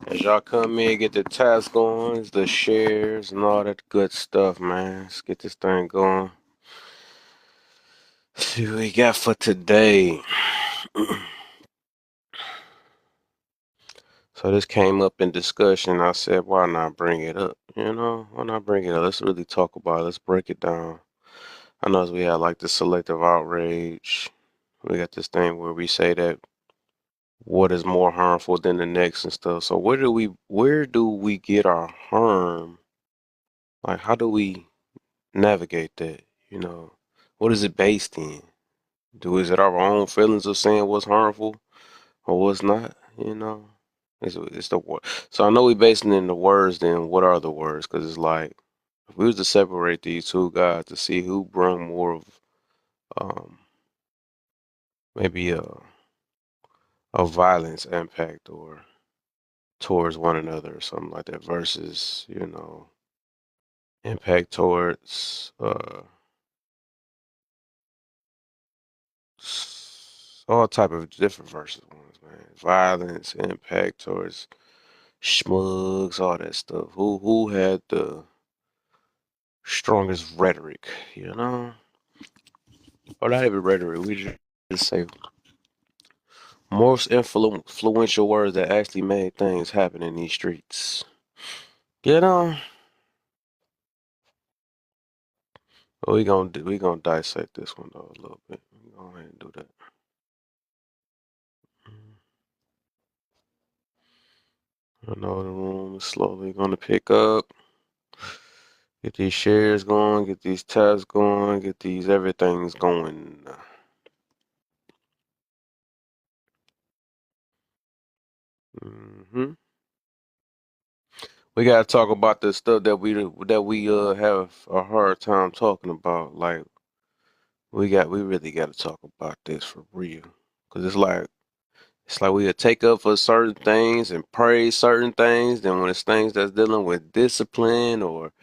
As y'all come in, get the task going, the shares, and all that good stuff, man. Let's get this thing going. See what we got for today. So this came up in discussion. I said, why not bring it up? Why not bring it up? Let's really talk about it. Let's break it down. I know we had like the selective outrage. We got this thing where we say that what is more harmful than the next and stuff. So where do we get our harm? Like how do we navigate that? You know, what is it based in? Is it our own feelings of saying what's harmful or what's not? It's the word. So I know we basing it in the words. Then what are the words? Because it's like if we was to separate these two guys to see who brought more of um maybe a violence impact or towards one another or something like that versus impact towards all type of different versus ones, man. Violence, impact towards schmugs, all that stuff. Who had the strongest rhetoric, you know? Or not even rhetoric, we just say most influential words that actually made things happen in these streets. You know? But we gonna dissect this one though a little bit. Go ahead and do that. I know the room is slowly gonna pick up. Get these shares going, get these tabs going, get these everything's going. hmm We gotta talk about the stuff that we have a hard time talking about. Like we really gotta talk about this for real, cause it's like we would take up for certain things and praise certain things. Then when it's things that's dealing with discipline or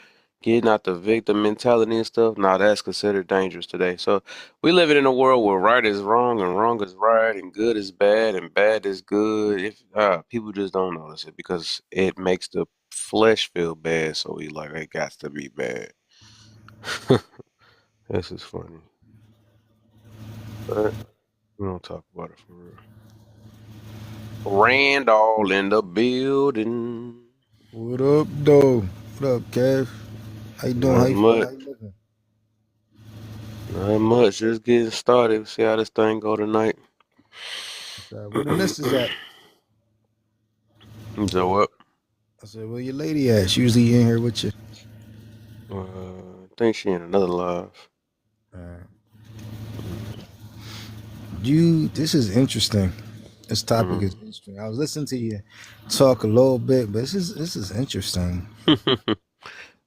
getting out the victim mentality and stuff, now that's considered dangerous today. So we living in a world where right is wrong and wrong is right and good is bad and bad is good. If people just don't notice it because it makes the flesh feel bad, so we like it got to be bad. This is funny, but we don't talk about it for real. Randall in the building. What up, though? What up, Kev? How you doing? How Not you feeling? much. How you living? Not much. Just getting started. See how this thing go tonight. So, where the missus at? So what? I said, where your lady at? She usually in here with you. I think she in another live. Uh, Mm, this is interesting. This topic is mm. interesting. I was listening to you talk a little bit, but this is interesting.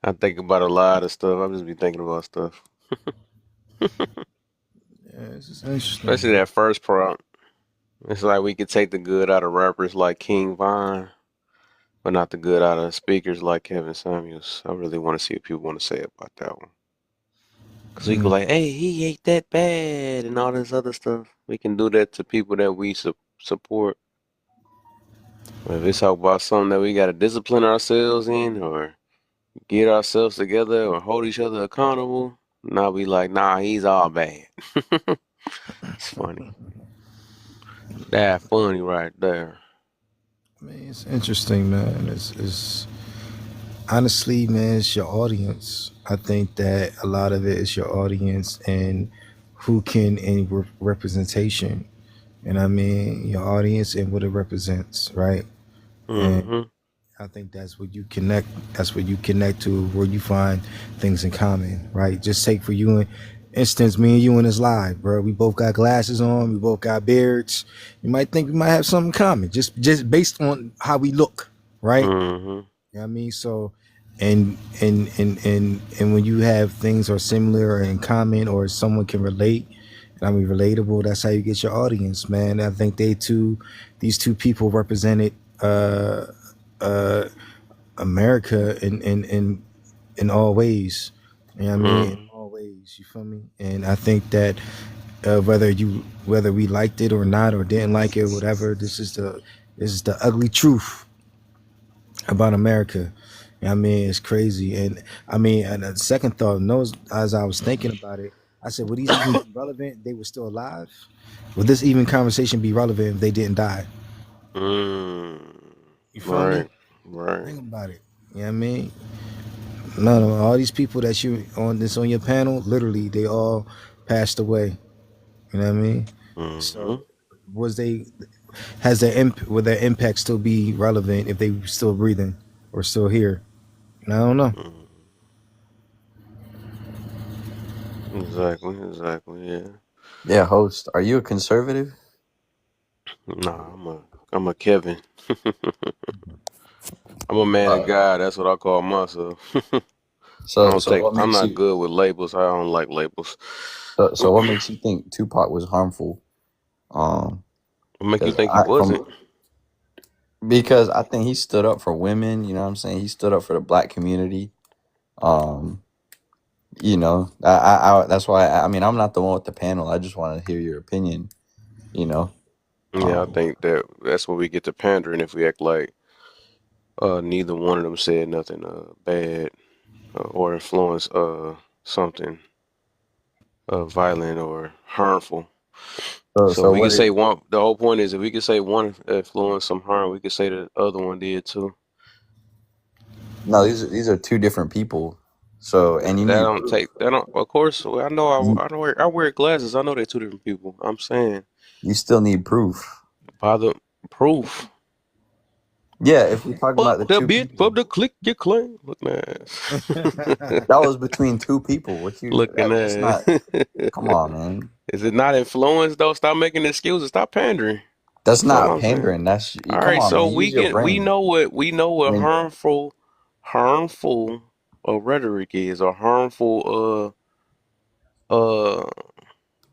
I think about a lot of stuff. I just be thinking about stuff. Yeah, this is interesting, Especially bro. that first prompt. It's like we could take the good out of rappers like King Von, but not the good out of speakers like Kevin Samuels. I really want to see what people want to say about that one. Because we go Mm. like, hey, he ain't that bad and all this other stuff. We can do that to people that we support. But if it's talk about something that we got to discipline ourselves in or get ourselves together or hold each other accountable, now we like, nah, he's all bad. It's funny. That funny right there. I mean, it's interesting, man. It's honestly, man, it's your audience. I think that a lot of it is your audience and who can in representation. And I mean your audience and what it represents, right? And Mm-hmm. I think that's what you connect. That's what you connect to, where you find things in common, right? Just take for you and instance, me and you in this live, bro. We both got glasses on. We both got beards. You might think we might have something in common, just based on how we look, right? Mm-hmm. You know what I mean? So, and when you have things are similar or in common, or someone can relate, and I mean relatable, that's how you get your audience, man. I think these two people represented uh uh America in all ways. You know what I mean? In Mm-hmm. all ways, you feel me? And I think that whether we liked it or not or didn't like it, whatever, this is the ugly truth. about America. I mean, it's crazy. And I mean, and a second thought, knows as I was thinking about it, I said, would these even be relevant if they were still alive? Would this even conversation be relevant if they didn't die? Mm, You feel me? right, right. Think about it. You know what I mean? No, all these people that you on this on your panel, literally, they all passed away. You know what I mean? Mm-hmm. So, was they has their would their impact still be relevant if they were still breathing or still here? I don't know. Mm, exactly, exactly. Yeah. Yeah, host. Are you a conservative? Nah, I'm a Kevin. I'm a man of Uh, God. That's what I call myself. I so don't so take. what I'm makes not you good with labels. I don't like labels. so what makes you think Tupac was harmful? Um, What make you because think he I wasn't? from because I think he stood up for women. You know what I'm saying? He stood up for the black community. Um, that's why I mean I'm not the one with the panel. I just want to hear your opinion. You know. Yeah, I Um, think that's where we get to pandering if we act like neither one of them said nothing bad or influenced something violent or harmful. so So so we what? could say one. The whole point is if we could say one influenced some harm, we could say the other one did too. No, these are two different people. So and you That need don't proof. take. That don't. Of course, I know. You, I wear glasses. I know they're two different people. I'm saying you still need proof. by the proof. Yeah, if we're talking Up about the the two bit, people, up the click, your claim. Look, man. that was between two people. What you? Looking That's at. not. Come on, man. Is it not influence though? Stop making excuses. Stop pandering. That's That's all not I'm saying. pandering. That's All come right, on, so man. Use your we brain. know what When harmful rhetoric is or harmful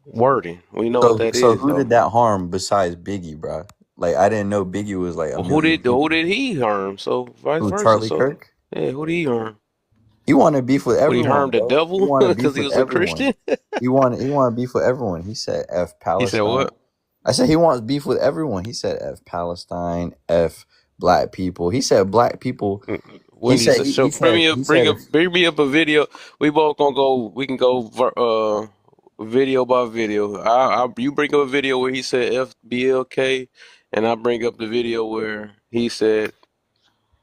wording. We know what that so is who though. did that harm besides Biggie, bro? Like I didn't know Biggie was like a Well, million who people. did he harm? So vice Who versa. Charlie So Kirk? yeah, who did he harm? He wanted beef with Would he everyone, harm the bro. He devil wanted because beef he with was a everyone. Christian? He wanted beef with everyone. He said F He said Palestine. what? I said he wants beef with everyone. He said F Palestine, F black people. He said black people. What did he say? He Show, said he said if bring me up a video. We both gonna go. We can go video by video. You bring up a video where he said FBLK, and I bring up the video where he said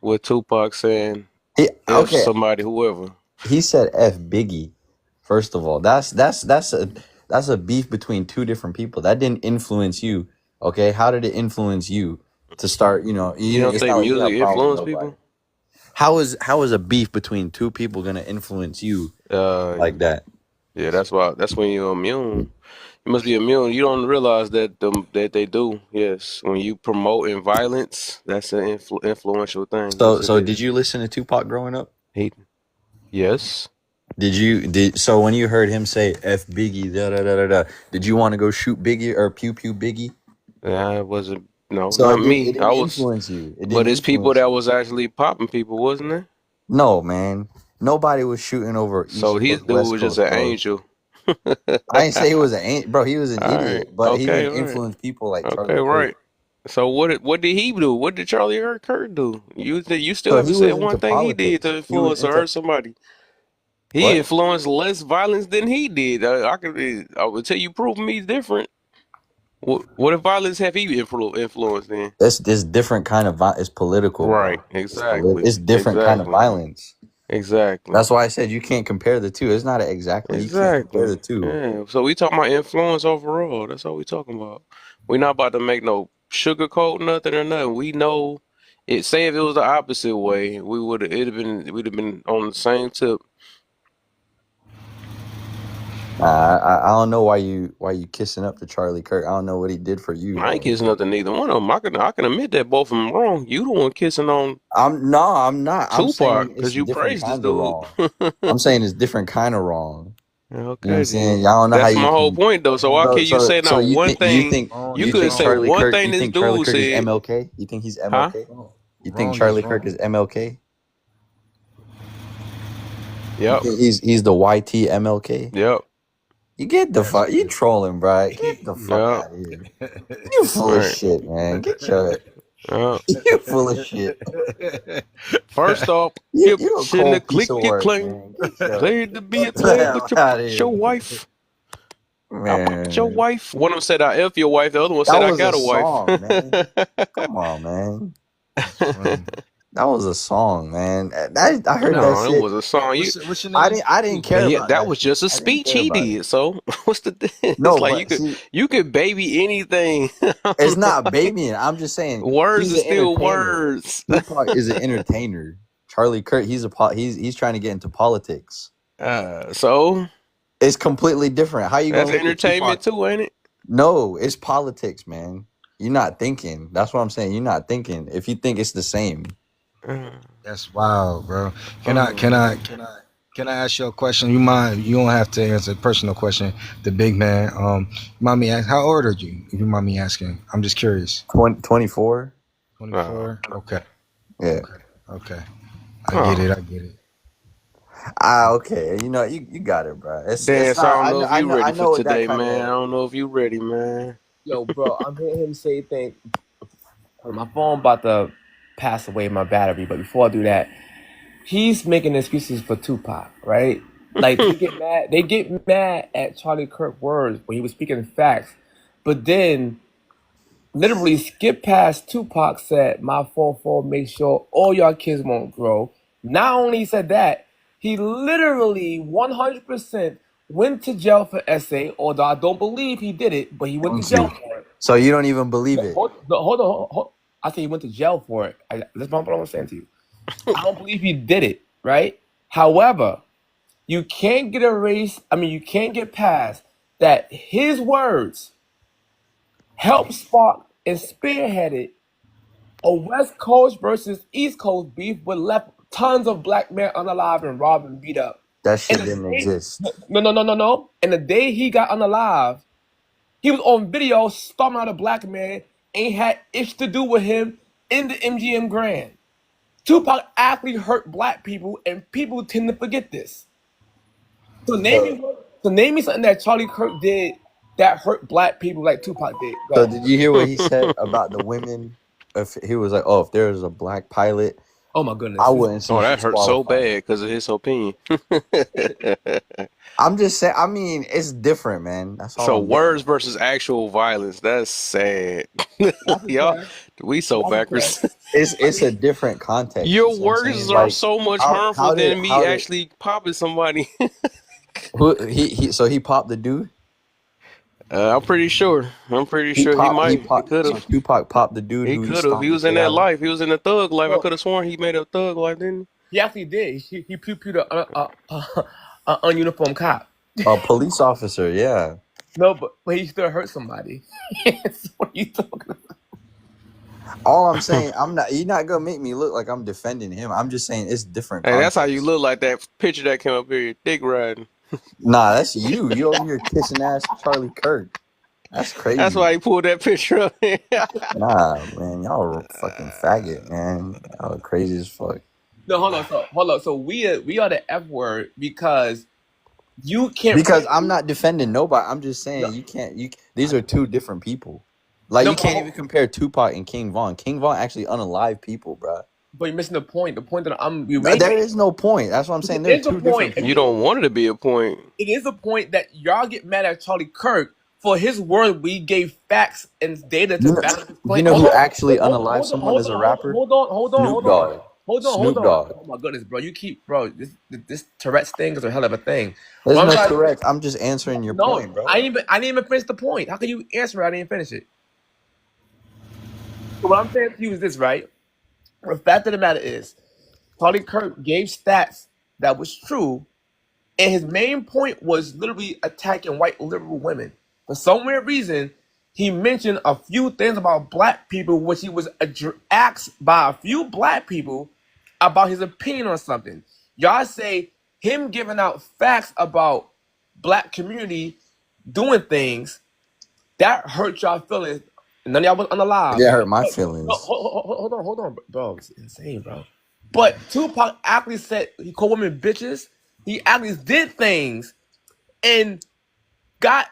with Tupac saying F okay, somebody whoever. he said F Biggie. First of all, that's a beef between two different people. That didn't influence you. Okay, how did it influence you to start? You don't It's think not like you music have a problem with influence nobody. people? How is a beef between two people gonna influence you Uh, like that? yeah, that's when you're immune. You must be immune. You don't realize that they do. Yes, when you promoting violence, that's an influential thing. So Yes, it so did is. you listen to Tupac growing up? He, yes. So when you heard him say F Biggie da da da da da, did you want to go shoot Biggie or pew pew Biggie? I wasn't. No, So not it me. I didn't was, influence you. It but didn't it's people influence that you. was actually popping people, wasn't it? No, man. Nobody was shooting over So East his Coast, dude West was just Coast, an bro. angel. I didn't say he was bro. He was an All right. idiot, but he Okay. didn't Right. influence people like Okay. Charlie Kirk. Right. So what did he do? What did Kirk do? You still So he haven't said was one into thing he did politics. to He was influence or into hurt somebody. He what? influenced less violence than he did. I would tell you prove me different. What violence have he influenced then? This different kind of it's political, Right. bro. Exactly. It's different kind of Exactly. violence. Exactly. That's why I said you can't compare the two. It's not exactly you can't compare Exactly. the two. Yeah. So we talking about influence overall. That's all we talking about. We not about to make no sugarcoat nothing or nothing. We know it. Say if it was the opposite way, we would it'd have been we'd have been on the same tip. I don't know why you kissing up to Charlie Kirk. I don't know what he did for you, I ain't bro. kissing nothing neither one of them. I can admit that both of them wrong. You the one kissing on I'm not. I'm Tupac saying it's because you different praised this kinds of dude. wrong. I'm saying it's different kind of wrong. You know what I'm Okay saying? then. Y'all don't know how That's you my whole can. point though. So why So can't you so say so not you one think you thing? think Wrong, You you couldn't think say wrong, Charlie one Kirk thing you this think Charlie dude Kirk is said. MLK? You think he's Huh? MLK? wrong. You think Wrong is Charlie Kirk wrong. is MLK? You Yep. think he's the YT MLK? Yep. You get the That's fuck you crazy. trolling, bro. Get the fuck Yep. out of here. You full of Right. shit, man. Get your Uh, You full of shit. First off, You hip you a shouldn't cold have piece of clicked it work, clean. man. Get your Played to be a get the thug hell with out of your here, wife. I popped your man. wife. One of them said I F your wife. The other one That said I was a got a wife. song, man. Come on, man. That's funny. That was a song, man. I heard that No, it shit. was a song. What's your I name? didn't I didn't care about That that was shit. just a I didn't speech care he about it. did. So what's the? It's No, like but see, you could baby anything. it's not babying. I'm just saying Words he's are an still entertainer. words. Tupac is an entertainer. Charlie Kirk, he's trying to get into politics. So It's completely different. How you that's gonna look at entertainment Tupac? too, ain't it? No, it's politics, man. You're not thinking. That's what I'm saying. You're not thinking. If you think it's the same. Uh, That's wild, bro. Can I can I um, can I can I ask you a question? You mind? You don't have to answer a personal question. The big man. Mind me ask, how old are you? If you mind me asking, I'm just curious. 24? 24. uh, Okay. Yeah. Okay. Okay. I get oh, it. I get it. Okay. You know, you got it, bro. It's Dance. I not. don't know if you I ready for know what that today, kind man. I of. don't know if you ready, man. Yo, bro, I'm hearing him say things. My phone about to pass away, my battery. But before I do that, he's making excuses for Tupac, right? Like they get mad. They get mad at Charlie Kirk words when he was speaking facts, but then literally skip past Tupac said, "My 4-4 make sure all y'all kids won't grow." Not only said that, he literally 100% went to jail for essay. Although I don't believe he did it, but he went Let me to jail see. for it. So you don't even believe it. Hold on. I say he went to jail for it. That's what I'm saying to you. I don't believe he did it, right? However, you can't get erased. I mean, you can't get past that his words helped spark and spearheaded a West Coast versus East Coast beef, but left tons of black men unalive and robbed and beat up. That And shit the didn't day, exist. no. And the day he got unalive, he was on video storming out a black man, ain't had ish to do with him in the MGM Grand. Tupac actually hurt black people, and people tend to forget this. So, So name me something that Charlie Kirk did that hurt black people like Tupac did. so Go. did you hear what he said about the women? If he was like, "Oh, if there was a black pilot, Oh my I goodness. wouldn't see Oh, that hurt so disqualified." bad because of his opinion. I'm just saying. I mean, it's different, man. That's all So I'm getting words at. versus actual violence. That's sad. That's a Y'all, fact. we so That's a fact. backwards. It's a different context. You Your see what I'm words saying? are Like, so much harmful than me how did actually popping somebody. he so he popped the dude? I'm pretty sure. I'm pretty He sure he popped he might. He popped could so have. Tupac popped the dude He who he could have. He stomped the was in shit that out of? life. He was in the thug life. I No, could have sworn he made a thug life, didn't he actually did. He pew-pewed a ununiformed cop. A police officer, yeah. No, but he still hurt somebody. So what are you talking about? All I'm he? saying, you're not gonna make me look like I'm defending him. I'm just saying it's different Hey, that's how you context. look like that picture that came up here. Dick riding. Nah, that's you. You over here kissing ass Charlie Kirk. That's That's crazy. why he pulled that picture up. Nah, man, y'all are fucking faggot, man. Y'all are crazy as fuck. No, hold on. So hold on. So we are the F word because you can't Because really I'm not defending nobody. I'm just no, saying you can't. These are two different people. Like no you can't even compare Tupac and King Von. King Von actually unalive people, bro. but you're missing the point. The point that we're making There is no point. That's what I'm saying. They're is the two different point. You people. don't want it to be a point. It is a point that y'all get mad at Charlie Kirk for his word. We gave facts and data to You know, back up his you claim. know who actually unalived someone as a rapper? Hold Snoop Dogg. Snoop on. Dogg. Oh my goodness, bro! You keep, bro. This Tourette's thing is a hell of a thing. There's What I'm no trying, correct. I'm just answering your no, point, bro. I didn't even finish the point. How can you answer it? I didn't finish it. So what I'm saying to you is this, right? The fact of the matter is, Charlie Kirk gave stats that was true, and his main point was literally attacking white liberal women. For some weird reason, he mentioned a few things about black people, which he was asked by a few black people about his opinion on something. Y'all say him giving out facts about black community doing things that hurt y'all feelings. None of y'all was unalive. That hurt my But, no, feelings. hold on, bro. It's insane, bro. But Tupac actually said he called women bitches. He actually did things and got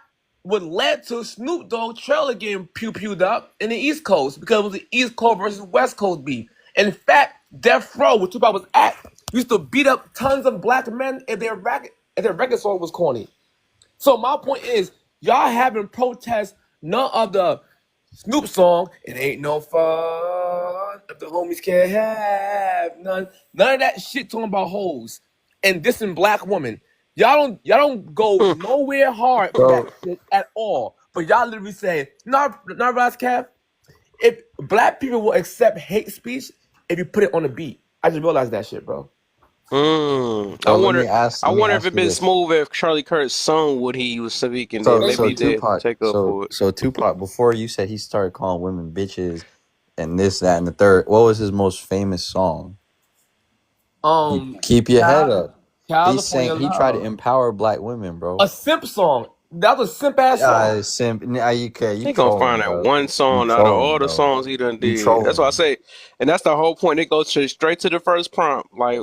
what led to Snoop Dogg trailer getting pew-pewed up in the East Coast because it was the East Coast versus West Coast beef. In fact, Death Row, where Tupac was at, used to beat up tons of black men if their record song was corny. So my point is, y'all having protests, none of the Snoop song, it ain't no fun if the homies can't have none. None of that shit talking about hoes and dissing black women. Y'all don't go nowhere hard for that shit at all. But y'all literally say, not Rascalf, if black people will accept hate speech if you put it on a beat. I just realized that shit, bro. I So wonder. I let me wonder if ask it you been this. smooth if Charlie Kirk sung what he was speaking. Then So maybe they Tupac, take up for it. so Tupac, before you said he started calling women bitches and this, that, and the third, what was his most famous song? Keep your head up. He's California saying he tried to Love. empower black women, bro. A simp song. That was a simp ass song. Simp. Nah, you He gonna trolling, find that bro. one You song out of all trolling, the bro. songs he done You did. That's why I trolling. say, and that's the whole point. It goes straight to the first prompt. Like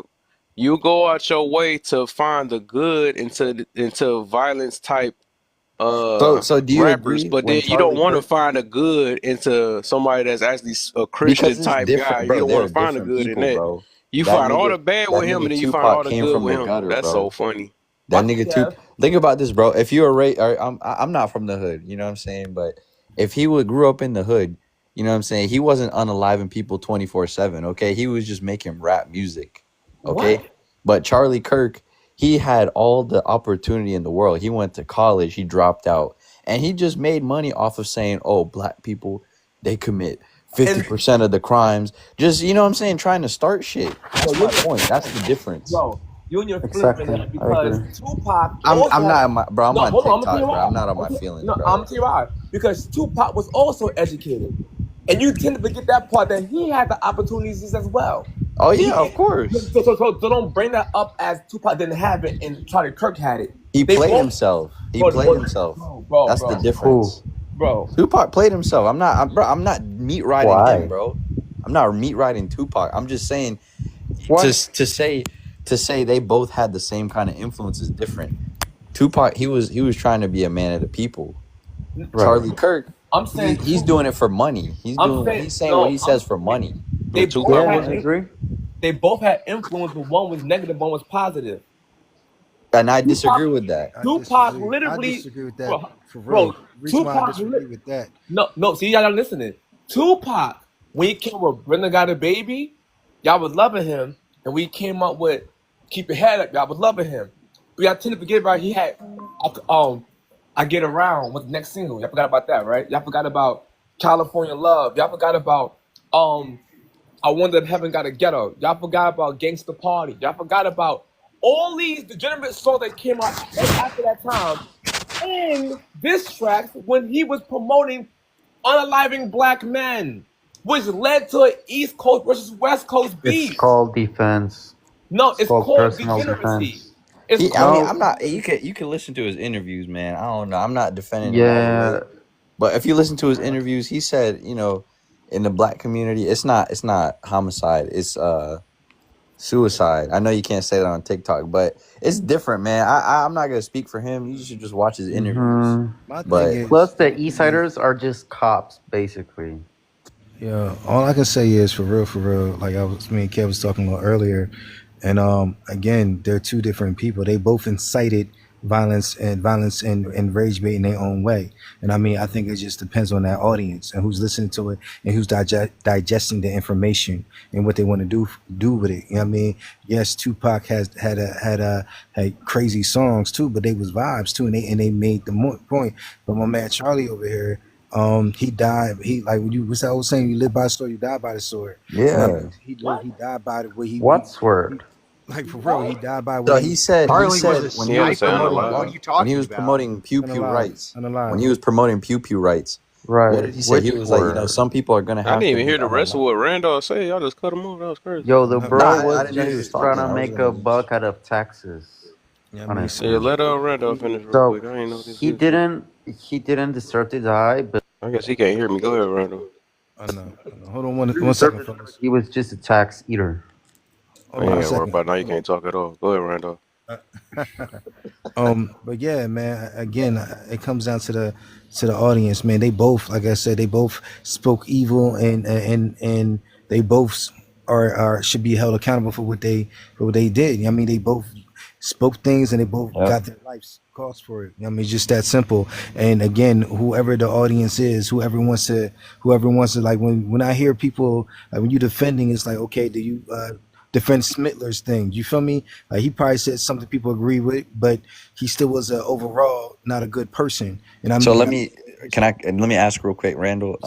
you go out your way to find the good into violence type So do you rappers, agree but when then you don't Charlie want to Kirk? find the good into somebody that's actually a Christian Because it's type guy. different, You bro. don't want They're to find the different good in people, that. bro. You That find all nigga, the bad that with him, and nigga then you find all Tupac the came good from with the him. gutter, That's so bro. funny. That Watch nigga this, Kev. Think about this, bro. If you were I'm not from the hood, you know what I'm saying. But if he would grew up in the hood, you know what I'm saying. He wasn't unaliving people 24/7. Okay, he was just making rap music. What? Okay, but Charlie Kirk, he had all the opportunity in the world. He went to college. He dropped out, and he just made money off of saying, "Oh, black people, they commit And 50% of the crimes." Just you know what I'm saying, trying to start shit. bro, That's my point. That's the difference. you and your flipping Exactly. that I because agree. Tupac I'm also had not on my bro. I'm no. on Hold on, I'm gonna tell you TikTok, bro. why. I'm not on my feelings, I'm bro. gonna tell you why. Because Tupac was also educated, and you tend to forget that part that he had the opportunities as well. Oh He yeah, of did. course. So don't bring that up as Tupac didn't have it and Charlie Kirk had it. He They played both, himself. He bro, played himself. bro, That's the bro, Who? difference. bro. Tupac played himself. I'm not meat riding him, Why? bro. I'm not meat riding Tupac. I'm just saying to What? to say to say they both had the same kind of influence is different. Tupac, he was trying to be a man of the people. Right. Charlie Kirk, I'm saying he's doing it for money. I'm saying He's saying what no. he says for money. They And both Tupac Yeah, was I had agree. they both had influence, but one was negative, one was positive. And I disagree Tupac, with that. I Tupac disagree. I literally, disagree with that bro, for real. bro. The reason why I Tupac, disagree with that. no. See, y'all not listening. Tupac, when he came with Brenda Got a Baby, y'all was loving him, and we came up with Keep Your Head Up, y'all was loving him. But y'all tend to forget about he had I Get Around with the next single. Y'all forgot about that, right? Y'all forgot about California Love. Y'all forgot about I Wonder If Heaven Got a Ghetto. Y'all forgot about Gangsta Party. Y'all forgot about all these legitimate songs that came out right after that time. And this tracks when he was promoting unaliving black men, which led to an East Coast versus West Coast It's beef. called defense. No, It's it's called called personal degeneracy. defense. It's I mean, called No, I'm not. You can listen to his interviews, man. I don't know. I'm not defending him all the way. yeah, But if you listen to his interviews, he said, in the black community, it's not homicide, it's suicide. I know you can't say that on TikTok, but it's different, man. I'm not gonna speak for him. You should just watch his interviews. hmm But Plus, the my East thing is, Siders are just cops, basically. Yeah, all I can say is for real. Like me and Kev was talking about earlier, and again, they're two different people. They both incited violence and rage bait in their own way. And I mean, I think it just depends on that audience and who's listening to it and who's digesting the information and what they want to do with it. You know what I mean? Yes, Tupac has had crazy songs too, but they was vibes too, and they made the point. But my man Charlie over here. He died. He like when you what's that old saying? You live by the sword, you die by the sword. And I yeah. mean, he lived. what? He died by the way What he sword? like for real. He What? died by what So he Charlie was a when he he was was sniper. promoting What are unalive. you talking about? pew pew unalive, rights, when unalive. he was promoting pew rights, what Right. did he say? He Which was like, word? some people are gonna I have didn't to even be hear the rest of what unalive. Randolph said. Y'all just cut him off. That was crazy. Yo, the No, Nah, bro I was didn't know he was just trying talking. to I was make gonna a just buck out of taxes. yeah, I mean, Yeah, Honestly. so let Randolph finish real So quick. I ain't know this he is. didn't deserve to die, but I guess he can't hear me. Go ahead, Randolph. I know. Hold on one second, fellas. he was just a tax eater. Hold I on ain't one got to worry second. about it now. You can't talk at all. Go ahead, Randolph. But yeah, man. Again, it comes down to the audience, man. They both, like I said, they both spoke evil, and they both are should be held accountable for what they did. I mean, they both spoke things, and they both Yep. got their lives cost for it. I mean, it's just that simple. And again, whoever the audience is, whoever wants to, like when I hear people like when you defending, it's like, okay, do you defend Smittler's thing? You feel me? Like he probably said something people agree with, but he still was overall not a good person. And I So mean, let me let me ask real quick, Randall.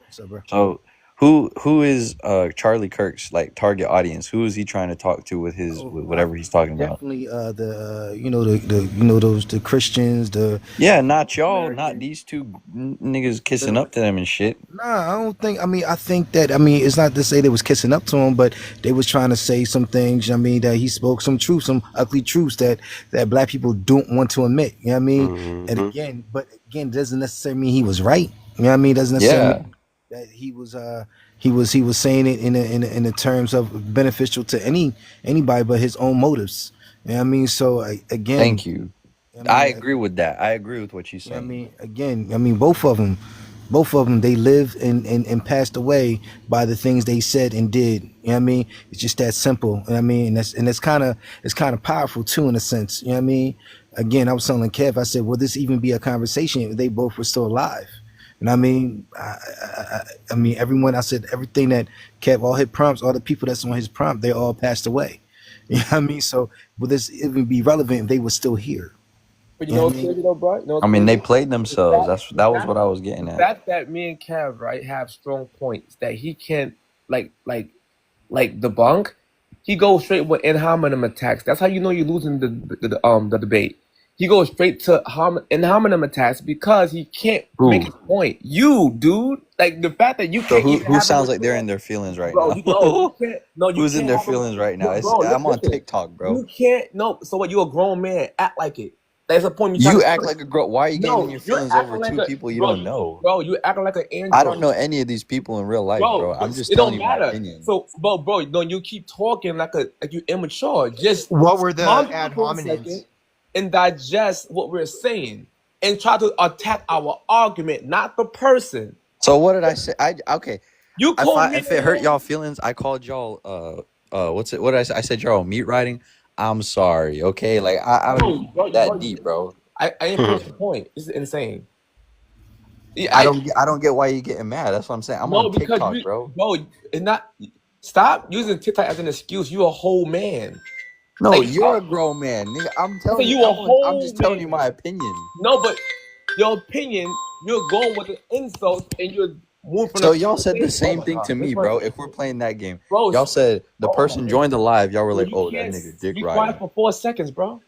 what's up, bro? So who is Charlie Kirk's like target audience? Who is he trying to talk to with his Oh, with whatever he's talking about? definitely the the those the Christians, the Yeah, not y'all, not American. these two niggas kissing up to them and shit. Nah, I don't think. I mean, I think that. I mean, it's not to say they was kissing up to him, but they was trying to say some things. I mean, that he spoke some truth, some ugly truths that black people don't want to admit. You know what I mean? And Mm-hmm. again, but again, it doesn't necessarily mean he was right. You know what I mean? It doesn't necessarily Yeah, mean that he was saying it in the terms of beneficial to anybody but his own motives. You know what I mean? So again, thank you. I I mean, agree with that. I agree with what you're yeah, I saying. mean, again, I mean, both of them, they lived and passed away by the things they said and did. You know what I mean? It's just that simple. You know what I mean? And it's kind of powerful too, in a sense. You know what I mean? Again, I was telling Kev, I said, will this even be a conversation if they both were still alive? And I mean, I mean, everyone. I said everything that Kev, all his prompts, all the people that's on his prompt, they all passed away. You know what I mean? So will this even be relevant if they were still here? But you You know know what I what's mean? crazy though, bro? You know I what's mean, they crazy? played The themselves. fact, the That was fact, what I was the getting at. fact that me and Kev, right, have strong points that he can't like debunk. He goes straight with in hominem attacks. That's how you know you're losing the debate. He goes straight to in hominem attacks because he can't make Who? his point. You, dude, like the fact that you So can't who even who have a sounds like they're mature, in their feelings right bro. now? You know you can't. No, you Who's in can't their have a feelings right now? It's bro. I'm on Listen, TikTok, bro. you can't. No, so what? You're a grown man. Act like it. That's the point you're trying You to act make. like a girl. Why are you getting in No, your you're feelings over acting like two a people you bro. don't know? Bro, you're acting like an I don't android. know any of these people in real life, bro. Bro, I'm but just it telling don't you my matter. opinion. So, bro, no, you keep talking like you immature. Just What were the calm down ad for a second hominems? and digest what we're saying, and try to attack our argument, not the person. So what did I say? I okay. You call me If a it hurt y'all man. feelings, I called y'all what's it? What did I say? I said y'all meat riding. I'm sorry. Okay, like I don't Bro, even bro, that bro. deep, bro. I ain't pressed the point. This is insane. Yeah, I don't get why you getting mad. That's what I'm saying. I'm on no, because TikTok, bro. bro, it's not. Stop using TikTok as an excuse. You a whole man. No, Like, you're a grown man, nigga. I'm I said telling you. you a I'm whole just telling you man. my opinion. No, but your opinion, you're going with the insults and you're moving from the So y'all said the conversation. Oh same my thing god, to this me, one, bro. If we're playing that game, bro. y'all said the Oh my person joined goodness, the live. Y'all were bro, like, you "Oh, that can't nigga dick be quiet riding." for 4 seconds, bro.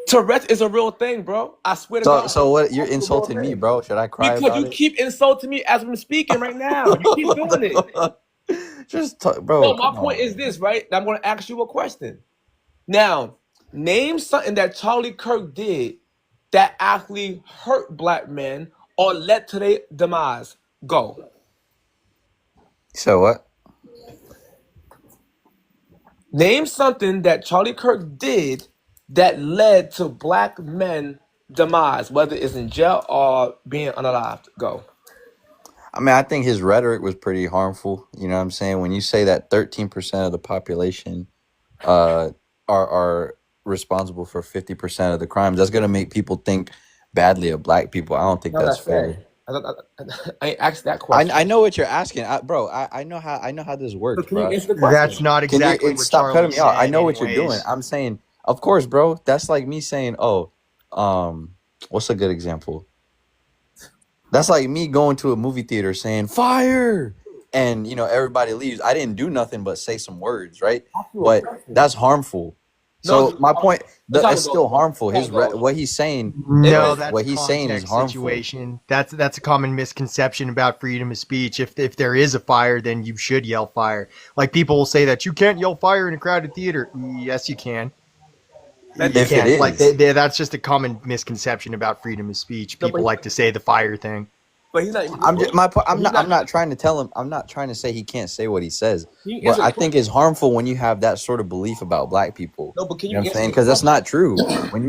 Tourette's is a real thing, bro. I swear to God, So what? You're it's a real insulting me, thing. bro. Should I cry Because about you it? keep insulting me as I'm speaking right now. You keep What doing it. the fuck? Just talk, bro. No, my Come point on, is man. this, right? I'm going to ask you a question. Now, name something that Charlie Kirk did that actually hurt black men or led to their demise. Go. So what? Name something that Charlie Kirk did that led to black men demise, whether it's in jail or being unalived. Go. I mean, I think his rhetoric was pretty harmful. You know what I'm saying? When you say that 13% of the population uh, are responsible for 50% of the crimes, that's gonna make people think badly of black people. I don't think Not what that's I said. fair. I ain't asked that question. I know what you're asking, bro. I know how this So works, can you bro. answer the That's question? not Can you exactly what stop cutting Charlie me off? I said, know what you're doing. anyways. I'm saying, of course, bro. That's like me saying, oh, what's a good example? That's like me going to a movie theater saying fire, and everybody leaves. I didn't do nothing but say some words, right? Ask you a But question. that's harmful. No, So my point, it's time to it's go. still harmful. It's time to go. What he's saying, If No, it's that's what a he's saying is context harmful. situation. That's a common misconception about freedom of speech. If there is a fire, then you should yell fire. Like people will say that you can't yell fire in a crowded theater. Yes, you can. You If it can't. Like is, that's just a common misconception about freedom of speech. no, People like to say the fire thing. But he's not. I'm just, my point. He's I'm not. not trying to tell him. I'm not trying to say he can't say what he says. Can you But answer the I think question? it's harmful when you have that sort of belief about black people. No, but can You know you what I'm answer saying? the Because that's question? not true.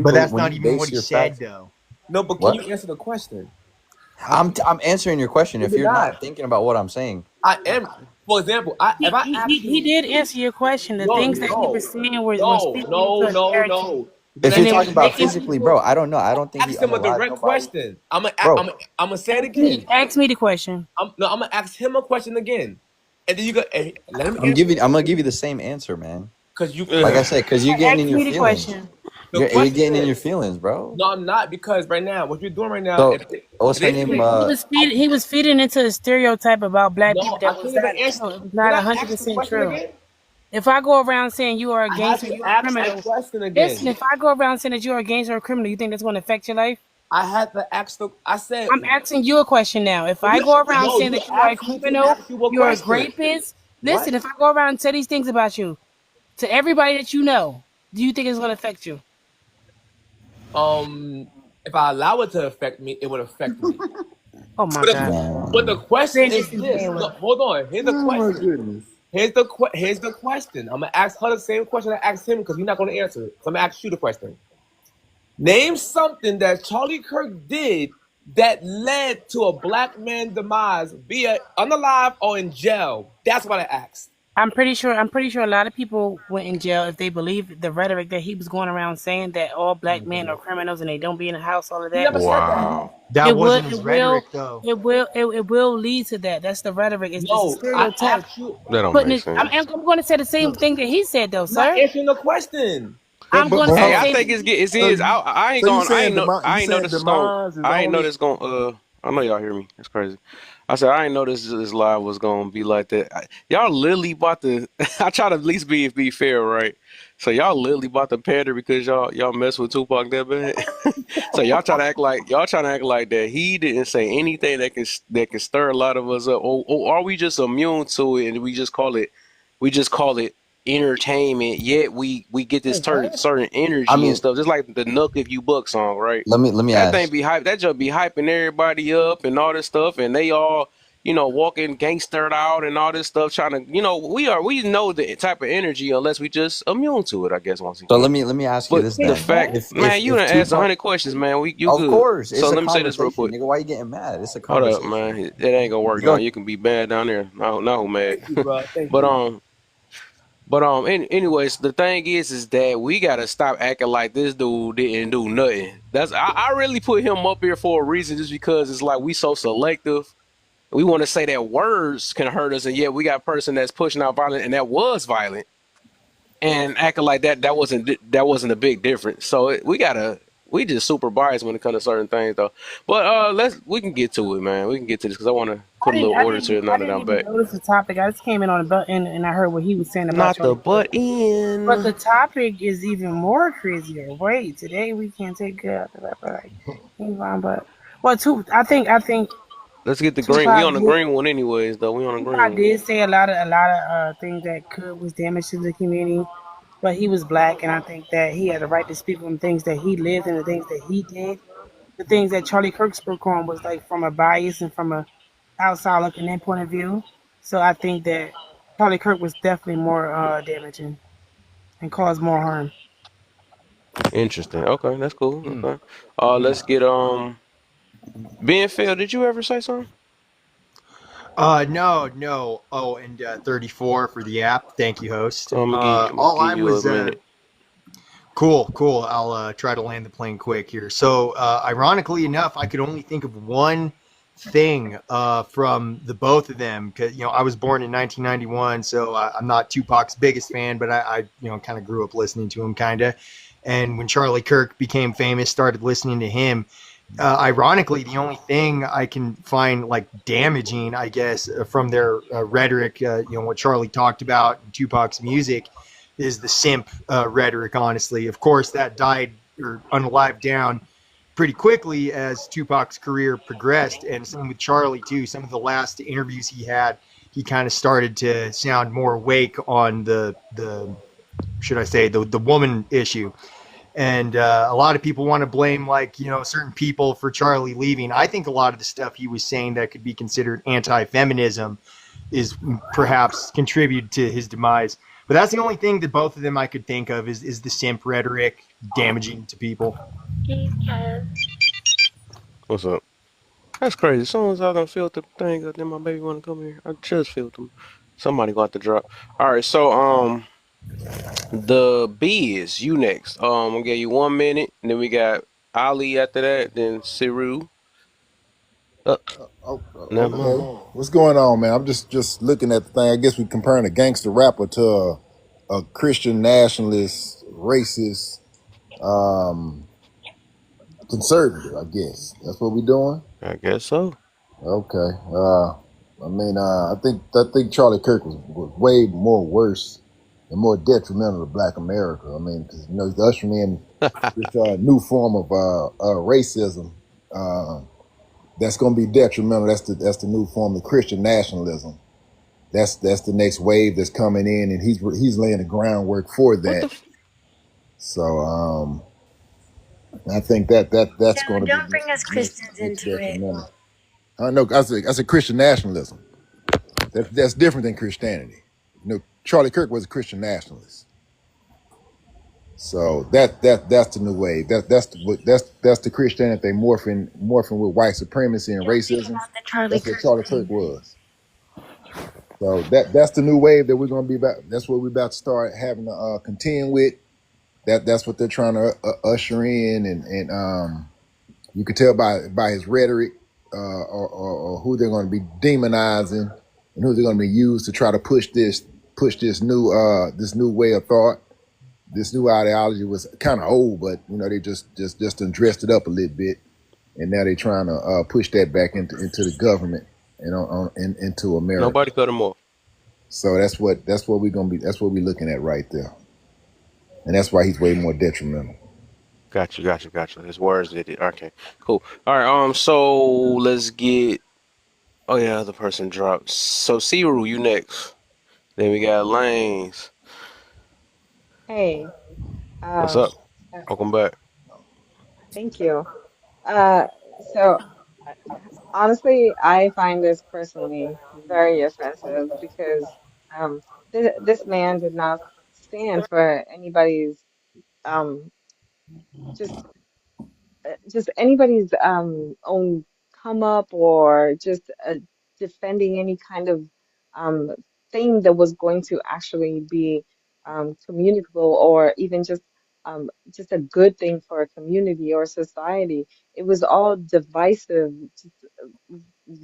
But that's When not you even what base he your said, facts, though. No, but can what? you answer the question? I'm answering your question. No, If you're you're not. not thinking about what I'm saying, I am. For example, if I ask He you, did answer your question. The no, things that he no, was saying were no, speaking no, into a no, narrative, no. Because if that you're and it was talking about making physically, bro, people. I don't know. I don't think he ask him a unalived direct nobody, question. I'm gonna, bro. I'm gonna say it again. Ask me the question. No, I'm gonna ask him a question again, and then you go let him answer I'm gonna it give you the same answer, man. because you Like because I Ugh. said, because you're getting in Ask your me the feelings. question. the You're question getting in your is feelings, bro. no, I'm not because right now what you're doing right now So if what's her they name? say He was feeding into a stereotype about black people no, I that can't was even not answer. true. It was Can not I ask the 100% question true. again? If I go around saying you are a I had gangster, to you're a ask that criminal. question Listen, again. if I go around saying that you're a gangster or a criminal, you think that's going to affect your life? I had to ask the. I said I'm asking you a question now. If I you go around no, saying you that you are a asked me to criminal, ask you a you're a question. rapist. What? Listen, if I go around and say these things about you to everybody that you know, do you think it's going to affect you? If I allow it to affect me, it would affect me. Oh my But God. the question Very is this. disingenuous. Look, hold on. Here's the Oh my question. goodness. Here's the question. I'm gonna ask her the same question I asked him because you're not gonna answer it. So I'm gonna ask you the question. Name something that Charlie Kirk did that led to a black man demise, be it unalive or in jail. That's what I asked. I'm pretty sure a lot of people went in jail if they believe the rhetoric that he was going around saying that all black men are criminals and they don't be in the house, all of He that. never said that. Wow. That wasn't his rhetoric, though. It will lead to that. That's the rhetoric. It's a No, I stereotype. asked you. That don't Putting make it, sense. I'm going to say the same thing that he said, though, I'm not sir. answering the question. I'm going to But say Hey, the hold I same on. think thing. it's So is. I ain't so you going. saying I you ain't know saying this is going. demise is I ain't know only this going. I know y'all hear me. That's crazy. I said I ain't know this live was gonna be like that. Y'all literally about to. I try to at least be fair, right? So y'all literally about to pander because y'all mess with Tupac that bad. So y'all trying to act like that he didn't say anything that can stir a lot of us up, or are we just immune to it and we just call it entertainment? Yet we get this certain I energy and mean, stuff, just like the Nuck If You Buck song, right? let me That thing ask. be hype. That just be hyping everybody up and all this stuff, and they all walking gangstered out and all this stuff, trying to we know the type of energy unless we just immune to it. I guess once So again. let me ask you But this the then. fact, man, you If done asked Tupac, 100 questions, man. You of good. course, So it's a let me say this real conversation, quick. nigga. Why you getting mad? It's a Hold up, conversation. man. It ain't gonna work You now. go. You can be bad down there. No, who mad? Thank you, bro. Thank But you. anyways, the thing is that we gotta stop acting like this dude didn't do nothing. I really put him up here for a reason, just because it's like we so selective. We want to say that words can hurt us, and yet we got a person that's pushing out violence, and that was violent, and acting like that wasn't a big difference. So we just super biased when it comes to certain things, though. But we can get to it, man. We can get to this because I want to put a little order to it now I that didn't I'm even back. notice the topic. I just came in on the button and I heard what he was saying about Not the Charlie Kirk. butt But the in. topic is even more crazier. Wait, today we can't take care of that, but but well, I think Let's get the green. We Tupac on the did green one anyways, though. We on the green Tupac one. did say a lot of things that could was damage to the community, but he was black, and I think that he had a right to speak on things that he lived and the things that he did. The things that Charlie Kirk spoke on was like from a bias and from a outside looking in point of view. So I think that Charlie Kirk was definitely more damaging and caused more harm. Interesting. Okay, that's cool. Mm, Okay. mm. Let's get Ben Phil, did you ever say something? No, no. Oh, and 34 for the app. Thank you, host. I'm gonna All give I you a was minute. cool. I'll try to land the plane quick here. So, ironically enough, I could only think of one thing from the both of them because I was born in 1991, so I'm not Tupac's biggest fan, but I kind of grew up listening to him, kind of. And when Charlie Kirk became famous, started listening to him. Ironically, the only thing I can find like damaging, I guess, from their rhetoric, what Charlie talked about in Tupac's music, is the simp rhetoric. Honestly, of course, that died or unalived down pretty quickly as Tupac's career progressed, and same with Charlie too. Some of the last interviews he had, he kind of started to sound more awake on the should I say the woman issue. And a lot of people want to blame, like, certain people for Charlie leaving. I think a lot of the stuff he was saying that could be considered anti-feminism is perhaps contributed to his demise. But that's the only thing that both of them I could think of is the simp rhetoric damaging to people. What's up? That's crazy. As soon as I done filled the thing up, then my baby wanna come here. I just filled them. Somebody got the drop. All right, so the B is you next. I'm gonna give you 1 minute, and then we got Ali after that, then Siru. Uh, Oh, never okay. mind. What's going on, man? I'm just looking at the thing. I guess we're comparing a gangster rapper to a Christian nationalist, racist, um, conservative. I guess that's what we're doing. I guess so. Okay. I think Charlie Kirk was way more worse and more detrimental to Black America. I mean, because he's ushering in this new form of racism. That's going to be detrimental. That's the new form of Christian nationalism. That's the next wave that's coming in, and he's laying the groundwork for What the? that. So I think that's going to be Don't bring us Christians next into it. detrimental. I know. I said Christian nationalism. That's different than Christianity. Charlie Kirk was a Christian nationalist. So that's the new wave. That's the Christianity they morphing with white supremacy and Don't think racism. about the Charlie That's what Kirk Charlie Kirk thing. was. So that's the new wave that we're going to be about. That's what we're about to start having to contend with. That's what they're trying to usher in, and you can tell by his rhetoric or who they're going to be demonizing and who they're going to be used to try to push this new way of thought. This new ideology was kind of old, but they just done dressed it up a little bit, and now they're trying to push that back into the government and into America. Nobody cut him off. So that's what we're gonna be. That's what we're looking at right there, and that's why he's way more detrimental. Got you. His words did it. Okay, cool. All right. So let's get. Oh yeah, the person dropped. So Siru, you next. Then we got Lanes. Hey, What's uh, up? uh, Welcome back. thank you. Uh, so uh, honestly, I find this personally very offensive because this man did not stand for anybody's um just just anybody's own come up or just defending any kind of um thing that was going to actually be communicable or even just a good thing for a community or society. It was all divisive, just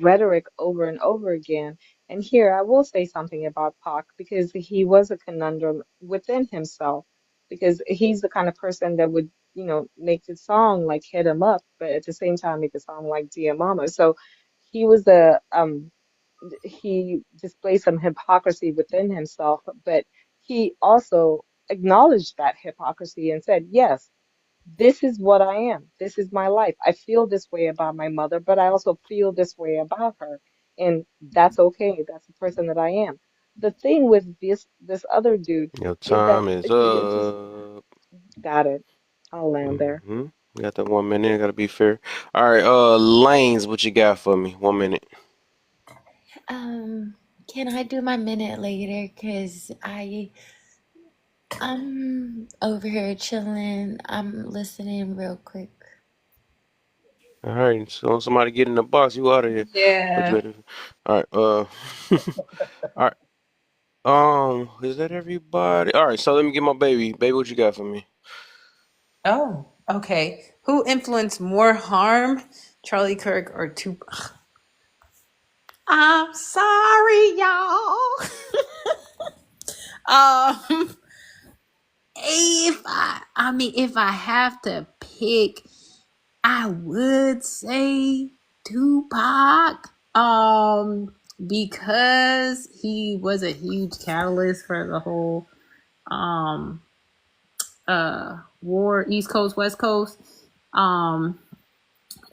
rhetoric over and over again. And here I will say something about Pac because he was a conundrum within himself because he's the kind of person that would make the song like hit him up, but at the same time make a song like Dear Mama. So he was he displayed some hypocrisy within himself, but he also acknowledged that hypocrisy and said, yes, this is what I am. This is my life. I feel this way about my mother, but I also feel this way about her. And that's okay. That's the person that I am. The thing with this other dude Your is that time is it just up. got it. I'll land there. Mm-hmm. You got that 1 minute. Gotta be fair. All right. Lanes, what you got for me? 1 minute. Um, can I do my minute later? Cause I'm over here chilling. I'm listening real quick. All right. So somebody get in the box. You out of here. But you Yeah. ready? All right. All right. Is that everybody? All right. So let me get my baby. Baby, what you got for me? Oh, okay. Who influenced more harm, Charlie Kirk or Tupac? I'm sorry, y'all. um, if I have to pick, I would say Tupac. Because he was a huge catalyst for the whole um war, East Coast, West Coast. Um,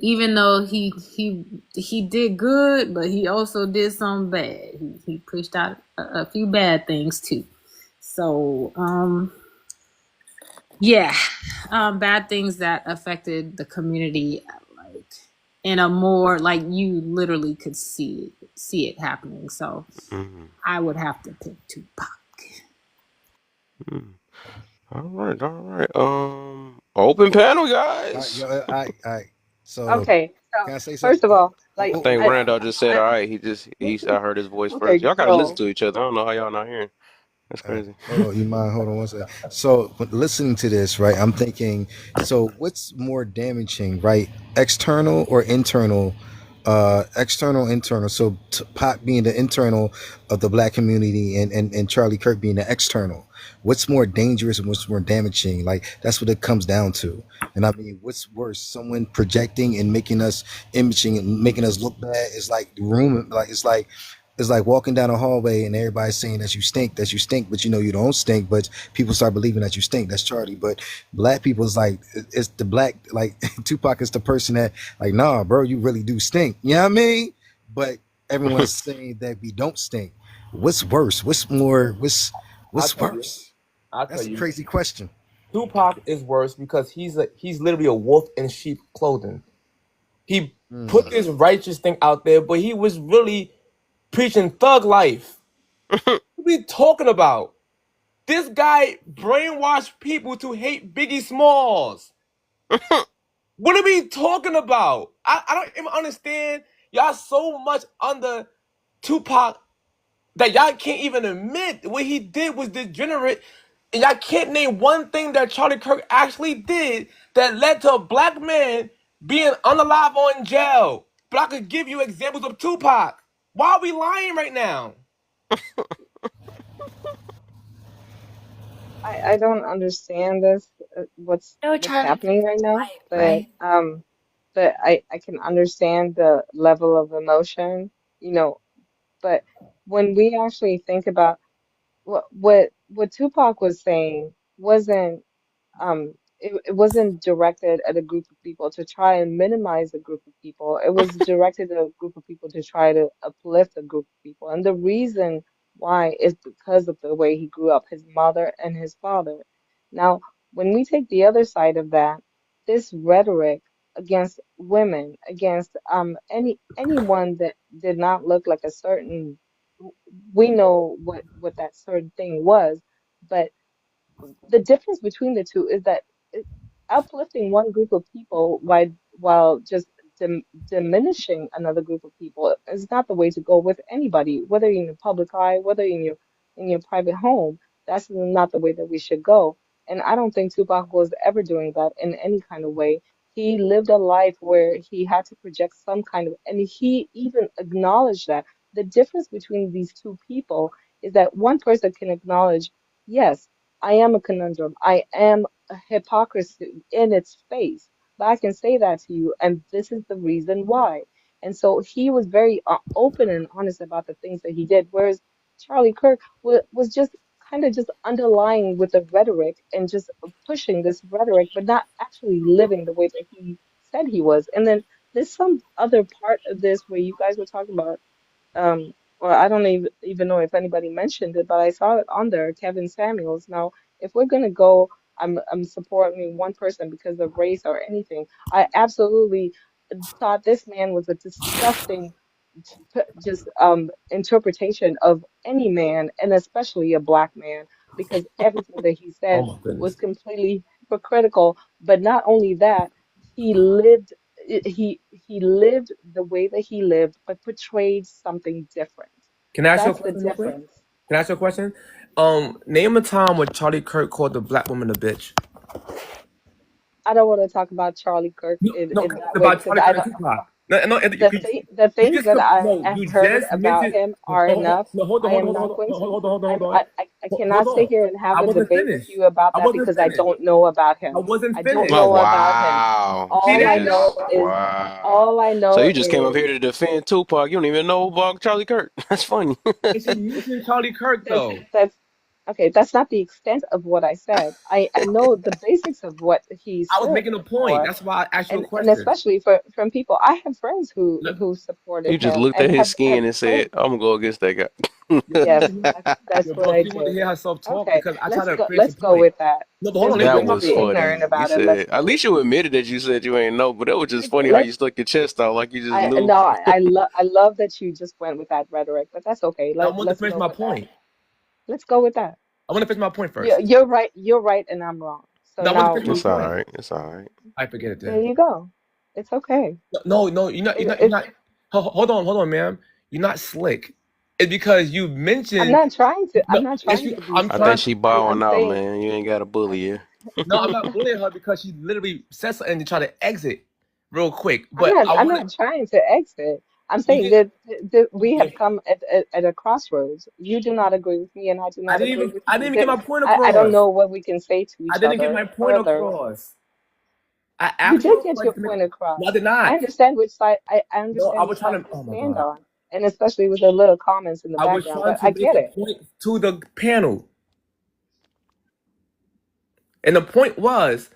even though he did good, but he also did some bad. He pushed out a few bad things too. So yeah, bad things that affected the community, like in a more like you literally could see it happening. So Mm, I would have to pick Tupac. mm. All right, all right. Open panel, All right, guys. yo, all right. So Okay, so can I say first something? of all, Oh, I like oh, think oh, Randall just said, I all right. I heard his voice okay, first. Y'all gotta listen go. to each other. I don't know how y'all not hearing. That's crazy. hold on, you mind? Hold on one second. So, when listening to this, right, I'm thinking, so what's more damaging, right? External or internal? External, internal. So, Pac being the internal of the black community, and Charlie Kirk being the external. What's more dangerous and what's more damaging? Like, that's what it comes down to. And I mean, what's worse? Someone projecting and making us imaging and making us look bad is like the room, like it's like walking down a hallway and everybody's saying that you stink, but you know you don't stink, but people start believing that you stink. That's Charlie. But black people is like, it's the black, like Tupac is the person that like, nah, bro, you really do stink. You know what I mean? But everyone's saying that we don't stink. What's worse? What's more? I'll What's tell you. worse? I'll tell That's a you. crazy question. Tupac is worse because he's literally a wolf in sheep clothing. He put Mm. this righteous thing out there, but he was really preaching thug life. What are we talking about? This guy brainwashed people to hate Biggie Smalls. What are we talking about? I don't even understand. Y'all so much under Tupac that y'all can't even admit what he did was degenerate. And y'all can't name one thing that Charlie Kirk actually did that led to a black man being unalive or in jail. But I could give you examples of Tupac. Why are we lying right now? I don't understand this, No, what's Charlie, happening right now, right? but I can understand the level of emotion, you know, but when we actually think about what Tupac was saying wasn't it wasn't directed at a group of people to try and minimize a group of people. It was directed at a group of people to try to uplift a group of people. And the reason why is because of the way he grew up, his mother and his father. Now, when we take the other side of that, this rhetoric against women, against anyone that did not look like a certain, we know what that certain thing was, but the difference between the two is that uplifting one group of people while just diminishing another group of people is not the way to go with anybody, whether you're in the public eye, whether in your private home. That's not the way that we should go. And I don't think Tupac was ever doing that in any kind of way. He lived a life where he had to project some kind of, and he even acknowledged that. The difference between these two people is that one person can acknowledge, yes, I am a conundrum. I am a hypocrisy in its face. But I can say that to you, and this is the reason why. And so he was very open and honest about the things that he did, whereas Charlie Kirk was just kind of just underlying with the rhetoric and just pushing this rhetoric, but not actually living the way that he said he was. And then there's some other part of this where you guys were talking about well, I don't even know if anybody mentioned it, but I saw it on there, Kevin Samuels. Now, if we're gonna go, I'm supporting one person because of race or anything. I absolutely thought this man was a disgusting just interpretation of any man, and especially a black man, because everything that he Oh said my was goodness. completely hypocritical. But not only that, he lived he lived the way that he lived, but portrayed something different. Can I ask you a That's the question real quick? difference. Can I ask you a question? Name a time when Charlie Kirk called the black woman a bitch. I don't want to talk about Charlie Kirk No, no, in that way about because Charlie I Kirk don't. and Tupac. No, no, The you things just that I no, have you heard just about mentioned. him No, are enough. hold on, I hold on, am hold not on, going to. hold on, hold on, hold on. I Hold cannot sit on. here and have I a wasn't debate with finished. you about I that wasn't because I finished. don't know about I him. wasn't I don't finished. Oh, know about him. wow. See So All you I that? know just is wow. all I So know you just came up is here to defend Tupac. You don't even know about Charlie Kirk. That's funny. And she mentioned Charlie Kirk that's though. that's Okay, that's not the extent of what I said. I know the basics of what he I was stood making a point. for, That's why I asked you a and question. especially for from people. I have friends Look, who supported You just him looked at and his have skin and said, friends. "I'm gonna go against that your guy." bro, Yes, she want, that's your what bro, I she want to did. hear herself talk Okay, because I try to create let's some go point. with that. No, but hold Since on, we That let me can't was be finish. ignorant funny. You about it, let's said, at go with least you admitted that you said you ain't know, but that was just funny how you let's stuck your chest out like you just I knew. no, I love that you just went with that rhetoric, but that's okay. I want to Let's finish go my with that. point. Let's go with that. I want to finish my point first. You're right, and I'm wrong. So No, I want to now finish my we It's can, all point. right. It's all right. I forget it there then. you go. It's okay. No, no, you're It, not. Hold on, ma'am. You're not slick. It's because you mentioned. I'm No, not it's trying you. to be I'm I think trying. slick. she I'm bowing out, saying, man. You ain't got to I, bully her. No, I'm not bullying her because she literally said something to try to exit real quick. But I I'm want to. not trying to exit. I'm You saying did. that we have Okay. come at a crossroads. You do not agree with me, and I do not agree with I didn't you. even get my point I don't across. know what we can say to I each didn't get other my point further. across. I You asked you did a get your question. point No, I across. did I not. understand which side. I No, I understand was which trying side to. you Oh my stand God. on, and especially with the little comments in the I was background. trying But to I make get a it. point to the panel. And the point was,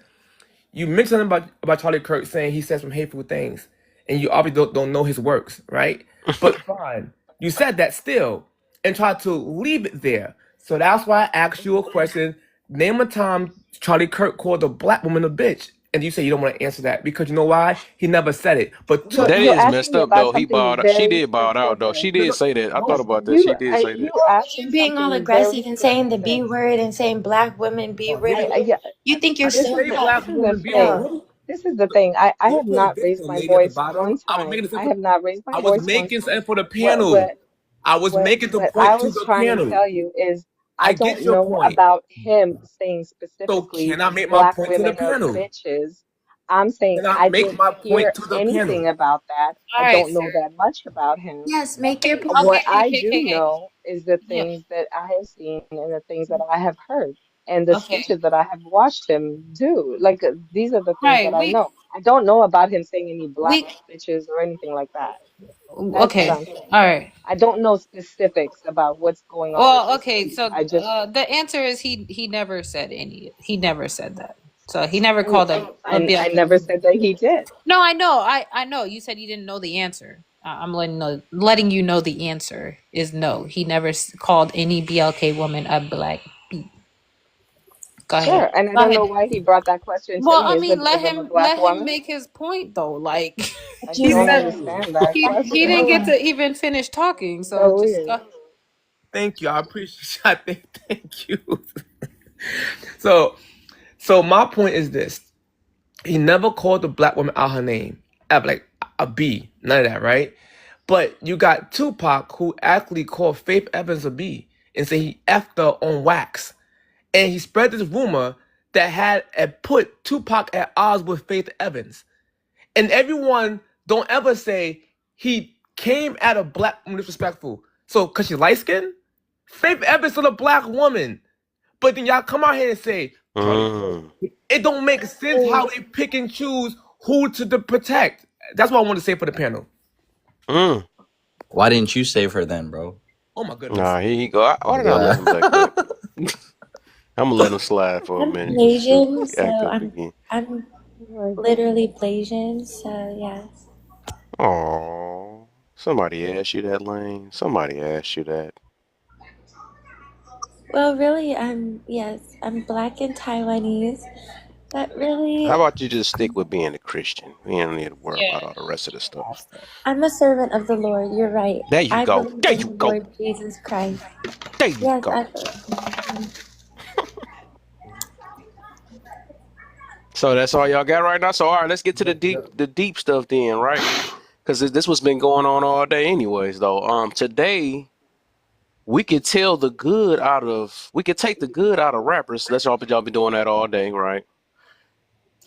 you mentioned something about Charlie Kirk saying he said some hateful things, and you obviously don't know his works, right? But fine, you said that still, and tried to leave it there. So that's why I asked you a question. Name a time Charlie Kirk called a black woman a bitch, and you say you don't want to answer that because you know why? He never said it. But took That You're is asking messed me up, about though. He something bowed out. She very did bow out, though. She specific. did say that. I thought Yes, about that. She did say that. you You're asking being all something aggressive very and saying the specific. B word and saying black women be no, really. Yeah, You think you're I didn't so say black this is the woman be a tough. thing. what? This is the thing. I Don't have play not victim, raised my lady at the voice one bottom. I was time. making I something. have not raised my I was voice one making time. something for the What panel. what I was making the what I point to was the trying to panel. tell you is I I get don't your know point. about him saying So specifically can I make my black point to the women are panel? bitches. I'm saying Can I I make didn't my hear point to the panel? anything about that. All I right, don't know sir. that much about him. Yes, make your point. What Okay, okay, I okay, do okay. know is the Yeah. things that I have seen and the things that I have heard and the Okay. speeches that I have watched him do. Like these are the All things right. that I know. I don't know about him saying any black We bitches or anything like that. That's what okay. I'm saying. All right. I don't know specifics about what's going on in Well, his okay. speech. So I just the answer is he never said any. He never said that. So he never and called a I BLK never woman. said that he did. No, I know. I know. You said you didn't know the answer. I'm letting you know the answer is no. He never called any BLK woman a black B. Go ahead. Sure. And I Go don't know ahead. why he brought that question to Well, me. I mean, Is it a black let him woman? make his point though. Like I he don't Thank said, you. understand that he didn't get question. to even finish talking. It's So so just weird. go. Thank you. I appreciate. I think. Thank you. So, so my point is this: he never called the black woman out her name, like a B. None of that, right? But you got Tupac, who actually called Faith Evans a B and said he effed her on wax. And he spread this rumor that had put Tupac at odds with Faith Evans. And everyone don't ever say he came at a black woman disrespectful. So, cause she's light skinned, Faith Evans is a black woman. But then y'all come out here and say Charlie Kirk. Mm. It don't make sense how they pick and choose who to protect. That's what I want to say for the panel. Mm. Why didn't you save her then, bro? Oh my goodness. Nah, here you go. Why did I let Yeah. him back up? I'm gonna let him slide for a I'm minute just to Blasian, so act up again. I'm Oh my literally goodness. Blasian, so yes. Oh, somebody asked you that, Lane. Somebody asked you that. Well, really, I'm black and Taiwanese, but How really, about you just stick with being a Christian? We don't need to worry Yeah. about all the rest of the stuff. I'm a servant of the Lord. You're right. There you I go. believe There in you the go. Lord Jesus Christ. There you Yes, go. I. So that's all y'all got right now. So all right, let's get to the deep stuff then, right? Because this was been going on all day, anyways. Though, today we could tell the good out of, we could take the good out of rappers. That's y'all been doing that all day, right?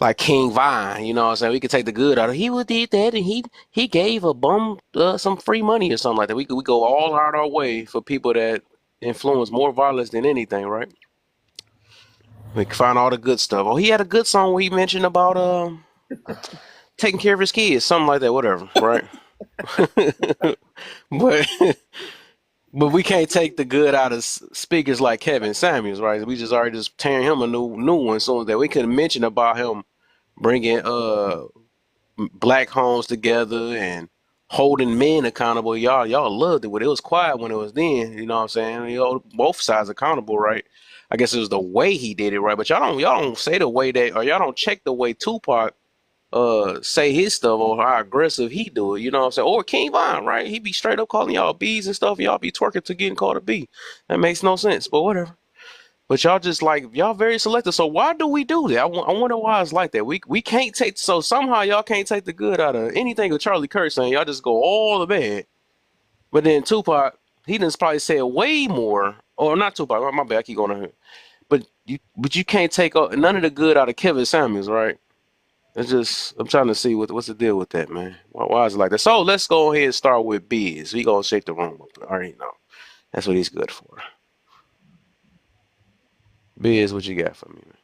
Like King Vine, you know what I'm saying? We could take the good out of, he would did that and he gave a bum some free money or something like that. We go all out our way for people that influence more violence than anything, right? We can find all the good stuff. Oh, he had a good song where he mentioned about taking care of his kids, something like that, whatever, right? But But we can't take the good out of speakers like Kevin Samuels, right? We just already just tearing him a new one. So that we couldn't mention about him bringing black homes together and holding men accountable. Y'all loved it when it was quiet when it was then. You know what I'm saying? You know, both sides accountable, right? I guess it was the way he did it, right? But y'all don't say the way that, or y'all don't check the way Tupac say his stuff or how aggressive he do it. You know what I'm saying? Or King Von, right? He be straight up calling y'all B's and stuff. Y'all be twerking to getting called a B. That makes no sense, but whatever. But y'all just like y'all very selective. So why do we do that? I wonder why it's like that. We can't take so somehow y'all can't take the good out of anything with Charlie Kirk saying. Y'all just go all the bad. But then Tupac, he done probably said way more. Or not Tupac. My bad. I keep going on here. But you can't take none of the good out of Kevin Samuels, right? It's just I'm trying to see what's the deal with that, man. Why is it like that? So let's go ahead and start with Biz. We gonna shake the room up. I already know. That's what he's good for. Biz, what you got for me, man?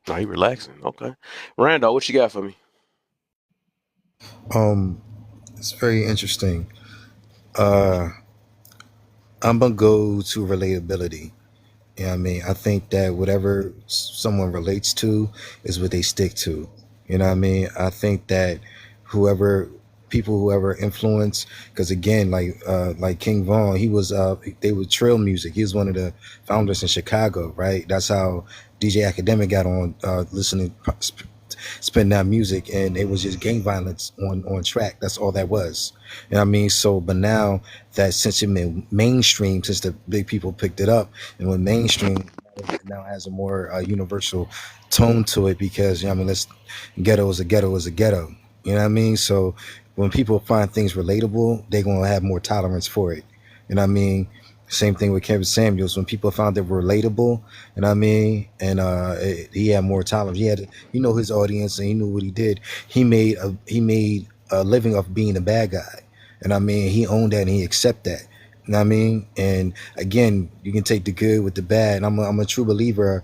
Oh, he relaxing. Okay. Randall, what you got for me? Um, it's very interesting. Uh, I'm gonna go to relatability. You know what I mean? I think that whatever someone relates to is what they stick to. You know what I mean? I think that whoever whoever influence, because again, like King Von, he was they were trail music. He was one of the founders in Chicago, right? That's how DJ Academic got on listening spin that music, and it was just gang violence on track. That's all that was. You know what I mean? So but now that since it went mainstream, since the big people picked it up and went mainstream, it now has a more universal tone to it, because you know what I mean, let's ghetto is a ghetto is a ghetto. You know what I mean? So when people find things relatable, they're gonna have more tolerance for it. You know what I mean? Same thing with Kevin Samuels. When people found it relatable, you know what I mean, and he had more tolerance. He know his audience, and he knew what he did. He made a living off being a bad guy, and I mean, he owned that and he accept that. You know what I mean? And again, you can take the good with the bad. And I'm a true believer.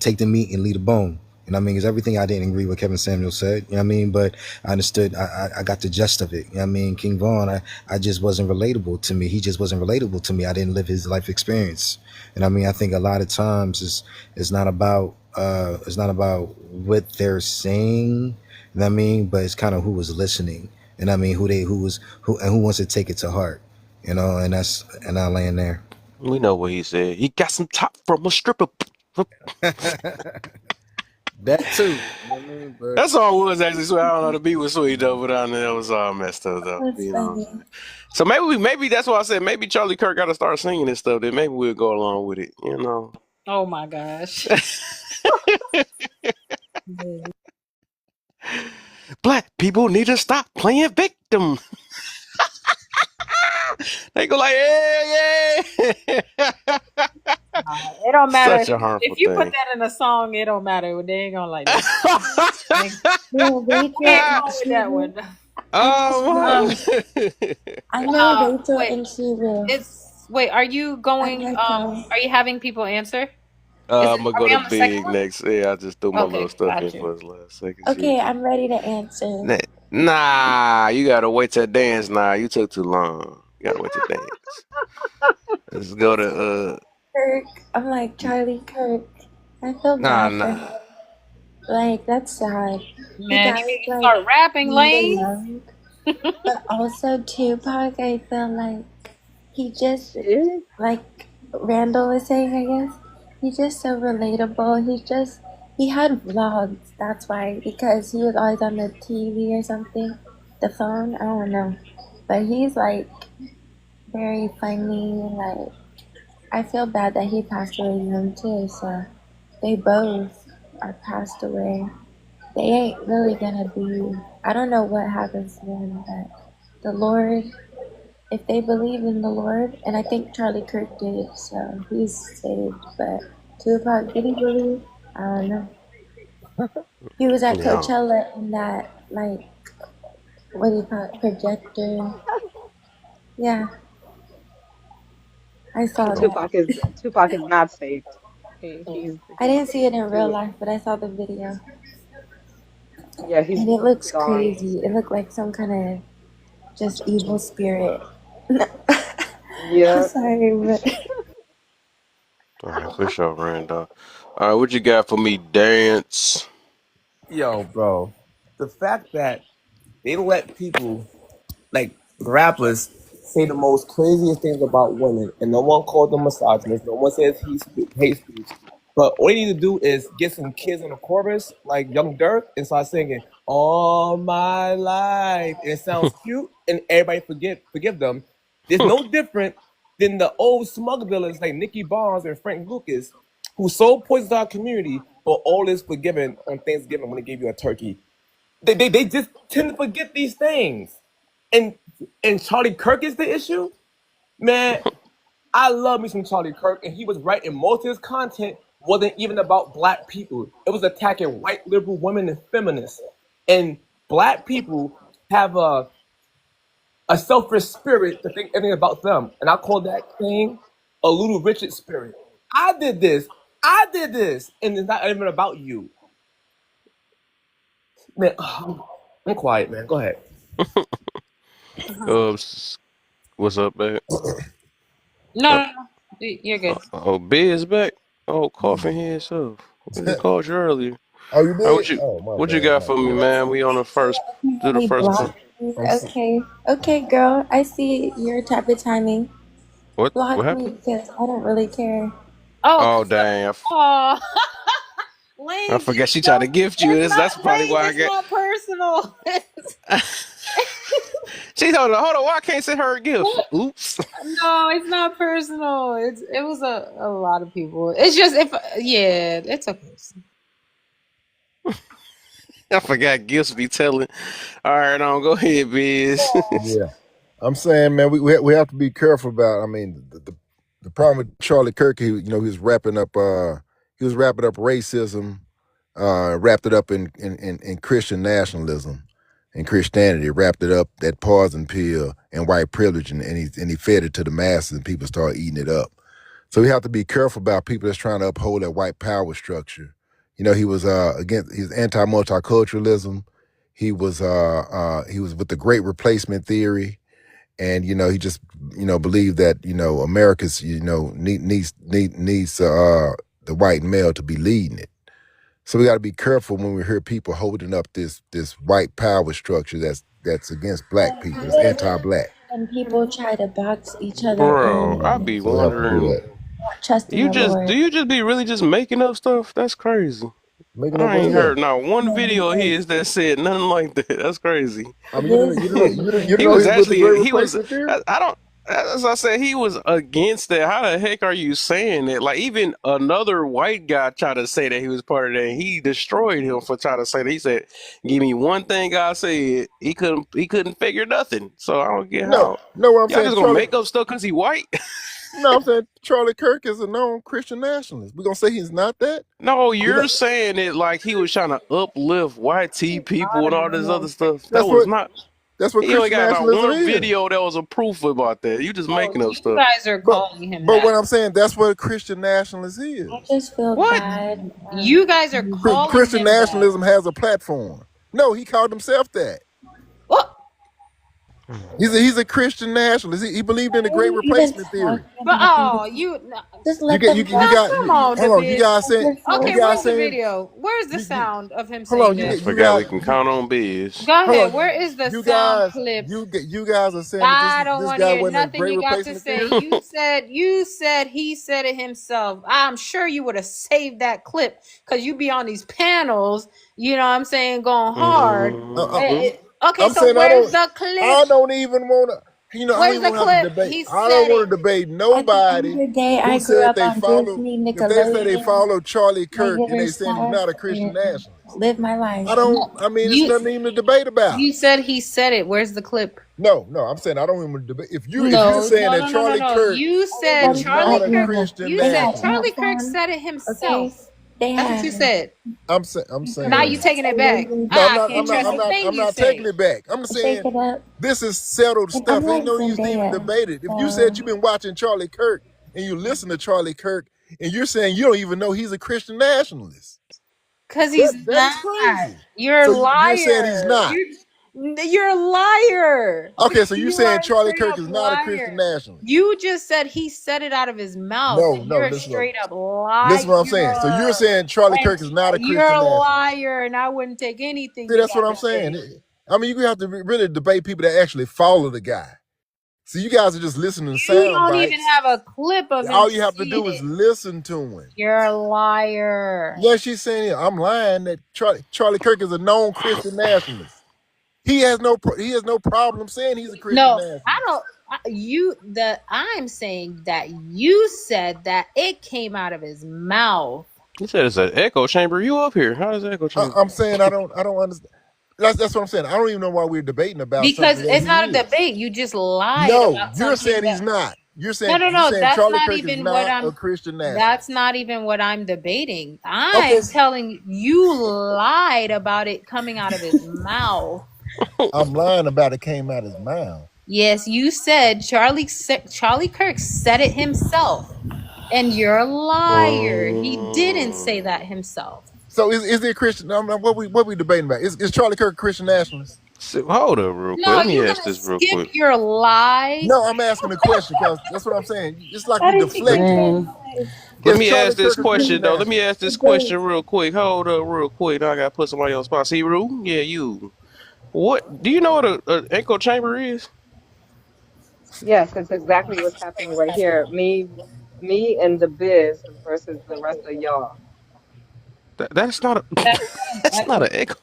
Take the meat and leave the bone. You know what I mean? Because everything I didn't agree with Kevin Samuel said. You know what I mean? But I understood. I got the gist of it. You know what I mean? King Vaughn, I just wasn't relatable to me. He just wasn't relatable to me. I didn't live his life experience. And I mean, I think a lot of times it's not about what they're saying. You know what I mean? But it's kind of who was listening. And I mean, who wants to take it to heart. You know, and I land there. We know what he said. He got some top from a stripper. That too. You know what I mean? But That song was actually sweet. I don't know, the beat was sweet though, but it was all messed up though. That's You know what I'm funny. saying? So maybe that's why I said maybe Charlie Kirk got to start singing this stuff. Then maybe we'll go along with it. You know. Oh my gosh. Black people need to stop playing victim. They go like, yeah, yeah. It don't matter Such a harmful if you put thing. that in a song. It don't matter. They ain't gonna like that. Yeah, We Rachel ain't and going with that Shiva. one. Oh Um, my. I know Rachel wait. and Shiva. Wait. Are you I going? like them. Are you having people answer? I'm gonna Are go we to on the second Big one? next. Yeah, I just threw my little Okay, stuff in got you. for his last second. Okay, GG. I'm ready to answer. Nah, you gotta wait to dance. Nah, you took too long. You gotta wait to dance. Let's go It's to like Kirk. I'm like Charlie Kirk. I feel nah bad for nah. him. Like that's sad. He Man, you died need to like start rapping, really Lane. young. But also Tupac, I feel like he just Shit. like Randall was saying, I guess, he's just so relatable. He had vlogs, that's why, because he was always on the TV or something. The phone, I don't know. But he's like very funny, like I feel bad that he passed away young too, so they both are passed away. They ain't really gonna be, I don't know what happens to them, but the Lord, if they believe in the Lord, and I think Charlie Kirk did, so he's saved. But Tupac, did he believe? I don't know. He was at Yeah. Coachella in that, like, what do you call it, projector. Yeah, I saw that. Tupac is not saved. I He's didn't see it in real too life, but I saw the video. yeah, And it looks gone. crazy. It looked like some kind of just evil spirit. No. I'm Yep. sorry, but All right, for sure, Randolph. All right, what you got for me, Dance? Yo, bro, the fact that they let people like rappers say the most craziest things about women, and no one called them misogynist. No one says hate speech. But all you need to do is get some kids on the chorus, like Young Dirk, and start singing "All My Life." And it sounds cute, and everybody forgive them. There's no different than the old smugglers like Nicky Barnes and Frank Lucas, who sold poison to our community, but all is forgiven on Thanksgiving when they gave you a turkey. They just tend to forget these things. And and Charlie Kirk is the issue? Man, I love me some Charlie Kirk, and he was right in most of his content wasn't even about black people. It was attacking white liberal women and feminists. And black people have a selfish spirit to think everything about them. And I call that thing a Little Richard spirit. I did this. I did this. And it's not even about you. Man, I'm quiet, man. Go ahead. What's up, babe? No, Uh, no, no. You're good. oh, B is back. Oh, coughing here himself. We just called you earlier. Oh, you All right, did? Oh, my what you bad, got my for me, bad. man? We on the first do the he first blocked part. me. I'm so, Okay. Okay, girl. I see your type of timing. What Block me happened? because I don't really care. Oh, Oh, cause dang! oh, I Lane's forget she tried so to gift you. it's This not that's probably Lane's. why I It's get. not personal. She told her, hold on, why I can't send her a gift? Oops. No, it's not personal. It was a lot of people. It's just if yeah, it's okay. I forgot gifts be telling. All right, on go ahead, Biz. yeah. I'm saying, man, we have to be careful about. I mean, the problem with Charlie Kirk, he was wrapping up racism, wrapped it up in Christian nationalism and Christianity, wrapped it up that poison pill and white privilege, and he fed it to the masses, and people started eating it up. So we have to be careful about people that's trying to uphold that white power structure. He was he's anti-multiculturalism. He was with the Great Replacement theory, and he just believed that America's needs the white male to be leading it. So we got to be careful when we hear people holding up this white power structure that's against black people. It's anti-black. And people try to box each other Bro, I in, be So we have to do wondering, that. not trusting the do Lord. you just be really just making up stuff? That's crazy. Making up I what ain't stuff. heard not one And, video of his that said nothing like that. That's crazy. I mean, this you didn't He know was he's with the Great actually he was Replacement theory. I don't as I said he was against that. How the heck are you saying that? Like even another white guy tried to say that he was part of that. He destroyed him for trying to say that. He said, "Give me one thing I said." He couldn't figure nothing. So I don't get No, how no. What I'm y'all saying, just gonna Charlie. make up stuff because he white. No, I'm saying Charlie Kirk is a known Christian nationalist. We're gonna say he's not that. No, We're not. you're saying it like he was trying to uplift white tea people and all this other stuff. That That's was what not. that's what He only Christian got not nationalism one is. video that was a proof about that. You just Oh, making up you stuff. guys are But calling him but that. what I'm saying, that's what Christian nationalist I is. just feel What? bad. You guys are calling Christian him that. nationalism has a platform. No, he called himself that. What? He's a Christian nationalist. He believed in the Why are Great you even Replacement theory. talking But about oh, these? you Just You let get them you now go. got come you, on, hold on. You David. guys saying You're so Okay, you guys where's the saying video? Where's the you sound of him hold saying on. I this? forgot we can count on Biz. Go Hold ahead. on. Where is the You sound guys clip? you guys are saying that I don't this want to guy hear wasn't a nothing Great you got to Replacement say. theory. You said he said it himself. I'm sure you would have saved that clip because you be on these panels, you know what I'm saying, going hard. Hmm. Okay, I'm so saying where's the clip? I don't even want to. I don't Where's even the want to have clip? to debate. He I don't said want it. to debate At the end of nobody the day, I who grew said up they on follow. Disney, If they say they Nickelodeon, follow Charlie Kirk and regular they saying he's stuff, not a Christian and nationalist, live my life. I don't. No, I mean, it's you nothing even to debate about. you said he said it. Where's the clip? No, no. I'm saying I don't even debate. If you're No, saying no, that no, no, no, Charlie no. Kirk You All of said is them Charlie not a had Kirk. enough. Christian You They said had enough Charlie nationalist, Kirk fun. said it Okay, himself. they That's what had. you said. I'm Now you saying. taking it back. Allegedly, No, I'm I not. can't I'm not. trust I'm a not. thing I'm you not taking say. it back. I'm shake saying it up. this is settled And I'm stuff. Ain't like no use to even Zendaya. debate it. If you said So you've been watching Charlie Kirk and you listen to Charlie Kirk and you're saying you don't even know he's a Christian nationalist, Cause he's that is not. crazy. You're a So you're saying he's liar. not. You're a liar. Okay, so you're You saying are a Charlie straight Kirk up is not a Christian liar. nationalist? You just said he said it out of his mouth, No, and no, you're a listen up. straight up liar. Listen what I'm saying. So you're saying Charlie And Kirk is not a you're a Christian nationalist. liar, and I wouldn't take anything See, you that's what got I'm to say. saying. I mean, you have to really debate people that actually follow the guy. See, you guys are just listening to You sound don't even bites. have a clip of him All you have to saying do is it. listen to him. You're a liar. Yeah, she's saying I'm lying that Charlie Kirk is a known Christian nationalist. He has no problem saying he's a Christian No, I nationalist. don't. I'm saying that you said that it came out of his mouth. He said it's an echo chamber. You up here? How is an echo chamber? I'm saying I don't understand. That's what I'm saying. I don't even know why we're debating about Because something that it's he not a is. debate. You just lied No, about you're something saying he's that. not. You're No, saying no, no. That's Charlie not Kirk is even what not a I'm. Christian nationalist. That's not even what I'm debating. Okay, I'm telling you lied about it coming out of his mouth. I'm lying about it came out his mouth. Yes, you said Charlie Kirk said it himself, and you're a liar. He didn't say that himself. So is he a Christian? What we debating about? Is Charlie Kirk a Christian nationalist? So, hold up real quick. No, Let me you're ask gonna this real skip quick. your lie. No, I'm asking a question because that's what I'm saying. It's like How we did you get deflecting. there? Man, Let Is me Charlie ask this Kirk a Christian question though. Let me nationalist? ask this question real quick. Hold up real quick. Now I gotta put somebody on the spot. See, Rue? Yeah, you. What do you know what a echo chamber is? Yes, it's exactly what's happening right here. Me and the biz versus the rest of y'all. That's not a That's not an that's not echo. an echo.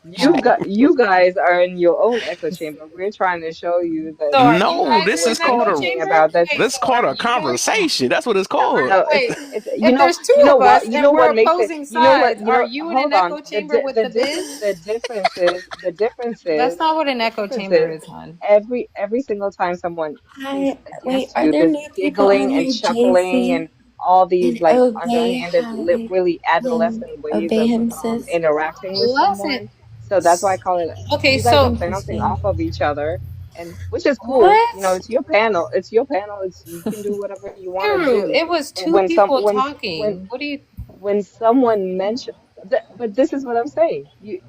You guys are in your own echo chamber. We're trying to show you that So are you No, guys this in we're is an called echo a thinking chamber? about that. Wait, this is so are called a you guys? conversation. That's what it's called. No, Wait, it's if there's two you know of us what you and know we're what makes it opposing sides, are you in an hold on echo chamber with the biz? the difference That's is not what an the echo difference chamber is is, hon. every single time someone speaks Hi. Wait, against are you, there this new people giggling on and here? chuckling JC and all these and like Obey. underhanded Hi. really And adolescent ways Obey of him, sis. interacting with Listen. someone. So that's why I call it, Okay, you guys are so bouncing Interesting. off of each other, and which is cool. You know, what? it's your panel. It's your panel. It's you can do whatever you want to True. do. It was But two people talking. when someone mentions, but this is what I'm saying. You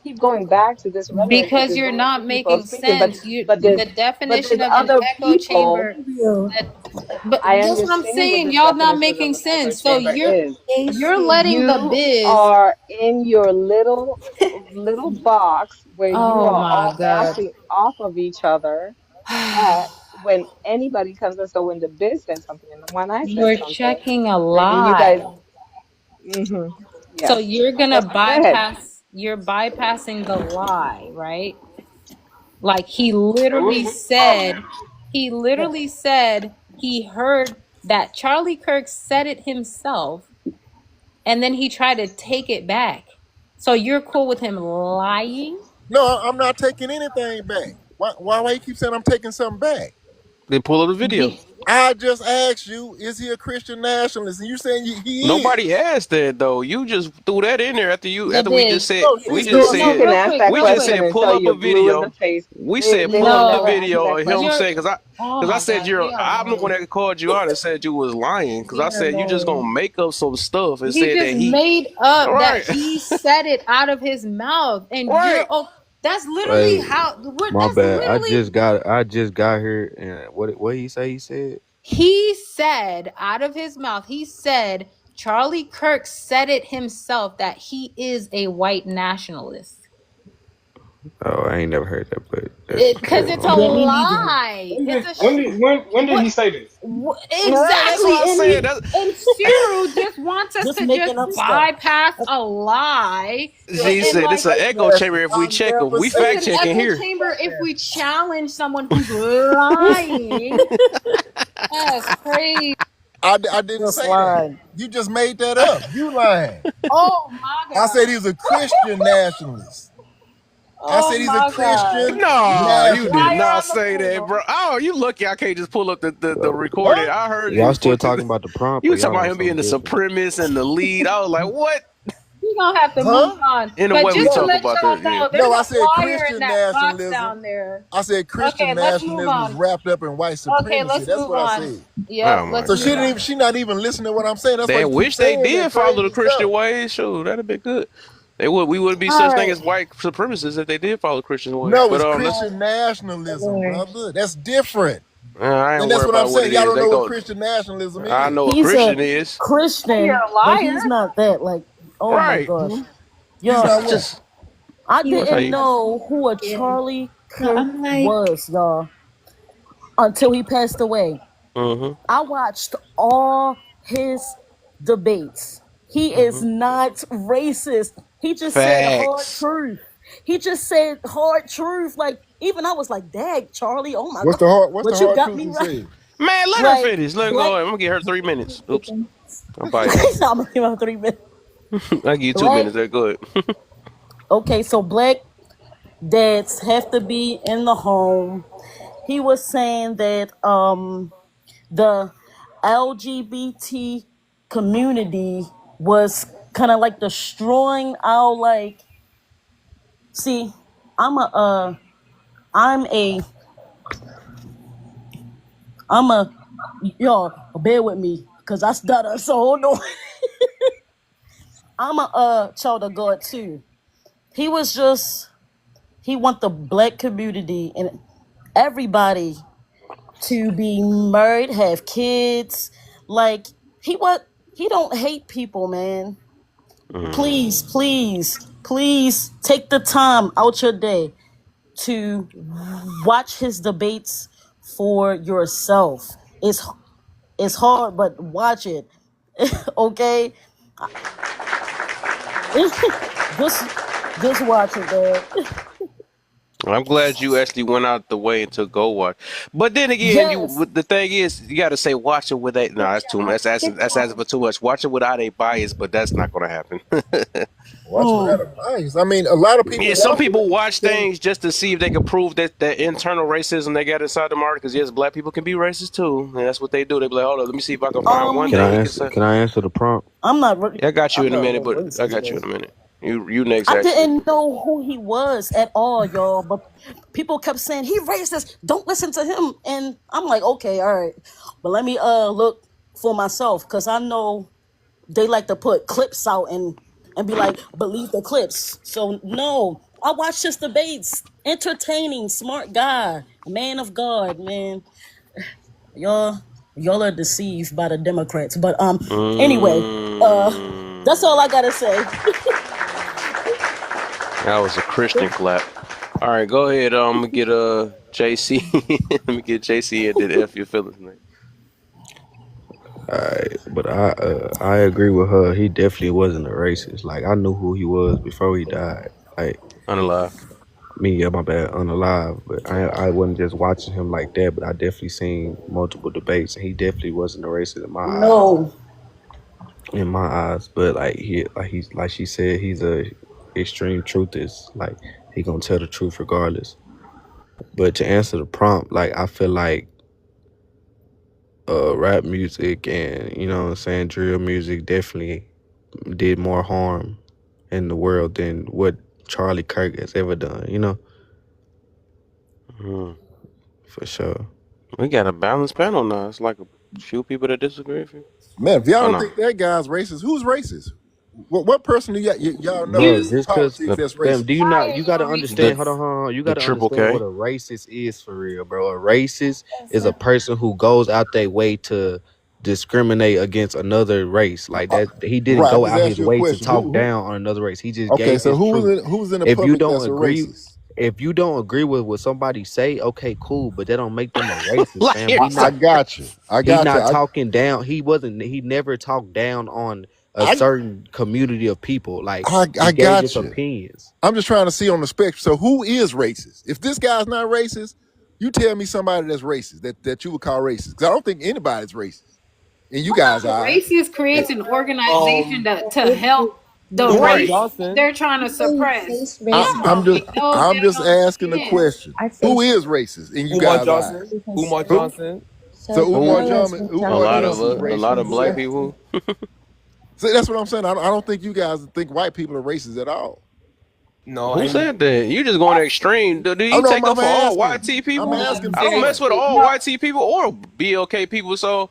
keep going back to this rhetoric that Because there's you're only not two people making speaking, but sense. You but there's the definition of an other echo people. chamber. Real. That, but I that's what I'm understand what saying. the Y'all not definition making of an echo sense. So chamber is. you're JC. letting the You biz. are in your little box where you Oh are my all god. bouncing off of each other at when anybody comes in. So when the biz said something and when I said You're something, checking a right, then you lie. guys, hmm So yes. you're gonna Okay, go ahead. bypass. You're bypassing the lie, right? Like he literally said he heard that Charlie Kirk said it himself, and then he tried to take it back. So you're cool with him lying? No, I'm not taking anything back. Why you keep saying I'm taking something back? Then pull up the video. Be- I just asked you, is he a Christian nationalist? And you saying he Nobody is. asked that though. You just threw that in there the after we just biz. said No, we he's just doing You No, said can real ask quick, that we real just question quick. said pull until up a you're blue in the video. face. We said They pull will up the never No, answer video that of him question. you're. saying Oh because I my said god, you're dear I'm the one Lord, that called you out and said you was lying because I dear said you just Lord. gonna make up some stuff and He said just that he made up that right he said it out of his mouth, and you're right. oh, that's literally Hey, how. What? my That's bad. literally. I just got here, and what he say? He said, He said out of his mouth. He said Charlie Kirk said it himself that he is a white nationalist. "Oh, I ain't never heard that, but that's Because okay." it's a My Yeah, bad. me neither. lie. It's a When did what? he say this? Right, that's Exactly, what I said. and Cyril just wants us Just to just making up stuff. bypass a lie, She and said like it's an echo chamber if we I check them. never We said it's fact an checking echo here. chamber if we challenge someone who's lying. That's crazy. I didn't Just say that. lying. You just made that up. You lying. Oh my I said god. he's a Christian nationalist. I Oh said he's a my god. Christian No, you did nationalist. Liar not on the say that, panel. bro. Oh, you lucky I can't just pull up the So, recording. What? I heard y'all you still put talking about the prompt, you or was talking y'all about on him being something the different? supremacist and the lead. I was like, what? We're gonna have to move Huh? on. In a But way we just to No. talk let about y'all that, yeah. know, there's No, I a said liar in Christian that box nationalism. down there. I said Okay, Christian let's move nationalism is on. wrapped up in white Okay, supremacy. let's That's move what I on. said. Yep, Oh my let's So move god. on. she not even listening to what I'm saying. That's why They you keep wish they saying that did follow the crazy Christian stuff. ways. Sure, that'd be good. We wouldn't be All such thing right. as white supremacists if they did follow Christian way. No, But it's let's. Christian nationalism, Lord. brother. That's different. I ain't And that's worried what I'm about what saying. it Y'all is. don't They know what go. Christian nationalism I is. know a He's a Christian is You're Christian, a but liar. he's not that. Like, oh my right. gosh, Hmm? He's yo, not I what? just I He that's how didn't you. was. know who a Yeah. Charlie No, Kirk I'm like, was, y'all, until he passed away. Mm-hmm. I watched all his debates. He is Mm-hmm. not racist. He just said hard Facts. truth. He just said hard truth. Like, even I was like, "Dag, Charlie, oh my What's god, the hard? What's the but you hard got truth me he right." said? Man, let her Like, finish. Let her black. go. I'm gonna give her 3 minutes. Oops. chicken. I'll bite. I'm gonna give him 3 minutes. I'll give you two Black. minutes. There, go ahead. Okay, so black dads have to be in the home. He was saying that the LGBT community was kind of like destroying our like. See, I'm a I'm a I'm a y'all bear with me because I stutter. So hold on. I'm a child of God too. He was just he want the black community and everybody to be married, have kids. Like he don't hate people, man. Please, Mm. please, please take the time out your day to watch his debates for yourself. It's hard, but watch it. Okay? just just watch it, man. I'm glad you actually went out the way to go watch. But then again, Yes. the thing is, you got to say watch it with a. No, Good that's too job. much. Good That's asking job. for too much. Watch it without a bias, but that's not going to happen. Watch without Mm. a bias. I mean, a lot of people Yeah, some watch it people watch saying, things just to see if they can prove that internal racism they got inside the market. Because yes, black people can be racist too, and that's what they do. They be like, hold on, let me see if I can find one Can thing I he Um can answer? say. Can I answer the prompt? I'm not re- Yeah, I got you I'm in a not minute, no but I racist, got you man. in a minute. You next I actually. didn't know who he was at all, y'all. But people kept saying he racist. Don't listen to him. And I'm like, okay, all right. But let me look for myself because I know they like to put clips out and be like, believe the clips. So no, I watched his debates. Entertaining, smart guy, a man of God, man. Y'all, y'all are deceived by the Democrats. But anyway, that's all I Mm, gotta say. that was a Christian clap. All right, go ahead. I'm gonna get JC. Let me get JC and then F your feelings, man. Alright, but I agree with her. He definitely wasn't a racist. Like I knew who he was before he died. Like Unalive. me, yeah, my bad, unalive. But I wasn't just watching him like that. But I definitely seen multiple debates, and he definitely wasn't a racist in my eyes. No. In my eyes, but he's like she said, he's a extreme truthist. Like he gonna tell the truth regardless. But to answer the prompt, like I feel like rap music and what I'm saying, drill music definitely did more harm in the world than what Charlie Kirk has ever done, Mm. for sure. We got a balanced panel now. It's like a few people that disagree with you. man, if y'all Oh don't no, think that guy's racist, who's racist? What person do y'all know Bro, You in just cause politics the that's fam, do racist? you not liar, you you gotta a understand, the hold on, racist. hold on, you the gotta triple understand what K. a racist is for real, bro. A racist is a person who goes out their way to discriminate against another race. Like Uh, that he didn't right. I'm go just out his asking you a way to question. talk down on another race. He just Okay, gave so his truth. who's in the If you public don't that's a agree, racist? if you don't agree with what somebody say, okay, cool, but that don't make them a racist, Like fam. here He he I said, not got you. I he got you. not talking down. He never talked down on a I certain community of people. Like he I gave his got you. opinions. I'm just trying to see on the spectrum. So who is racist? If this guy's not racist, you tell me somebody that's racist that you would call racist. Because I don't think anybody's racist in you guys' eyes. Racist And creates an organization to If help you the Umar race face, Johnson. they're trying to people you suppress. face Y'all I'm don't racism, just make no I'm just daggone asking a sense. question. I Who face is racist in you Umar guys' Johnson. eyes? you can Umar Who? speak. Johnson. So So Umar who? tell us Johnson, what A y'all Umar lot face of Johnson is a racist lot in of you black guys. racism. people. So that's what I'm saying. I don't think you guys think white people are racist at all. No, Who I. said that? You just going extreme. Do Oh you no, take up I'm for all asking. YT I'm people? asking I don't for mess it. with all No, YT people or BLK people. So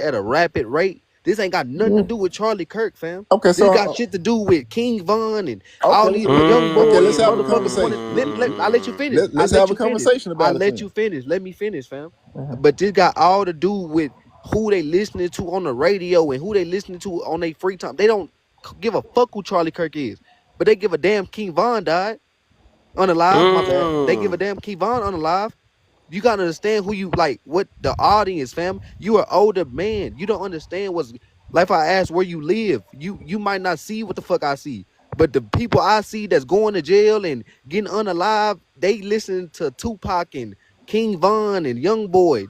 at a rapid rate, This ain't got nothing to do with Charlie Kirk, fam. Okay, This so got shit to do with King Von and okay, all these young okay, boy let's and have a motherfuckers wanted. I let you Mm. finish. let's have a conversation I about it let you then. finish. Let me finish, fam. But this got all to do with who they listening to on the radio and who they listening to on their free time. They don't give a fuck who Charlie Kirk is, but they give a damn King Von died unalive. My bad. They give a Mm. damn King Von unalive. You gotta understand who you like. What the audience, fam? You are older man. You don't understand what's like. If I ask where you live, you might not see what the fuck I see. But the people I see that's going to jail and getting unalive, they listen to Tupac and King Von and Young Boy.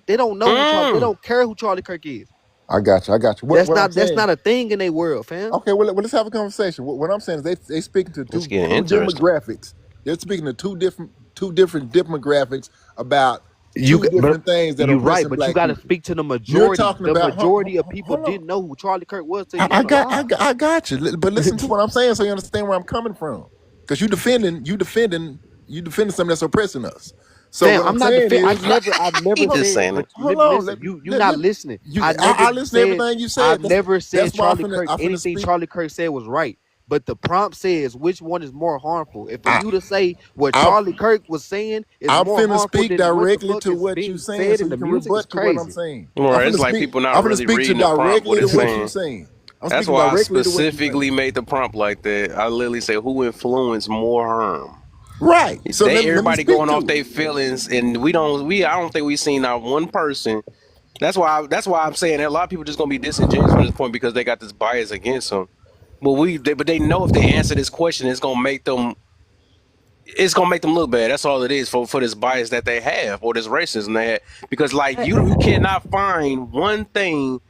They don't know who Charlie. They Mm. don't care who Charlie Kirk is. I got you. I got you. That's What I'm not that's saying. not a thing in their world, fam. Okay, well, let's have a conversation. What I'm saying is they speaking to It's two getting two interesting. demographics. They're speaking to two different demographics about two But different things that you're right, oppressing but you black got to people. speak to the You're majority. talking The about majority of people hold on. didn't know who Charlie Kirk was till he went I alive. got I got you. But listen to what I'm saying so you understand where I'm coming from. Because you defending something that's oppressing us. So Fam, what I'm I'm not saying I've is He never just said, saying but it. hold on. listen, you not listening. I listen to everything you I've said. never said That's why Charlie Kirk, I'm finna anything speak. Charlie Kirk said was right. But the prompt says which one is more harmful. And for I you to say what I'm Charlie Kirk was saying is I'm more finna harmful speak than what the directly fuck to is what you being saying said so in you the can music is rebut to what I'm crazy. saying. Right. It's like people not I'm finna really speak to reading the prompt, what directly to it's what you saying. saying. I'm That's speaking why I directly to what you specifically saying. made the prompt like that. I literally say who influenced more harm. Right. So They let me everybody speak going off to it. their feelings, and I don't think we seen not one person. That's why I'm saying that a lot of people just gonna be disingenuous from this point because they got this bias against them. But they know if they answer this question, it's gonna make them look bad. That's all it is for this bias that they have or this racism they have. Because like I, you cannot find one thing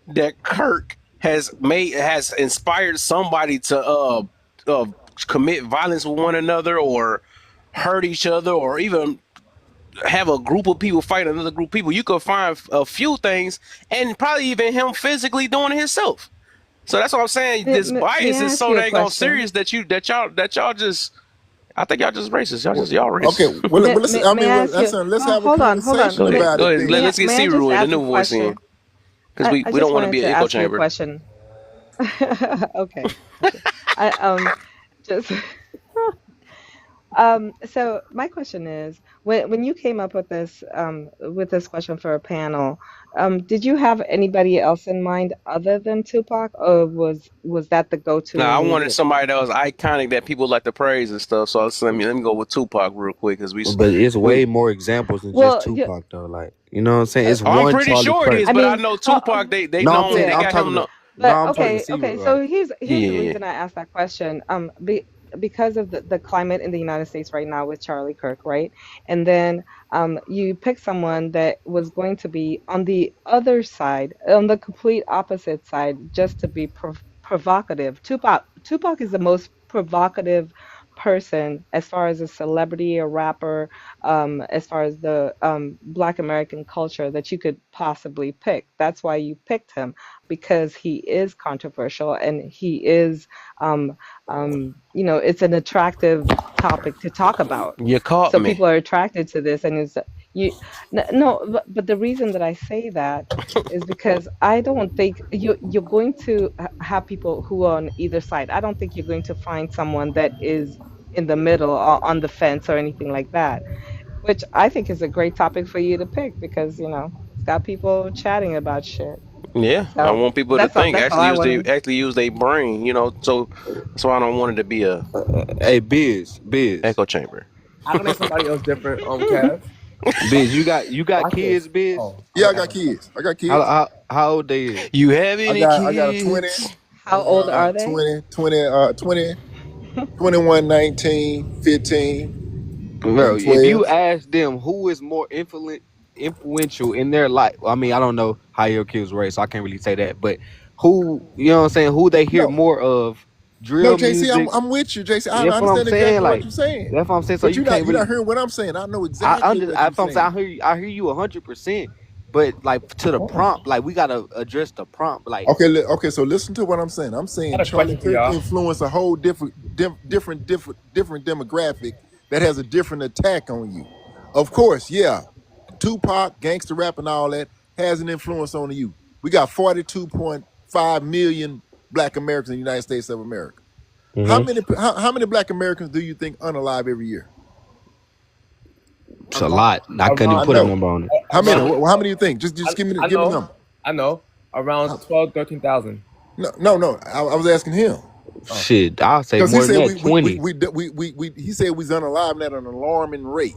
that Kirk has inspired somebody to uh commit violence with one another or hurt each other or even have a group of people fight another group of people. You could find a few things and probably even him physically doing it himself. So that's what I'm saying. This may bias I is ask so you a dang on question? serious that y'all just I think y'all just racist. Y'all Okay. racist. Well, listen. I May mean, I well, ask you? let's have a Hold conversation on. Go ahead. about Go it ahead. then. Let's get May I just Searoom in the ask a new voice in question? because I we don't just want to wanted be to an echo ask you a chamber. question. Okay, okay. I just so my question is, when you came up with this question for a panel, did you have anybody else in mind other than Tupac, or was that the go-to Now I wanted immediately? somebody that was iconic that people like to praise and stuff. So let me go with Tupac real quick because But it's we way more examples than just Well, you, Tupac though. Like, you know what I'm saying? uh, It's Oh, I'm one pretty Charlie sure it Kirk. is, I but I mean, know how, Tupac. They No, I'm known saying they yeah. I'm got talking him. to No, no, But I'm talking to okay. Searoom. Like, So here's the yeah. reason I asked that question. Because of the climate in the United States right now with Charlie Kirk, right? And then you pick someone that was going to be on the other side, on the complete opposite side, just to be provocative. Tupac is the most provocative person as far as a celebrity, a rapper, as far as the Black American culture that you could possibly pick. That's why you picked him because he is controversial and he is, it's an attractive topic to talk about. You caught So me. people are attracted to this, and it's you. No, but the reason that I say that is because I don't think you're going to have people who are on either side. I don't think you're going to find someone that is in the middle or on the fence or anything like that, which I think is a great topic for you to pick because it's got people chatting about shit. Yeah, I So want people to think, that's all I wanted. actually use their brain. So that's why I don't want it to be a hey, Biz, echo chamber. I can make somebody else different. Kev. Biz, you got Watch kids, this. Biz? Oh, I'm Yeah, gonna I got ask him. kids. I got How kids. how how old they is? You have any I got a 20, kids? How old are they? 21, 19, 15, Bro, and if 12. you ask them who is more influential in their life, I mean, I don't know how your kids raised, so I can't really say that. But who, you know what I'm saying, who they hear No, more of, no, drill JC, music. I'm with you, JC. I That's what I'm understand saying. exactly what Like, you're saying, that's what I'm saying. So but you can't you're not really. hearing what I'm saying. I know exactly what That's you're what I'm saying. saying. I hear you 100%. But like to the prompt, like we gotta address the prompt. Like, Okay, okay. So listen to what I'm saying. I'm I saying got a Charlie question for Kirk y'all. influenced a whole different demographic that has a different attack on you. Of course, yeah. Tupac, gangster rap, and all that has an influence on you. We got 42.5 million Black Americans in the United States of America. How many Black Americans do you think unalive every year? It's a lot. I couldn't even I put a know. number on it. How many? Around, How many do you think? Just give me I give me a know, number. I know, around 12, 13,000. No. I was asking him Shit, I'll say because he more than said that. 20. he said we was unalive at an alarming rate.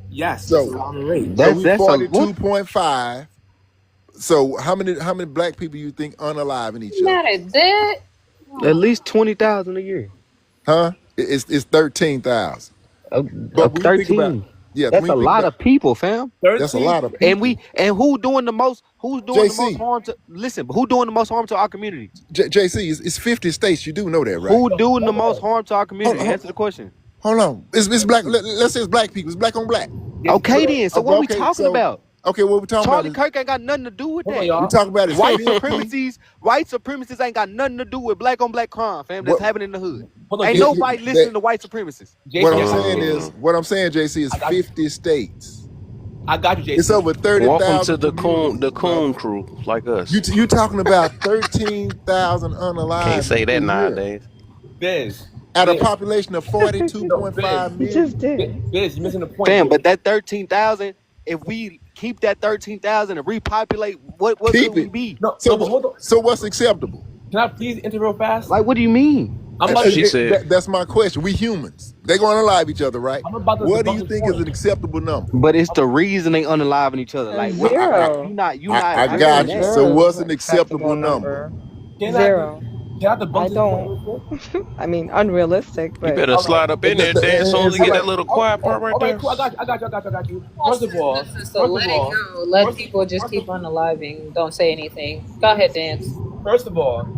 Yes, that's So around the rate. we That's a what? 42.5. So how many Black people you think unalive in each other? Mad at that? At least 20,000 a year. Huh? It's 13,000. Of, But of when you think about 13. when That's you a think lot about of people, fam. that's a 13. lot of And people. who's doing the most JC, harm to listen, but who doing the most harm to our community? JC, it's 50 states. You do know that, right? Who doing the Hold most on. harm to our community? Hold, Answer the question. hold on. It's Black. Let's say it's Black people. It's Black on Black. Yes, Okay then. So what we Okay, talking about? okay, what we're talking about Charlie is Kirk ain't got nothing to do with hold on, that. we y'all. talking about is White 50. supremacists ain't got nothing to do with black on black crime, fam. That's What happening in the hood. Hold on, Ain't JC. nobody listening to white supremacists. what I'm JC, saying is JC is I got you. 50 states. I got you, It's JC. over Welcome to 30,000 the communities, coon brother. crew, like us. You talking about 13,000 Can't unalive say a that year nowadays. Biz. out of a Biz. population of No, 42.5 Biz. He just million. did. Biz, you're missing the point, Fam, Biz. but that 13,000, if we keep that 13,000 and repopulate, what could Keep we it. be? No, but hold on. So what's acceptable? Can I please enter real fast? Like, what do you mean? I'm about She to, said, That's my question. We humans. They're going to alive each other, right? I'm about to What do debunk you his think is point. an acceptable number? But it's the reason they unaliving each other. Like, what Zero. you not I I think addressing got you. that. So zero is what's an an acceptable acceptable number? number. Can I, Zero. can I debunk I his point don't. real quick? I mean, unrealistic, you but better All right. slide up in there, Dan, as soon as we It's- get All that right. little quiet part right All right, there. cool. I got you. Wants to listen, so First of let it all, go. Let first, people just first, of, keep unaliving. Don't say anything. Go ahead, dance. first of all,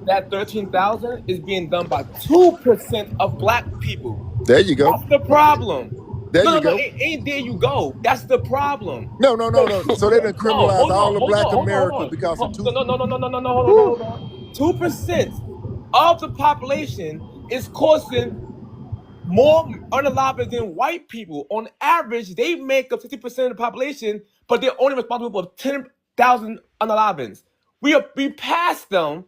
that 13,000 is being done by 2% of black people. There you go. That's the problem. There you go. Ain't there you go. That's the problem. No. So they done No, criminalize hold all on, the hold Black on, hold on, hold Americans on. because of two. whew, Hold on. 2% of the population is causing more unalivers than white people. On average, they make up 50% of the population, but they're only responsible for 10,000 unalivings. We passed them,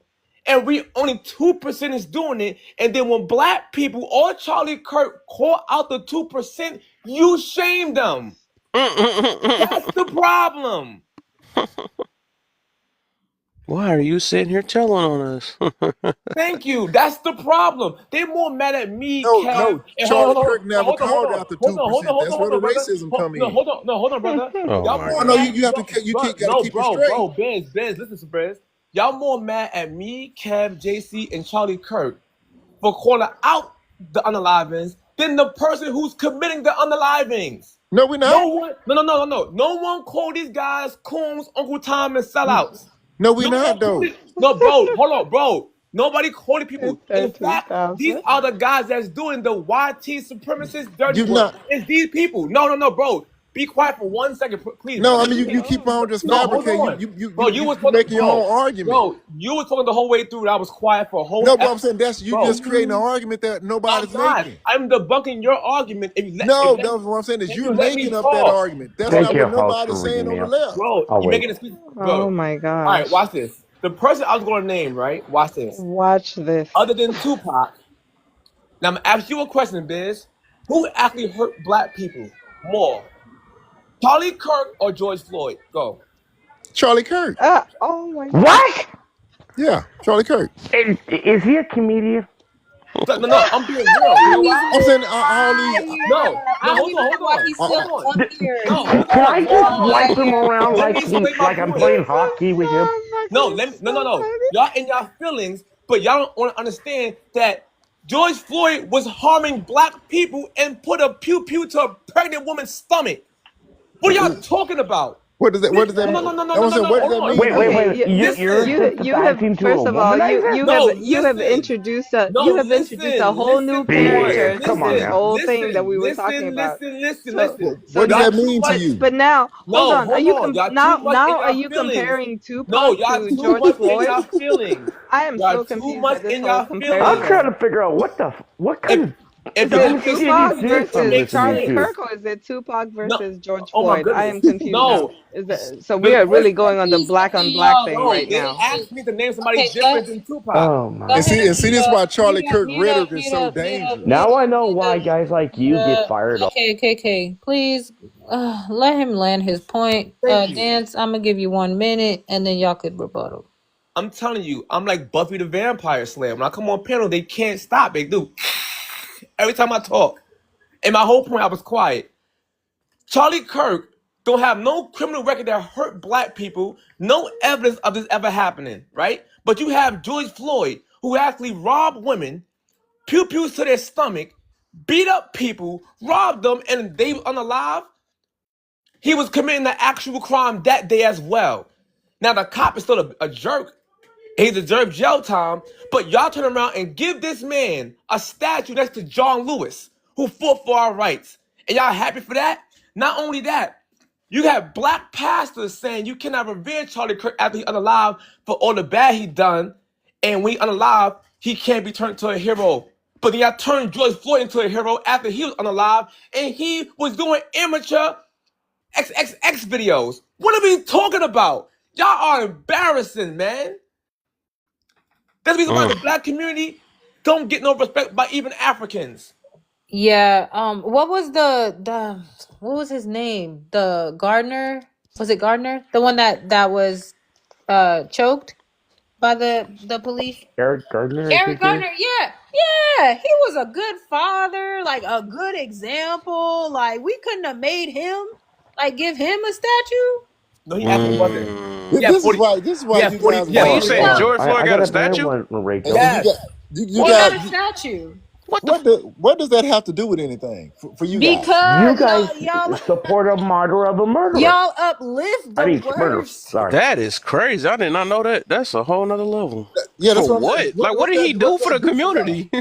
and we only 2% is doing it. And then when black people or Charlie Kirk call out the 2%, you shame them. That's the problem. Why are you sitting here telling on us? Thank you. That's the problem. They're more mad at me, No. Kev. And Charlie Kirk never called out the hold on, 2%. That's where the brother. racism come in. Hold on, brother. Oh Y'all my more I know God. mad. you have to you Bro, got to keep it straight. Biz, listen to Biz. Y'all more mad at me, Kev, JC, and Charlie Kirk for calling out the unalivings than the person who's committing the unalivings. No, we're not. No one called these guys coons, Uncle Tom, and sellouts. No, we're No not one called though. it. No, bro, hold on, bro. Nobody called people. it's In fact, these 13,000. are the guys that's doing the YT supremacist dirty You work. not. It's these people. No, bro. Be quiet for 1 second, please, No, I brother. mean you Oh keep on just No, hold fabricating. on, bro. You making your own argument. You were talking the whole way through, and I was quiet for a whole. No, but I'm saying that's you bro. just creating an argument that I'm nobody's not. making. I'm debunking your argument. No, that's what I'm saying is If you're you let me making up that talk, argument. That's bro. not what nobody's saying on the left. Bro, I'll you're wait. making excuse, Oh bro. my All right, gosh. watch this. The person I was going to name, right? Watch this. Watch this. Other than Tupac, now I'm gonna ask you a question, Biz. Who actually hurt black people more, Charlie Kirk or George Floyd? Go. Charlie Kirk. Oh my god. What? Yeah, Charlie Kirk. Is he a comedian? No, I'm being real. You know He's why? I'm saying all these. not here. No, I don't hold even on, know why he's still Uh, on here. No, He's Can I still just on wipe him here. around Let like me explain my I'm point. playing hockey with him? No. Y'all in y'all feelings, but y'all don't want to understand that George Floyd was harming black people and put a pew pew to a pregnant woman's stomach. What are y'all talking about? what does that No, mean? no, no, no, That's no, what I'm no, saying. no. What does Hold that on. mean Wait, though? You're you have sympathizing to a first of all womanizer? you have introduced a whole new character to Come on this now. whole thing that we were talking about. So What does Y'all that too mean to much. you? but now hold No, on. Are hold you on. Y'all too much in now are y'all you feelings. comparing No, Tupac y'all to too George much in Floyd? y'all feelings. I am Y'all so too confused by much this in whole y'all I'm feelings. trying comparison. to figure out what If kind of If Is The y'all it only get shit Tupac he's serious serious I'm versus information, listening Charlie to. Kirk, or is it Tupac no, versus George oh my Floyd? I goodness, am confused now. no. Is that so? We The are really question going on the Please let black on me black thing No, right please, they now. please. asked me to name somebody Okay, different than Tupac. Oh my go And ahead, see, god. and see, this is why Charlie Kirk mute rhetoric up, is mute so up, mute up, dangerous. mute Now up, I know mute why up. guys like you get fired off. Okay, please, let him land his point. Thank you. Dance. I'm gonna give you 1 minute, and then y'all could rebuttal. I'm telling you, I'm like Buffy the Vampire Slayer. When I come on panel, they can't stop. They do every time I talk. And my whole point, I was quiet. Charlie Kirk don't have no criminal record that hurt black people, no evidence of this ever happening, right? But you have George Floyd, who actually robbed women, pew pews to their stomach, beat up people, robbed them, and they were unalive. He was committing the actual crime that day as well. Now the cop is still a jerk. He deserved jail time, but y'all turn around and give this man a statue next to John Lewis, who fought for our rights. And y'all happy for that? Not only that, you have black pastors saying you cannot revere Charlie Kirk after he's unalive for all the bad he done, and when he unalive, he can't be turned into a hero. But then y'all turned George Floyd into a hero after he was unalive, and he was doing amateur XXX videos. What are we talking about? Y'all are embarrassing, man. That's the reason why Mm. the black community don't get no respect by even Africans. Yeah. What was the what was his name? The Gardner. Was it Gardner? The one that was choked by the police. Eric Gardner, I Eric think it is. Gardner, yeah, yeah, he was a good father, like a good example. Like we couldn't have made him, like give him a statue. No, he actually wasn't. Mm. He had This is 40. why. This is He why had you 40. guys He had Wait, want you to. 40 said Hold on. acres. George Floyd I got got a a better statue? one, Rachel. And you got Yes. you He got got a statue What the? what does that have to do with anything for you guys? You because guys y'all support a martyr of a murderer. y'all uplift I the mean murderer. worst. Sorry. That is crazy. I did not know that. That's a whole nother level. Yeah, that's For what I'm saying. what? Like, what did he What do does for that the do for y'all? community?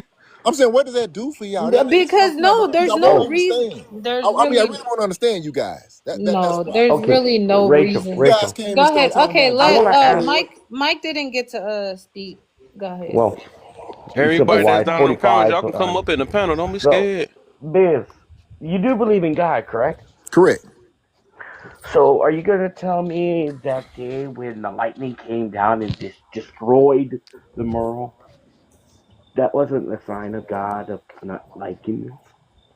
I'm saying, what does that do for y'all? This is what Because no, there's I want no to Oh, reason. understand. There's I mean, I really really want to understand you guys. That's no. why There's okay. really no Rachel, you reason. guys Rachel. came and Go ahead. started talking Okay, about I let George want to ask. Floyd. Mike didn't get to speak. Go ahead. Well, Simple Everybody that's Wise, down in the panels, 45. y'all can come up in the panel. Don't be So, scared. Biz, you do believe in God, correct? Correct. So, are you going to tell me that day when the lightning came down and destroyed the mural, that wasn't a sign of God of not liking you?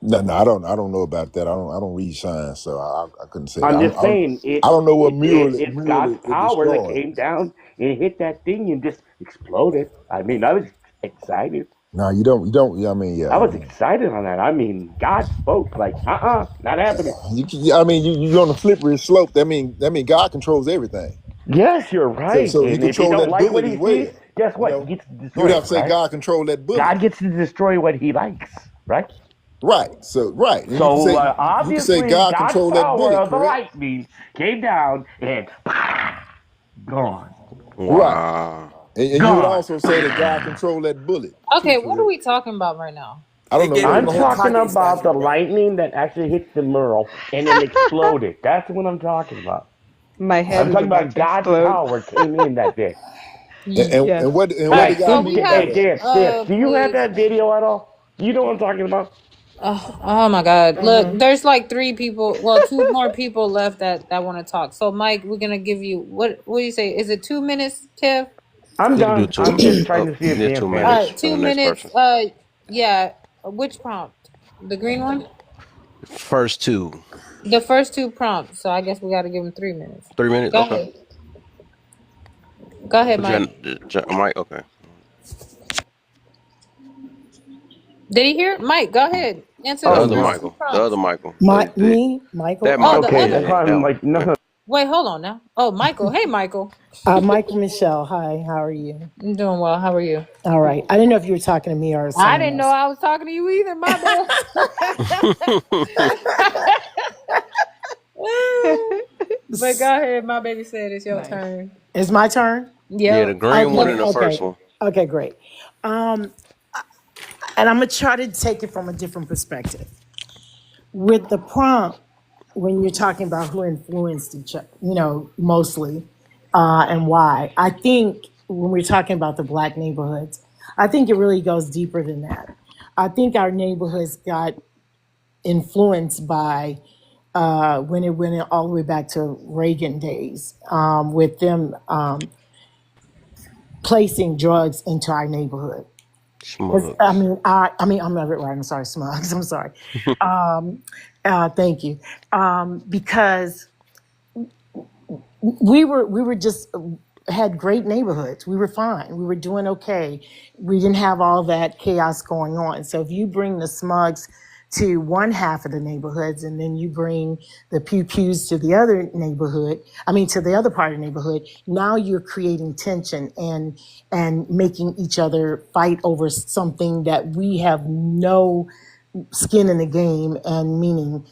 No, no, I don't know about that. I don't read signs, so I couldn't say that. I'm just saying, I don't know what it's mural God's it power that destroyed. came down and hit that thing and just exploded. I mean, I was excited. No, you don't. Yeah, I mean, yeah, I I was mean, excited on that. I mean, God spoke like, not happening. I mean, you're on a slippery slope. That mean God controls everything. Yes, you're right. So He And if you controlled don't that like what bullet he as sees, well. guess You what? He know, gets to you would destroy have it, to say right? God controlled that bullet. God gets to destroy what he likes, right? Right. So right, and So you can say obviously, God God's controlled that power bullet, of the correct? lightning came down and gone, Right. Wow. And you would gone. also say that God controlled that bullet too, Okay, what are correct? we talking about right now? I don't They know gave what him I'm the we're whole talking talking about. Kanye about statue, the bro. lightning that actually hit the mural and then exploded. That's what I'm talking about. My head I'm is talking about about to God's explode. power came in that day. Yes. And All what did right, God so we mean Like, by have hey, that? dance. Do you have please. that video at all? You know what I'm talking about? Oh my God! Look, Mm-hmm. there's like three people. Well, two more people left that want to talk. So, Mike, we're gonna give you what do you say? Is it 2 minutes, Kev? I'm You can do done. two. I'm just trying to see if Yeah, Dance two man. All minutes right, for the two next minutes. person. Yeah. Which prompt? The green one. First two. The first two prompts. So I guess we got to give him 3 minutes. 3 minutes. Go Okay. ahead. Go ahead, Mike. Mike. Okay. Did he hear? Mike, go ahead. Answer The the Oh other first no. two Michael. The other prompts. Michael. Michael. That Oh, Michael. the Okay, Yeah, that's other. yeah, why that I'm one. like, no. Okay. Wait, hold on now. Oh, Michael. Hey, Michael. Michael Michelle. Hi, how are you? I'm doing well. How are you? All right. I didn't know if you were talking to me or I someone didn't know else. I was talking to you either. My bad. But go ahead. My baby said it's your Nice. turn. It's my turn. Yeah, the Yep. green one Okay. and the first Okay. one. Okay. Great. Um, and I'm gonna try to take it from a different perspective. With the prompt, when you're talking about who influenced each other, mostly, and why, I think when we're talking about the black neighborhoods, I think it really goes deeper than that. I think our neighborhoods got influenced by when it went all the way back to Reagan days, with them placing drugs into our neighborhood. 'Cause, Schmucks. I'm not right. I'm sorry, Smugs. I'm sorry. Thank you. Because we were just had great neighborhoods. We were fine. We were doing okay. We didn't have all that chaos going on. So if you bring the Smugs to one half of the neighborhoods and then you bring the pew pews to the other neighborhood, to the other part of the neighborhood, now you're creating tension and making each other fight over something that we have no skin in the game, and meaning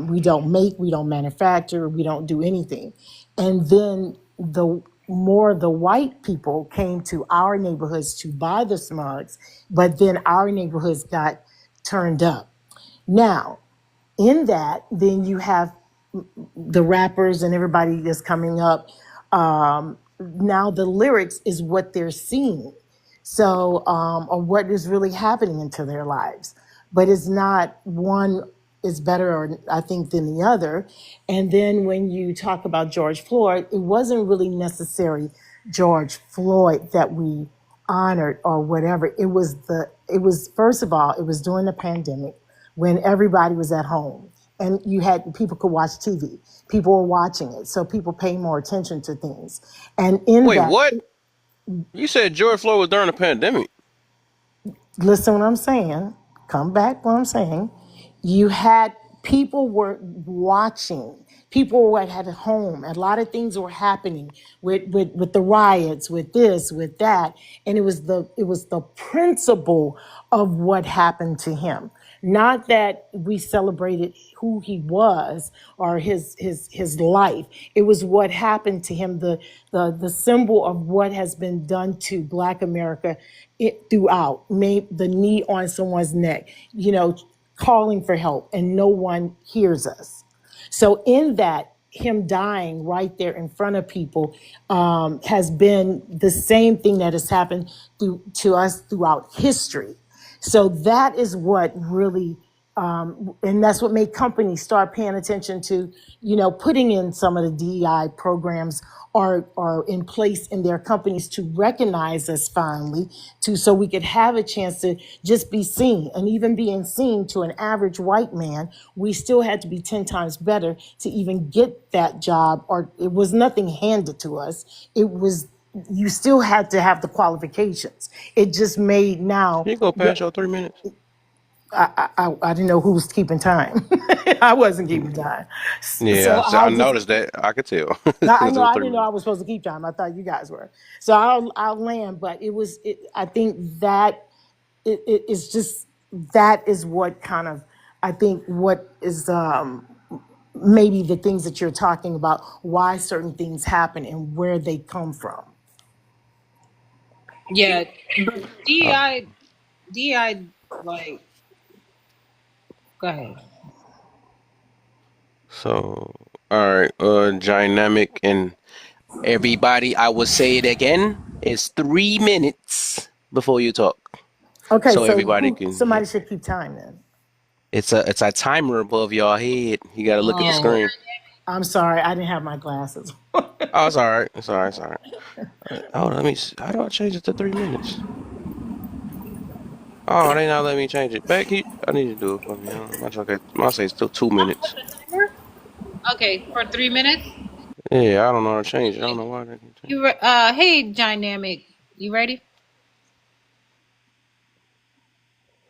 we don't make, we don't manufacture, we don't do anything. And then the more the white people came to our neighborhoods to buy the Smugs, but then our neighborhoods got turned up. Now, in that, then you have the rappers and everybody that's coming up. Now the lyrics is what they're seeing. So, or what is really happening into their lives. But it's not one is better, or I think, than the other. And then when you talk about George Floyd, it wasn't really necessary George Floyd that we honored or whatever. It was first of all, it was during the pandemic when everybody was at home and you had people could watch TV. People were watching it, so people pay more attention to things. And in Wait, that, what? You said George Floyd was during the pandemic. listen what I'm saying. Come back what I'm saying. You had people were watching. People were at home. A lot of things were happening with the riots, with this, with that, and it was the principle of what happened to him. Not that we celebrated who he was or his life. It was what happened to him, the symbol of what has been done to Black America throughout. The knee on someone's neck, calling for help, and no one hears us. So in that, him dying right there in front of people has been the same thing that has happened to us throughout history. So that is what really, and that's what made companies start paying attention to, putting in some of the DEI programs are in place in their companies to recognize us finally, so we could have a chance to just be seen. And even being seen to an average white man, we still had to be 10 times better to even get that job, or it was nothing handed to us. You still had to have the qualifications. It just made now, You go past your 3 minutes. I didn't know who was keeping time. I wasn't keeping time. So Yeah, I I'll just, noticed that. I could tell. I Because it know was I three didn't know I minutes. was supposed to keep time. I thought you guys were. So I'll land, but I think that it is just, that is what kind of, I think what is maybe the things that you're talking about, why certain things happen and where they come from. Yeah, but Uh, DI, like, go ahead. so, all right. Dynamic and everybody, I will say it again. It's 3 minutes before you talk. Okay, So so everybody can hear. somebody should keep time then. It's a timer above your head. You got to look at the Oh, screen. I'm sorry, I didn't have my glasses. Oh, it's all right. It's all right. It's all right. Hold on, let me. How do I change it to 3 minutes? Oh, they not letting me change it. Back, I need to do it for me. Okay, my say it's still 2 minutes. Okay, for 3 minutes. Yeah, I don't know how to change it. I don't know why they can change Hey, dynamic. You ready? it.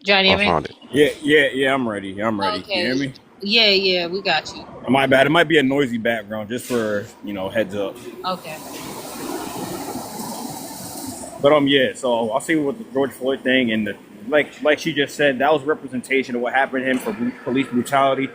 I Dynamic. found it. Yeah, I'm ready. I'm ready. Can you hear Okay. me? Yeah, we got you. My bad. It might be a noisy background, just for heads up. Okay. But yeah. So I'll see with the George Floyd thing, and like she just said, that was representation of what happened to him for police brutality.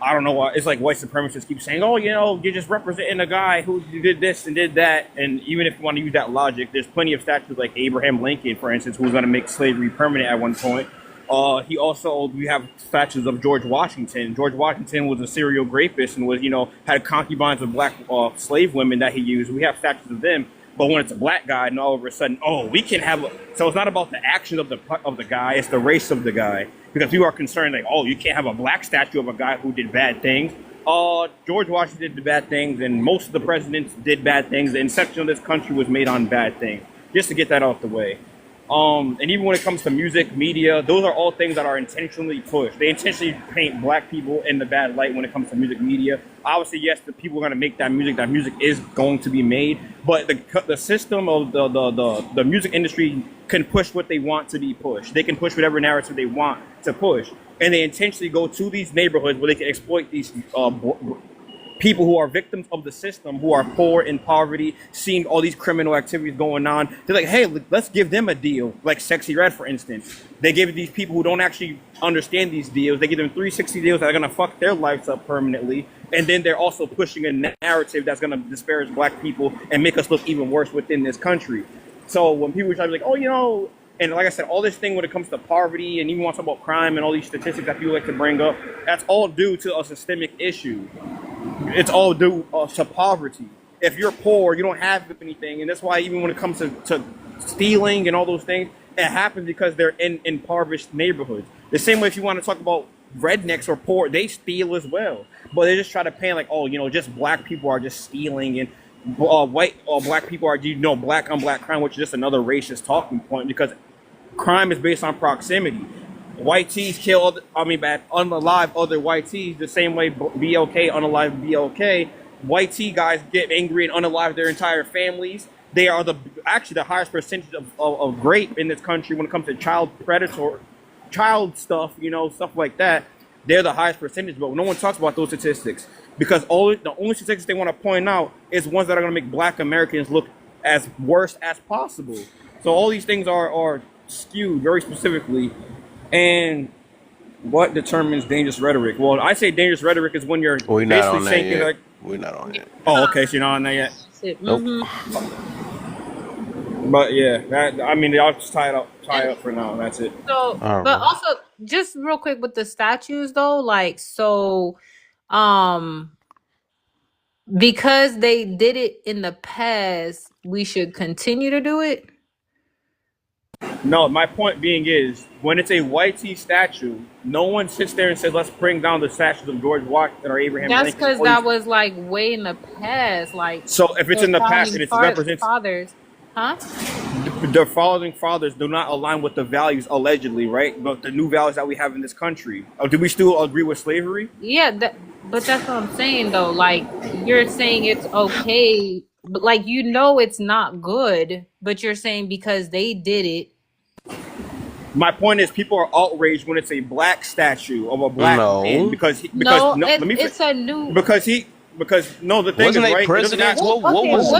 I don't know why it's like white supremacists keep saying, "Oh, you're just representing a guy who did this and did that." And even if you want to use that logic, there's plenty of statues like Abraham Lincoln, for instance, who was going to make slavery permanent at one point. We have statues of George Washington. George Washington was a serial rapist and was, had concubines of black slave women that he used. We have statues of them. But when it's a black guy, and all of a sudden, oh, we can have. So it's not about the actions of the guy; it's the race of the guy. Because people are concerned, like, oh, you can't have a black statue of a guy who did bad things. George Washington did bad things, and most of the presidents did bad things. The inception of this country was made on bad things. Just to get that out the way. And even when it comes to music, media, those are all things that are intentionally pushed. They intentionally paint black people in the bad light when it comes to music, media. Obviously, yes, the people are going to make that music. That music is going to be made, but the system of the music industry can push what they want to be pushed. They can push whatever narrative they want to push, and they intentionally go to these neighborhoods where they can exploit these people who are victims of the system, who are poor in poverty, seeing all these criminal activities going on. They're like, hey, let's give them a deal, like Sexy Red, for instance. They give these people who don't actually understand these deals, they give them 360 deals that are going to fuck their lives up permanently. And then they're also pushing a narrative that's going to disparage black people and make us look even worse within this country. So when people try to be like, oh, you know, and like I said, all this thing when it comes to poverty and even want to talk about crime and all these statistics that people like to bring up, that's all due to a systemic issue. It's all due to poverty. If you're poor, you don't have anything, and that's why even when it comes to stealing and all those things, it happens because they're in impoverished neighborhoods. The same way if you want to talk about rednecks or poor, they steal as well, but they just try to paint like, oh, you know, just black people are just stealing, and white or black people are, you know, black on black crime, which is just another racist talking point because crime is based on proximity. White tees kill, unalive other white tees the same way BLK unalive BLK. White tee guys get angry and unalive their entire families. They are actually the highest percentage of rape in this country when it comes to child stuff, you know, stuff like that. They're the highest percentage, but no one talks about those statistics because the only statistics they want to point out is ones that are going to make black Americans look as worse as possible. So all these things are skewed very specifically. And what determines dangerous rhetoric? Well, I say dangerous rhetoric is when you're We're not basically on that saying things yet. like, We're not on it. oh, okay, so you're not on that yet. Nope. But yeah, I'll just tie up for now. That's it. So, All but right. also just real quick with the statues though, like so, um, because they did it in the past, we should continue to do it. No, my point being is when it's a white T statue, no one sits there and says, let's bring down the statues of George Washington or Abraham That's Lincoln. because that was like way in the past, like So if it's the in the past founding and it's represents fathers, huh? the founding fathers do not align with the values allegedly, right? But the new values that we have in this country. Do we still agree with slavery? Yeah, but that's what I'm saying though. Like you're saying it's okay, but like you know it's not good, but you're saying because they did it. My point is, people are outraged when it's a black statue of a black man No. because No, no, let me it's a new. because no, the thing is Wasn't they right. It doesn't presidents? matter.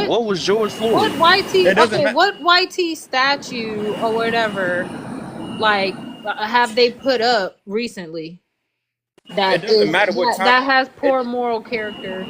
What was George What Floyd? YT? It doesn't Okay, matter. what YT statue or whatever, like have they put up recently It doesn't matter what time. that has poor moral character?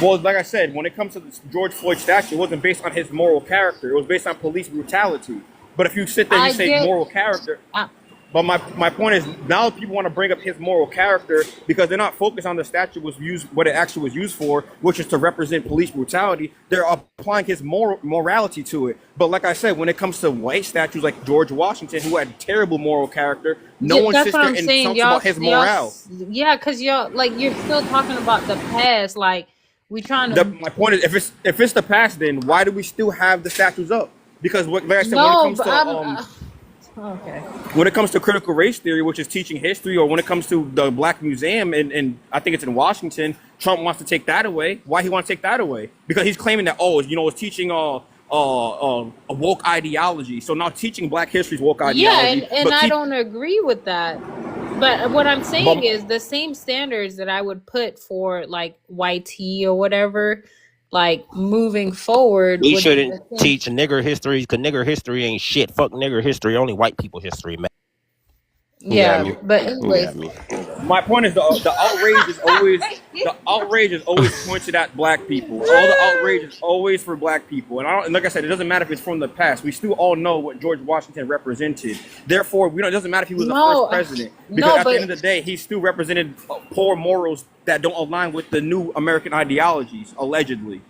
Well, like I said, when it comes to the George Floyd statue, it wasn't based on his moral character. It was based on police brutality. But if you sit there and I you say get. moral character, Uh, but my point is now people want to bring up his moral character because they're not focused on the statue was used what it actually was used for, which is to represent police brutality. They're applying his morality to it. But like I said, when it comes to white statues like George Washington, who had terrible moral character, no yeah, one that's sits what there I'm and saying. talks about his morale. Yeah, because y'all like you're still talking about the past. Like we trying to. My point is, if it's the past, then why do we still have the statues up? Because like I said, when it No, comes but to I'm. Okay. when it comes to critical race theory, which is teaching history, or when it comes to the Black Museum, and I think it's in Washington, Trump wants to take that away. Why he wants to take that away? Because he's claiming that it's teaching a woke ideology. So now teaching Black history is woke Yeah, ideology. and I don't agree with that. But what I'm saying but is the same standards that I would put for like YT or whatever, like moving forward We would be shouldn't the same. teach nigger history because nigger history ain't shit. Fuck nigger history. Only white people history, man. You got Yeah, me. but You anyways. got me. my point is the outrage is always pointed at Black people. All the outrage is always for Black people, and like I said, it doesn't matter if it's from the past. We still all know what George Washington represented. Therefore, it doesn't matter if he was the No, first president, because no, at the end but of the day, he still represented poor morals that don't align with the new American ideologies, allegedly.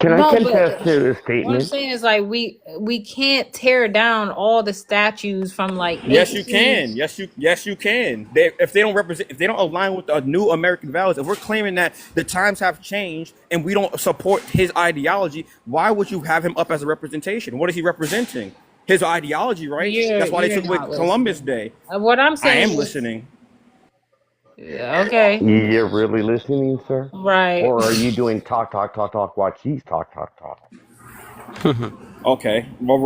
Can I No, but contest to the what I'm statement? saying is like we can't tear down all the statues from like Yes, you 18. can. Yes, you can. If they don't represent, if they don't align with the new American values, if we're claiming that the times have changed and we don't support his ideology, why would you have him up as a representation? What is he representing? His ideology, right? You're That's why they you're took away not Columbus listening. Day. What I'm I saying am is, listening. yeah, okay, You're really listening, sir? right. Or are you doing talk, talk, talk, talk, while she's talk, talk, talk? Okay, well,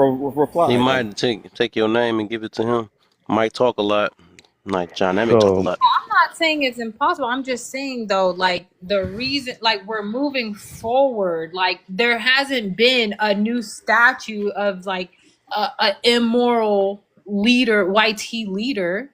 He reply then. might take your name and give it to him. Might talk a lot. Like John Emmett talk a So, lot. I'm not saying it's impossible. I'm just saying though, like the reason, like we're moving forward. Like there hasn't been a new statue of like a immoral leader, YT leader.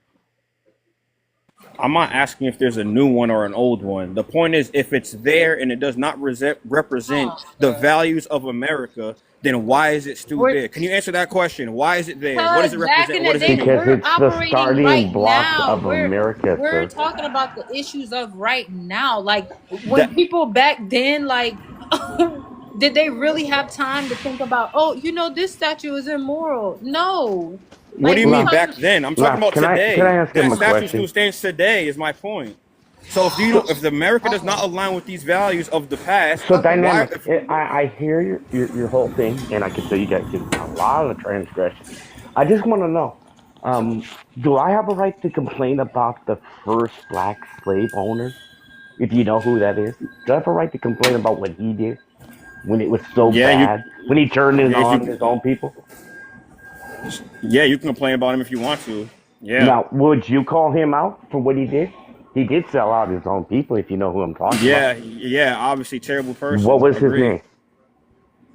I'm not asking if there's a new one or an old one. The point is, if it's there and it does not represent Oh, the God. values of America, then why is it still We're there? Can you answer that question? Why is it there? What does because it back represent? in What the does it day, do? because we're it's the operating starting right blocks now. of America, We're sir. talking about the issues of right now. Like when That people back then, like did they really have time to think about, oh, this statue is immoral? No. What do Like you we're mean Last, talking back then? I'm talking last, about can I today. ask him That a statue question? still stands today. Is my point. So So, if America does not align with these values of the past, so why? dynamic. I hear your whole thing, and I can tell you guys did a lot of transgression. I just want to know, do I have a right to complain about the first black slave owner? If you know who that is, do I have a right to complain about what he did when it was so Yeah, you. bad? When he turned it If on you. his own people? Yeah, you can complain about him if you want to. Yeah. Now, would you call him out for what he did? He did sell out his own people, if you know who I'm talking about. Yeah. Obviously, terrible What person. was his Agree. name?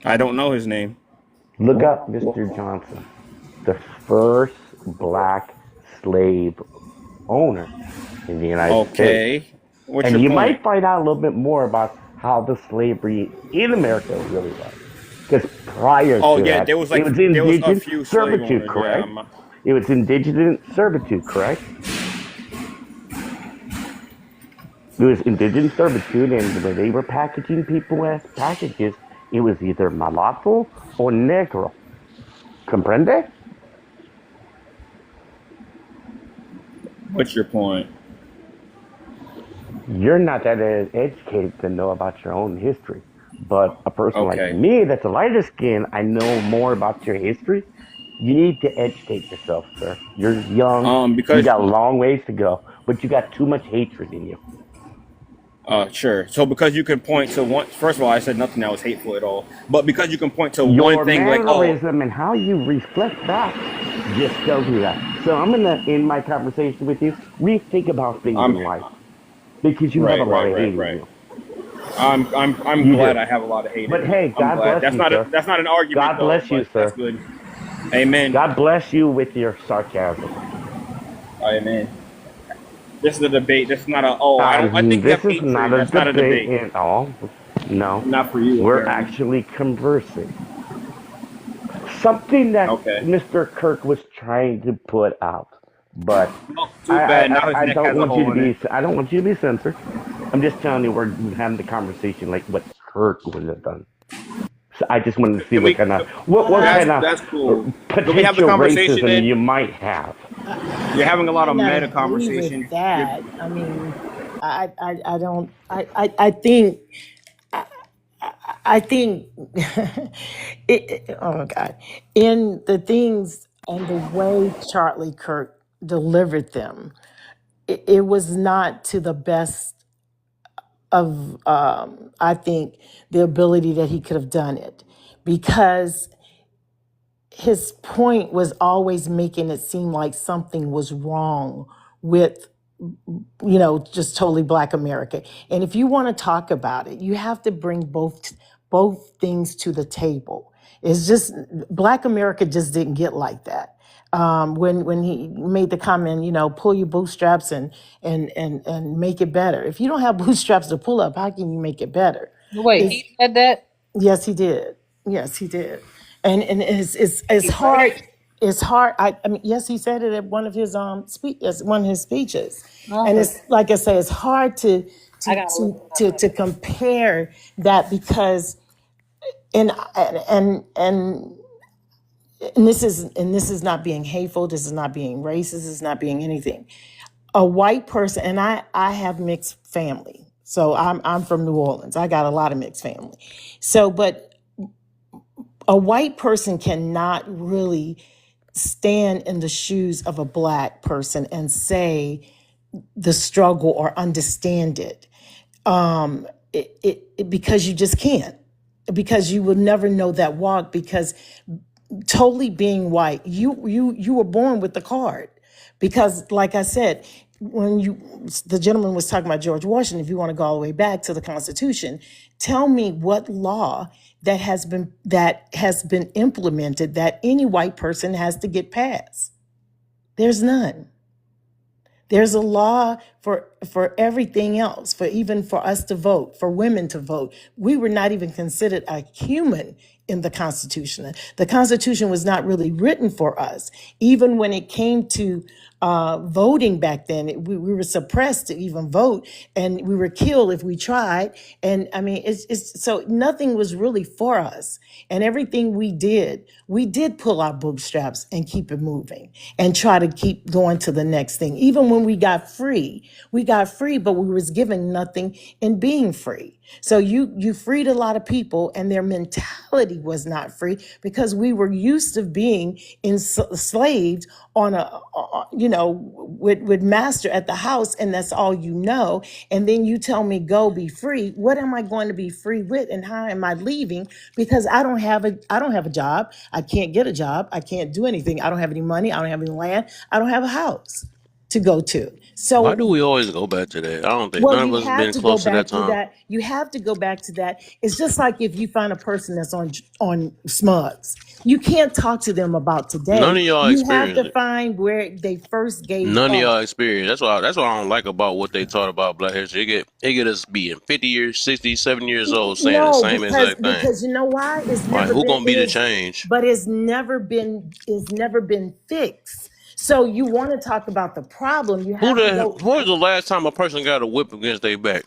I don't know his name. Look up Mr. Johnson, the first black slave owner in the United States. Okay. What's And your you point? might find out a little bit more about how the slavery in America really was. Because prior Oh to yeah, that, it was there was a indigent few slave servitude, owners. Yeah. correct? It was indigent servitude, correct? It was indigent servitude, and when they were packaging people as packages, it was either mulatto or negro. Comprende? What's your point? You're not that educated to know about your own history. But a person like Okay. me that's a lighter skin, I know more about your history. You need to educate yourself, sir. You're young. You Because got a long ways to go, but you got too much hatred in you. sure. So because you can point to one. First of all, I said nothing that was hateful at all. But because you can point to one Your thing, like, oh, mannerism and how you reflect back just tells me that. So I'm gonna end my conversation with you. Rethink about things I'm in life because you have a right, lot right, of right, hate in right. you. I'm You glad do. I have a lot of hate in But me. hey, I'm God glad. bless you, sir. That's not an argument God though, bless you, but that's sir. good. Amen. God bless you with your sarcasm. Amen. This is a debate. This is not a. Oh, I don't. I think you This have is hatred. not a That's not a debate debate. at all. No, Not for you, we're apparently. actually conversing. Something that Okay. Mr. Kirk was trying to put out, but Well, too bad. Now his I neck don't has a want you to hole in it. be. I don't want you to be censored. I'm just telling you we're having the conversation like what Kirk would have done. So I just wanted to see Can what we? kind of what kind of That's cool. Can we have the potential conversation racism then? you might have. You're I having a lot might of not meta agree with conversation. You're, that. I mean, I don't. I think. I think. Oh my God! In the things and the way Charlie Kirk delivered them, it was not to the best of I think the ability that he could have done it, because his point was always making it seem like something was wrong with just totally Black America. And if you want to talk about it, you have to bring both things to the table. It's just Black America just didn't get like that. When he made the comment, pull your bootstraps and make it better. If you don't have bootstraps to pull up, how can you make it better? Wait, It's, he said that? yes, he did. Yes, he did. And it's hard. It's hard. I mean, yes, he said it at one of his one of his speeches. And Okay. it's like I say, it's hard to I to gotta look to it to, up. to compare that, because and and and this is not being hateful. This is not being racist. This is not being anything. A white person, and I have mixed family, so I'm from New Orleans. I got a lot of mixed family. So, but a white person cannot really stand in the shoes of a black person and say the struggle or understand it. Because you just can't, because you will never know that walk, because totally being white, you were born with the card. Because like I said, when the gentleman was talking about George Washington, if you want to go all the way back to the Constitution, tell me what law that has been implemented that any white person has to get past. There's none. There's a law for everything else, for even for us to vote, for women to vote. We were not even considered a human in the Constitution. The Constitution was not really written for us. Even when it came to voting back then, we were suppressed to even vote, and we were killed if we tried. And I mean, it's so nothing was really for us. And everything we did pull our bootstraps and keep it moving and try to keep going to the next thing. Even when we got free, but we was given nothing in being free. So you freed a lot of people, and their mentality was not free, because we were used to being enslaved on with master at the house, and that's all you know. And then you tell me go be free. What am I going to be free with, and how am I leaving? Because I don't have a job. I can't get a job. I can't do anything. I don't have any money. I don't have any land. I don't have a house to go to. Why do So, we always go back to that? I don't think well, none of you us have have been to go close to that back to time. that. You have to go back to that. It's just like if you find a person that's on Smugs. You can't talk to them about None today. of y'all You have experienced to it. find where they first gave None of up. y'all experienced. That's what I don't like about what they taught about Black history. It get us being 50 years, 60, 70 years old saying the No, same because exact thing. you know why? It's Like never who been gonna be the is change? but it's never been fixed. So you want to talk about the problem, you have to go. When was the last time a person got a whip against their back?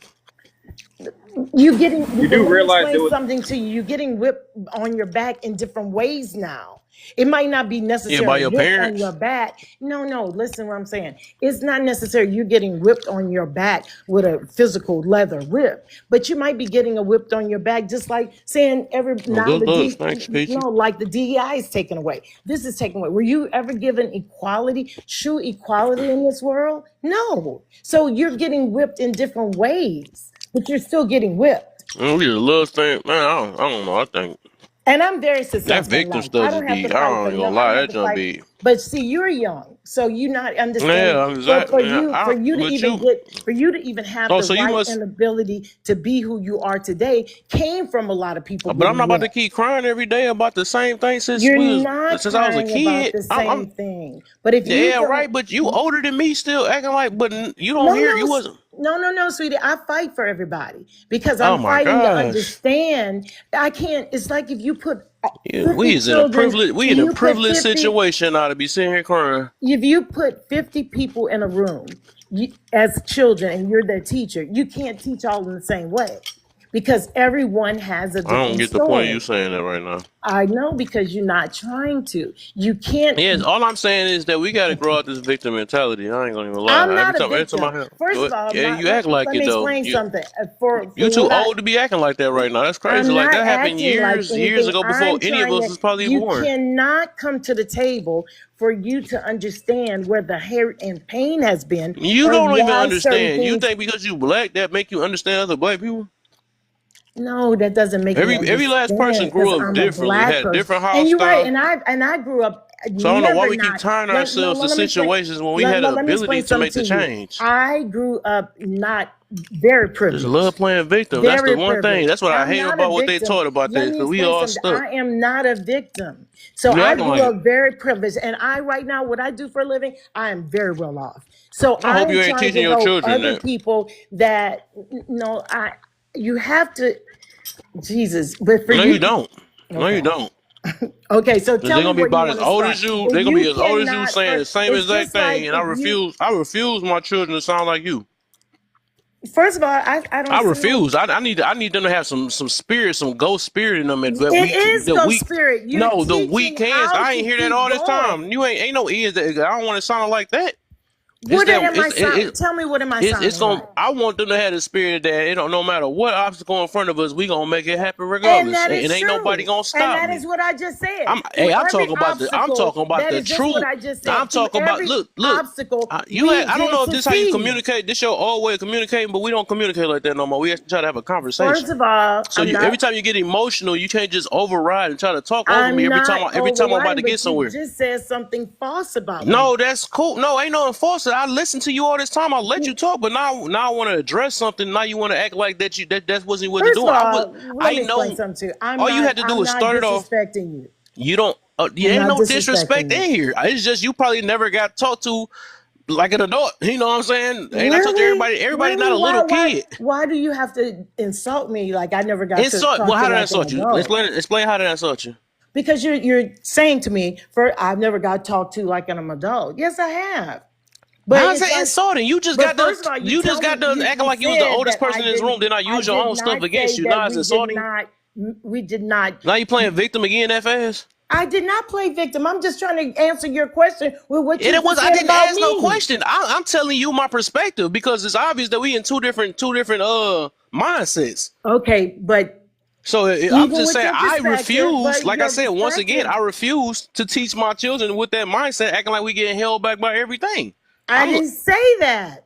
You getting You well, do let me realize explain there was something to you. You're getting whipped on your back in different ways now. It might not be Yeah, by necessarily your whipped on parents. your back. No, listen what I'm saying. It's not necessary you're getting whipped on your back with a physical leather whip, but you might be getting a whipped on your back, just like saying every Well, now good the looks, D thanks, Peachy. no, like the DEI is taken away. This is taken away. Were you ever given equality, true equality in this world? No. So you're getting whipped in different ways, but you're still getting whipped. We just love thing, man. I don't know. I think And I'm very that successful in victim life. stuff I is don't have to be. fight I for ain't gonna no. I don't lie, have that to jump fight. be. But see, you're young, so you're not understanding. Yeah, exactly. Yeah, For you to but even you. get, for you to even have Oh, the so you right must. and ability to be who you are today came from a lot of people But I'm not getting about to whipped. keep crying every day about the same thing You're not since I was a crying about kid. the I'm same thing. But if you yeah, don't, right. But you older than me, still acting like. But you don't no, hear. no, You wasn't. no, sweetie. I fight for everybody because Oh I'm my fighting to gosh. understand. I can't. It's like if you put Yeah, 50 we is in a children, privilege. We in a you put privileged 50. situation now to be sitting here crying. If you put 50 people in a room as children and you're their teacher, you can't teach all in the same way because everyone has a I don't different get the point of you story. saying that right now. I know because you're not trying to. You can't. Yes, all I'm saying is that we got to grow out this victim mentality. I ain't gonna even I'm lie. not a Every time I victim. hear, First of all, yeah, you act like let it me though. explain something. For You too what old to be acting like that right now. That's crazy. I'm Like not that happened acting like years anything. ago before I'm any of trying us to, was probably you born. cannot come to the table for you to understand where the hurt and pain has been You or don't even why certain understand. You things. think because you black that make you understand other black people? No, that doesn't make me Every last person understand because grew up I'm a differently, black had person. different And you're right. hostile. And I grew up So I don't know why never we keep not. tying No, ourselves well, to let me explain. situations when we had the Let me ability explain to something make the to you. change. I grew up not very Just love privileged. playing victim. That's the Very one thing. privileged. That's what I I'm hate not a about what they victim. taught about Let this. me Cause we explain all something. stuck. I am not a victim. So You I acting grew like it. up very privileged. And right now, what I do for a living, I am very well off. So I hope I'm you ain't trying teaching to your help children other that. people that, no, you have to, Jesus, but for No, you you, don't. No, you okay. don't. Okay, so Cause tell they're me gonna be where you about want as to old start. as you. If They're gonna be you as old as you cannot, saying the same it's exact just like thing. And if you, I refuse my children to sound like you. First of all, I don't I see what refuse. I need them to have some spirit, some ghost spirit in them. That it weak, is. the Ghost weak. spirit. You're No, the teaching weak hands. how I to ain't hear that keep all this going. time. You ain't no ears. I don't want to sound like that. It's What that. am I sound? Tell me, what am I It's sounding gonna. like? I want them to have the spirit that it don't. No matter what obstacle in front of us, we gonna make it happen And regardless. that And is ain't nobody true. gonna And stop that me. is what I just said. I'm. Through Hey, I'm every talking about the. I'm obstacle, talking about that the is just what truth. I just Now I'm said. Through talking about. every Look. obstacle, You had, we I don't did know if this how you succeed. communicate. This your old way of communicating, but we don't communicate like that no more. We have to try to have a First conversation. of all, So you, every time you get emotional, you can't just override and try to talk over me I'm not every time I'm about overriding, to get but you somewhere. just said something false about me. No, that's cool. No, ain't no enforcer. I listen to you all this time. I let you talk, but now I want to address something. Now you want to act like that wasn't what you First of doing. all, let I me explain know something to you. all you had to do I'm was not start it off. disrespecting you. You don't. I'm Ain't not no disrespecting disrespect you. in here. It's just you probably never got talked to like an adult. You know what I'm saying? Ain't I talk to Really? everybody? Everybody not Really? a little kid. Why do you have to insult me like I never got to Insult. Well, talk to how did I like an insult you? adult? Explain how did I insult you? Because you're saying to me, for I've never got talked to like an adult. Yes, I have. But How's it's that like, insulting? but first of all, You just got done acting you like you was the said oldest that person in this room. Then I I use your did own stuff not against say you. that Now it's insulting. we did not. Now you playing victim again that fast? I did not play victim. I'm just trying to answer your question with what And you it was just I said didn't about ask no me. question. I'm telling you my perspective because it's obvious that we in two different mindsets. Okay, but So I'm even just with saying your I perspective, refuse. but Like I your said once again, perspective, I refuse to teach my children with that mindset, acting like we getting held back by everything. I I'm didn't say that.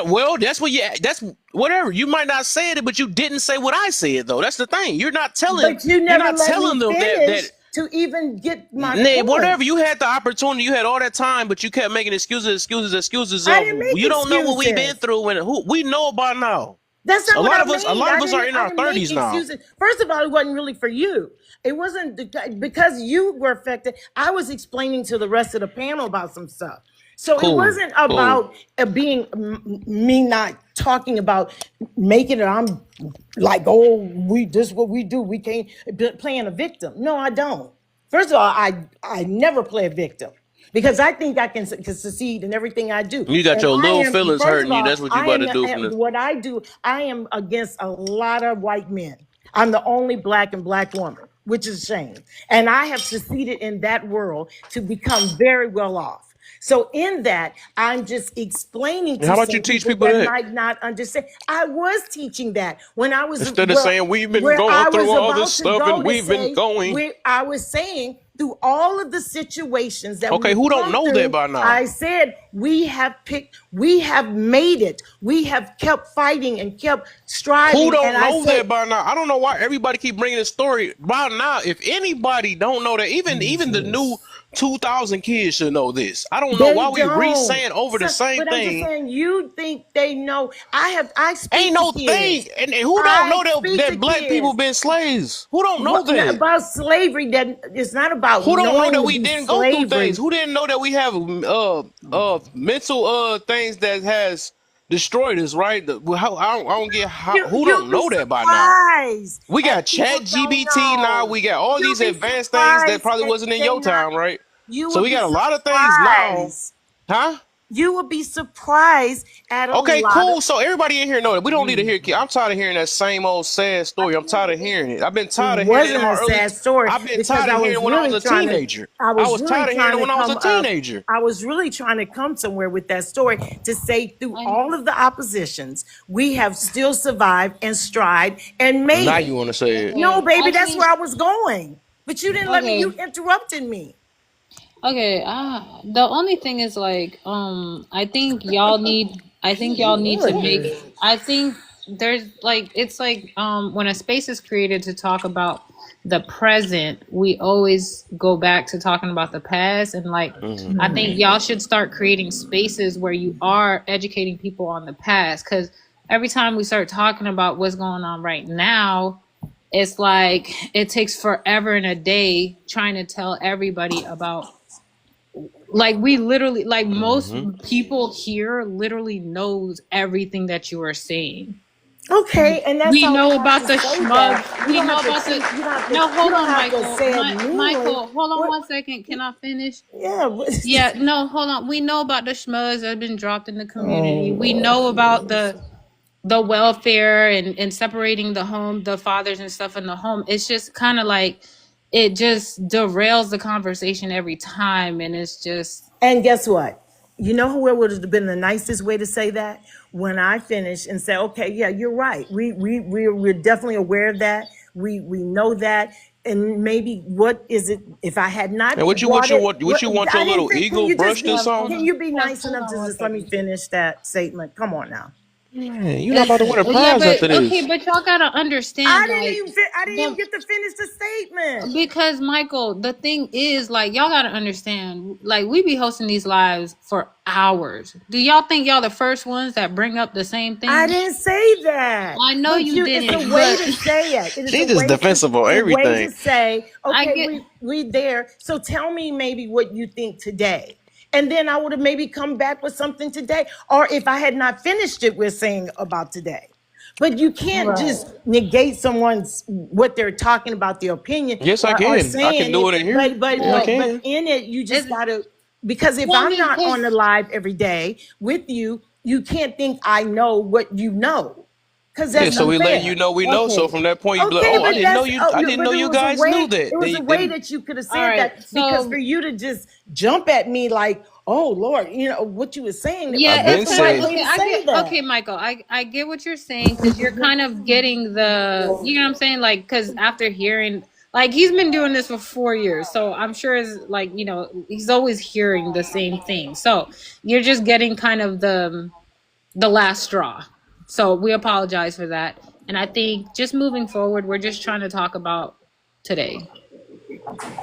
well, that's what you. That's whatever. You might not say it, but you didn't say what I said though. That's the thing. But you You're never not let me telling them finish that to even get my Nay, point. whatever. You had the opportunity. You had all that time, but you kept making excuses I of didn't make you don't know what we've been excuses. through and who we know about now. That's not what I A made. lot of us are in I our didn't make 30s now. excuses. First of all, it wasn't really for you. It wasn't because you were affected. I was explaining to the rest of the panel about some stuff. So it Cool, wasn't cool. about being me not talking about making it. I'm like, oh, we this is what we do. We can't playing a victim. No, I don't. First of all, I never play a victim because I think I can succeed in everything I do. You got And your I little am, feelings first of hurting you. all, That's what you about to do from this. what I do, I am against a lot of white men. I'm the only black and black woman, which is a shame. And I have succeeded in that world to become very well off. So in that, I'm just explaining How to about you some teach people people that that might not understand. I was teaching that when I was instead of saying we've been where going I through was all this about to stuff go and to we've been say going? where I was saying through all of the situations that Okay, we've who don't come know that through, by now? I said we have made it. We have kept fighting and kept Who striving. And don't I know said, that by now? I don't know why everybody keep bringing this story by now. If anybody don't know that, even the new Jesus. 2000 kids should know this. I don't know They why we don't. re-saying over the So, same but I'm just thing. saying, you think they know. I Ain't speak to no thing. kids. And who don't I know speak to that black people kids. been slaves? Who don't know Not that? about slavery. That it's not about Who don't know knowing that to we be didn't go through things? slavery. Who didn't know that we have mental things that has destroyed us? Right? I don't get how. Who You'll don't be know that by now? surprised We got at Chat people don't GBT now. know. We got all You'll these be advanced things that surprised probably at wasn't in they your not. time, right? You So will we be got a lot of things now, surprised. huh? You will be surprised at a Okay, lot of. cool. So everybody in here know that we don't need to Mm. hear. I'm tired of hearing that same old sad story. I'm tired of hearing it. I've been It tired of hearing it in wasn't my a early. sad story I've been because tired of hearing it when I was a teenager. I was tired of hearing it when I was a teenager. I was really trying to come somewhere with that story to say through all of the oppositions, we have still survived and strived and made Now it. you want to say it? No, Okay, baby, I that's think where I was going. But you didn't let me, you okay. interrupted me. Okay, the only thing is like, I think y'all need to make, Goodness. I think there's like, it's like, when a space is created to talk about the present, we always go back to talking about the past. And like, Hmm. I think y'all should start creating spaces where you are educating people on the past. Cause every time we start talking about what's going on right now, it's like it takes forever and a day trying to tell everybody about, like, we literally, like, most Hmm. people here literally knows everything that you are saying. Okay, and that's We all know right about to the say that. schmugs. You We don't know have to about the. treat, No, you hold don't on, have to Michael. say it meanly. Michael, hold on What? 1 second. Can I finish? Yeah. Yeah, no, hold on. We know about the schmugs that have been dropped in the community. Oh We Lord know have about mercy. the welfare and separating the home, the fathers and stuff in the home, it's just kind of like it just derails the conversation every time, and it's just And guess what? You know who it would have been the nicest way to say that? When I finish and say, okay, yeah, you're right. We're definitely aware of that. We know that. And maybe what is it if I had And not what you brought it? what you want your I didn't little think. Can ego you just brushed or be? something? Can you be nice hold enough to on one just let me second. finish that statement? Come on now. Man, you're not about to Listen, win a yeah, prize but after okay, this. but y'all gotta understand, like I didn't even the get to finish the statement. because Michael, the thing is, like, y'all gotta understand, like, we be hosting these lives for hours. Do y'all think y'all the first ones that bring up the same I thing? didn't say that. I know But you it's a didn't, way but to say it. It is She just defensive on a way everything. to say, I okay, get we there. So tell me maybe what you think today. And then I would have maybe come back with something today. Or if I had not finished it, we're saying about today. But you can't just right. negate someone's what they're talking about, their opinion, Yes, I or can. I can saying do it. it in here. Yeah, I Well, But can. in it, you just it's gotta, because if well, I I'm mean, not on the cause live every day with you, you can't think I know what you know, because Yeah, that's so we letting you unfair. know we know. So okay, from that point, you be like, Okay, oh, I but okay. didn't know that's you. I didn't know but you guys knew that. it was a They way didn't. that you could have All said right. that, because for So you to just jump at me like, oh Lord, what you were saying, I've yeah, been it's that's the kind of right saying. way okay. to I get say that. okay, Michael. I get what you're saying because you're kind of getting the, you know what I'm saying, like because after hearing, like he's been doing this for 4 years, so I'm sure it's like he's always hearing the same thing. So you're just getting kind of the last straw. So we apologize for that, and I think just moving forward, we're just trying to talk about today.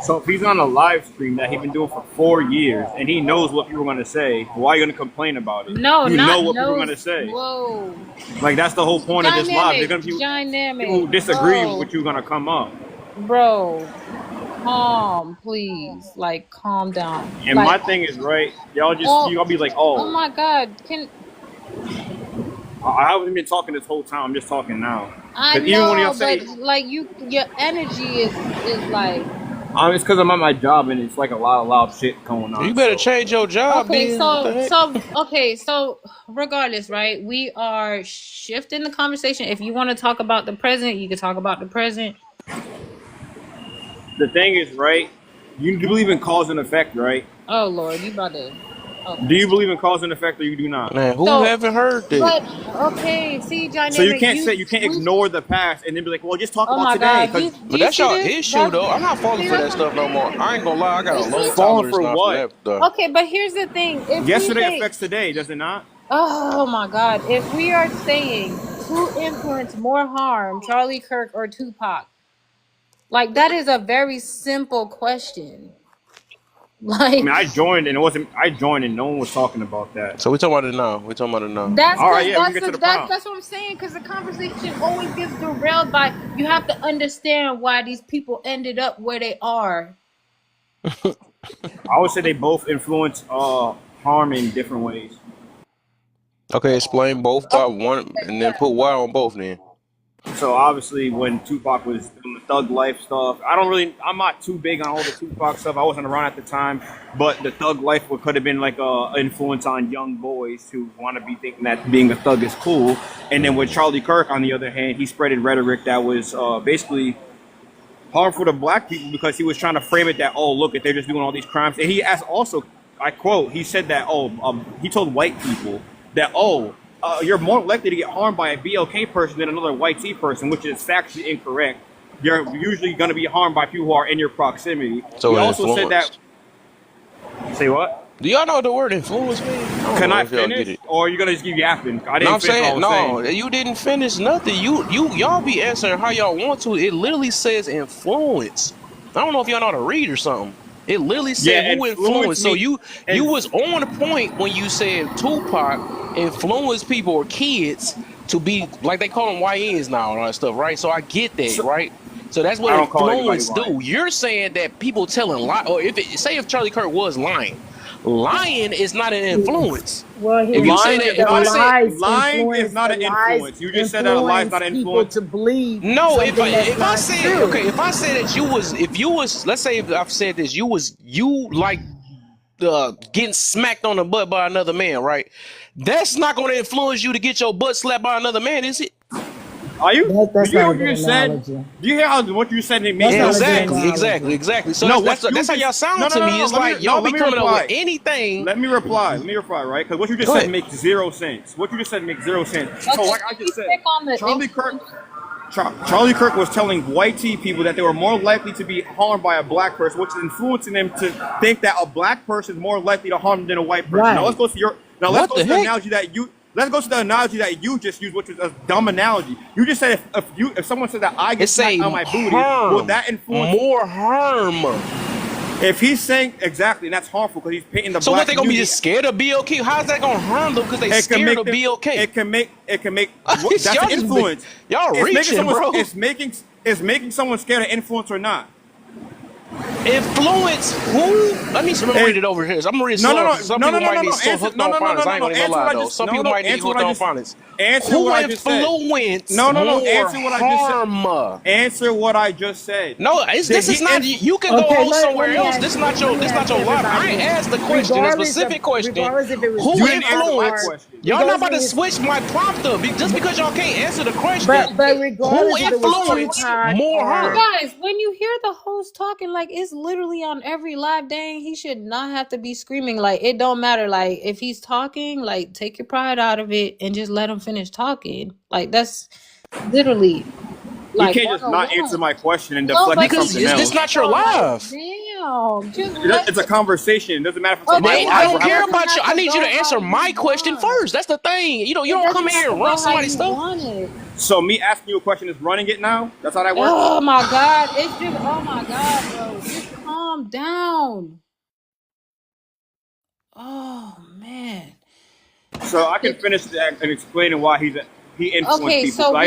So if he's on a live stream that he's been doing for 4 years and he knows what people are gonna say, why are you gonna complain about it? No, You not know what people are gonna knows. say. Whow. Like that's the whole point of this live. They're Dynamic, gonna be people dynamic, who disagree with you gonna come up. bro. Calm, please. Like, calm down. And Like, my thing is right. Y'all just oh, y'all be like, oh oh, my God. Can I haven't been talking this whole time. I'm just talking now. I Because even when y'all know, but say, like your energy is like it's because I'm at my job and it's like a lot of loud shit going You on. better So change your job, okay. then. What the heck? So regardless, right? We are shifting the conversation. If you want to talk about the present, you can talk about the present. the thing is, right? You do believe in cause and effect, right? Oh Lord, you about to. Do Okay. you believe in cause and effect, or you do not? Man, who So, haven't heard that? but okay. See, So you dynamic. can't say you can't We. ignore the past and then be like, well, just talk Oh about my today. God. Because Do But you that's see your this? issue, though. I'm not falling See for that's that what I'm stuff no more. saying. I ain't gonna lie. I got a You low see? falling tolerance for now for what? that stuff. Okay, but here's the thing. If we Yesterday say, affects today, does it not? oh my God, if we are saying who influenced more harm, Charlie Kirk or Tupac, like that is a very simple question. I mean, Like I joined and it wasn't. I joined and no one was talking about that. So we talking about it now. We talking about it now. that's All right, because yeah, we can get to the prompt. that's what I'm saying. Because the conversation always gets derailed by you have to understand why these people ended up where they are. I would say they both influence harm in different ways. Okay, explain both by one, and then put Y on both. Then. So obviously, when Tupac was doing the thug life stuff, I'm not too big on all the Tupac stuff. I wasn't around at the time, but the thug life could have been like a influence on young boys who want to be thinking that being a thug is cool. And then with Charlie Kirk, on the other hand, he spreaded rhetoric that was basically harmful to black people because he was trying to frame it that, oh, look, if they're just doing all these crimes. And he asked also, I quote, he said that, he told white people that, you're more likely to get harmed by a BLK person than another white T person, which is factually incorrect. You're usually going to be harmed by people who are in your proximity. He So it also said that, influenced. say what? Do y'all know what the word influence mean? I don't Can know I if y'all get finish? it. Or are you going to just keep yapping? I No, didn't I'm finish what I saying was no. saying. You didn't finish nothing. Y'all be answering how y'all want to. It literally says influence. I don't know if y'all know how to read or something. It literally said Yeah, who influence influenced. So me. you And was on the point when you said Tupac influenced people or kids to be like they call them YNs now and all that stuff, right? So I get that, so, right? So that's what I don't call anybody influence lying. do. You're saying that people telling lie, or if Charlie Kirk was lying is not an influence. Well, If you say Lying that, is if not I an said lying is not an influence. You just said that a lie is influence not an people influence. to believe no, something that's if I not said true. okay, if I said that you was if you was let's say if I've said this, you like getting smacked on the butt by another man, right? That's not going to influence you to get your butt slapped by another man, is it? Are you? Do That's you hear not a what good you just said? analogy. Do you hear how what you said? It made That's no not a good sense. Exactly, analogy. exactly, exactly. So No, that's how y'all sound to me. no. It's like y'all Let be me coming up with reply. anything. Let me reply. Let me reply. Right? Because what you just Go said ahead. makes zero sense. What you just said makes zero sense. So, Okay, like I can we just said, stick on the Charlie Kirk. influence? Charlie Kirk was telling white tea people that they were more likely to be harmed by a black person, which is influencing them to think that a black person is more likely to harm them than a white person. Now let's Right. go to your. Now let's What go the to the heck? analogy that you. Let's go to the analogy that you just used, which was a dumb analogy. You just said if someone said that I It get smacked say on my booty, will harm, that influence? more harm. If he's saying exactly, and that's harmful because he's painting the So what, black they gonna be community. just scared of BOK? How's that gonna harm them because they It can scared make of them. BOK? It can make. That's Y'all an just be, influence. y'all It's making reaching, someone. bro. It's making someone scared of influence or not. Influence who? Let me read It, it over here. I'm gonna read it no, no, slower no, because some no, no, people no, might no, need no. some Answer. hooked No, on no, no, no, phonics. I no, ain't no. gonna even Answer what lie I though. just. Some No, people no. might need Answer what hooked I on just. phonics. Answer what Who I just said. influence No, no, no. more Answer what I just said. harm? Answer what I just said. No, Did this he is not. inf- You can go Okay, host let somewhere me else. ask This is not let your. me This not ask your live. everybody I this. asked the question, a specific question. Regardless if it was Who You didn't answer Tupac my or influence? question. Y'all not regardless about if it to was switch my prompt up just because y'all can't answer the question. but Who regardless if it was Bro, influence when Tupac more you or harm? guys, when you hear the host talking, like it's literally on every live, dang, he should not have to be screaming. Like it don't matter. Like if he's talking, like take your pride out of it and just let him finish talking. Like that's literally You like can't just not answer 101. my question and No, deflect to but Because something he is this else. is not your though. Like live? damn, just let. It's a conversation. It doesn't matter if it's on my Okay, I but live or don't it care however. doesn't about you. have I to need you to go how answer my you question want. first. That's the thing. You It don't come doesn't in have here to and run go how somebody's you stuff. want it. So me asking you a question is running it now. That's how that works. Oh my god, it's just oh my god, bro. Just calm down. Oh man. So I can finish that and explaining why he influenced Okay, people. so So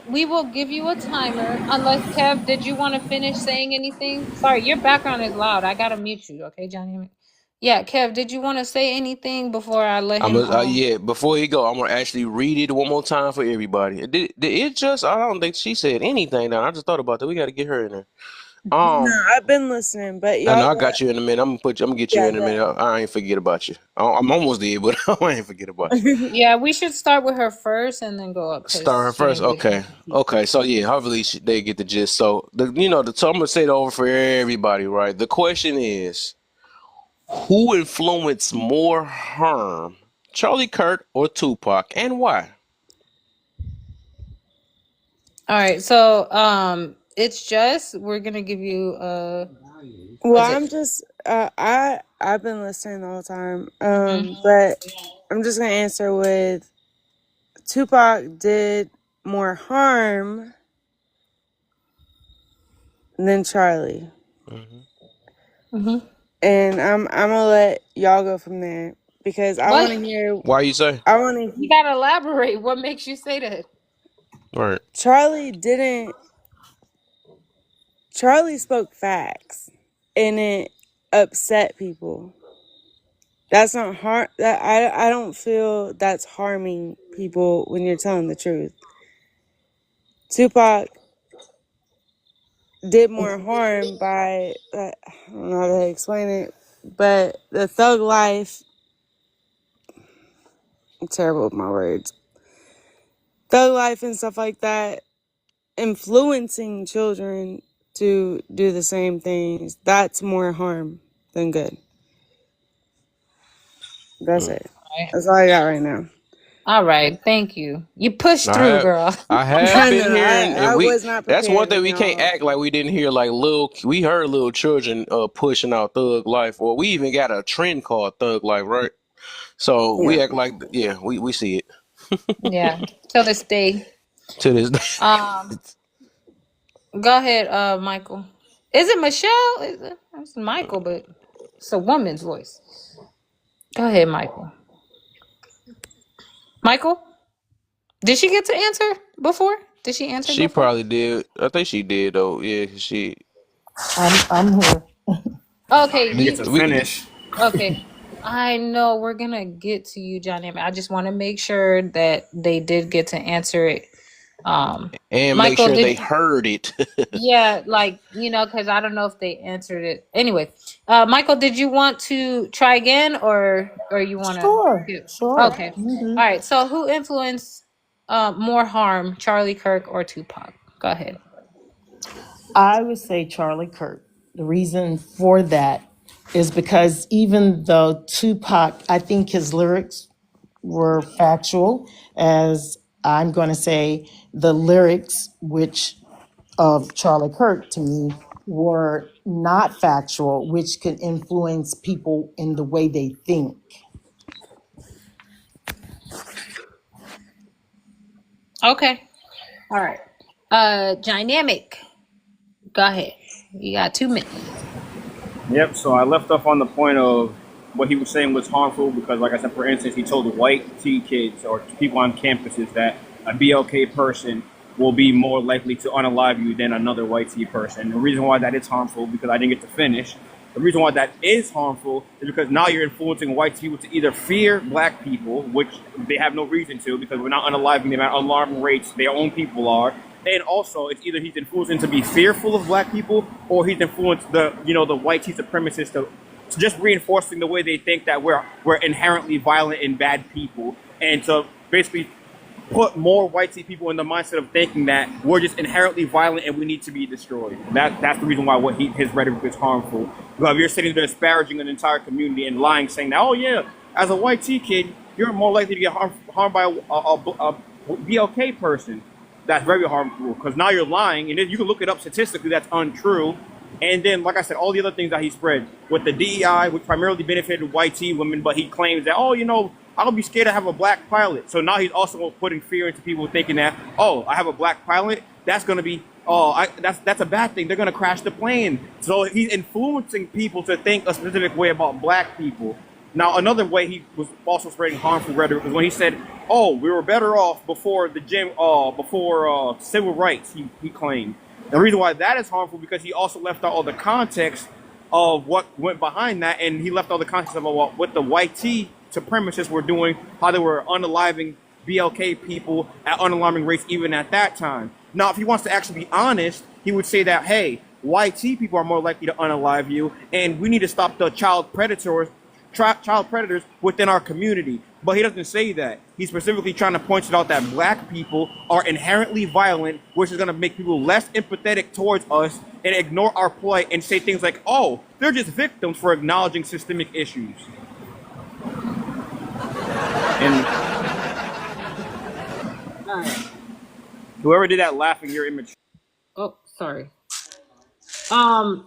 we will give you a timer unless Kev, did you want to finish saying anything? Sorry, your background is loud. I gotta mute you, okay, Johnny? Yeah, Kev, did you want to say anything before I let I'm him yeah. Before he go, I'm gonna actually read it one more time for everybody. Did it just? I don't think she said anything. Now I just thought about that. We got to get her in there. No, Um, I've been listening, but I y'all know I got got you in a minute. I'm gonna put you. I'm gonna get you yeah, in a minute. I ain't forget about you. I'm almost dead, but I ain't forget about you. good. Yeah, we should start with her first and then go up Start her because she first. didn't get Okay. Okay. So yeah, hopefully they get the gist. So I'm gonna say it over for everybody, right? The question is, who influenced more harm, Charlie Kirk or Tupac, and why? All right, so it's just we're gonna give you Well, is it? I'm just I've been listening the whole time. Hmm. But I'm just gonna answer with Tupac did more harm than Charlie, Hmm. Hmm. and I'm gonna let y'all go from there because I want What? to hear. Why you say? I want to. You gotta elaborate. What makes you say that? Right. Charlie didn't. Charlie spoke facts, and it upset people. That's not harm. That I don't feel that's harming people when you're telling the truth. Tupac did more harm by I don't know how to explain it, but the thug life. I'm terrible with my words. Thug life and stuff like that, influencing children to do the same things. That's more harm than good. That's Mm. it. That's all I got right now. All right, thank you. You pushed I through, have girl. I have I been know. hearing, and I we was not that's one prepared thing when we can't y'all. act like we didn't hear. Like we heard little children pushing out thug life, or we even got a trend called thug life, right? So Yeah. we act like, yeah, we see it Yeah, till this day. to this day. Um, go ahead, Michael. Is it Michelle? It's Michael, but it's a woman's voice. Go ahead, Michael. Michael, did she get to answer before? Did she answer She before? probably did. I think she did though. Yeah, she. I'm here. Okay, I didn't get you to We finish. okay. I know we're gonna get to you, Johnny. I just want to make sure that they did get to answer it. And make Michael, sure did they you? heard it. Yeah, like because I don't know if they answered it. Anyway, Michael, did you want to try again, or you want Sure, to? sure. Okay, Hmm. all right. So, who influenced more harm, Charlie Kirk or Tupac? Go ahead. I would say Charlie Kirk. The reason for that is because even though Tupac, I think his lyrics were factual, as I'm going to say the lyrics, which of Charlie Kirk to me were not factual, which could influence people in the way they think. Okay, all right. Dynamic. Go ahead. You got 2 minutes. Yep. So I left off on the point of what he was saying was harmful because, like I said, for instance, he told white teen kids or people on campuses that a BLK person will be more likely to unalive you than another white teen person. The reason why that is harmful, because I didn't get to finish. The reason why that is harmful is because now you're influencing white people to either fear black people, which they have no reason to, because we're not unaliving them at alarming rates their own people are, and also it's either he's influencing to be fearful of black people, or he's influenced the white supremacists to just reinforcing the way they think that we're inherently violent and bad people, and to basically put more white people in the mindset of thinking that we're just inherently violent and we need to be destroyed. That's the reason why his rhetoric is harmful. Because if you're sitting there disparaging an entire community and lying, saying that, oh yeah, as a white kid, you're more likely to get harmed by a BLK person. That's very harmful because now you're lying, and then you can look it up statistically. That's untrue. And then, like I said, all the other things that he spread with the DEI, which primarily benefited white teen women, but he claims that, oh, I'll be scared to have a black pilot. So now he's also putting fear into people thinking that, oh, I have a black pilot. That's going to be, that's a bad thing. They're going to crash the plane. So he's influencing people to think a specific way about black people. Now, another way he was also spreading harmful rhetoric was when he said, oh, we were better off before before civil rights, he claimed. The reason why that is harmful because he also left out all the context of what went behind that, and he left all the context of what the white supremacists were doing, how they were unaliving BLK people at unalarming rates even at that time. Now, if he wants to actually be honest, he would say that, hey, white people are more likely to unalive you, and we need to stop the child predators within our community. But he doesn't say that. He's specifically trying to point out that black people are inherently violent, which is going to make people less empathetic towards us and ignore our plight and say things like, oh, they're just victims for acknowledging systemic issues. And All right. whoever did that laughing, you're immature. Oh, sorry.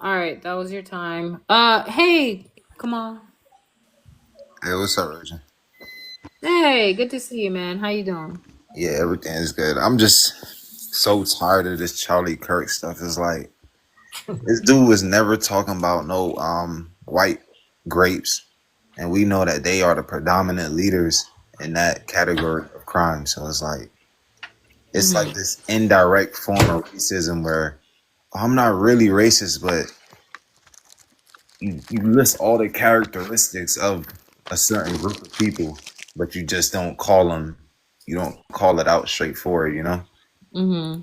All right, that was your time. Hey, come on. Hey, what's up, Reggie? Hey, good to see you, man. How you doing? Yeah, everything is good. I'm just so tired of this Charlie Kirk stuff. It's like this dude was never talking about no white grapes, and we know that they are the predominant leaders in that category of crime. So it's like this indirect form of racism where I'm not really racist, but you list all the characteristics of a certain group of people, but you just don't call them. You don't call it out straightforward, you know. Mm-hmm.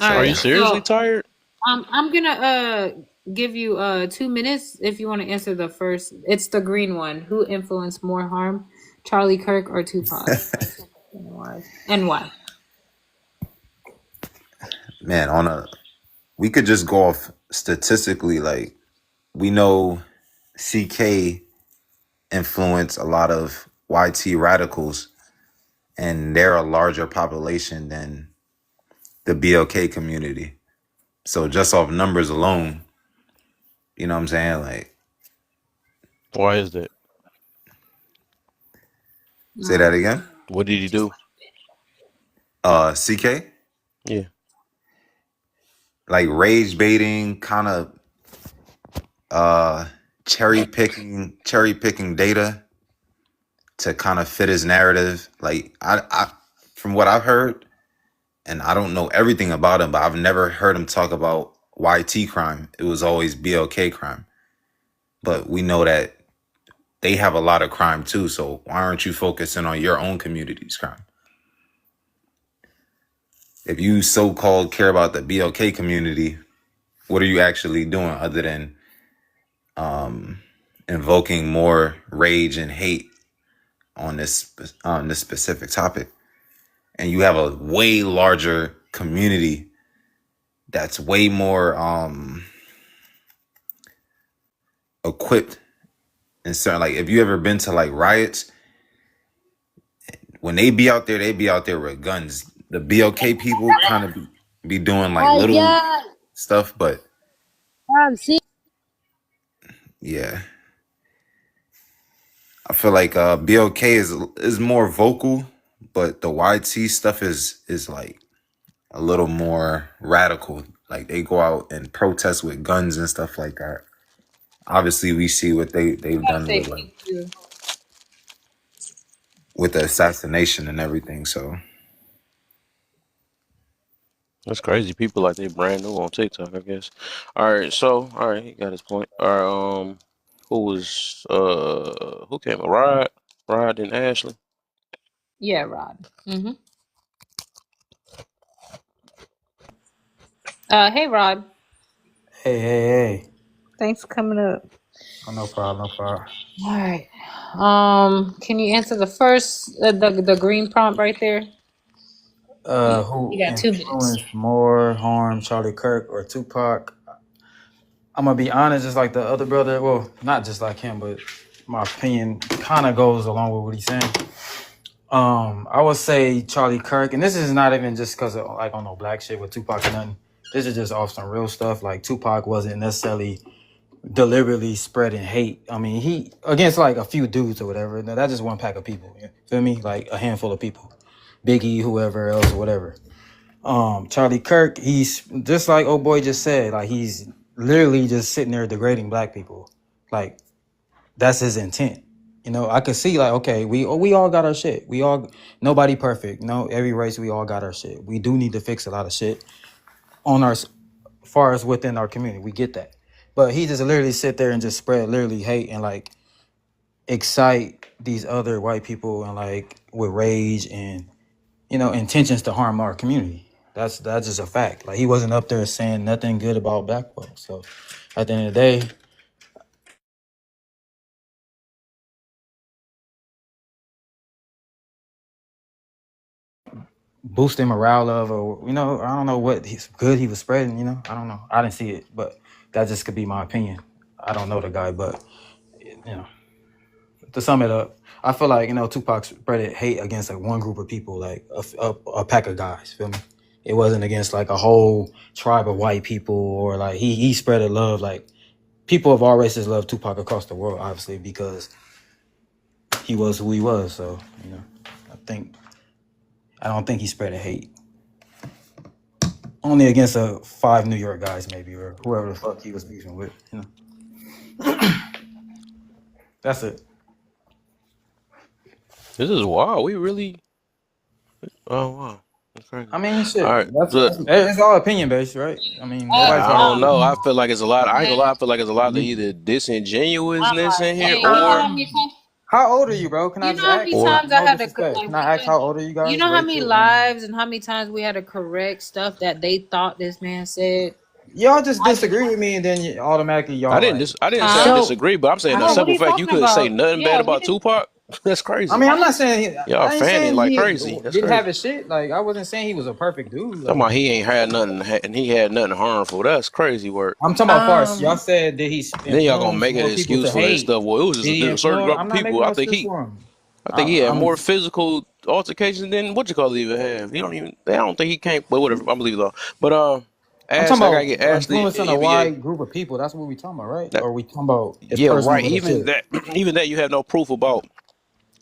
All So Are you right. yeah, seriously So, tired? I'm gonna give you 2 minutes if you want to answer the first. It's the green one. Who influenced more harm, Charlie Kirk or Tupac? And why? And why? man. We could just go off statistically. Like we know, CK influenced a lot of YT radicals, and they're a larger population than the BLK community. So just off numbers alone, you know what I'm saying? Like, Why is that? All say that right. again. What did he do? CK, Yeah. like rage baiting, kind of uh cherry picking data to kind of fit his narrative. Like I from what I've heard, and I don't know everything about him, but I've never heard him talk about YT crime. It was always BLK crime. But we know that they have a lot of crime too. So why aren't you focusing on your own community's crime? if you so-called care about the BLK community, what are you actually doing other than invoking more rage and hate on this specific topic? And you have a way larger community that's way more equipped and certain, like if you ever been to like riots, when they be out there with guns. The BLK people kind of be doing like Oh little yeah. stuff, but See. yeah, I feel like BLK is more vocal, but the YT stuff is like a little more radical. Like they go out and protest with guns and stuff like that. Obviously, we see what they've I gotta done say with me too. the assassination and everything. So That's crazy. People like they brand new on TikTok, I guess. All right, so all right, he got his point. All right, who came? Rod and Ashley. Yeah, Rod. Hey Rod. Hey, hey, hey. Thanks for coming up. Oh, no problem, no problem. All right. Can you answer the first the green prompt right there? Who You got 2 minutes. influenced more harm, Charlie Kirk or Tupac? I'm gonna be honest, just like the other brother. Well, not just like him, but my opinion kind of goes along with what he's saying. I would say Charlie Kirk, and this is not even just because of like on no black shit with Tupac or nothing. This is just off some real stuff. Like Tupac wasn't necessarily deliberately spreading hate. I mean, he against like a few dudes or whatever. Now, that's just one pack of people. You feel me? Like a handful of people. Biggie, whoever else, or whatever. Charlie Kirk, he's just like old boy just said. Like he's literally just sitting there degrading black people. Like that's his intent. You know, I could see like, okay, we all got our shit. We all nobody perfect. No, every race we all got our shit. We do need to fix a lot of shit on our far as within our community. We get that. But he just literally sit there and just spread literally hate and like excite these other white people and like with rage and intentions to harm our community. That's just a fact. Like he wasn't up there saying nothing good about black folks. So at the end of the day, boosting morale of, or I don't know what he's good he was spreading. I don't know. I didn't see it, but that just could be my opinion. I don't know the guy, but you know, to sum it up, I feel like Tupac spread hate against like one group of people, like a pack of guys. Feel me? It wasn't against like a whole tribe of white people, or like he spread love. Like people of all races love Tupac across the world, obviously, because he was who he was. So I don't think he spread hate. Only against 5 New York guys, maybe, or whoever the fuck he was beefing with. That's it. This is wild. We really. Oh wow, that's crazy. I mean, shit. All right, It's all opinion based, right? I mean, nobody's I gonna don't agree know. with I feel like it's a lot. I ain't gonna lie. I feel like it's a lot of me. either disingenuousness in here, Hey, you know how or many times? How old are you, bro? Can I You just know how ask? many or times I No had to disrespect. like Can I ask how old are you you guys? know how many Rachel and lives and how many times we had to correct stuff that they thought this man said? y'all just disagree with me, and then automatically I y'all didn't. like. I didn't say I Huh? So disagree, but I'm saying the No, what are simple you fact you talking couldn't say about? nothing bad Yeah, we about didn't. Tupac. That's I crazy. mean, I I'm not didn't. saying Y'all I ain't fanning saying like he crazy. That's didn't have crazy. his shit. Like I wasn't saying he was a perfect dude. Talking Like about he ain't had nothing, and he had nothing harmful. That's crazy work. I'm talking about first. Y'all um said did he Then y'all gonna influence make an more people excuse to for his hate? stuff. Well, it was Did just he a certain influence? group of I'm not people. making no excuse for him. I think he had I'm more physical altercations than what you call it even have. He don't even. I don't think he can't. But whatever. I believe it all. But I'm talking Ashley, I gotta get about Ashley influencing a NBA. wide group of people. That's what we talking about, right? That, Or we talking about his yeah, personal right. Even relationship? that. Even that. You have no proof about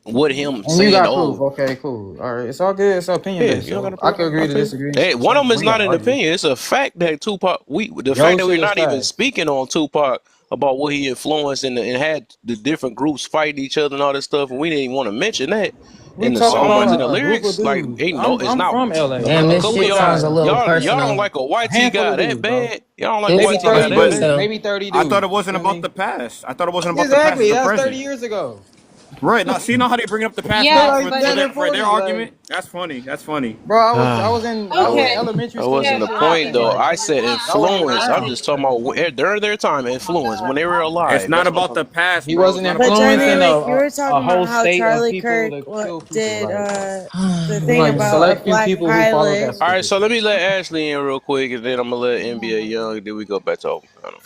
what him And you saying. got proof. Oh, Okay, cool. All right, it's all good. It's opinion yeah. based, You don't got so to I prove. could agree I to feel. disagree. Hey, one of them is We ain't not gotta an argue. opinion. It's a fact that Tupac. The fact Yo that said we're it's not even facts. speaking on Tupac about what he influenced and had the different groups fighting each other and all this stuff, and we didn't even want to mention that We in the talking songs and about the a group of lyrics. Like, dudes. ain't no. It's I'm not. from LA. damn, A A this group couple of of shit sounds a guys, little y'all don't personal. like a a YT handful guy of that dudes, bro. bad. Y'all don't like a This Maybe YT guy 30 that but But dudes. bad. so Maybe 30 I thought it dudes. You wasn't feel about me? the past. I thought it wasn't about the past. Exactly. It's the That's 30 present. years ago. Right now, see now how they bring up the past But Yeah, for, like for, but for dead their and for their forties, like argument. That's funny. That's funny. Bro, I was in okay. elementary That school wasn't Yeah, when the shit point happened. though. Like I said I wasn't influence. I'm around. just talking about during their time, influence when they were It's alive. not That's what I'm about talking the past, He bro. It's wasn't not But about the influencing Johnny, past. like you were a talking whole about how state of Charlie people Kirk to kill people. did Like the it was thing like about a selecting black people who followed that pilot. All right, stupid so let shit. me let Ashley in real quick, and then I'm gonna let NBA Young. Then we go back to open panel.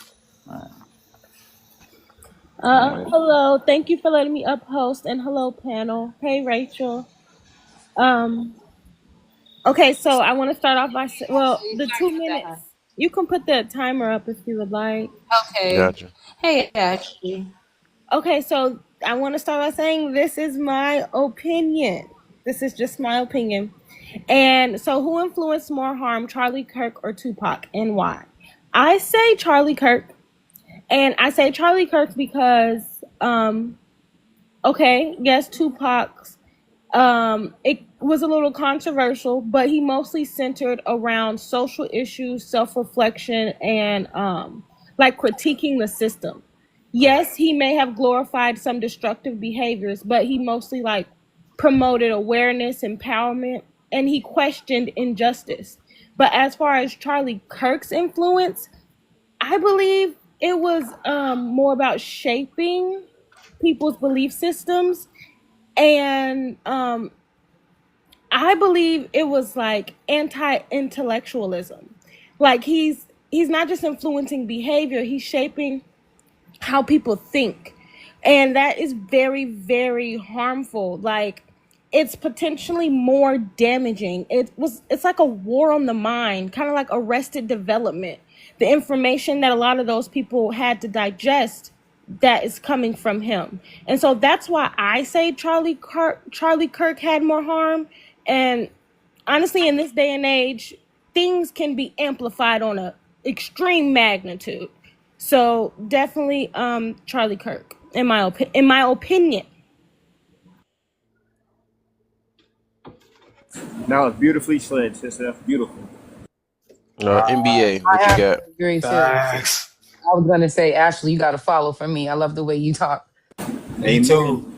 Hello. Thank you for letting me up host and hello panel. Hey Rachel. Um okay, so I want to start off by well, the 2 minutes. You can put the timer up if you would like. okay. Gotcha. Hey, Ashley. Okay, so I want to start by saying this is my opinion. This is just my opinion. And so who influenced more harm, Charlie Kirk or Tupac, and why? I say Charlie Kirk, and I say Charlie Kirk because okay, yes, Tupac's it was a little controversial, but he mostly centered around social issues, self-reflection, and like critiquing the system. Yes, he may have glorified some destructive behaviors, but he mostly like promoted awareness, empowerment, and he questioned injustice. But as far as Charlie Kirk's influence, I believe it was more about shaping people's belief systems, and I believe it was like anti-intellectualism. Like he's not just influencing behavior, he's shaping how people think. And that is very, very harmful. Like it's potentially more damaging. It's like a war on the mind, kind of like arrested development. The information that a lot of those people had to digest that is coming from him. And so that's why I say Charlie Kirk had more harm. And honestly, in this day and age, things can be amplified on a extreme magnitude. So definitely Charlie Kirk in my opinion. That was beautifully said, sister. That's beautiful. NBA, I what you have to got? agree too. facts. I was gonna say, Ashley, you got to follow for me. I love the way you talk. Me too.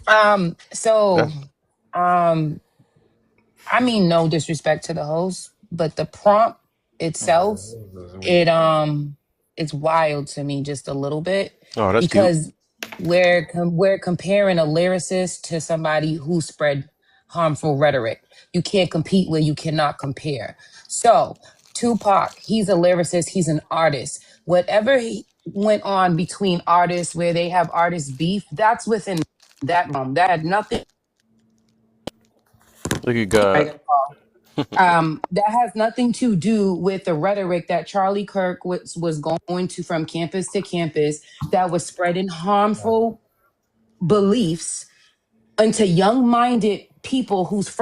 Amen. So, That's um, I mean, no disrespect to the host, but the prompt itself, it's wild to me just a little bit oh, that's cute. because we're comparing a lyricist to somebody who spread harmful rhetoric. You can't compete where you cannot compare. So Tupac, he's a lyricist, he's an artist. Whatever he went on between artists where they have artist beef, that's within that realm. That had nothing. Look at God. That has nothing to do with the rhetoric that Charlie Kirk was going to from campus to campus that was spreading harmful beliefs into young-minded people whose Tupac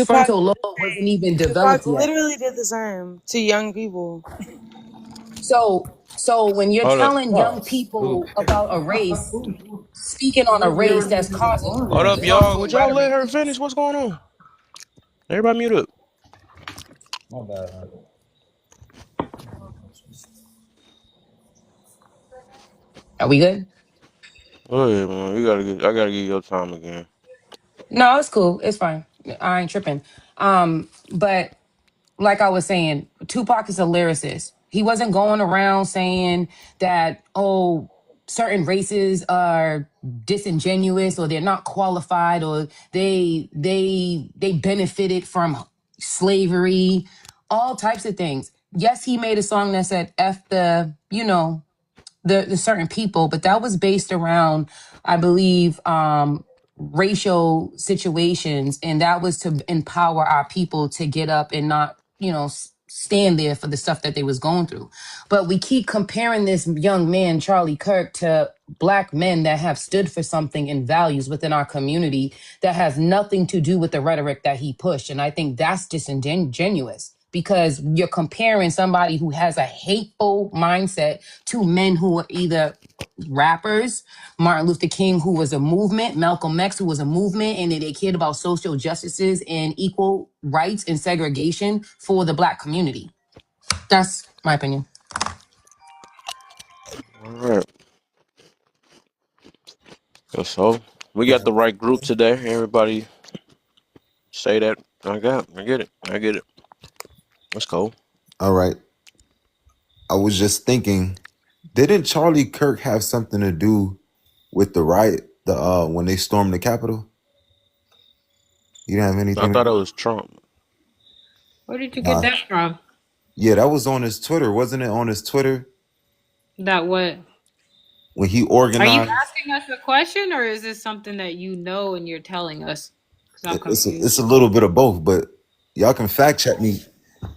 frontal did lobe wasn't even Tupac developed yet. literally did the same to young people. So when you're Hold up. telling young people about a race, speaking on a race that's causing Hold up, y'all. harmful Would y'all let rhetoric. her finish? What's going on? Everybody mute up. Are we good? Go ahead, man. I gotta get your time again. No, it's cool. It's fine. I ain't tripping. But like I was saying, Tupac is a lyricist. He wasn't going around saying that, oh, certain races are disingenuous or they're not qualified or they benefited from slavery, all types of things. Yes, he made a song that said F the certain people, but that was based around, I believe, racial situations, and that was to empower our people to get up and not, stand there for the stuff that they was going through. But we keep comparing this young man, Charlie Kirk, to black men that have stood for something and values within our community that has nothing to do with the rhetoric that he pushed, and I think that's disingenuous because you're comparing somebody who has a hateful mindset to men who are either rappers, Martin Luther King, who was a movement, Malcolm X, who was a movement, and they cared about social justices and equal rights and segregation for the black community. That's my opinion. All right. So we got the right group today. Everybody say that. I get it. I get it. Let's go. All right. I was just thinking, didn't Charlie Kirk have something to do with the riot? The when they stormed the Capitol? You didn't have I anything to thought it do? was Trump. Where did you get Nah. that from? Yeah, that was on his Twitter, wasn't it? On his Twitter That what? when he Are you organized. asking us a question, or is this something that you know and you're telling us? Because I'm It's confused. a little bit of both, but y'all can fact check me.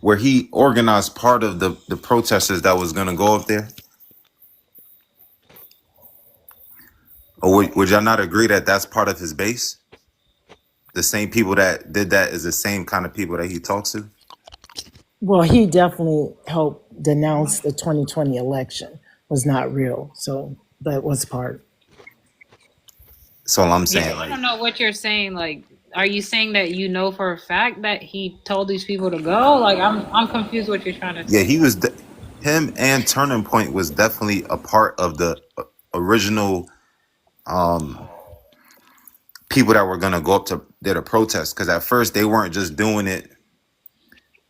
Where he organized part of the protesters that was gonna go up there, or would y'all not agree that that's part of his base? The same people that did that is the same kind of people that he talks to. Well, he definitely helped denounce the 2020 election was not real. So that was part. So I'm Yeah, saying, I like, don't know what you're saying. Like, are you saying that you know for a fact that he told these people to go? Like, I'm confused what you're trying to yeah, say. he was. Him and Turning Point was definitely a part of the original people that were gonna go up to there to protest. Because at first they weren't just doing it.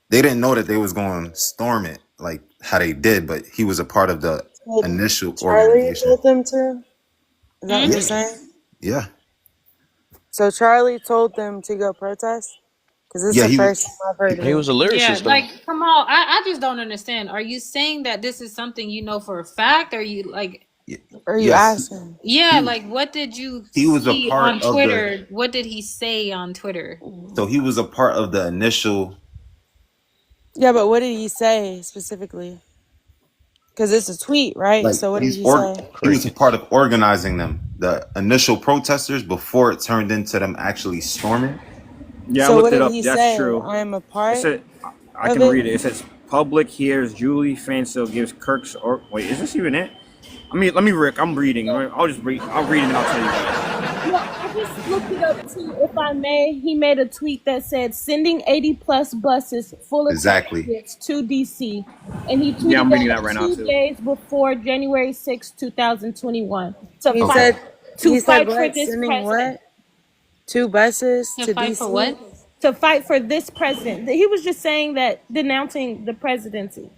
They didn't know that they was going to storm it like how they did, but he was a part of the So initial Charlie organization. told them to? Is that what Hmm? you're Yeah, saying? yeah, So Charlie told them to go protest? Because this is yeah. the He first was. time I've heard of He was it. a Yeah, lyricist though. like, come on. I just don't understand. Are you saying that this is something you know for a fact? Are you like, Or are you Yes, asking? yeah, he like, what did you he was a see part on of the. Twitter? What did he say on Twitter? So he was a part of the initial. Yeah, but what did he say specifically? Because it's a tweet, right? Like So what did he say? he was a part Crickets. of organizing them, the initial protesters before it turned into them actually storming. Yeah, I So what looked it did up. he That's say? true. I am a It part said, I of can it? read it. It says, public hears Julie Fansel gives Kirk's, or wait, is this even it? I mean, let me, Rick, I'm reading. I'll just read, I'll read it and I'll tell you guys. Well, I just looked it up too. If I may, he made a tweet that said sending 80 plus buses full of Exactly. patriots to DC. And he Yeah, tweeted I'm reading that that right now, 2 days before January 6, 2021 He Okay. said to he said fight for what? this Sending president. what? 2 buses To to fight for what? DC? To fight for this president. He was just saying that, denouncing the presidency.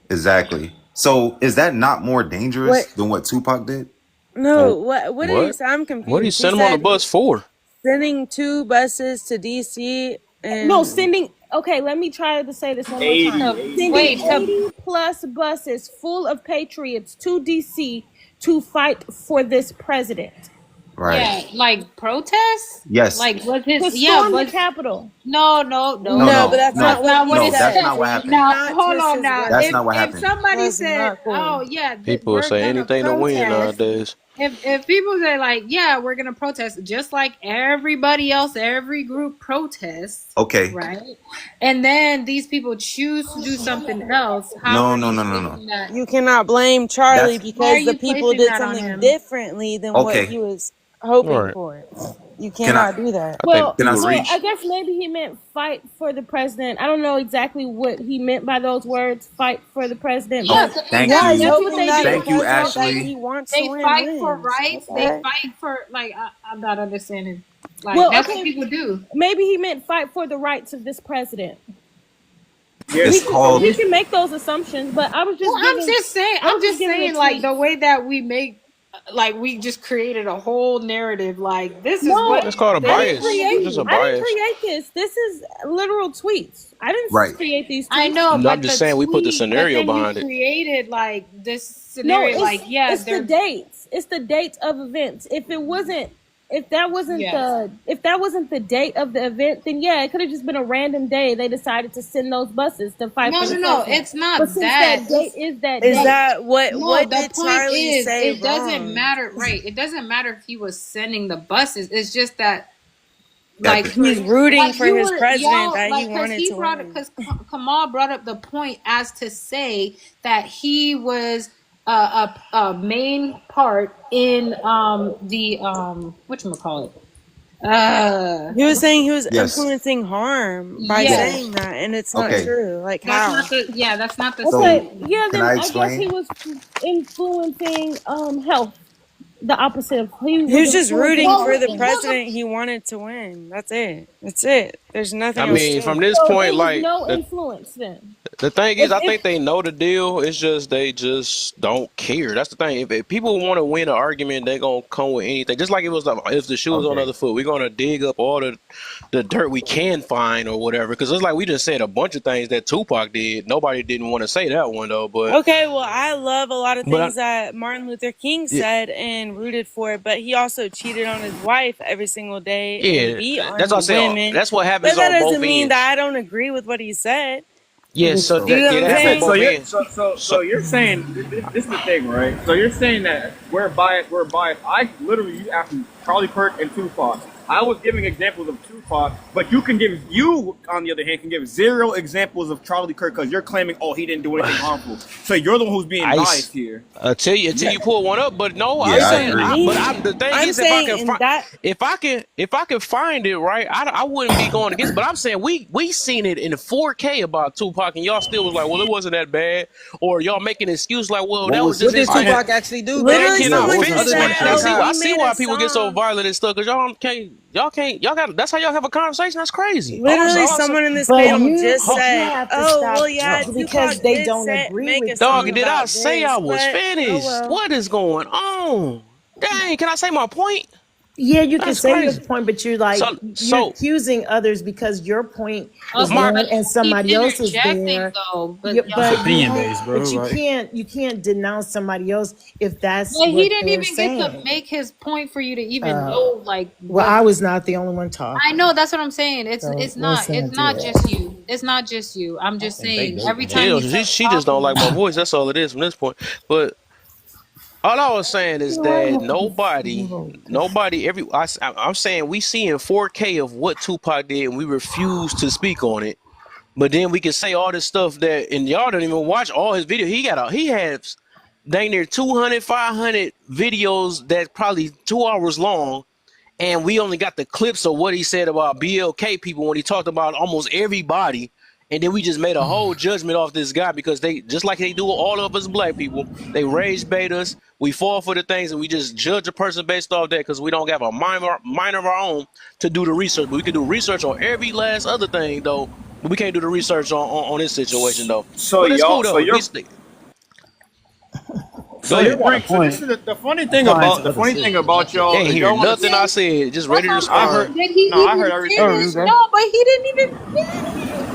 Exactly. So is that not more What? dangerous than what Tupac did? No, Well, what did he what? say? I'm What did he confused. He send him on the said bus for? sending 2 buses to DC No, and sending. Okay, let me try to say this one more 80, time. To 80. Sending wait, to 80 plus buses full of patriots to DC to fight for this president. Right. yeah, like protests? Yes. Like, was his, To yeah, storm the was, Capitol. no, no, no, No, no, but no, no. that's no, not That's what not he what no. it That's said. not said. what You happened. Now, cannot hold twist on his now. That's words. not what If happened. somebody That's said, not cool. "Oh yeah, People will we're say gonna anything to win protest," nowadays. if people say like, "Yeah, we're gonna protest," just like everybody else, every group protests, Okay. right? And then these people choose to do something else. How No, are no, you no, no, no. placing that? You cannot blame Charlie That's Why are because the you people placing did that on something him? differently than what okay. he was hoping Right. for. You Can I cannot do that. I think Well, can I people Well, speak? I reach. guess maybe he meant fight for the president. I don't know exactly what he meant by those words, fight for the president, yeah, Oh, but because thank Yeah, he's you. that's what hoping they that the do. Thank you, president that Ashley. he wants to they win fight for wins. What rights. the They heck? fight for like I'm not understanding. Like Well, that's what okay, people do. maybe he meant fight for the rights of this president. It's We Yes, can called we can make those assumptions, but Well, I I'm was just just giving a saying, like tweet. the way that we make, like we just created a whole narrative. Like this is No, what That's called a I they didn't bias. want to It's create just a do. I didn't bias. create this. This is literal tweets. I didn't right. create these I tweets. know, No, I'm but just the saying we put the tweet, but scenario then you behind it. created like this No, scenario. Like, yeah, it's the they're dates. It's the dates of events. yes. If that wasn't the date of the event, then yeah, it could have just been a random day they decided to send those buses to fight No, for the no, no. president. It's But not since that. that date It's is that Is no, date, that no. what The did point Charlie is, say it doesn't wrong? matter, right? It doesn't matter if he was sending the buses. It's just that That like the, for He's rooting like for you his were president y'all that he like because wanted he to brought it win. because Kamal brought up the point as to say that he was a main part in the whatchamacallit He was saying he was yes. influencing harm by Okay. yes, saying that, and it's not Okay. true. Like that's how? not the yeah that's not the So okay, same. yeah, can then I I guess he explain? was influencing health. the opposite of he He was was just rooting for the influencing. president he wanted to win. That's it. That's it. There's I nothing else mean, to from it. this So point, it was like no influence then. the thing is, If I if think they know the deal. It's just they just don't care. That's the thing. If people want to win an argument, they're gonna come with anything. Just like it was like, if the shoe was on the Okay. other foot, we're gonna dig up all the dirt we can find or whatever. Because it's like we just said a bunch of things that Tupac did. Nobody didn't want to say that one though, Okay, well, I love a lot of but I, things that Martin Luther King yeah, said and rooted for, but he also cheated on his wife every single day and yeah, beat that's what I on say. women. That's what But happens that on doesn't both mean that ends. I don't agree with what he said. Yeah, so Do you know yeah, what that I'm happens on saying? So both you're ends. so So you're saying this is the thing, right? So you're saying that we're biased. We're biased. I literally you asked me Charlie Kirk and Tupac. I was giving examples of Tupac, but you on the other hand can give zero examples of Charlie Kirk because you're claiming he didn't do anything harmful. So you're the one who's being I biased here. until you pull one up. But no, I'm Yeah, It I saying, don't agree. but mean. I'm the thing I'm is, if I saying can in find, that. if I can find it right, I wouldn't be going against. But I'm saying we seen it in 4K about Tupac, and y'all still was like, well, it wasn't that bad, or y'all making an excuse like, well, What that was was just What did his I point. Tupac actually do, Man, though? Literally, can yeah? I What someone was finish, just other said, than man? K "Oh, Dot? I he see made a why people get so song." violent and stuff, because y'all can't that's how y'all have a conversation. That's crazy. Literally, someone in this but panel you just Hold, but you said, have to "Oh, stop well, yeah, because Tupac they did don't agree make a with song dog, did you. I about say I this," was but oh finished? well. What is going on? Dang, can I say my point? Yeah, you can That's say your crazy. point, but So, you're so accusing others because your point is Okay, Mark, but one and you keep somebody else is interjecting there. though. But You, It's but y'all, you opinion have, based, bro. but Like, you can't denounce somebody else if that's but he what didn't they're even get to saying. make his point for you to even know like Well, what. I was not the only one I talking, know that's what I'm saying. so It's listen to not just it. you. It's not just you. I'm just and they saying dating, every bro. time chill. he starts She just don't like talking, my voice. That's all it is from this point. But all I was saying is You know, I that have to be smoked. I'm saying we see in 4K of what Tupac did, and we refuse to speak on it. But then we can say all this stuff that, and y'all don't even watch all his videos. He has dang near 200, 500 videos that probably 2 hours long, and we only got the clips of what he said about BLK people when he talked about almost everybody, and then we just made a whole judgment off this guy because they just like they do with all of us black people, they rage bait us, we fall for the things, and we just judge a person based off that because we don't have a mind of our own to do the research. But we can do research on every last other thing though, but we can't do the research on this situation though. So But it's cool y'all, so though. you're Go so You you're ahead. got a bring. So this point is the funny thing applying to about other shit. You y'all ain't is hear y'all want to. nothing I did said. Just that's ready what to I'm I saying. heard. respond. Did he No, I heard even everything Oh, you finish? you said. go. No, but he didn't even finish.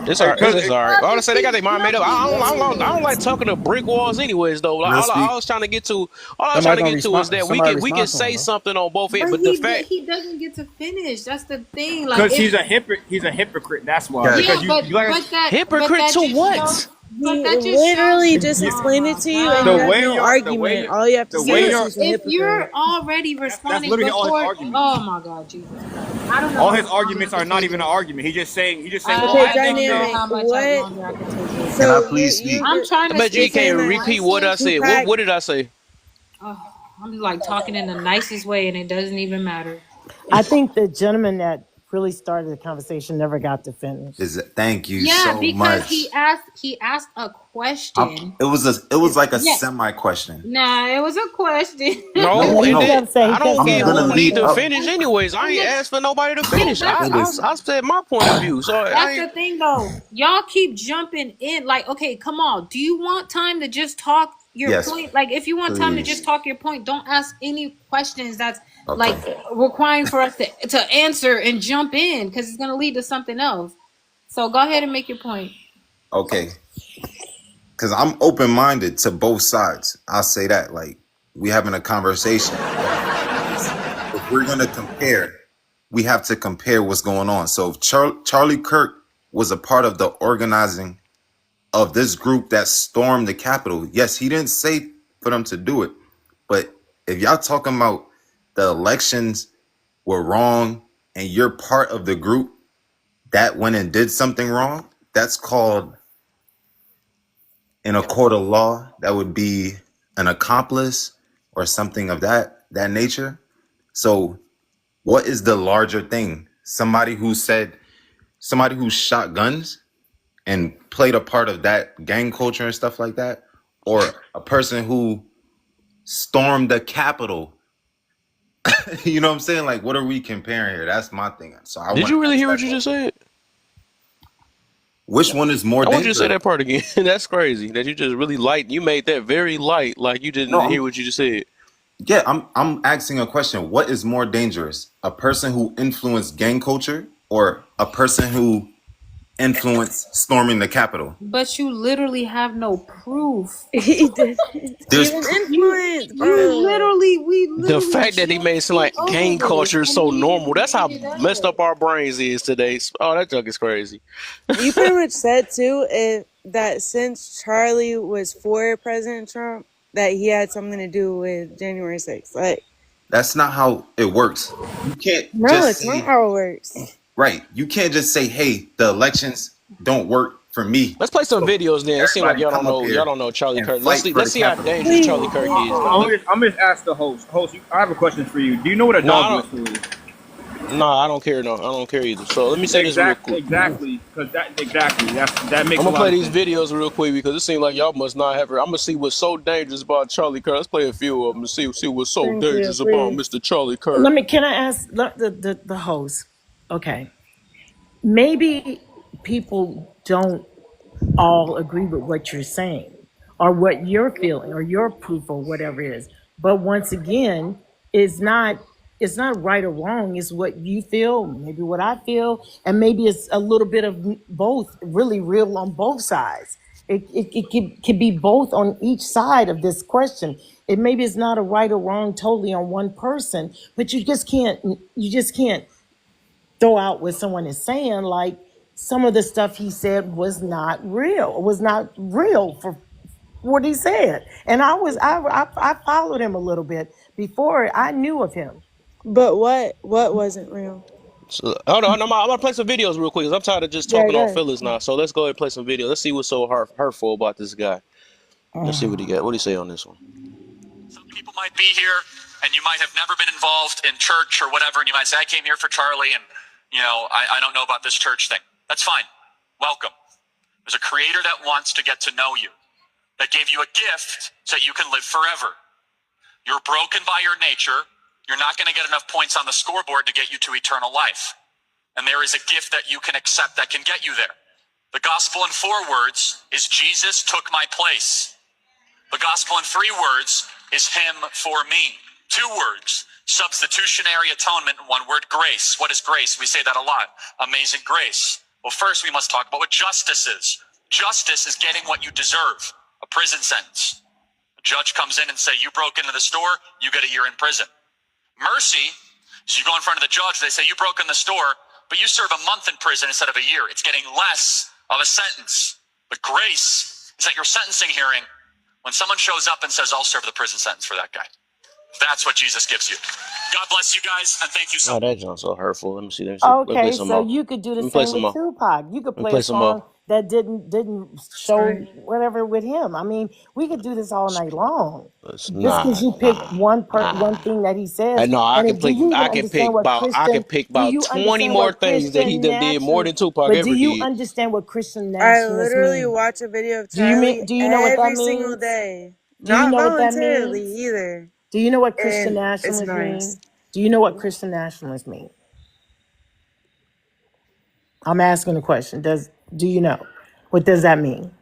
It's all right. Because It's all right. Y'all All I just say they got keep their mind made up. jumping I don't like in. talking to brick walls, anyways. Though Can I I speak? was trying to get to, all I was trying Somebody to gonna get to is respond. that Somebody we can respond to him, say bro. something on both ends. But But the fact, he doesn't get to finish. That's the thing. Like because if he's a hypocrite. That's why. Okay. yeah, Because you like but hypocrite that to just shows. what? But He that just shows. literally just you, Oh explained it my to you, and the you have god! way no you're argument. All you have to the say way is You, you're he's a if hypocrite. you're already that's responding literally all his before, arguments. oh my god, Jesus Christ! I don't know All how his much longer I arguments could are not take even an this. argument. He's just saying, well, Okay, I I think don't know dynamic. how this. much What? longer I could take this. Can I So please speak? I'm trying I to bet you you're you speak in saying can't the that repeat what nicest. I said. Tupac. What did I say? Oh, I'm like talking in the nicest way, and it doesn't even matter. I think the gentleman that really started the conversation never got to finish. Thank you Yeah, so because much. he asked a I'm, question. it was like a Yeah, semi question. nah, it was a question. No, No, Yeah, and then no. he I kept don't I'm saying get gonna one who more need lead to up. thing. finish anyways. I And ain't then, asked for nobody to yeah, finish. that's I said my point of view. So I that's ain't. the thing though. Y'all keep jumping in. Like, okay, come on. Do you want time to just talk your Yes, point? Like, if you want time to just please. talk your point, don't ask any questions that's like Okay. requiring for us to answer and jump in because it's gonna lead to something else. So go ahead and make your point. Okay. Because I'm open minded to both sides. I'll say that. Like, we having a conversation, but if we're gonna compare, we have to compare what's going on. So if Charlie Kirk was a part of the organizing of this group that stormed the Capitol, yes, he didn't say for them to do it. But if y'all talking about the elections were wrong and you're part of the group that went and did something wrong, that's called in a court of law, that would be an accomplice or something of that nature. So what is the larger thing? Somebody who shot guns and played a part of that gang culture and stuff like that, or a person who stormed the Capitol. You know what I'm saying? Like, what are we comparing here? That's my thing. So I Did want you to really ask hear what that you just question. said? Which one is more I want you to say dangerous? that part again. That's crazy. That you just really light. You made that very light, like you No, didn't hear what you just said. I'm asking a question. What is more dangerous? A person who influenced gang culture or a person who influenced storming the Capitol? But you literally have no proof. He didn't There's even pr- influence, You bro. literally, we The literally fact that he made it just seem went like over gang this, culture is and so he normal. just That's how made it messed up. up our brains is today. Oh, that junk is crazy. You pretty much said too that since Charlie was for President Trump, that he had something to do with January 6th. Like, that's not how it works. You can't no, just it's not say how it works. right. You can't just say, "Hey, the elections don't work for me." Let's play some So videos then. It seems like everybody come up y'all here don't know Charlie and Kirk. fight for the Let's see how Capitol. dangerous Charlie Please, Kirk please is do though. it. I'm gonna just ask the host. I have a question for you. Do you know what a No, I dog don't. whistle is? No, I don't care. No, I don't care either. So let me say this real quick. Exactly, because that I'm makes a gonna lot play of these sense. videos real quick because it seems like y'all must not have. I'm gonna see what's so dangerous about Charlie Kirk. Let's play a few of them and see what's so Thank you, dangerous about please. Mr. Charlie Kirk. Can I ask the host? Okay. Maybe people don't all agree with what you're saying or what you're feeling or your proof or whatever it is. But once again, it's not it's not right or wrong. It's what you feel, maybe what I feel, and maybe it's a little bit of both, really real on both sides. It could be both on each side of this question. It maybe it's not a right or wrong totally on one person, but you just can't throw out what someone is saying, like some of the stuff he said was not real for what he said. And I followed him a little bit before I knew of him. But what wasn't real? So, hold on, I'm gonna play some videos real quick because I'm tired of just Yeah, talking on go feelings now. So let's go ahead and play some videos. Let's see what's so hurtful about this guy. Let's see what he got. What do you say on this one? Some people might be here and you might have never been involved in church or whatever, and you might say, I came here for Charlie and, I don't know about this church thing. That's fine. Welcome. There's a creator that wants to get to know you, that gave you a gift so that you can live forever. You're broken by your nature. You're not going to get enough points on the scoreboard to get you to eternal life. And there is a gift that you can accept that can get you there. The gospel in 4 words is Jesus took my place. The gospel in 3 words is him for me. 2 words, substitutionary atonement, and 1 word, grace. What is grace? We say that a lot. Amazing grace. Well, first we must talk about what justice is. Justice is getting what you deserve, a prison sentence. A judge comes in and say, you broke into the store, you get a year in prison. Mercy is you go in front of the judge, they say, you broke in the store, but you serve a month in prison instead of a year. It's getting less of a sentence. But grace is at your sentencing hearing, when someone shows up and says, I'll serve the prison sentence for that guy. That's what Jesus gives you. God bless you guys, and thank you so Oh, much. that John's so hurtful. Let me see. Let me see. Let me play Okay, some so more. you could do the Let me play same some with more. Tupac. You could Let me play play a some more. song that didn't show ahead. whatever with him. I mean, we could do this all night long. Just because Nah, you pick nah, one nah. thing that he I says, know and do you even understand what I can Christian? pick Do about you 20 understand more what things that he Christian done did more national? than Tupac But do ever you did. understand what Christian I nationalists literally mean? watch a video of Do you Charlie do you know what that every single means? day. Do you Not know what that voluntarily means? either. Do you know what Christian And it's nationalists nice. mean? Do you know what Christian nationalists mean? I'm asking a question. Do you know? What does that mean?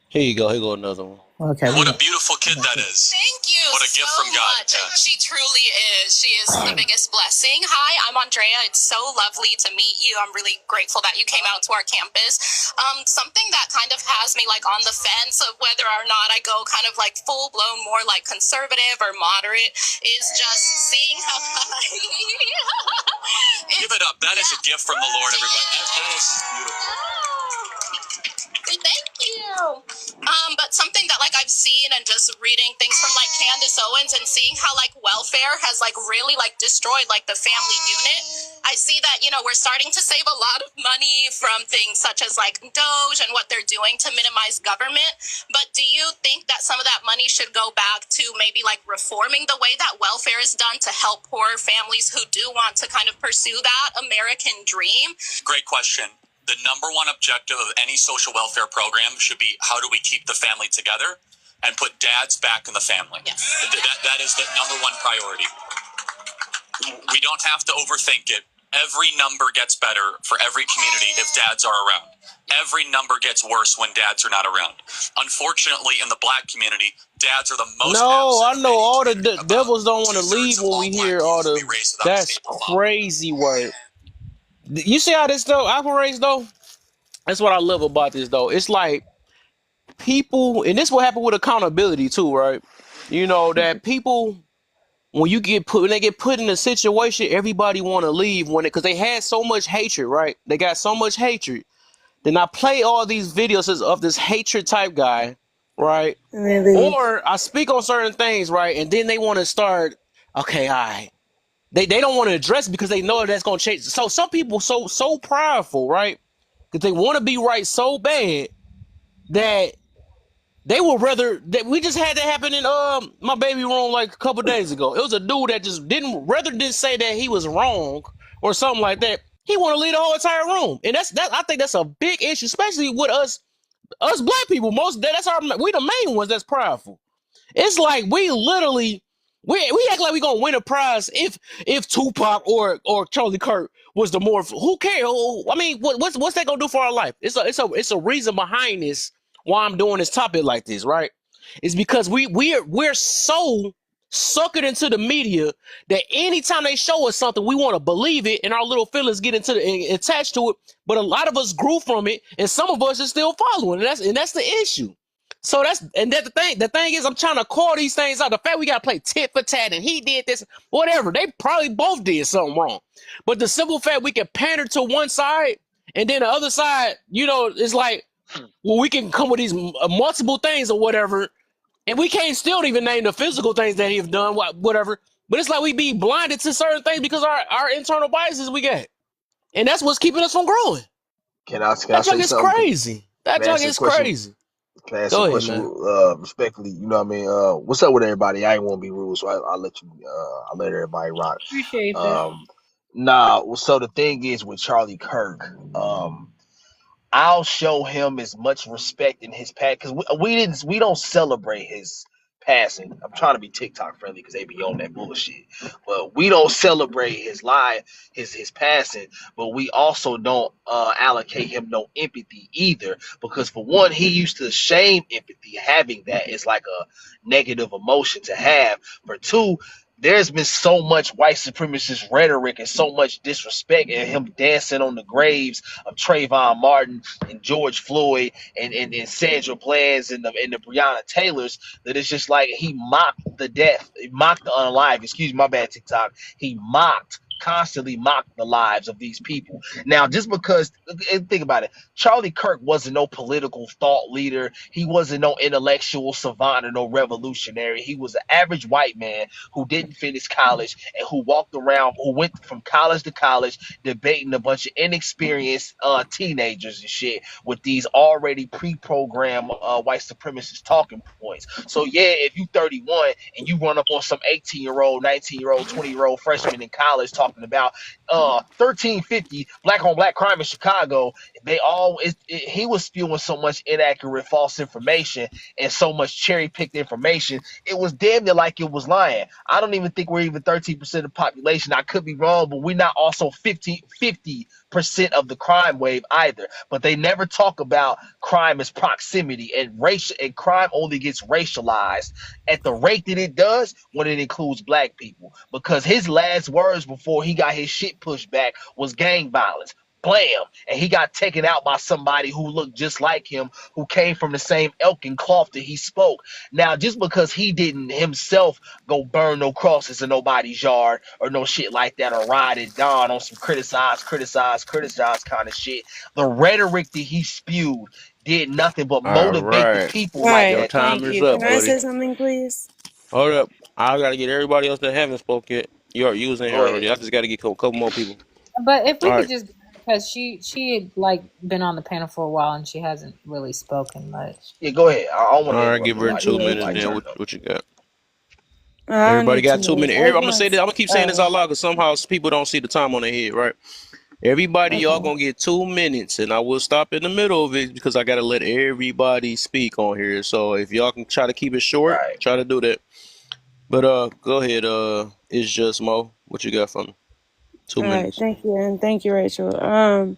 Here you go. Here go another one. Okay. What a beautiful kid that is. Thank you. What a gift so from God. Much. Yeah. She truly is. She is the biggest blessing. Hi, I'm Andrea. It's so lovely to meet you. I'm really grateful that you came out to our campus. Something that kind of has me like on the fence of whether or not I go kind of like full blown more like conservative or moderate is just seeing how give it up. That is a gift from the Lord, everybody. That is beautiful. Thank you. But something that like I've seen and just reading things from like Candace Owens and seeing how like welfare has like really like destroyed like the family unit. I see that, we're starting to save a lot of money from things such as like Doge and what they're doing to minimize government. But do you think that some of that money should go back to maybe like reforming the way that welfare is done to help poor families who do want to kind of pursue that American dream? Great question. The number one objective of any social welfare program should be, how do we keep the family together? and put dads back in the family. Yes. That is the number one priority. We don't have to overthink it. Every number gets better for every community if dads are around. Every number gets worse when dads are not around. Unfortunately, in the black community, dads are the most. No, I know all the devils don't want to leave when we hear all the. That's crazy work. You see how this though operates though? That's what I love about this though. It's like people, and this will happen with accountability too, right? You know that people when they get put in a situation, everybody want to leave because they had so much hatred, right? They got so much hatred. Then I play all these videos of this hatred type guy, right? Or I speak on certain things, right? And then they want to start, okay, all right. They don't want to address it because they know that's gonna change. So some people so prideful, right? Because they want to be right so bad that they would rather that we just had that happen in my baby room like a couple days ago. It was a dude that just didn't say that he was wrong or something like that. He want to leave the whole entire room, and that's I think that's a big issue, especially with us black people. We the main ones that's prideful. It's like we literally we act like we gonna win a prize if Tupac or Charlie Kirk was the more. Who cares? I mean, what's that gonna do for our life? It's a reason behind this. Why I'm doing this topic like this, right? It's because we're so suckered into the media that anytime they show us something, we want to believe it, and our little feelings get attached to it. But a lot of us grew from it, and some of us are still following, and that's the issue. So that's the thing. The thing is, I'm trying to call these things out. The fact we gotta play tit for tat, and he did this, whatever. They probably both did something wrong. But the simple fact we can pander to one side, and then the other side, it's like, well, we can come with these multiple things or whatever, and we can't still even name the physical things that he's done, whatever. But it's like we be blinded to certain things because our internal biases we got, and that's what's keeping us from growing. Can I That say junk is something? crazy. That Can I junk ask you a is question? crazy. Can I ask Go you a ahead, question man. respectfully? You know what I mean? What's up with everybody? I ain't want to be rude, so I'll let you. I'll let everybody rock. Appreciate it. So the thing is with Charlie Kirk, I'll show him as much respect in his past because we don't celebrate his passing. I'm trying to be TikTok friendly because they be on that bullshit, but we don't celebrate his passing. But we also don't allocate him no empathy either because for one, he used to shame empathy. Having that is like a negative emotion to have. For two, there's been so much white supremacist rhetoric and so much disrespect and him dancing on the graves of Trayvon Martin and George Floyd and Sandra Bland's and the Breonna Taylors that it's just like he mocked the death, he mocked the unalive. Excuse me, my bad, TikTok. He constantly mocked the lives of these people. Now, just because, think about it, Charlie Kirk wasn't no political thought leader. He wasn't no intellectual savant or no revolutionary. He was an average white man who didn't finish college and who walked around, who went from college to college, debating a bunch of inexperienced teenagers and shit with these already pre-programmed white supremacist talking points. So yeah, if you 31 and you run up on some 18-year-old, 19-year-old, 20-year-old freshman in college talking about 1350 black on black crime in Chicago, he was spewing so much inaccurate, false information and so much cherry-picked information. It was damn near like it was lying. I don't even think we're even 13% of the population. I could be wrong, but we're not also 50% of the crime wave either. But they never talk about crime as proximity, and racial and crime only gets racialized at the rate that it does when it includes black people. Because his last words before he got his shit pushed back was gang violence. Blam, and he got taken out by somebody who looked just like him, who came from the same elk and cloth that he spoke. Now, just because he didn't himself go burn no crosses in nobody's yard or no shit like that, or ride it down on some criticize kind of shit, the rhetoric that he spewed did nothing but All motivate the right. people All like Your right, that to time thank leave. is you. up, Can I buddy. say something, please? Hold up. I gotta get everybody else that haven't spoke yet. You was in here Go ahead. already. I just gotta get a couple more people. But if we All could right. just, because she had like been on the panel for a while and she hasn't really spoken much. Yeah, go ahead. I don't All want to right, interrupt give her nobody. 2 minutes Nobody then. turned What, up. what you got? I don't Everybody need got 2 2 minutes. minutes. I I'm gonna say this. I'm gonna keep saying this uh, out loud because somehow people don't see the time on their head, right? Everybody, y'all Okay. gonna get 2 minutes, and I will stop in the middle of it because I gotta let everybody speak on here. So if y'all can try to keep it short, Right. try to do that. But go ahead. It's just Mo. What you got for me? Two All right. minutes. Thank you, and thank you, Rachel.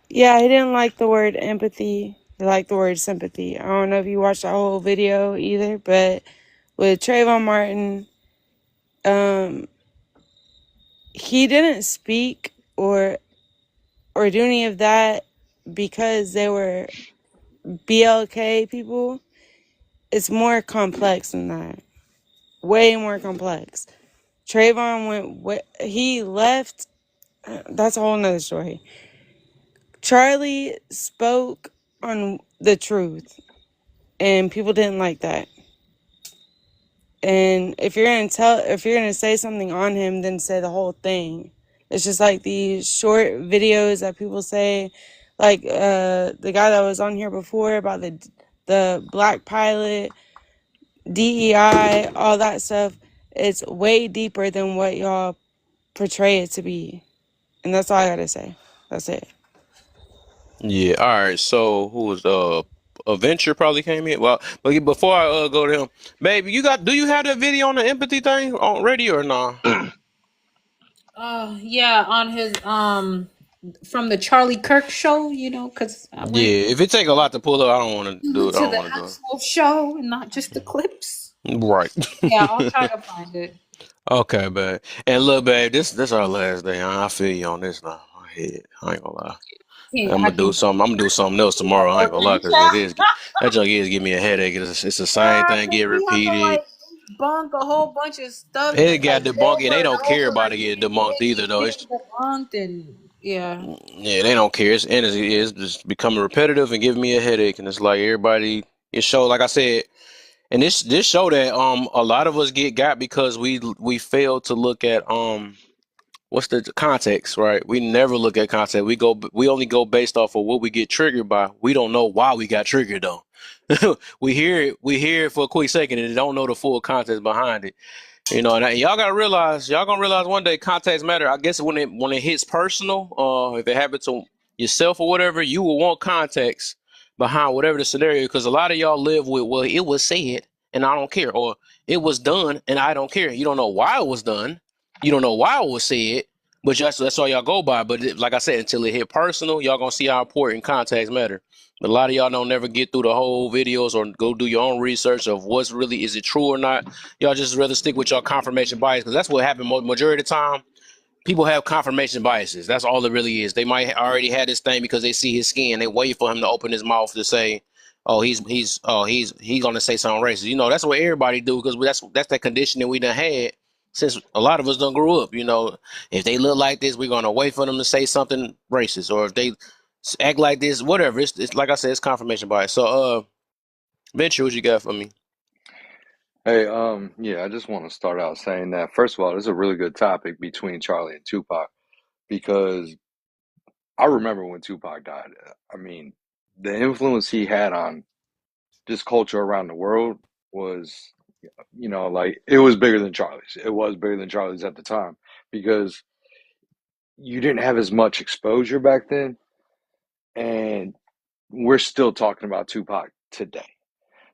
Yeah, he didn't like the word empathy. He liked the word sympathy. I don't know if you watched the whole video either, but with Trayvon Martin, um, he didn't speak or do any of that because they were BLK people. It's more complex than that. Way more complex. Trayvon he left. That's a whole nother story. Charlie spoke on the truth, and people didn't like that. And if you're gonna say something on him, then say the whole thing. It's just like these short videos that people say, like the guy that was on here before about the black pilot, DEI, all that stuff. It's way deeper than what y'all portray it to be, and that's all I gotta say. That's it. Yeah. All right. So who was Adventure probably came in. Well, but before I go to him, baby, do you have that video on the empathy thing already or not? Yeah, on his from the Charlie Kirk show, because I went Yeah. If it take a lot to pull up, I don't want to do it. I to don't the want to do actual show and not just the clips. it. Right. Yeah, I'll try to find it. Okay, babe. And look, babe, this our last day. I feel you on this now. I hate it. I ain't gonna lie. Yeah, I'm I gonna do can something. I'm gonna do something else tomorrow. I ain't gonna lie, cause that junk is give me a headache. It's the same thing because get we have to repeated. like debunk a whole bunch of stuff It got like debunked. Yeah, over they and don't care over about it again. getting debunked It either, keeps though. getting debunked and yeah. Yeah, they don't care. It's just becoming repetitive and giving me a headache. And it's like everybody. It show, like I said, and this show that a lot of us got because we fail to look at what's the context, right? We never look at context. We only go based off of what we get triggered by. We don't know why we got triggered though. We hear it for a quick second and don't know the full context behind it. And y'all y'all gonna realize one day context matter. I guess when it hits personal, if it happens to yourself or whatever, you will want context behind whatever the scenario. Because a lot of y'all live with, well, it was said and I don't care, or it was done and I don't care. You don't know why it was done, you don't know why it was said, but that's all y'all go by. But like I said, until it hit personal, y'all gonna see how important context matter. But a lot of y'all don't never get through the whole videos or go do your own research of what's really is it true or not. Y'all just rather stick with your confirmation bias because that's what happened majority of the time. People have confirmation biases. That's all it really is. They might already had this thing because they see his skin. They wait for him to open his mouth to say, "Oh, he's gonna say something racist." That's what everybody do because that's that conditioning we done had since a lot of us done grew up. If they look like this, we're gonna wait for them to say something racist, or if they act like this, whatever. It's like I said, it's confirmation bias. So, Venture, what you got for me? Hey, yeah, I just want to start out saying that first of all, this is a really good topic between Charlie and Tupac because I remember when Tupac died. I mean, the influence he had on just culture around the world was, like it was bigger than Charlie's. It was bigger than Charlie's at the time because you didn't have as much exposure back then, and we're still talking about Tupac today.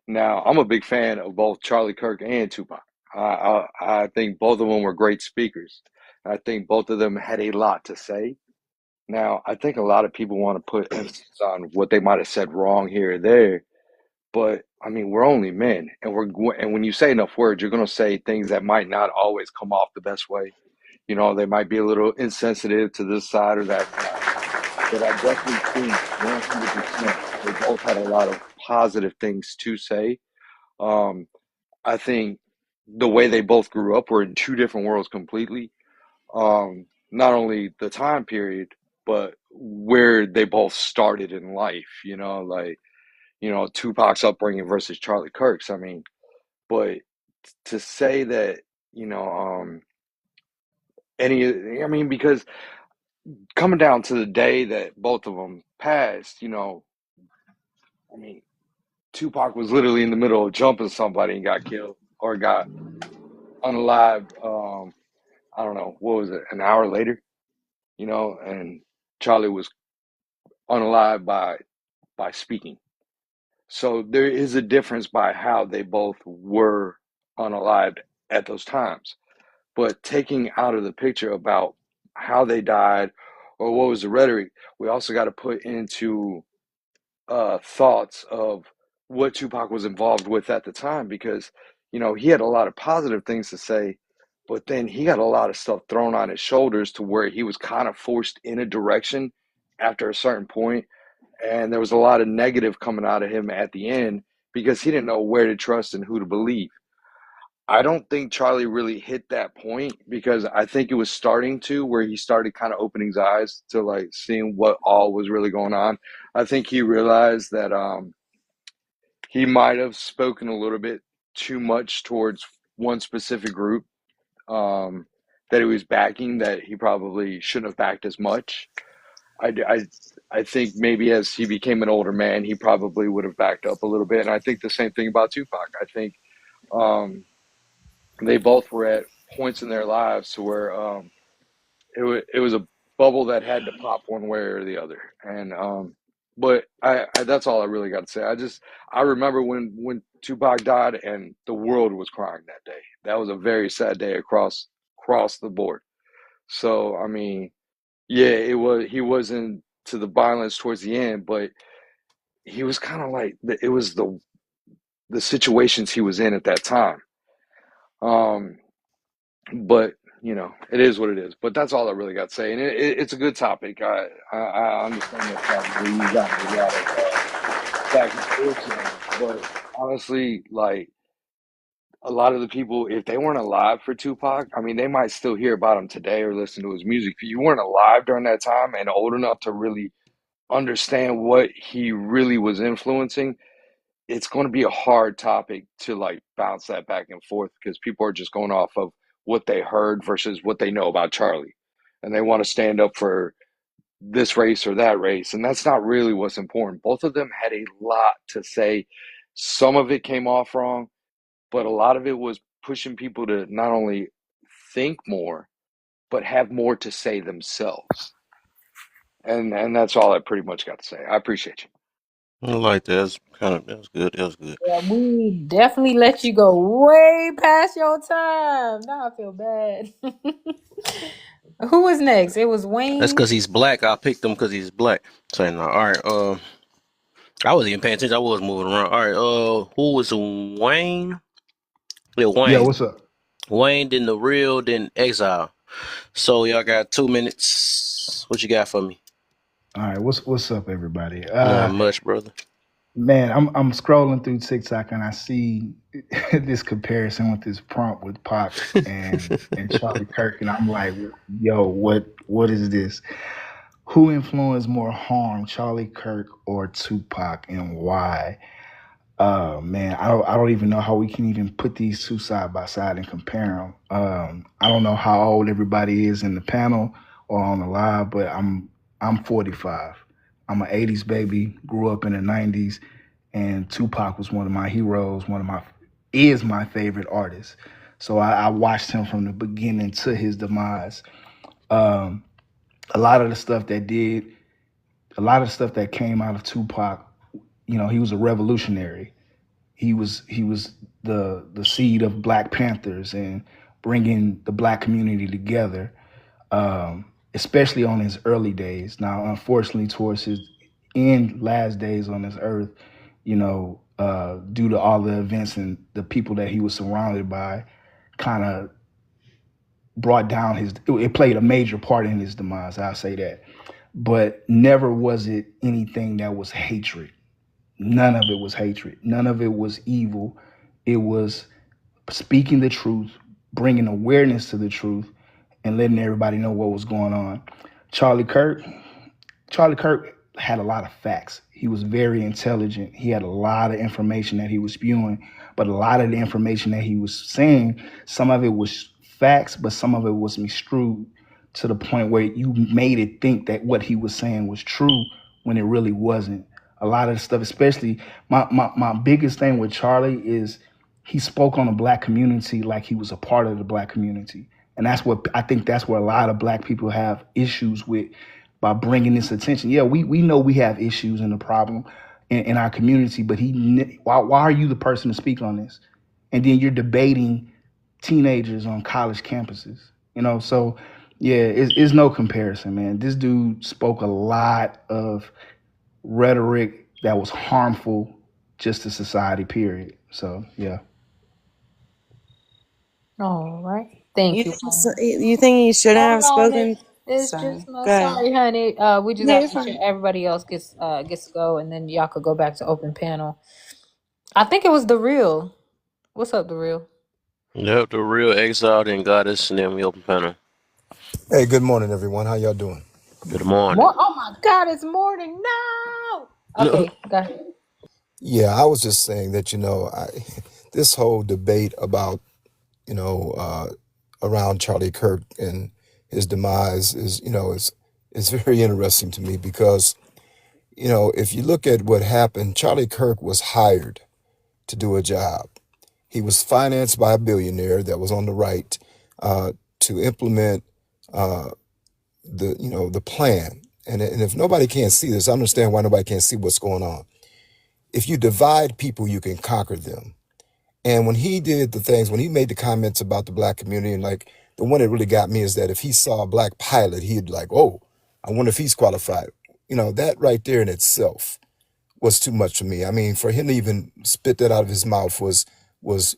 Now, I'm a big fan of both Charlie Kirk and Tupac. I think both of them were great speakers. I think both of them had a lot to say. Now, I think a lot of people want to put emphasis on what they might have said wrong here or there, but I mean, we're only men, and when you say enough words, you're going to say things that might not always come off the best way. They might be a little insensitive to this side or that side. But I definitely think 100% they both had a lot of positive things to say. Um, I think the way they both grew up were in two different worlds completely. Not only the time period, but where they both started in life, Tupac's upbringing versus Charlie Kirk's. I mean, but to say that, you know, I mean, because coming down to the day that both of them passed, I mean, Tupac was literally in the middle of jumping somebody and got killed or got unalived. I don't know, what was it, an hour later? and Charlie was unalived by speaking. So there is a difference by how they both were unalived at those times. But taking out of the picture about how they died or what was the rhetoric, we also got to put into thoughts of what Tupac was involved with at the time, because he had a lot of positive things to say, but then he got a lot of stuff thrown on his shoulders to where he was kind of forced in a direction after a certain point, and there was a lot of negative coming out of him at the end because he didn't know where to trust and who to believe. I don't think Charlie really hit that point, because I think it was starting to where he started kind of opening his eyes to like seeing what all was really going on. I think he realized that he might have spoken a little bit too much towards one specific group that he was backing, that he probably shouldn't have backed as much. I think maybe as he became an older man, he probably would have backed up a little bit. And I think the same thing about Tupac. I think um, they both were at points in their lives to where it was a bubble that had to pop one way or the other. And but I that's all I really got to say. I remember when Tupac died and the world was crying that day. That was a very sad day across the board. So I mean, yeah, he wasn't to the violence towards the end, but he was kind of like it was the situations he was in at that time. Um, but it is what it is. But that's all I really got to say, and it's a good topic. I understand that probably you got a lot of back and forth on it, but honestly, like a lot of the people, if they weren't alive for Tupac, I mean, they might still hear about him today or listen to his music. If you weren't alive during that time and old enough to really understand what he really was influencing, it's going to be a hard topic to like bounce that back and forth, because people are just going off of what they heard versus what they know about Charlie. And they want to stand up for this race or that race. And that's not really what's important. Both of them had a lot to say. Some of it came off wrong, but a lot of it was pushing people to not only think more, but have more to say themselves. And that's all I pretty much got to say. I appreciate you. I like that. That was good. That was good. Yeah, we definitely let you go way past your time. Now I feel bad. Who was next? It was That's Wayne. because he's black. I picked him because he's black. So no, all right. I wasn't even paying attention. I was moving around. All right. Who was Wayne? Yeah, Yeah, Wayne. what's up? Wayne, then the real, then Exile. So y'all got 2 minutes. What you got for me? All right, what's up, everybody? Not much, brother. Man, I'm scrolling through TikTok and I see this comparison with this prompt with Pac and Charlie Kirk, and I'm like, yo, what is this? Who influenced more harm, Charlie Kirk or Tupac, and why? Man, I don't even know how we can even put these two side by side and compare them. I don't know how old everybody is in the panel or on the live, but I'm 45. I'm an 80s baby, grew up in the 90s, and Tupac was one of my heroes, is my favorite artist. So I watched him from the beginning to his demise. Um, a lot of the stuff that came out of Tupac, he was a revolutionary. He was the seed of Black Panthers and bringing the Black community together, especially on his early days. Now, unfortunately, towards his last days on this earth, due to all the events and the people that he was surrounded by, kind of brought down it played a major part in his demise. I'll say that. But never was it anything that was hatred. None of it was hatred. None of it was evil. It was speaking the truth, bringing awareness to the truth, and letting everybody know what was going on. Charlie Kirk, Charlie Kirk had a lot of facts. He was very intelligent. He had a lot of information that he was spewing, but a lot of the information that he was saying, some of it was facts, but some of it was misconstrued to the point where you made it think that what he was saying was true when it really wasn't. A lot of the stuff, especially my biggest thing with Charlie is he spoke on the Black community like he was a part of the Black community. And that's what I think that's where a lot of black people have issues with by bringing this attention. Yeah, we know we have issues and a problem in our community, but why are you the person to speak on this? And then you're debating teenagers on college campuses, So yeah, it's no comparison, man. This dude spoke a lot of rhetoric that was harmful just to society, period. So yeah. All right. Thank you. You think he shouldn't have Hold on. spoken? It's just Sorry. no. Go ahead. Sorry, honey. We just No, have you're to make sure fine. everybody else gets to go, and then y'all could go back to open panel. I think it was the real. What's up, the real? Yep, the real exiled and goddess and then we open panel. Hey, good morning, everyone. How y'all doing? Good morning. More. Oh my God! It's morning. No. Okay. Go ahead. Yeah, I was just saying that this whole debate about around Charlie Kirk and his demise is very interesting to me because if you look at what happened, Charlie Kirk was hired to do a job. He was financed by a billionaire that was on the right to implement the plan. And if nobody can't see this, I understand why nobody can't see what's going on. If you divide people, you can conquer them. And when he did the things, when he made the comments about the black community, and like the one that really got me is that if he saw a black pilot, he'd like, oh, I wonder if he's qualified. That right there in itself was too much for me. I mean, for him to even spit that out of his mouth was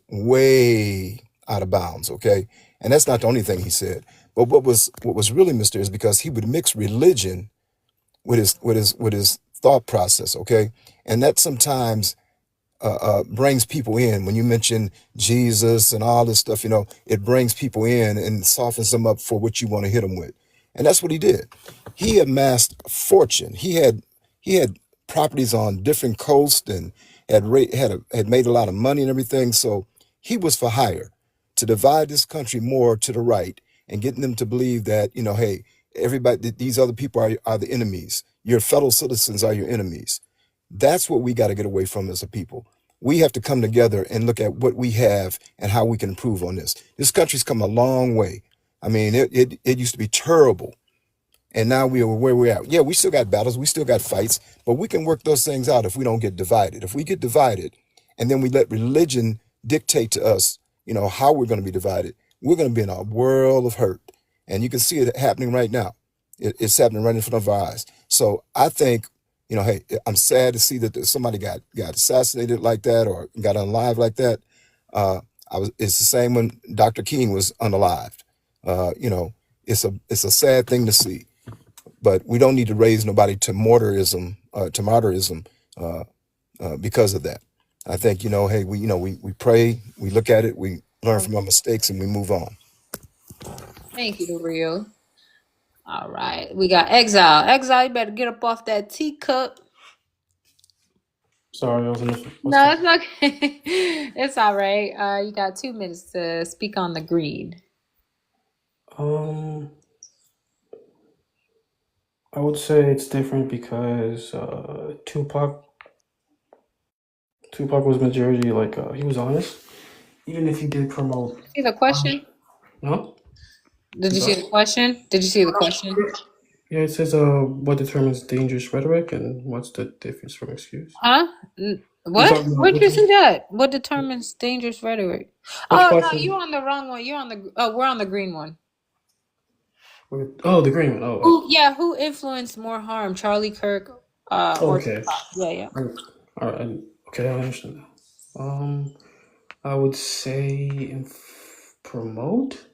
way out of bounds. Okay. And that's not the only thing he said. But what was really mysterious because he would mix religion with his thought process. Okay. And that sometimes brings people in. When you mention Jesus and all this stuff, it brings people in and softens them up for what you want to hit them with. And that's what he did. He amassed a fortune. He had properties on different coasts and had made a lot of money and everything. So he was for hire to divide this country more to the right and getting them to believe that, hey, everybody, these other people are the enemies. Your fellow citizens are your enemies. That's what we got to get away from as a people. We have to come together and look at what we have and how we can improve on this. This country's come a long way. I mean, it used to be terrible. And now we are where we're at. Yeah, we still got battles, we still got fights, but we can work those things out if we don't get divided. If we get divided and then we let religion dictate to us, how we're going to be divided, we're going to be in a world of hurt. And you can see it happening right now. It's happening right in front of our eyes. So I think, hey, I'm sad to see that somebody got assassinated like that or got unalived like that. It's the same when Dr. King was unalived. It's a sad thing to see. But we don't need to raise nobody to martyrism, because of that. I think hey, we pray, we look at it, we learn from our mistakes, and we move on. Thank you, the real. All right, we got Exile. Exile, you better get up off that teacup. Sorry, I was in the. No, it's okay. It's all right. You got 2 minutes to speak on the green. I would say it's different because Tupac was majority he was honest, even if he did promote. See the question? No. Did you see the question? Did you see the question? Yeah, it says what determines dangerous rhetoric and what's the difference from excuse? Huh? What? Where'd you see that? What determines dangerous rhetoric? Oh no, you're on the wrong one. We're on the green one. Oh, the green one. Oh. Who influenced more harm, Charlie Kirk? Okay. Yeah. All right. Okay, I understand that. I would say promote.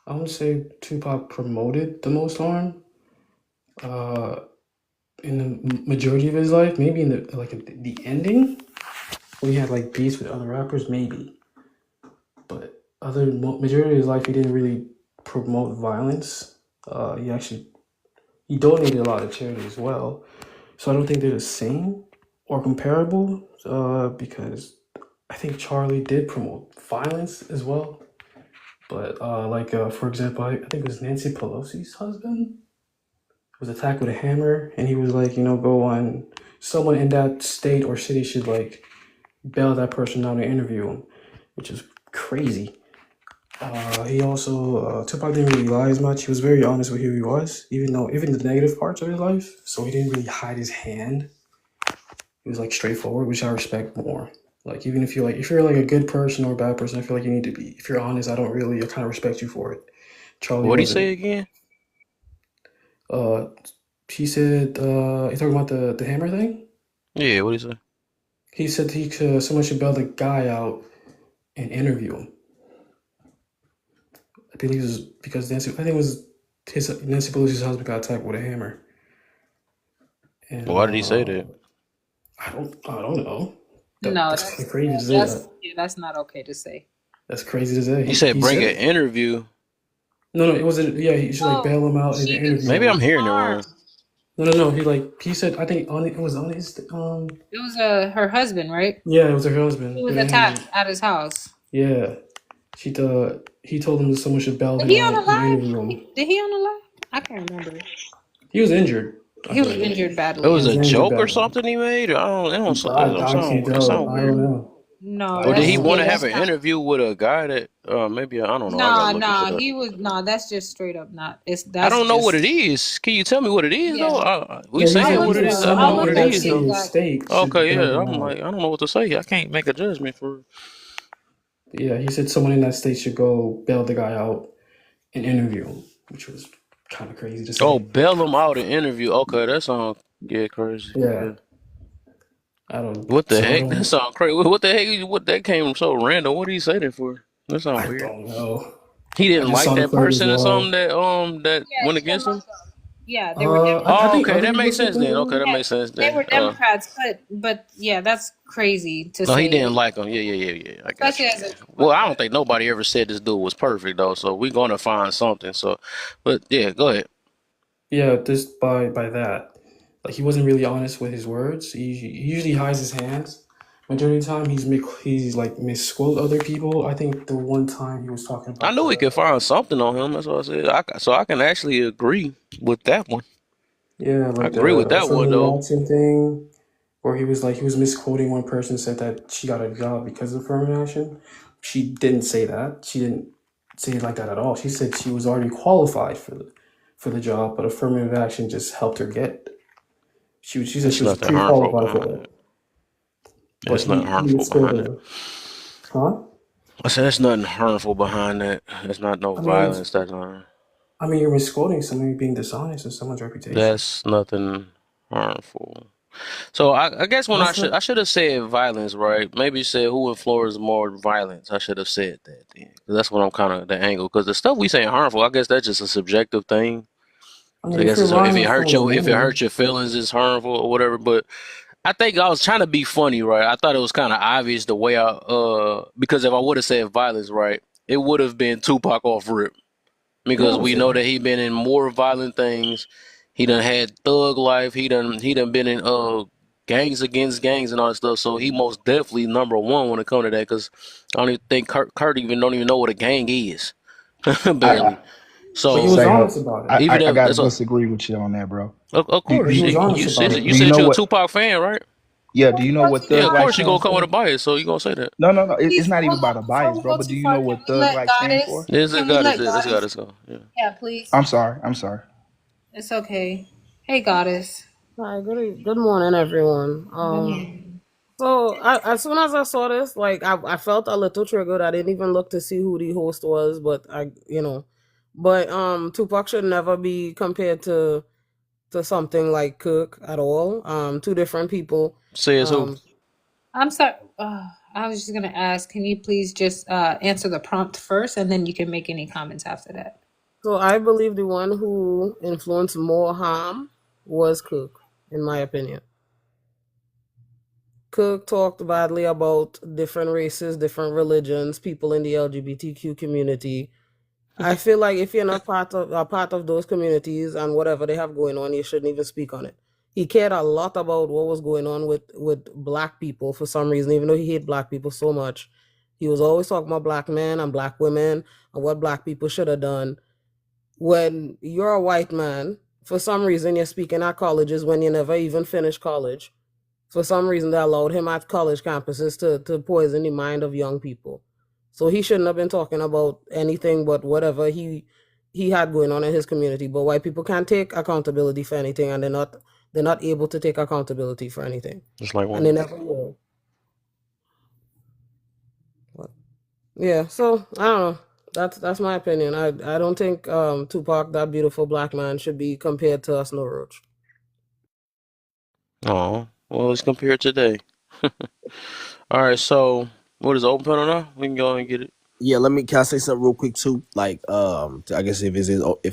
I would say Tupac promoted the most harm. In the majority of his life, maybe in the ending, when he had beefs with other rappers, maybe. But majority of his life, he didn't really promote violence. He donated a lot of charity as well. So I don't think they're the same or comparable, because I think Charlie did promote violence as well. But for example, I think it was Nancy Pelosi's husband was attacked with a hammer, and he was go on, someone in that state or city should bail that person out and interview him, which is crazy. He also Tupac didn't really lie as much. He was very honest with who he was, even the negative parts of his life. So he didn't really hide his hand. He was like straightforward, which I respect more. Like even if you're like a good person or a bad person, I feel like you need to be. If you're honest, I kind of respect you for it. Charlie What'd he say wasn't. again? Uh, he said, you talking about the hammer thing? Yeah, what'd he say? He said someone should bail the guy out and interview him. I believe it was because I think it was Nancy Pelosi's husband got attacked with a hammer, and Why did he say that? I don't know. No, That's kind of crazy to say that's that. yeah, that's not okay to say. That's crazy to say. He said He bring said an it. interview. No, it wasn't. Yeah, he should like Oh, bail him out and she interview Maybe was I'm him. hearing it harmed. wrong. No. He said I think it was on his It was her husband, right? yeah, it was her He husband was with a hammer. attacked at his house. Yeah, he told him that someone should bail Was him he on out the and live? interview him. Did he on the live? I can't remember. He was injured, I He was believe. injured It badly. He was was a injured joke or badly. something he made. I can't That tell. sound I don't weird. know. No, I Or did don't he that's know. want yeah, to have that's an not. interview with a guy that maybe I don't know. I gotta Nah, look into nah, that. he was nah. That's just straight up not. I That's don't know what it just is. Can you tell me what it is yeah. though? We Yeah, saying he what it said is. I don't I'll know someone what look in it that up is the city though. or exact. state should Okay, bail yeah. him I'm out. like, I don't know what to say. I can't make a judgment for. Yeah, he said someone in that state should go bail the guy out and interview him, which was kind of crazy to Oh, say. bail him out and interview. Okay, that sounds crazy. Yeah, Yeah. I don't. What the So I heck? That don't. sound crazy. What the heck? What that came so random? What did he say that for? That sound I weird. don't know. He I didn't just like saw the that clip as person or something well. that Yeah, went he didn't against like him. them. Yeah, they were Democrats. I Oh, think okay, other that people makes said sense then. Okay, that. that Yeah, makes sense they then. were Democrats, but yeah, that's crazy to No, he say, didn't like him. Yeah. I got especially you. as a Yeah. Well, I Democrat. don't think nobody ever said this dude was perfect though. So we're gonna find something. So, but yeah, go ahead. Yeah, just by that, like he wasn't really honest with his words. He usually hides his hands. Majority of the time, he's like misquote other people. I think the one time he was talking I about knew we the could find something on him. That's what I said. So I can actually agree with that one. yeah, I like agree with the that one affirmative though. action thing, where he was misquoting one person said that she got a job because of affirmative action. She didn't say that. She didn't say it like that at all. She said she was already qualified for the job, but affirmative action just helped her get. She said It's she was nothing harmful pre-qualified for behind it, that. but It's nothing he harmful misquoted behind that. her. Huh? I said there's nothing harmful behind that. There's not no I mean, violence. That's not. you're misquoting someone, you're being dishonest in someone's reputation. That's nothing harmful. So I guess when That's not. I should have said violence, right? Maybe said who influences more violence. I should have said that then. 'Cause that's what I'm kind of the angle. Because the stuff we saying harmful, I guess that's just a subjective thing. I I mean, if guess you're it's, lying in front of a if it woman, hurts your feelings, it's harmful or whatever. But I think I was trying to be funny, right? I thought it was kind of obvious the way because if I would have said violence, right, it would have been Tupac off rip yeah, I because would we say, know that he been in more violent things. He done had thug life. He done been in gangs against gangs and all that stuff. So he most definitely number one when it comes to that. Because I don't even think Kurt even don't even know what a gang is, I, barely. I but he was So Say, honest about it. even I if gotta that's a disagree with you on that, bro. of But course he was honest about you Do it. you said know you're a what? Tupac fan, right? Yeah, do you know Before what we Yeah, Thug of Life start, course you're gonna stands come with a for? bias, so you're gonna say that. No. It's please not even hold about on. a Before bias, we bro. go But do too you far, know can what we Thug let Life stands Goddess? for? Can we let This Goddess? goddess go. Yeah. Yeah, please. I'm sorry. I'm sorry. It's okay. Hey, Goddess. Hi, good morning, everyone. So as soon as I saw this, like I felt a little triggered. I didn't even look to see who the host was, but but Tupac should never be compared to something like Kirk at all. Two different people. Says who? Um, I'm sorry. I was just gonna ask. Can you please just answer the prompt first, and then you can make any comments after that. so I believe the one who influenced more harm was Kirk, in my opinion. Cook talked badly about different races, different religions, people in the LGBTQ community. I feel like if you're not part of those communities and whatever they have going on, you shouldn't even speak on it. He cared a lot about what was going on with black people for some reason, even though he hated black people so much. He was always talking about black men and black women and what black people should have done. When you're a white man, for some reason you're speaking at colleges when you never even finished college. For some reason, they allowed him at college campuses to poison the mind of young people. So he shouldn't have been talking about anything but whatever he had going on in his community. But white people can't take accountability for anything, and they're not able to take accountability for anything, Just like and they women. never will. But, yeah, so I don't know. That's my opinion. I don't think Tupac, that beautiful black man, should be compared to us no roach. Oh, well, let's compare it today. All right, so what is the open panel now? We can go and get it. Yeah, can I say something real quick too? Like, I guess if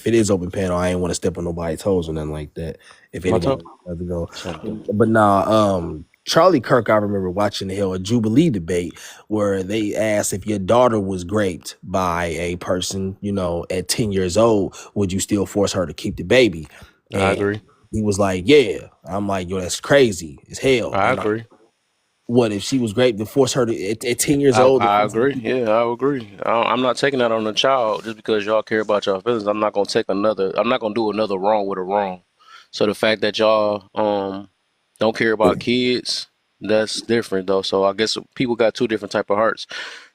it is open panel, I ain't want to step on nobody's toes or nothing like that. If My anybody toe. wants to go, Something. but nah, Charlie Kirk, I remember watching a Jubilee debate where they asked if your daughter was raped by a person, at 10 years old, would you still force her to keep the baby? I And agree. he was like, yeah. I'm like, yo, that's crazy as hell. I And agree. what if she was raped to force her to at 10 years old to I force her to agree. keep the Yeah, I agree. I'm not taking that on the child just because y'all care about y'all feelings. I'm not gonna take another. I'm not gonna do another wrong with a wrong. So the fact that y'all don't care about kids, that's different though. So I guess people got two different type of hearts.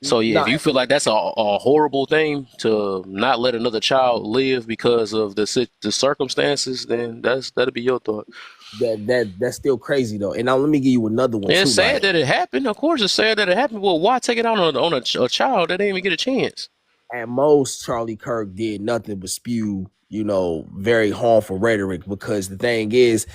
So yeah, if Nah, you feel like that's a horrible thing to not let another child live because of the circumstances, then that'll be your thought. that's still crazy though. And now let me give you another one Yeah, it's too. sad Like that it happened. Of course, it's sad that it happened. Well, why take it out on a child that didn't even get a chance? at most, Charlie Kirk did nothing but spew, very harmful rhetoric. Because the thing is,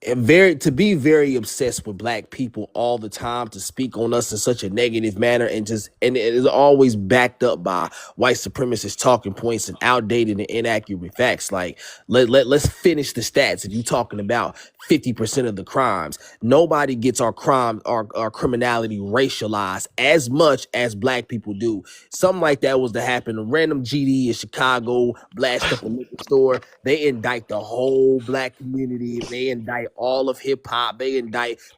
to be very obsessed with black people all the time, to speak on us in such a negative manner, and it is always backed up by white supremacist talking points and outdated and inaccurate facts. Like let's finish the stats. If you're talking about 50% of the crimes, nobody gets our criminality racialized as much as black people do. Something like that was to happen. A random GD in Chicago blast up a liquor store. They indict the whole black community. They indict all of hip hop. They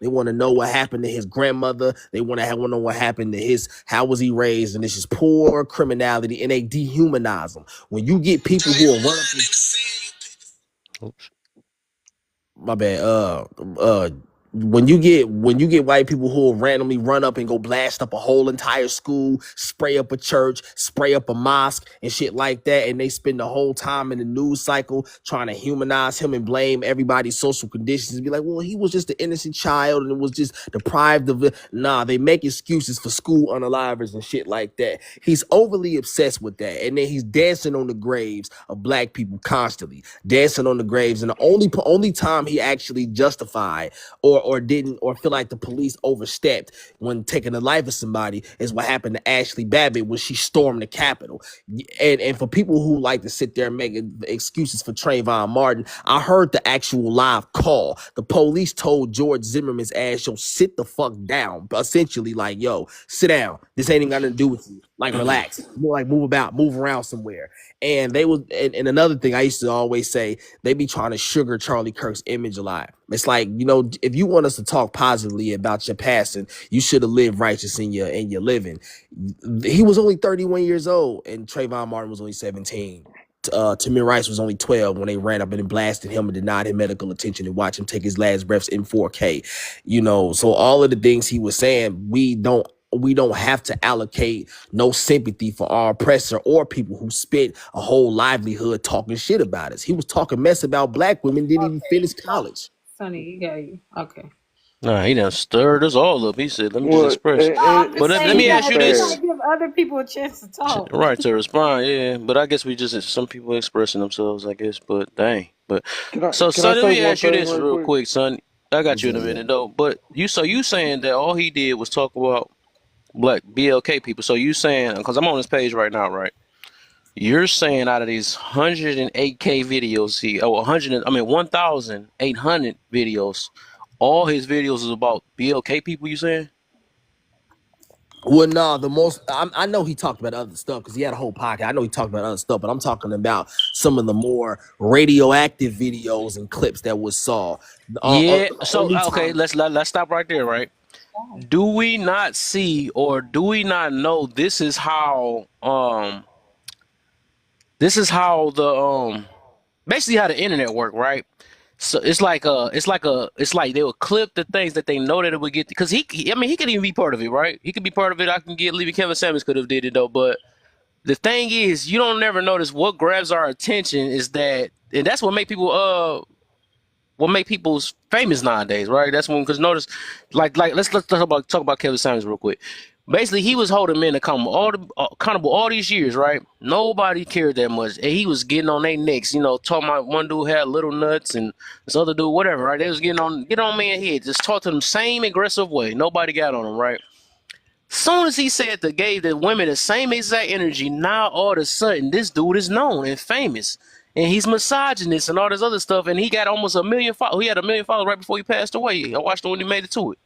want to know what happened to his grandmother. They want to know what happened to how was he raised? And this is poor criminality, and they dehumanize them. When you get people who are run up and Oops. my bad. When you get white people who will randomly run up and go blast up a whole entire school, spray up a church, spray up a mosque and shit like that, and they spend the whole time in the news cycle trying to humanize him and blame everybody's social conditions and be like, well, he was just an innocent child and it was just deprived of it. Nah, they make excuses for school unalivers and shit like that. He's overly obsessed with that, and then he's dancing on the graves of black people constantly, dancing on the graves. And the only time he actually justified or didn't or feel like the police overstepped when taking the life of somebody is what happened to Ashley Babbitt when she stormed the Capitol. And for people who like to sit there and make excuses for Trayvon Martin, I heard the actual live call. The police told George Zimmerman's ass, yo, sit the fuck down. Essentially, like, yo, sit down. This ain't even got nothing to do with you. Like, relax. More like move around somewhere. And and another thing I used to always say, they be trying to sugar Charlie Kirk's image a lot. It's like, if you want us to talk positively about your passing, you should have lived righteous in your living. He was only 31 years old, and Trayvon Martin was only 17. Tamir Rice was only 12 when they ran up and blasted him and denied him medical attention and watched him take his last breaths in 4K. So all of the things he was saying, we don't have to allocate no sympathy for our oppressor or people who spent a whole livelihood talking shit about us. He was talking mess about black women, didn't even finish college. Sonny, you got you. Okay. Nah, he done stirred us all up. He said, "Let me just Well, express." No, I'm But just let saying me you to be ask gotta you you fair, this, gotta give other people a chance to talk. right, to respond. Yeah, but I guess we just some people expressing themselves. I guess, but dang, but so can I son, let say me one ask you thing this right real quick? quick, son. I got you in a Yeah. minute though. But you saying that all he did was talk about black BLK people. So you saying because I'm on this page right now, right? You're saying out of these 108K videos, 1,800 videos, all his videos is about BLK people. You saying? Well, no, I know he talked about other stuff because he had a whole podcast. I know he talked about other stuff, but I'm talking about some of the more radioactive videos and clips that was saw. Yeah. The So only okay, time let's stop right there, right? Do we not see or do we not know this is how the basically how the internet work, right? So it's like they would clip the things that they know that it would get because I mean he could even be part of it, right? He could be part of it. I can get leaving Kevin Samuels could have did it though, but the thing is, you don't never notice what grabs our attention is that, and that's what make people famous nowadays, right? That's when because notice, like let's talk about Kevin Samuels real quick. Basically, he was holding men accountable all these years, right? Nobody cared that much, and he was getting on their necks. You know, talking about one dude had little nuts and this other dude, whatever, right? They was getting on man's head, just talk to them same aggressive way. Nobody got on him, right? Soon as he said that gave the women the same exact energy, now all of a sudden this dude is known and famous. And he's misogynist and all this other stuff. And he got almost 1 million followers. He had 1 million followers right before he passed away. I watched him when he made it to it.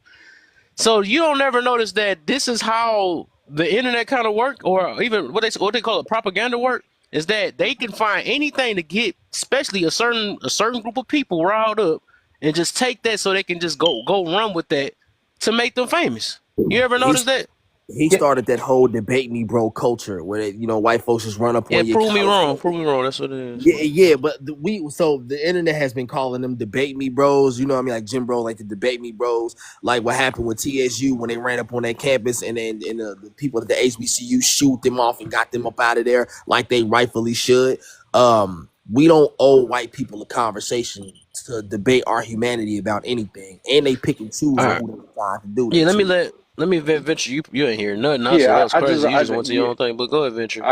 So you don't ever notice that this is how the internet kind of work, or even what they call it propaganda work, is that they can find anything to get, especially a certain group of people riled up, and just take that so they can just go run with that to make them famous. You ever notice that? He Yeah, started that whole debate me bro culture where white folks just run up Yeah, on your prove me college. wrong. Prove me wrong. That's what it is. Yeah, but the internet has been calling them debate me bros. You know what I mean? Like Jim Bro, like the debate me bros. Like what happened with TSU when they ran up on that campus and then the people at the HBCU shoot them off and got them up out of there like they rightfully should. We don't owe white people a conversation to debate our humanity about anything, and they pick and choose All on right. who they decide to do Yeah, that to. let me venture. You ain't hear nothing I said. That Yeah, was crazy. You just went to your own thing. But go ahead, venture.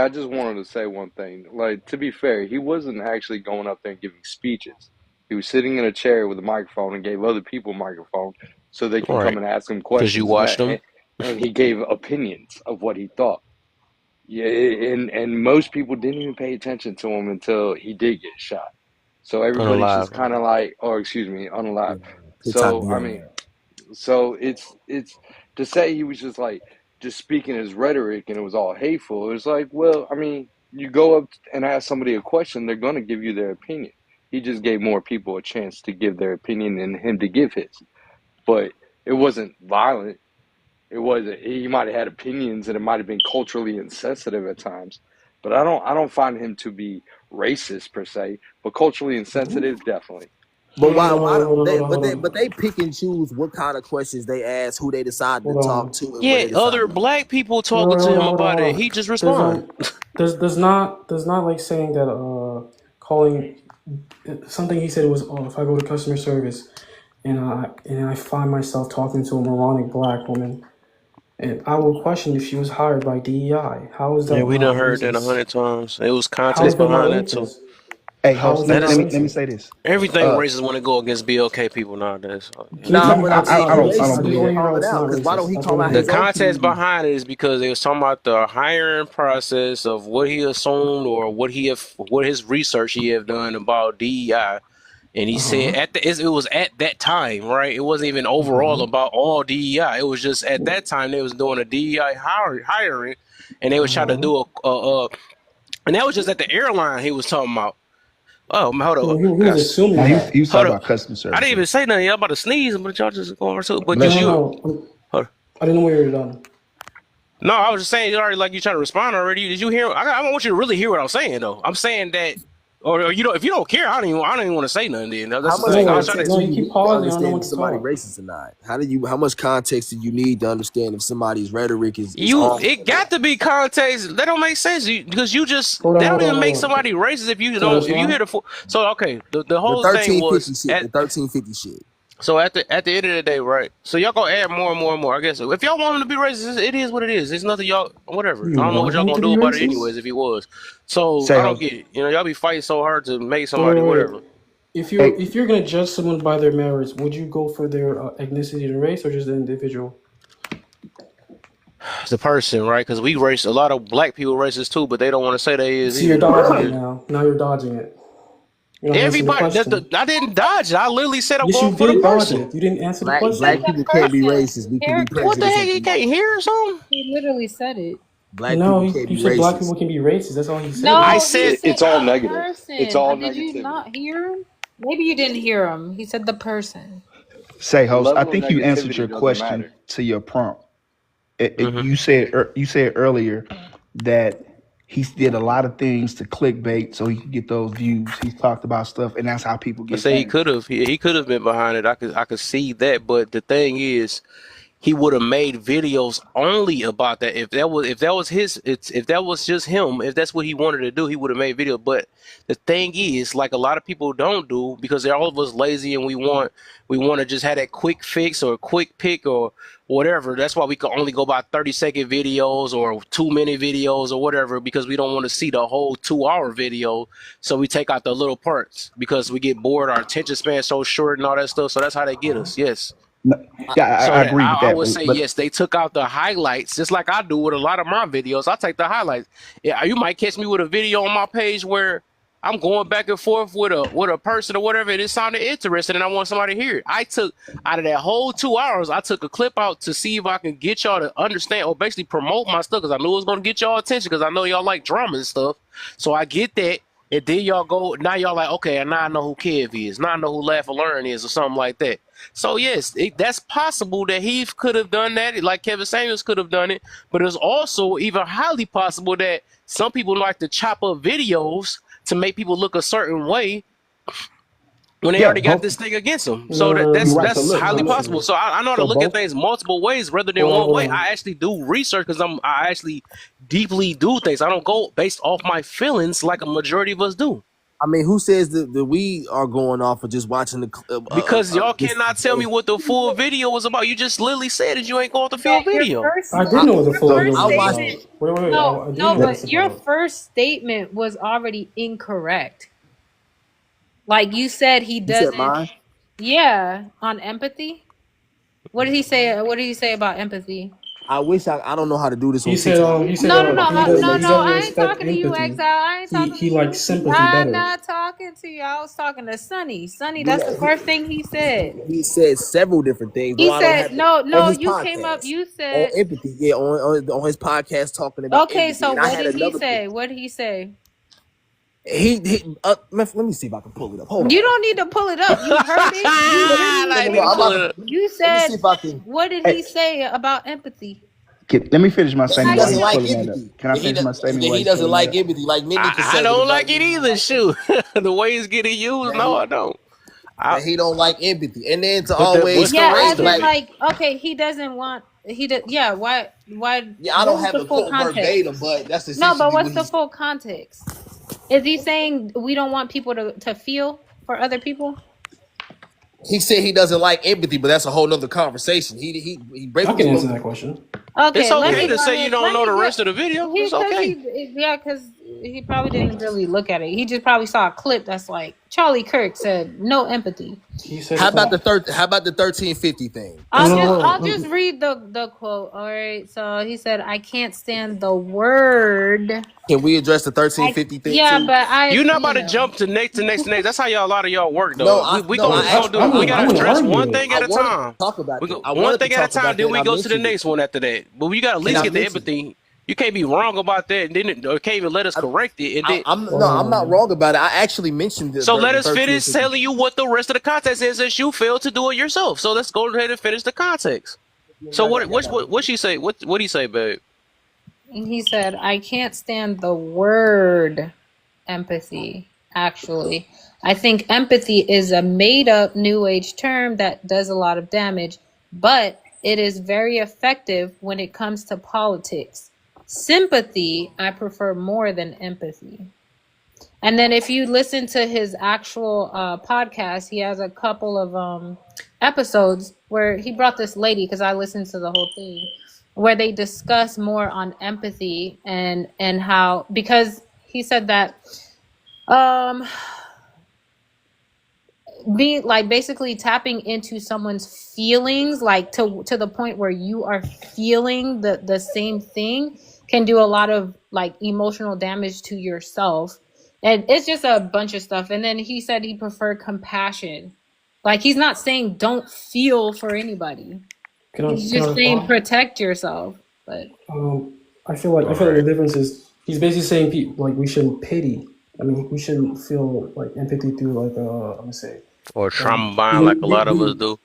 I just wanted to say one thing. Like, to be fair, he wasn't actually going up there and giving speeches. He was sitting in a chair with a microphone and gave other people a microphone so they can come Right. and ask him Because you questions, watched them and he gave opinions of what he thought. Yeah, and most people didn't even pay attention to him until he did get shot. So on a everybody's live. just kind of like, or excuse me, unalive. TikTok So I beyond mean, that. so it's to say he was just speaking his rhetoric and it was all hateful. It's like, well, I mean, you go up and ask somebody a question, they're going to give you their opinion. He just gave more people a chance to give their opinion than him to give his. But it wasn't violent. It was he might have had opinions and it might have been culturally insensitive at times. But I don't find him to be racist per se, but culturally insensitive definitely. But Hold why? on, Why don't they? hold on. But they pick and choose what kind of questions they ask, who they decide to Hold talk on. to, and where Yeah, they decide other to. black people No, talking to him hold about it. on. He just There's respond. there's not like saying that calling something he said was, oh, if I go to customer service and I find myself talking to a moronic black woman, and I will question if she was hired by DEI. How is Yeah, that we not done heard that racist? 100 times. It was How is context that not behind that too. racist? hey, How host. is that That not is Let me racist? say this. everything Uh, racist when it go against BLK people nowadays. Can you Nah, tell me but how I'm it's saying not I he don't. I racist? don't I racist just when believe want they to that. hear call how it it's out. not Because why don't racist. he I just call want to out hear The his it. own context community? behind it is because they was talking about the hiring process of what he assumed or what his research he have done about DEI. And he Uh said huh. it was at that time, right? It wasn't even overall Uh about all DEI. It was just at that time they was doing a DEI hiring, and they was trying to huh. do and that was just at the airline he was talking about. Oh, hold Well, up, he was guys, assuming Now that. he was hold talking up. about customer I didn't even services. say nothing. Y'all about to sneeze, but y'all just going right to it. But No, because Bless no, you. hold I didn't know we were done. no, I was just saying you already like you trying to respond already. Did you hear? I want you to really hear what I'm saying though. I'm saying that, or you don't. If you don't care, I don't even want to say nothing. Then that's How the much thing. I was No, trying to. context no, do you you keep need to pausing. I don't know understand when if to somebody talk. racist or not? How much context do you need to understand if somebody's rhetoric is harmful It or not? got to be context. That don't make sense because you just they don't even make Hold on. somebody racist if you Can I don't if you hear respond? the full. So okay, the The whole thing was 1350 shit. The 1350 shit. at the end of the day, right? So y'all gonna add more and more and more. I guess if y'all want him to be racist, it is what it is. It's nothing y'all whatever. You I don't know what want y'all him gonna to do be about it anyways racist? if he was. So Say I don't host. get it. Y'all be fighting so hard to make Wait, somebody whatever. Hey, If you're gonna judge someone by their merits, would you go for their ethnicity and race, or just the individual? It's a person, right? Because we race a lot of black people racist too, but they don't want to say they is See, you're either. dodging it now. Now you're dodging it. You're not answering the Everybody, question. I didn't dodge it. I literally said I'm Yes, you going for the did dodge person. it. You didn't answer the Black He said question. black the people can't be person. racist. We can be Character. What the prejudiced heck? and You can't demonic. hear or something? He literally said it. Black No, people can't you be said black racist. people can be racist. That's all he said. I No, he said said It's all the negative. It's person. all Did you negativity. not hear him? Maybe you didn't hear him. He said the person. say The host. I level of think you answered negativity your doesn't question matter. to your prompt. mm-hmm. You said earlier that He did a lot of things to clickbait so he could get those views. He's talked about stuff, and that's how people I get say he famous. could have. He could have been behind it. I could see that. But the thing is, he would have made videos only about that. If that was his, if that was just him, if that's what he wanted to do, he would have made videos. But the thing is, like a lot of people don't do because they're all of us lazy and we want to just have that quick fix or a quick pick or whatever. That's why we can only go by 30-second videos or 2-minute videos or whatever because we don't want to see the whole 2-hour video. So we take out the little parts because we get bored. Our attention span is so short and all that stuff. So that's how they get us. Yes. No, yeah, So I that agree with I that, would say but yes, they took out the highlights, just like I do with a lot of my videos. I take the highlights. Yeah, you might catch me with a video on my page where I'm going back and forth with a person or whatever, and it sounded interesting, and I want somebody to hear it. I took out of that whole 2 hours, I took a clip out to see if I can get y'all to understand or basically promote my stuff because I knew it was gonna get y'all attention because I know y'all like drama and stuff. So I get that. And then y'all go, now y'all like, okay, and now I know who Kev is. Now I know who Laugh or Learn is or something like that. So yes, that's possible that he could have done that, like Kevin Samuels could have done it. But it's also even highly possible that some people like to chop up videos to make people look a certain way when they yeah, already got both this thing against them. No, So no, no, that's you're no. right. So that's look, so highly look, possible. So I know how to so look at both. things multiple ways rather than Hold on, one hold way. on. I actually do research because I actually deeply do things. I don't go based off my feelings like a majority of us do. I mean, who says that we are going off of just watching Because y'all this? cannot tell me what the full video was about. You just literally said that you ain't going to the No, full video. I did know what the your full So video first was I watched. about. statement. Wait. No, I do no, know what let, it's but your about. first statement was already incorrect. Like you said, he You said doesn't. mine. Yeah, on empathy. What did he say? What did he say about empathy? I wish I don't know how to do this He on said TikTok. No, no, no, he no, does no, he no. doesn't I ain't expect talking to you, empathy. Exile. I ain't talking to He likes you. sympathy I'm better. not talking to you. I was talking to Sonny. Sonny, that's the Yeah, first thing he said. he said several different things. No, He I don't said, have it no, on no, his you came up, podcast you on said, empathy. Yeah, on his podcast talking about okay, empathy, so and I what had did he another clip. say? What did he say? Let me see if I can pull it up. Hold You on. don't need to pull it up. You heard it. You I literally, need to I'm pull about it to. up. you Let me see said, if I can. what did hey, he say about empathy? let me finish my That he statement while How you doesn't he's know? like pulling that up. empathy. Can I finish my statement while He he's doesn't pulling that like up? empathy, like many I conservatives don't don't like like it empathy. either. Shoot, the way it's getting used, That no, he I don't. I, that he don't like empathy, and then to what's always the Yeah, rest praise as of in black. it? like, okay, he doesn't want, he does, yeah, why, Yeah, I what don't was have the the full quote context? verbatim, but that's No, but essentially what's what the he's. full context? Is he saying we don't want people to feel for other people? He said he doesn't like empathy, but that's a whole nother conversation. He I basically can answer spoke. that question. It's Okay, let okay me to go say you ahead. don't Let know the me rest get of the video. he It's okay. because he probably didn't really look at it. He just probably saw a clip that's like Charlie Kirk said no empathy. He said it's not. How about the 1350 thing? No, That's no, hold I'll on. just read the quote. All right. So he said, "I can't stand the word." Can we address the I 1350 thing yeah, too? but You're not about to know. jump to next to next to next. That's how y'all a lot of y'all work No, though. We no. go Wait, we gonna do we I gotta want to address one argue it. thing I at a wanted to time. talk about We that. go I one wanted to thing at a talk time, about that, then and we I go to the mentioned it. next one after that. But we gotta at And least I get the mentioned it. empathy. You can't be wrong about that and then or can't even let us correct it. And then I'm not wrong about it. I actually mentioned so let the us finish 1350. telling you what the rest of the context is since you failed to do it yourself. So let's go ahead and finish the context. So what she say? What he say, babe? And he said, "I can't stand the word empathy." Actually, I think empathy is a made-up New Age term that does a lot of damage, but it is very effective when it comes to politics. Sympathy, I prefer more than empathy. And then if you listen to his actual podcast, he has a couple of episodes where he brought this lady, because I listened to the whole thing, where they discuss more on empathy and how, because he said that um being like basically tapping into someone's feelings, like to the point where you are feeling the same thing, can do a lot of like emotional damage to yourself. And it's just a bunch of stuff. And then he said he preferred compassion. Like he's not saying don't feel for anybody, he's Can I just saying respond? protect yourself. But I feel like the difference is he's basically saying like we shouldn't pity. I mean, we shouldn't feel like empathy through like let me say Or like trauma bond like a lot of us do.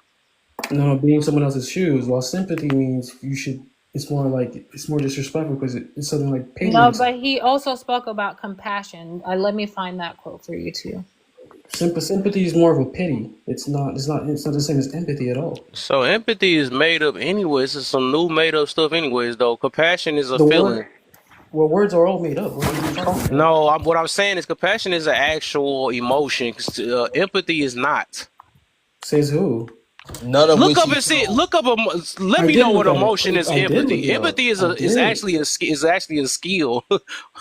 being someone else's shoes. While sympathy means you should it's more disrespectful because it's something like pity. No, And but he also spoke about compassion. Let me find that quote for you too. sympathy is more of a pity. It's not the same as empathy at all. So empathy is made up anyways. It's some new made up stuff anyways, though. Compassion is a The feeling. word, well, words are all made up. What are you talking about? No, what I'm saying is compassion is an actual emotion. 'Cause, empathy is not. Says who? None of Look which up he and see. showed. Look up. Let I me did know look what at emotion it. is. I did look Empathy. it up. Empathy is I is did. actually a skill.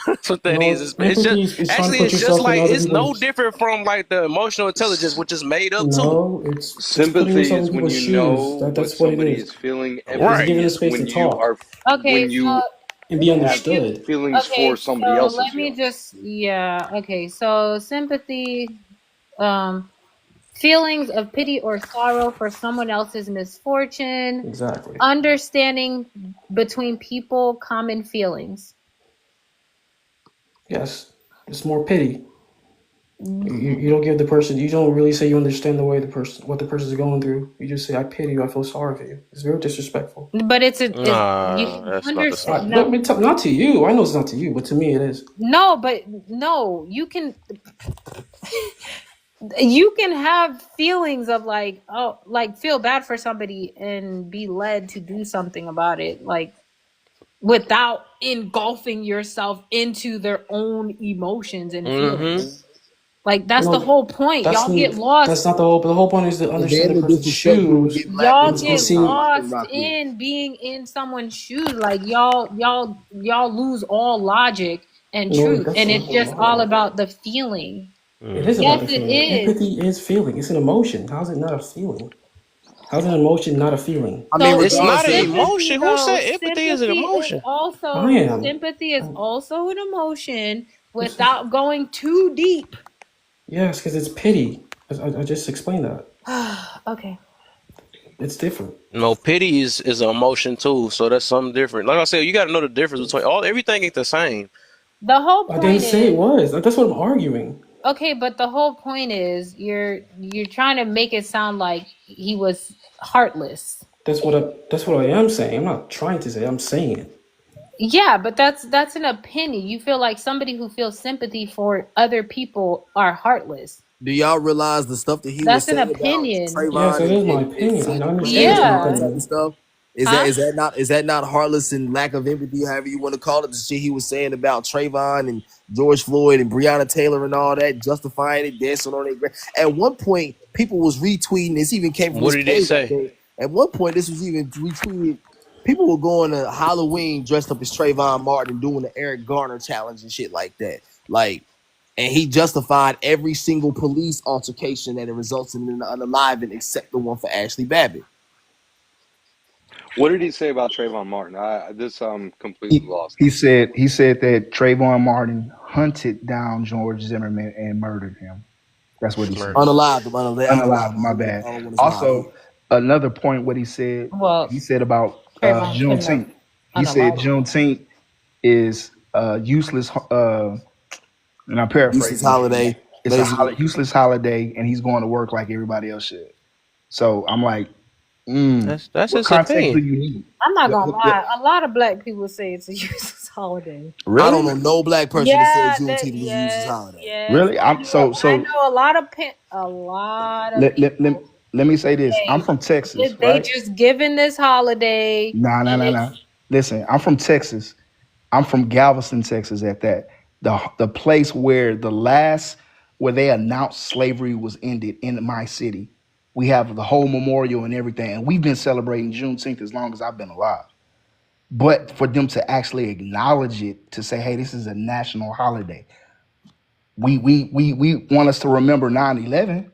That's what that is. No, It's just empathy is trying to actually put it's just yourself in like other it's no people's. different from like the emotional intelligence, which is made up too. No, it's putting Sympathy yourself is in when people's you shoes. know what That's what it somebody is. is feeling. It's Right. Empathy giving a is space to when you talk are Okay, when so you and be if you understood. feelings okay, for somebody so else's let me feelings. just okay. So sympathy, um, feelings of pity or sorrow for someone else's misfortune, Exactly. understanding between people, common feelings. Yes, it's more pity. You don't give the person. You don't really say you understand what the person is going through. You just say I pity you. I feel sorry for you. It's very disrespectful. But it's you Nah, can that's not the same. understand. No, Not to you. I know it's not to you, but to me it is. no, but no, you can have feelings of like, oh, like feel bad for somebody and be led to do something about it, like without engulfing yourself into their own emotions and Mm-hmm. feelings. Like that's the No, whole point. that's Y'all get that's lost. not the whole. But the whole point is to And understand then the the person's disrespect people shoes get black Y'all people and get see. sometimes they lost rock with. in being in someone's shoes. Like y'all lose all logic and No, truth, that's and not. it's just all No. about the feeling. It is Mm-hmm. about Yes, the it feeling. is. Empathy is feeling. It's an emotion. How's it not a feeling? How's an emotion not a feeling? I mean, So It's is not regardless an of sympathy emotion. Who though? said empathy is an emotion? I am. Sympathy is I'm, also an emotion this is without going too deep. yes, because it's pity. I just explained that. Okay. It's different. No, pity is an emotion too. So that's something different. Like I said, you got to know the difference between everything ain't the same. The whole I didn't point say it is was. That's what I'm arguing. okay, but the whole point is you're trying to make it sound like he was heartless. That's what I am saying. I'm not trying to say. I'm saying it. Yeah, but that's an opinion. You feel like somebody who feels sympathy for other people are heartless. do y'all realize the stuff that he was That's an saying about opinion. Yes, Trayvon that is my and opinion. I setting understand parameters it's and my all that type Yeah. of opinion. stuff? Huh? Is that not heartless and lack of empathy, however you want to call it? The shit he was saying about Trayvon and George Floyd and Breonna Taylor and all that, justifying it, dancing on it. At one point, people was retweeting. This even came from What his did he page, I say? think. At one point, this was even retweeted. People were going to Halloween dressed up as Trayvon Martin and doing the Eric Garner challenge and shit like that. Like, and he justified every single police altercation that it results in an unaliving except the one for Ashley Babbitt. What did he say about Trayvon Martin? This completely He, lost he me. said he said that Trayvon Martin hunted down George Zimmerman and murdered him. That's what he said. Murder. Unalived, Unalive, my bad. I don't want his live. Also, another point, what Well, he said about Trayvon couldn't have Juneteenth. He said unalived. Juneteenth is useless, and I'm Useless paraphrasing. holiday, It's a basically. useless holiday, and he's going to work like everybody else should. So I'm like, That's what his context do opinion. you need? I'm not What, gonna what, what? lie. A lot of black people say it's a useless holiday. I don't Really? know no black person that said Yeah, that Juneteenth is a useless yes, holiday. yes. Really? I I'm know. I so. know a lot of Let, let, let, people let me say this. I'm say from Texas, they right? just given this holiday Nah, nah, and nah, nah. it's Listen, I'm from Texas. I'm from Galveston, Texas. At that, the place where they announced slavery was ended in my city. We have the whole memorial and everything, and we've been celebrating Juneteenth as long as I've been alive. But for them to actually acknowledge it, to say, "Hey, this is a national holiday," we want us to remember 9/11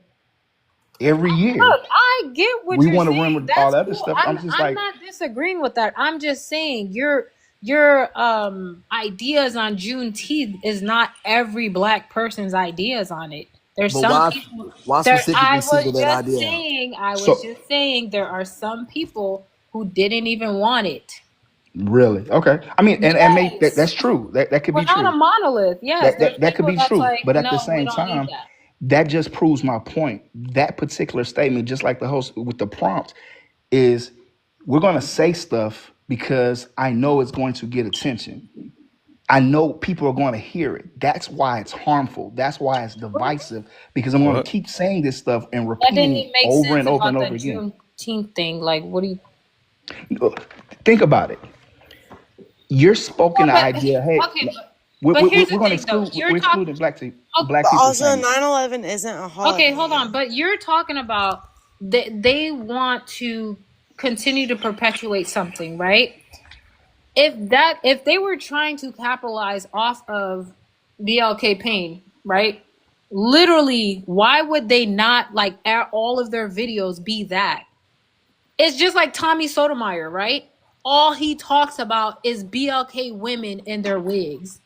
every year. look, I get what We you're want to saying. remember all That's that other cool. stuff. I'm just I'm like, not disagreeing with that. I'm just saying your ideas on Juneteenth is not every black person's ideas on it. There's But some people why there specifically single that idea out? I was so just saying there are some people who didn't even want it. really okay. I mean, and make Yes. that's true. That could We're be not a true. monolith. Yes, there's That could people be that's true. like, But at the no, we same don't need time, that. that just proves my point. That particular statement, just like the host with the prompt, is we're gonna say stuff because I know it's going to get attention. I know people are going to hear it. That's why it's harmful. That's why it's divisive, because I'm going to What? keep saying this stuff and That didn't repeating it even make over sense and over and about the over again. Juneteenth thing. Like, what do you? Think about it. You're spoken No, the but idea, hey, okay, we're, but we're, here's the we're going to thing, though. exclude, You're we're talking. excluding black But people also, saying it. 9/11 isn't a Okay, holiday. hold on. But you're talking about they want to continue to perpetuate something, right? If they were trying to capitalize off of BLK pain, right? Literally, why would they not like all of their videos be that? It's just like Tommy Sotomayor, right? All he talks about is BLK women in their wigs.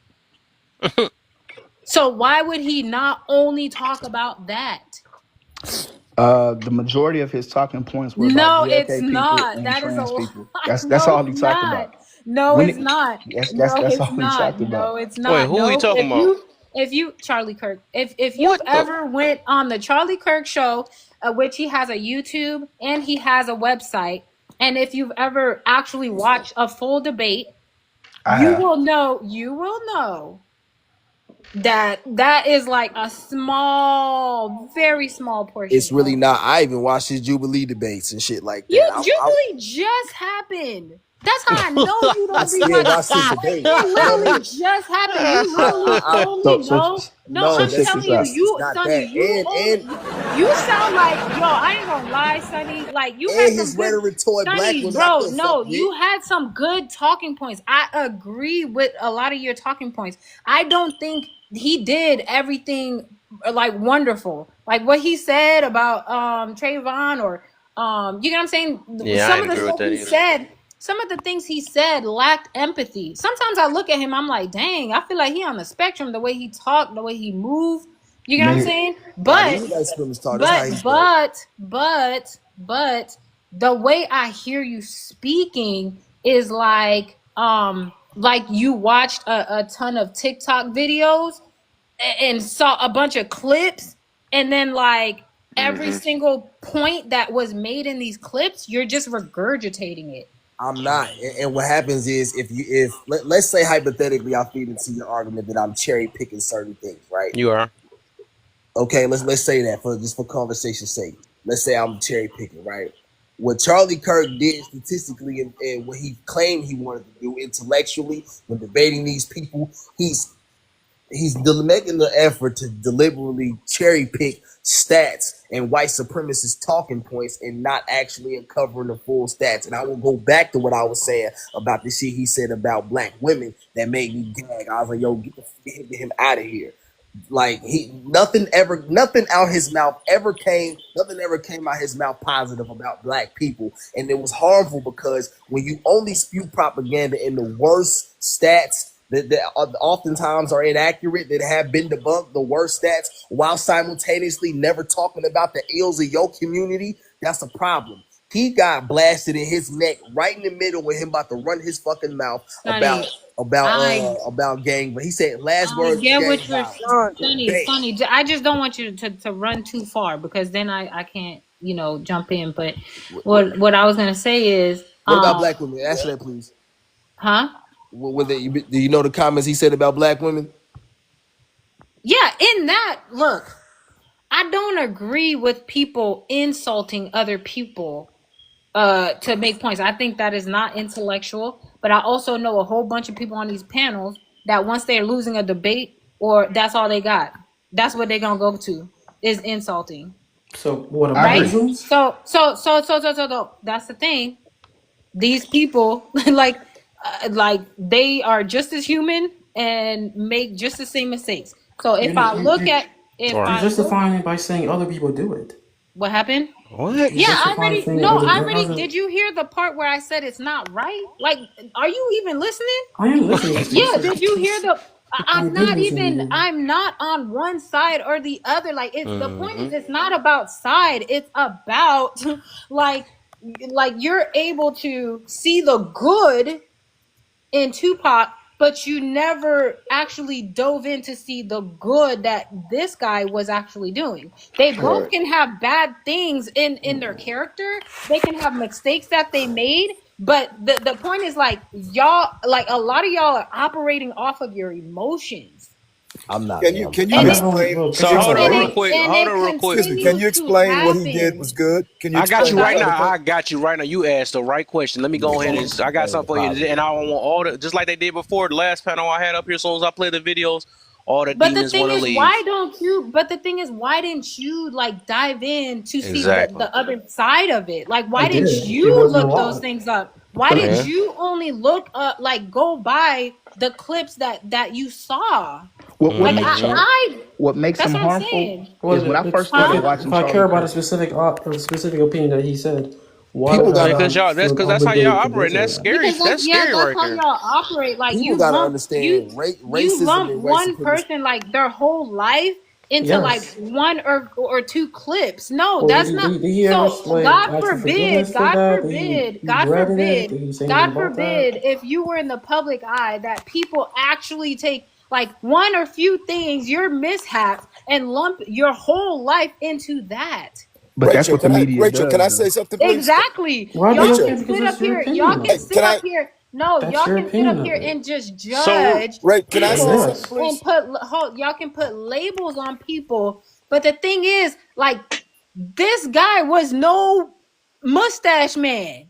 So why would he not only talk about that? The majority of his talking points were about No, it's BLK people not. and That is a trans lie. people. That's No, all it's he talked not. about. No, When it's it, not. that's all No, it's he not. talked about. No, it's Wait, not. who he No, talking about? if you Charlie Kirk, if you've What the? ever went on the Charlie Kirk show, which he has a YouTube and he has a website, and if you've ever actually watched a full debate, I have. you will know that is like a small, very small portion It's really of not. I even watched his Jubilee debates and shit like you. that. Jubilee just happened. That's how I know you I don't be still watching. watched his debate. It No, literally no, just happened. You literally I told So me so no. No, so no, I'm check that's telling this you, out. it's not Sonny, that. you sound like yo. I ain't gonna lie, Sonny. Like you had And some his good, rhetoric toward black Sonny, women, I bro. couldn't fuck No, with. you had some good talking points. I agree with a lot of your talking points. I don't think he did everything like wonderful. Like what he said about Trayvon or you know what I'm saying? Yeah, I Some ain't of the agree with stuff that he either. said, some of the things he said lacked empathy. Sometimes I look at him, I'm like, dang, I feel like he on the spectrum, the way he talked, the way he moved. You know what I'm Nigga, saying? Nah, But these white supremacists talk. That's how but he spoke. but but the way I hear you speaking is like you watched a ton of TikTok videos and saw a bunch of clips and then like every Mm-hmm. single point that was made in these clips you're just regurgitating it. I'm not. And what happens is let's say hypothetically I feed into your argument that I'm cherry picking certain things, right? You are. Okay, let's say that for conversation's sake. Let's say I'm cherry picking, right? What Charlie Kirk did statistically and what he claimed he wanted to do intellectually when debating these people, he's making the effort to deliberately cherry pick stats and white supremacist talking points and not actually uncovering the full stats. And I will go back to what I was saying about the shit he said about black women that made me gag. I was like, yo, get him out of here. Like nothing out his mouth nothing ever came out his mouth positive about black people. And it was harmful because when you only spew propaganda in the worst stats that oftentimes are inaccurate, that have been debunked, the worst stats, while simultaneously never talking about the ills of your community, that's a problem. He got blasted in his neck right in the middle with him about to run his fucking mouth Sonny, I about gang. But he said last I words get gang what you're violence. Sonny, Bam. Sonny. I just don't want you to run too far because then I can't, jump in. But what I was gonna say is, What about black women? Answer that, please. huh? Do you know the comments he said about black women? Yeah, in that, look, I don't agree with people insulting other people to make points. I think that is not intellectual, but I also know a whole bunch of people on these panels that once they're losing a debate or that's all they got. That's what they're going to go to is insulting. So what I about Right? agree. Muslims? So that's the thing. These people like they are just as human and make just the same mistakes. So You're if I you look you at if you're Right. I look justifying it by saying other people do it. what happened? You're What? Yeah, justifying saying other did you hear the part where I said it's not right? Like, are you even listening? I am listening to you. Yeah, So did you hear I did listen to you. I'm not on one side or the other. Like it's the point Mm-hmm. is it's not about side. It's about like you're able to see the good in Tupac, but you never actually dove in to see the good that this guy was actually doing. They both Right. can have bad things in their character. They can have mistakes that they made, But the point is like y'all, like a lot of y'all are operating off of your emotions, I'm not, Can man. you I'm, can you and I'm it having explain? well, Can So you Tupac got hold a on explain? real lot. quick. and Hold it on real quick. Excuse me. Can continues you to explain what he did was happen. good? Can you I got explain you what right the now. other person? I got you right now. You asked the right question. Let me go ahead and I got explain something the for you to, and positive. I want all the just like they did before the last panel I had up here. As soon as I play the videos, all the But the demons thing want to is, why leave. don't you? But the thing is, why didn't you like dive in to see Exactly. the other side of it? Like, I why did. didn't It you wasn't a look those lot. things up? Why But did Yeah. you only look up, like, go by the clips that you saw? What Like, makes Mm-hmm. I what makes that's him what I'm harmful saying, is when well, I first started huh? if watching I care Charlie about a Kirk. specific opinion that he said, why People would got I to Because y'all, that's feel because that's how y'all obligated to go operate. to And that's that? scary. Because That's yeah, scary that's right how there. y'all operate. Like People gotta you understand you racism lump and white one supremacy. person like their whole life into like Yes. one or two clips. No, Well, that's not. did he ever So like ask for forgiveness for that? He regretted it? Did he say anything God about that? forbid, if you were in the public eye, that people actually take like one or few things, your mishaps, and lump your whole life into that. But that's what the media Rachel, can does, I though. say something, please? Exactly. Why be Y'all Rachel, okay? can Because sit up it's your here. Y'all opinion can hey, of it. sit can up I? here. No, That's y'all your can sit opinion up of here it. and just So judge Right? Can I Then say people something, yes. please? and y'all can put labels on people. But the thing is, like, this guy was no mustache man.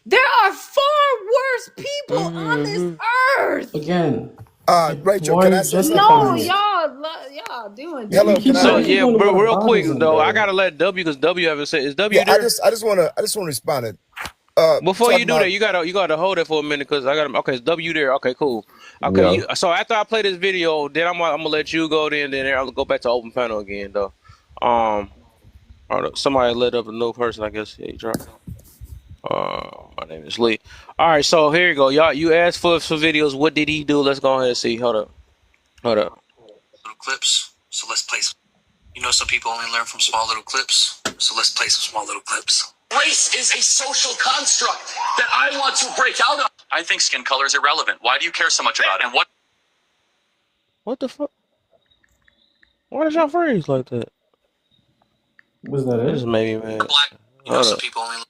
There are far worse people on this mm-hmm. earth. Again, Rachel, why are can I you say something, No, justifying please? it? y'all doing too You Hello, can keep I? So you keep yeah, much. going to but what real quick bothers him though, I though. gotta let W because W haven't said is Yeah, W there? I just want to respond to Before you talking do that, about. you gotta hold it for a minute because I got okay. Is W there? Okay, cool. Okay, Yo, so after I play this video, then I'm gonna let you go. Then I'll go back to open panel again though. Um, hold up, somebody let up a new person. I guess yeah, he dropped. My name is Lee. All right, so here you go, y'all. You asked for some videos. What did he do? Let's go ahead and see. Hold up. Little clips. So let's play some. You know, some people only learn from small little clips. So let's play some small little clips. Race is a social construct that I want to break out of. I think skin color is irrelevant. Why do you care so much about it? And what the fuck? Why did y'all freeze like that? Was that That just it? made me mad. Black. You know, some people only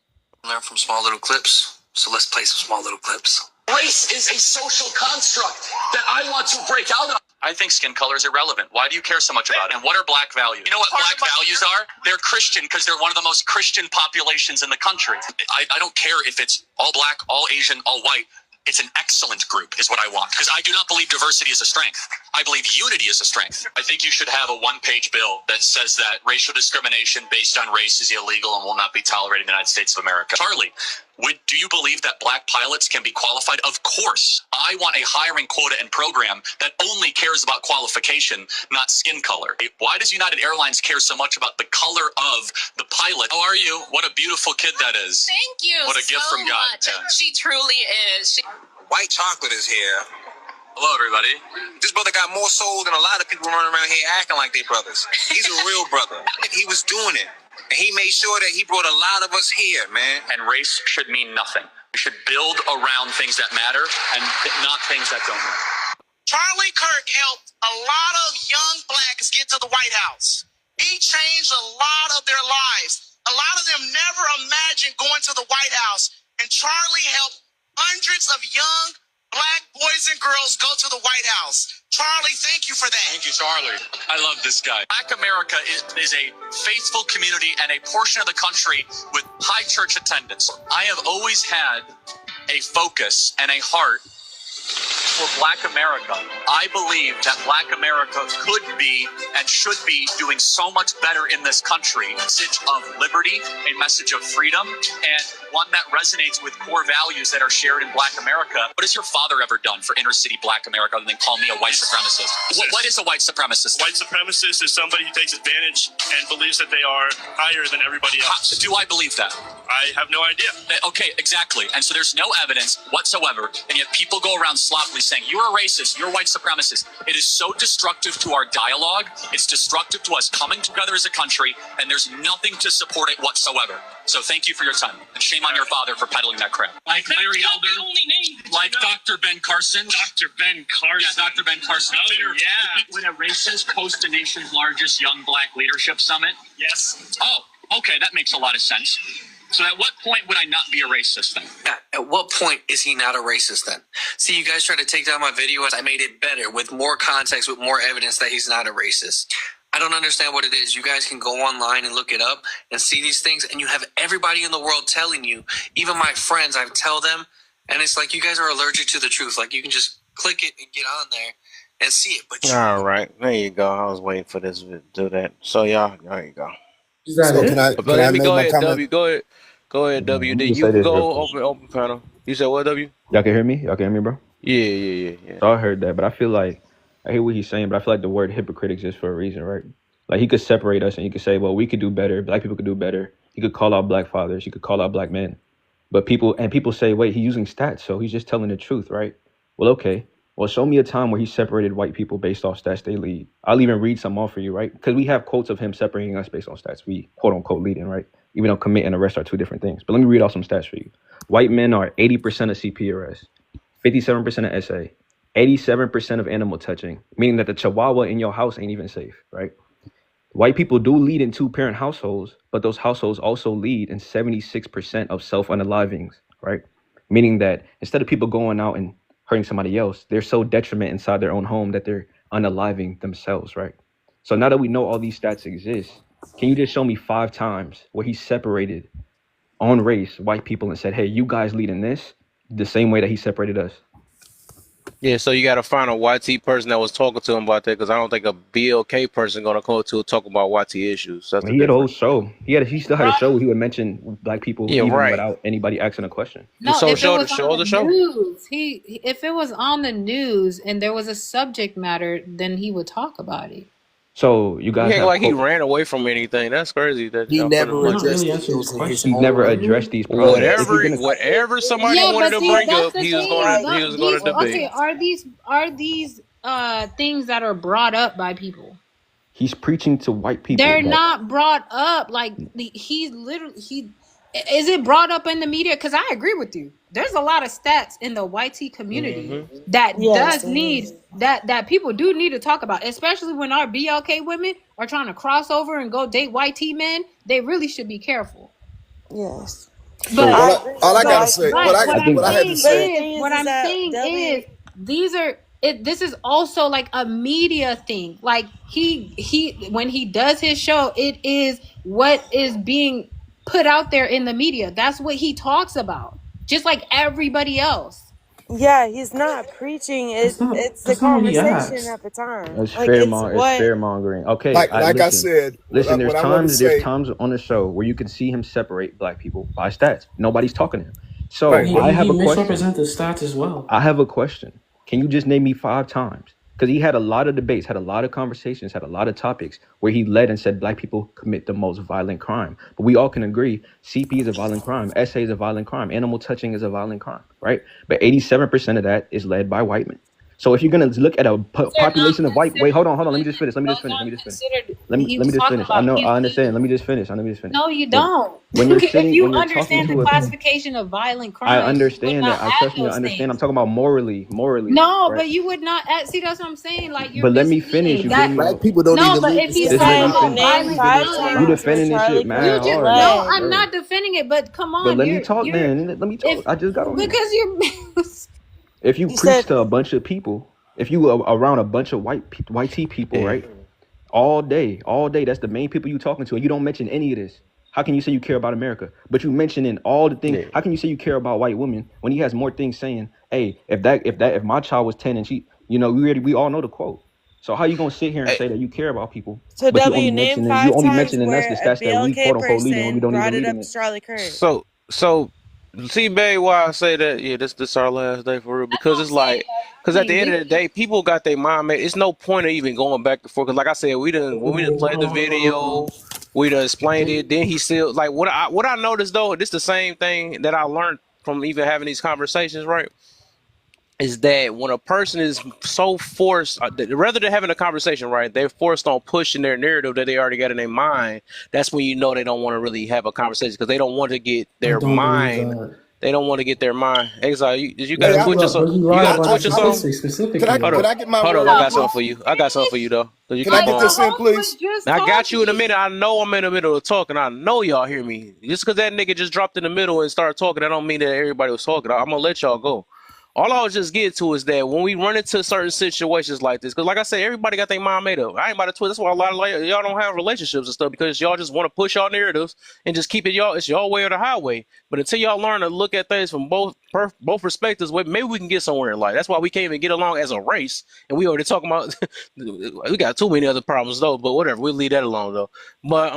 learn from small little clips. So let's play some small little clips. Race is a social construct that I want to break out of. I think skin color is irrelevant. Why do you care so much about it? And what are black values? You know what black values are? They're Christian because they're one of the most Christian populations in the country. I don't care if it's all black, all Asian, all white. It's an excellent group is what I want. Because I do not believe diversity is a strength. I believe unity is a strength. I think you should have a one-page bill that says that racial discrimination based on race is illegal and will not be tolerated in the United States of America. Charlie, do you believe that black pilots can be qualified? Of course. I want a hiring quota and program that only cares about qualification, not skin color. Why does United Airlines care so much about the color of the pilot? How are you? What a beautiful kid that is. Thank you. What a gift from God. Much. Yeah. She truly is. White chocolate is here. Hello, everybody. This brother got more soul than a lot of people running around here acting like they brothers. He's a real brother. He was doing it. And he made sure that he brought a lot of us here, man. And race should mean nothing. We should build around things that matter and not things that don't matter. Charlie Kirk helped a lot of young blacks get to the White House. He changed a lot of their lives. A lot of them never imagined going to the White House. And Charlie helped hundreds of young black boys and girls go to the White House. Charlie, thank you for that. Thank you, Charlie. I love this guy. Black America is a faithful community and a portion of the country with high church attendance. I have always had a focus and a heart for Black America. I believe that Black America could be and should be doing so much better in this country. A message of liberty, a message of freedom, and one that resonates with core values that are shared in Black America. What has your father ever done for inner city Black America other than call me a white supremacist? What is a white supremacist? White supremacist is somebody who takes advantage and believes that they are higher than everybody else. Do I believe that? I have no idea. Okay, exactly. And so there's no evidence whatsoever, and yet people go around sloppily saying, you're a racist, you're a white supremacist. It is so destructive to our dialogue. It's destructive to us coming together as a country, and there's nothing to support it whatsoever. So thank you for your time, and shame on your father for peddling that crap. Like Larry Elder, like Dr. Ben Carson. Dr. Ben Carson. Yeah, Dr. Ben Carson. Oh, yeah. When a racist hosts the nation's largest young black leadership summit. Yes. Oh, okay, that makes a lot of sense. So at what point would I not be a racist then? At what point is he not a racist then? See, you guys try to take down my video. I made it better with more context, with more evidence that he's not a racist. I don't understand what it is. You guys can go online and look it up and see these things, and you have everybody in the world telling you, even my friends, I tell them, and it's like you guys are allergic to the truth. Like you can just click it and get on there and see it. But All right, there you go. I was waiting for this to do that. So y'all, there you go. Is that So it? But can let I me make go my ahead, comment? W. Go ahead, Let me WD. just You say can this real go quick. open panel. You said what, W? Y'all can hear me? Y'all can hear me, bro? Yeah. So I heard that, but I feel like I hear what he's saying, but I feel like the word hypocrite exists for a reason, right? Like he could separate us and he could say, well, we could do better, black people could do better. He could call out black fathers, he could call out black men. But people say, wait, he's using stats, so he's just telling the truth, right? Well, okay. Well, show me a time where he separated white people based off stats they lead. I'll even read some off for you, right? Because we have quotes of him separating us based on stats. We quote unquote leading, right? Even though commit and arrest are two different things. But let me read off some stats for you. White men are 80% of CP arrests, 57% of SA, 87% of animal touching, meaning that the chihuahua in your house ain't even safe, right? White people do lead in two-parent households, but those households also lead in 76% of self-unalivings, right? Meaning that instead of people going out and hurting somebody else, they're so detriment inside their own home that they're unaliving themselves, right? So now that we know all these stats exist, can you just show me 5 times where he separated on race white people and said, hey, you guys lead in this the same way that he separated us? Yeah, so you got to find a YT person that was talking to him about that, because I don't think a BLK person gonna come to talk about YT issues. That's I the mean, he had a whole difference. show. He still had a show where he would mention black people Yeah, even right. without anybody asking a question. No, So if it show was on the the show. news, if it was on the news and there was a subject matter, then he would talk about it. So you You guys act have like he ran away from anything. That's crazy that He y'all put him never You're like not that. addressed really the answering the ills in his question, He's own never are life. addressed you? these problems. If you're gonna Whatever somebody Yeah, wanted but to see, bring that's up, the he was thing. gonna Not these. debate. Okay, are these things that are brought up by people? he's preaching to white people They're that not brought up. Like he's literally he. Is it brought up in the media? Because I agree with you. There's a lot of stats in the YT community Mm-hmm. that Yes, does it need is. that people do need to talk about, especially when our BLK women are trying to cross over and go date YT men. They really should be careful. Yes. so But I Well, agree all with I gotta but that. say, but I think what I had to But the say, thing what is I'm that saying they'll is be these are it this is also like a media thing. Like he when he does his show, it is what is being put out there in the media. That's what he talks about. Just like everybody else. Yeah, he's not preaching. It's the That's not what he conversation asked. at the time. it's Like it's it's what fear mongering. Okay, I like I listen. said, Listen, what I want to there's say, times on the show where you can see him separate black people by stats. Nobody's talking to him. Well, So right? But I he have a question. misrepresented stats as well. I have a question. Can you just name me 5 times? Because he had a lot of debates, had a lot of conversations, had a lot of topics where he led and said black people commit the most violent crime. But we all can agree CP is a violent crime, SA is a violent crime, animal touching is a violent crime, right? But 87% of that is led by white men. So if you're gonna look at a They're not population of white, wait, considered hold on, let me violent. just finish. Those aren't considered. He Let me was just talking finish. I about know, he I understand. Let me just finish. No, you When don't. when you're If sitting, you when you're talking understand the to a, classification of violent I crimes, you would understand not that. I add trust me to those understand. I'm things. talking about morally, No, right? but you would not add. See, that's what I'm saying. Like you're But let me missing finish. it. You gave That me Black a. people don't no, even but lead if the he's Just stats let like talking me white about people. finish. violent name five You crimes, times where defending this shit Charlie you mad Kirk just hard, no. led. I'm sir. not defending it, but come But on, let me talk, you're then. Let me if talk. I just got on here. because you're If you You preach said to a bunch of people, if you are around a bunch of white people, Yeah. right, all day, that's the main people you talking to, and you don't mention any of this. How can you say you care about America? But you mentioning all the things. Yeah. How can you say you care about white women when he has more things saying, hey, if my child was 10 and she, we all know the quote. So how you gonna sit here and Hey, say that you care about people, so but W name you 5 only times mentioning us where the a stats that we BLK quote unquote leading when we person don't brought even it lead up in to it. Charlie Kirk. so see, babe, why I say that? Yeah, this our last day for real, that's because what I'm it's saying. like, because at the end of the Like, day, people got their mind made. It's no point of even going back and forth. Because like I said, when we didn't play the video, we done explained it. Then he still like what I noticed though. This the same thing that I learned from even having these conversations, right? Is that when a person is so forced, rather than having a conversation, right, they're forced on pushing their narrative that they already got in their mind. That's when you know they don't want to really have a conversation, because they don't want to get I their don't believe mind that. they don't want to get their mind. Exile, did you got Hey, a Yeah, Twitch or but something? he You lied got a about the Twitch or I something? statistics was. specifically, Hold Can up, though. I get my hold up. word I in, got something for please? you. I got something for you though, cause you Can I keep get Like on. the this in, homie was please? just I got you in a talking. minute. I know I'm in the middle of talking. I know y'all hear me. Just because that nigga just dropped in the middle and started talking, that don't mean that everybody was talking. I'm gonna let y'all go. All I was just getting to is that when we run into certain situations like this, because like I said, everybody got their mind made up. I ain't about to twist. That's why a lot of y'all don't have relationships and stuff, because y'all just want to push y'all narratives and just keep it y'all. It's y'all way or the highway. But until y'all learn to look at things from both perspectives, maybe we can get somewhere in life. That's why we can't even get along as a race. And we already talking about we got too many other problems though. But whatever, we'll leave that alone though. But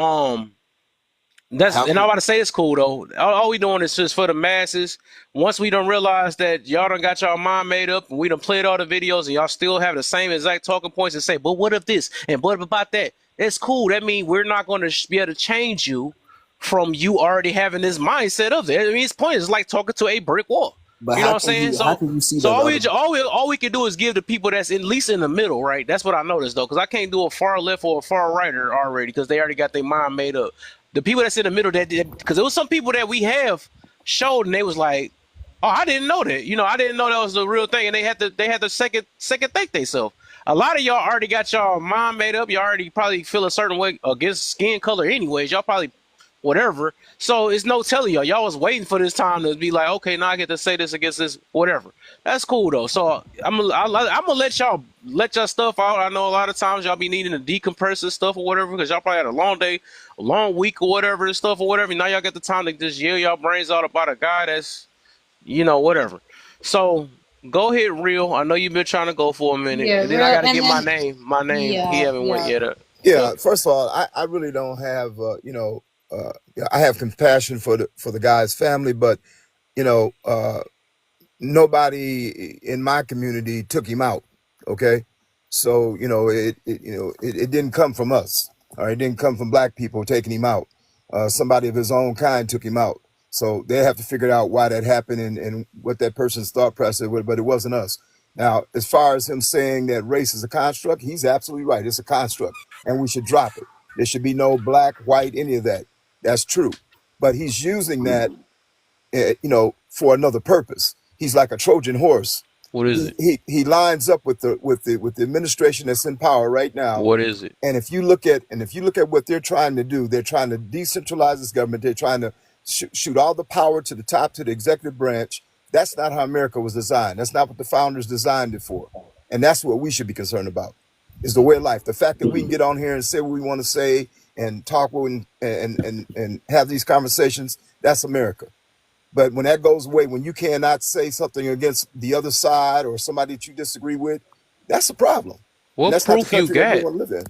How and I'm about to say it's cool though. All we doing is just for the masses. Once we don't realize that y'all done got y'all mind made up and we done played all the videos and y'all still have the same exact talking points and say, but what if this and what about that? It's cool. That means we're not going to be able to change you from you already having this mindset of it. I mean, it's pointless. It's like talking to a brick wall. but You know what I'm saying? how can you see So that the all other? we can do is give the people that's at least in the middle, right? That's what I noticed though, because I can't do a far left or a far righter already, because they already got their mind made up. The people that's in the middle, that because there was some people that we have showed and they was like, oh, I didn't know that. I didn't know that was the real thing, and they had to second think themselves. A lot of y'all already got y'all mind made up. You already probably feel a certain way against skin color, anyways. Y'all probably whatever. So it's no telling y'all. Y'all was waiting for this time to be like, okay, now I get to say this against this, whatever. That's cool though. So I'm gonna let y'all stuff out. I know a lot of times y'all be needing to decompress this stuff or whatever, because y'all probably had a long day, a long week or whatever, and stuff or whatever. Now y'all got the time to just yell y'all brains out about a guy that's whatever. So go ahead, real. I know you've been trying to go for a minute, Yeah, and then I real. gotta And get my then name. My name. He yeah, haven't went yeah. yet. Go. Yeah. First of all, I really don't have, yeah, I have compassion for the guy's family, but you know, nobody in my community took him out. Okay, so it didn't come from us. All right, it didn't come from black people taking him out. Somebody of his own kind took him out. So they have to figure out why that happened and what that person's thought process was, but it wasn't us. Now, as far as him saying that race is a construct, he's absolutely right. It's a construct, and we should drop it. There should be no black, white, any of that. That's true. But he's using that for another purpose. He's like a Trojan horse. What is it? He lines up with the administration that's in power right now. What is it? And if you look at what they're trying to do, they're trying to decentralize this government. They're trying to shoot all the power to the top, to the executive branch. That's not how America was designed. That's not what the founders designed it for. And that's what we should be concerned about. Is the way of life. The fact that we can get on here and say what we want to say and talk and have these conversations. That's America. But when that goes away, when you cannot say something against the other side or somebody that you disagree with, that's a problem. And What that's not the proof you country that we got? want to live in.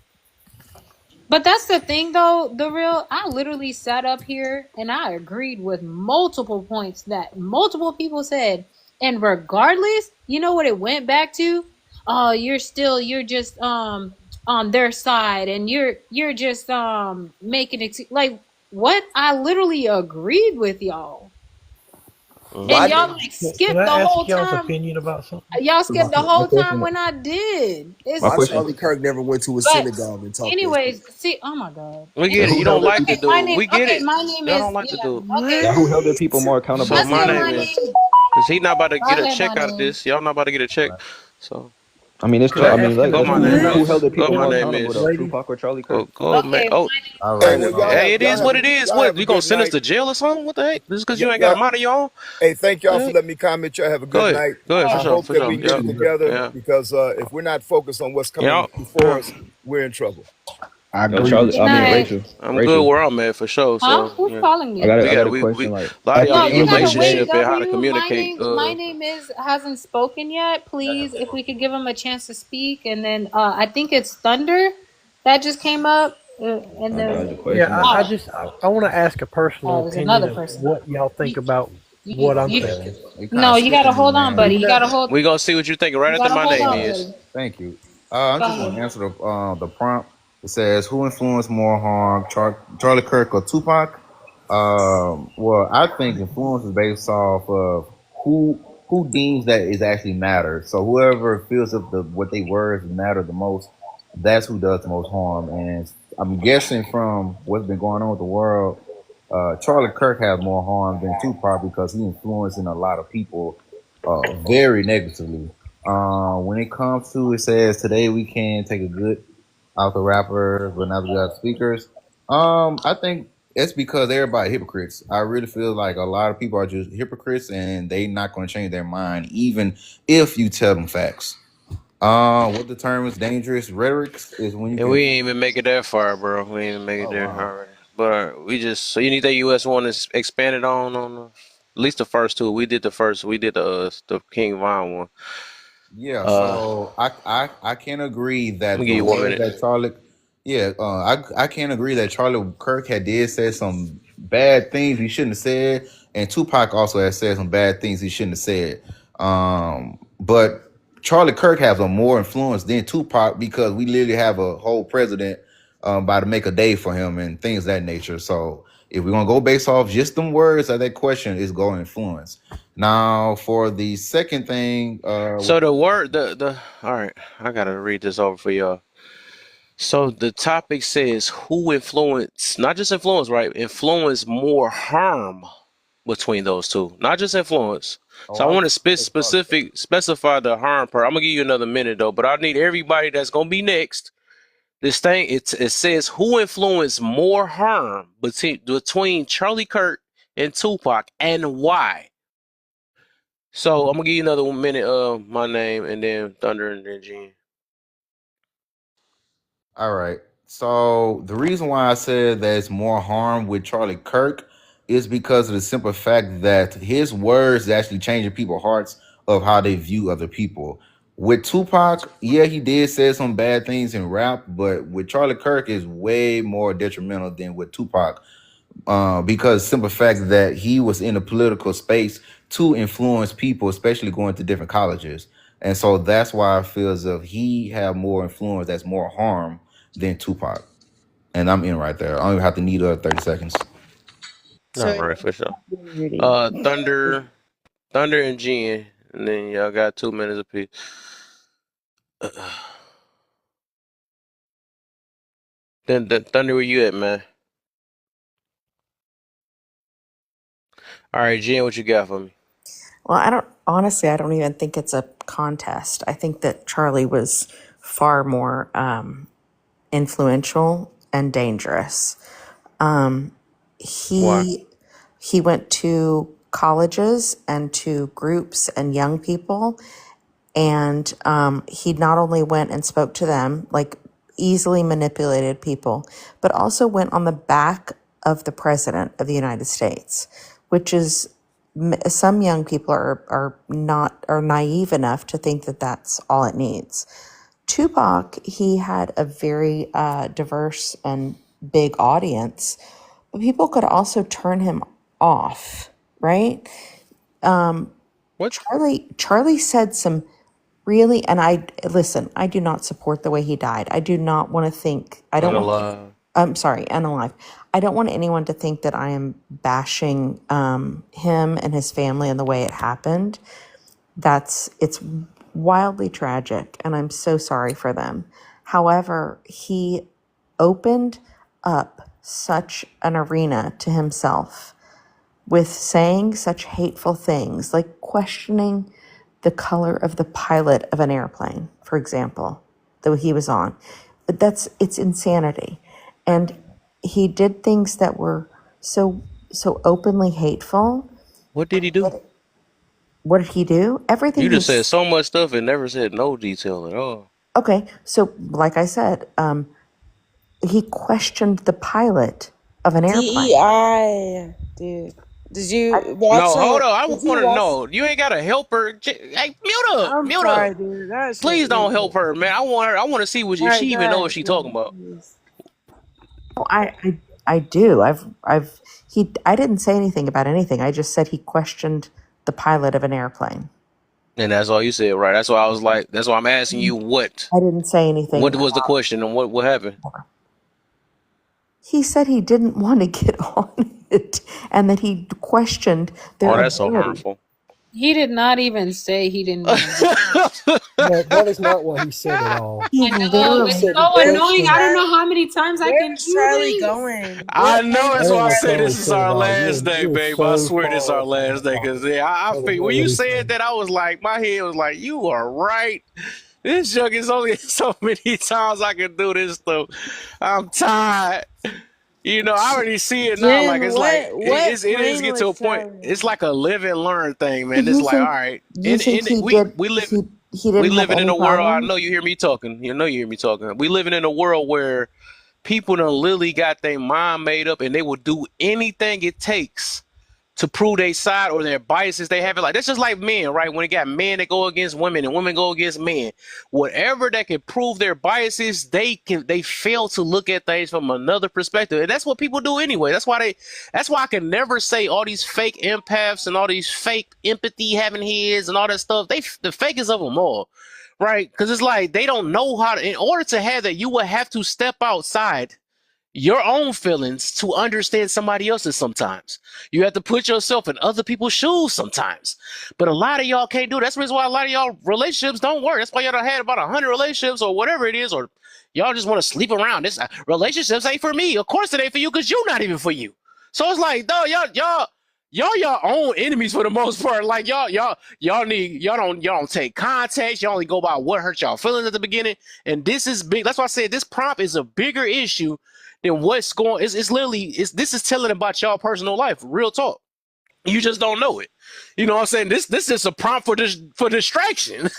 But that's the thing, though. The real. I literally sat up here and I agreed with multiple points that multiple people said, and regardless, you know what it went back to? Oh, you're just on their side, and you're just making it like what? I literally agreed with y'all. And Why y'all did like Can skipped I the ask whole y'all's time. opinion about something? Y'all So my, skipped the my whole time question, when I did. my why It's question, Charlie Kirk never went to a but synagogue and talked that shit? anyways, see, oh my god. We get yeah, it. who You Anyways, don't held it? like the okay, my dude. name. We get Okay, it. my name Y'all is don't like the yeah. dude. Okay, Yeah, What? who held the people more accountable So I than my said Charlie my name Kirk? is, name. because he not about to Go get a ahead, my check out of name. this. Y'all not about to get a check. Right. So I mean, it's Can true. I I mean, ask him a go let's my be question, name real. Who is. held the Go people my more ladies? name accountable is. though, Ladies, Tupac or Charlie Kirk? Go man. Okay, Oh, All Hey, right. well, hey, it is what it is. y'all What, have a you gonna good send us night. to jail or something? What the heck? Just because you ain't got a Y'all, mind of your own? hey, thank What y'all the for heck? letting me comment. Y'all have a Go good ahead. night. Go ahead, for I sure, hope for that sure. we get Yep. it together Yeah. because if we're not focused on what's Yeah. coming before Yeah. us, we're in trouble. I Yo, agree Charlie. with good I you, mean, man. night. Rachel. I'm good Rachel. where I'm at for sure. Huh? So Who's yeah, calling I me? got a, we I got got to a question. Like, a lot of At y'all the No, need you end of gotta the wait. relationship and how to W. communicate. My name is hasn't spoken yet. Please, if we could give him a chance to speak, and then I think it's Thunder that just came up, and that was then a yeah, question. I oh, just I want to ask a personal oh, there's opinion another of person. what y'all think You, about what I'm you, Okay. thinking. You kind no, of you gotta skipping me, hold on, man. buddy. You You know, gotta hold. We gonna see what you think right You after gotta my hold name on, is. buddy. Thank you. I'm Go just going ahead. to answer the prompt. It says, "Who influenced more harm, Charlie Kirk or Tupac?" Well, I think influence is based off of who deems that is actually matter. So whoever feels that what they words matter the most, that's who does the most harm. And I'm guessing from what's been going on with the world, Charlie Kirk has more harm than Tupac because he influencing a lot of people very negatively. When it comes to it says today we can take a good out the rappers, but not the good speakers. I think it's because everybody hypocrites. I really feel like a lot of people are just hypocrites and they not going to change their mind even if you tell them facts. What the term is dangerous rhetoric is when you And we can. ain't even make it that far, bro. We ain't even make it Oh there wow. already. But we just so you need that US one is expanded on at least the first two. We did the first. We did the King Von one. Yeah, Uh, so I can agree I'm that gonna give the you 1 way minute. that Charlie, yeah, I can agree that Charlie Kirk had did say some bad things he shouldn't have said, and Tupac also has said some bad things he shouldn't have said. But Charlie Kirk has a more influence than Tupac because we literally have a whole president about to make a day for him and things of that nature. So if we're gonna go based off just them words of that question, is going to influence. Now for the second thing, So the word the all right, I gotta read this over for y'all. So the topic says who influence, not just influence, right? Influence more harm between those two, not just influence. oh, So I I want to was gonna say Charlie Kirk. specify the harm part. I'm gonna give you another minute though, but I need everybody that's gonna be next. This thing it says who influenced more harm between Charlie Kirk and Tupac and why. So I'm gonna give you another 1 minute. My name and then Thunder and then Gene. All right. So the reason why I said there's more harm with Charlie Kirk is because of the simple fact that his words actually changing people's hearts of how they view other people. With Tupac, yeah, he did say some bad things in rap, but with Charlie Kirk is way more detrimental than with Tupac. Because simple fact that he was in a political space to influence people, especially going to different colleges. And so that's why I feel as if he had more influence, that's more harm than Tupac. And I'm in right there. I don't even have to need 30 seconds. All So right, for sure. Rudy. Thunder and Gene, and then y'all got 2 minutes apiece. Then Thunder, where you at, man? All right, Gene, what you got for me? Well, I don't even think it's a contest. I think that Charlie was far more influential and dangerous. Why? He he went to colleges and to groups and young people, and he not only went and spoke to them, like easily manipulated people, but also went on the back of the president of the United States, which is some young people are naive enough to think that that's all it needs. Tupac, he had a very diverse and big audience, but people could also turn him off, right? What? Charlie said some really, and I listen, I do not support the way he died. I do not want to think, I don't want, Unalive. I'm sorry, unalive. I don't want anyone to think that I am bashing him and his family and the way it happened. It's wildly tragic, and I'm so sorry for them. However, he opened up such an arena to himself with saying such hateful things, like questioning the color of the pilot of an airplane, for example, that he was on. It's insanity. And he did things that were so openly hateful. What did he do? What did he do? Everything You just said he's so much stuff and never said no detail at all. okay. So, like I said, he questioned the pilot of an airplane. DEI, dude. Did you watch No, hold the? on. I Did you want to watch? know. You ain't got to help her. Hey, mute up. I'm Mute up. sorry, dude. That shit Please don't help irritates her, me. man. I want her. I want to see what All if right, she go even know what ahead. she Go talking ahead, about. please. Oh, I do. I didn't say anything about anything. I just said he questioned the pilot of an airplane. And that's all you said, right? That's why I was like, that's why I'm asking you what. I didn't say What anything was the about. question and what happened? He said he didn't want to get on it and that he questioned their Oh, that's so ability. harmful. He did not even say he didn't want to. That is not what he said at all. He I know, He literally. it's said the so annoying. I question. don't know how many times I Where can is do Charlie this. going? I What know lane that's is That why ain't I what say Charlie Charlie this is said our at all. last day, You're babe. I so swear this is far our off on last that day. part. Cause yeah, I That was think not when what you he said said. that, I was like, my head was like, you are right. This junk is only so many times I can do this stuff. I'm tired. You know, I already see it now. Like Jen, it's like what it is plane get to a was point. Charlie It's on? like a live and learn thing, So man. It's like, all right, you think he we did? we live He we didn't have living in any a world. I problem. know you hear me talking. You know you hear me talking. We living in a world where people done literally got their mind made up and they will do anything it takes to prove their side or their biases they have it. Like that's just like men, right? When they got men that go against women and women go against men, whatever that can prove their biases, they fail to look at things from another perspective, and that's what people do anyway. That's why I can never say all these fake empaths and all these fake empathy having heads and all that stuff. The fakest of them all, right? Because it's like they don't know how to. In order to have that, you will have to step outside your own feelings to understand somebody else's sometimes. You have to put yourself in other people's shoes sometimes. But a lot of y'all can't do that. That's the reason why a lot of y'all relationships don't work. That's why y'all done had about 100 relationships or whatever it is, or y'all just want to sleep around. This relationships ain't for me. Of course it ain't for you because you're not even for you. So it's like, no, y'all own enemies for the most part. Like y'all don't take context. Y'all only go by what hurt y'all feelings at the beginning. And this is big. That's why I said this prompt is a bigger issue than what's going. It's literally this is telling about y'all personal life. Real talk. You just don't know it. You know what I'm saying? This is a prompt for distraction.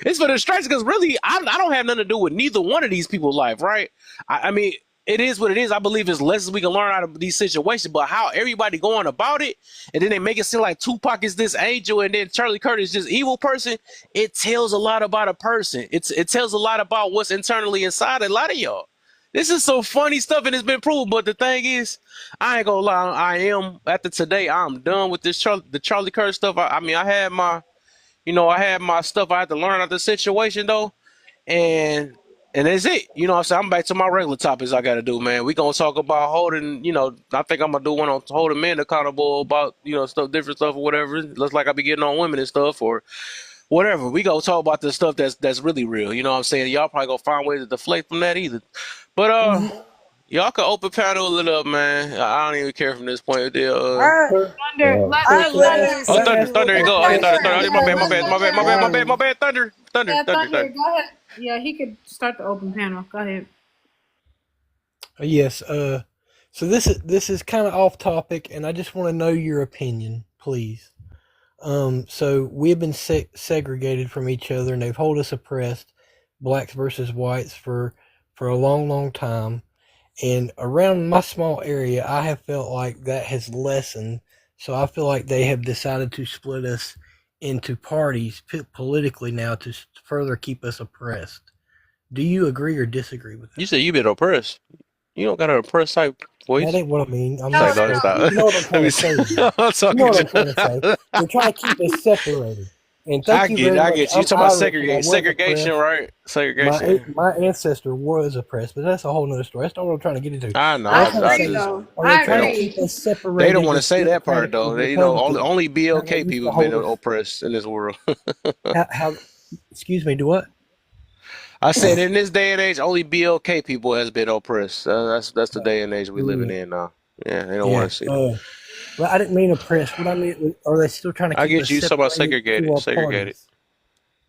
It's for distraction because really I don't have nothing to do with neither one of these people's life, right? I mean, it is what it is. I believe it's lessons we can learn out of these situations, but how everybody going about it, and then they make it seem like Tupac is this angel and then Charlie Kirk is this evil person. It tells a lot about a person. It tells a lot about what's internally inside a lot of y'all. This is so funny stuff and it's been proved, but the thing is, I ain't gonna lie. I am after today. I'm done with this the Charlie Kirk stuff. I mean, I had my stuff I had to learn out of the situation though, and that's it. You know what I'm saying? I'm back to my regular topics I got to do, man. We gonna talk about holding. I think I'm gonna do one on holding men accountable about stuff, different stuff or whatever. Looks like I be getting on women and stuff or whatever. We gonna talk about the stuff that's really real. You know what I'm saying? Y'all probably gonna find ways to deflect from that either. But y'all can open panel it up, man. I don't even care from this point of view. Thunder, I literally Oh, said Thunder, we were Thunder, here you gonna go. Hey, play Thunder, Thunder. Thunder. Yeah, My let bad, my bad, my bad, my bad, my bad. Thunder, Thunder, Yeah, Thunder, Thunder, Thunder. go ahead. Yeah, he could start the open panel. Go ahead. Yes. So this is kind of off topic, and I just want to know your opinion, please. So we've been segregated from each other, and they've held us oppressed, blacks versus whites, for a long, long time. And around my small area, I have felt like that has lessened. So I feel like they have decided to split us into parties politically now to further keep us oppressed. Do you agree or disagree with You that? said you been oppressed. You don't got an oppressed type That voice. ain't what I mean. I'm It's like, not. no, stop. You know what I'm Let trying me to see. say, though. I'm You know talking what I'm trying to say. to They're trying to keep us separated. And I thank you get it. very I much. get you. You I'm talking about Irish, and I was segregation, oppressed. right? Segregation. My ancestor was oppressed, but that's a whole nother story. That's not what I'm trying to get into. I know. What I'm I trying to I say agree, is, just though. are they I they trying to don't agree. keep us they don't separated want to with say that part Democrats though. and Only Republicans? only How they BLK used to people been hold us. oppressed in this world. How excuse me, do what? I said in this day and age, only BLK people has been oppressed. That's the day and age we living Mm, in now. Yeah, they don't want yeah. to see that. Well, I didn't mean oppressed. What I mean, are they still trying to I keep get us you. Talking about separated through segregated, our segregated. parties?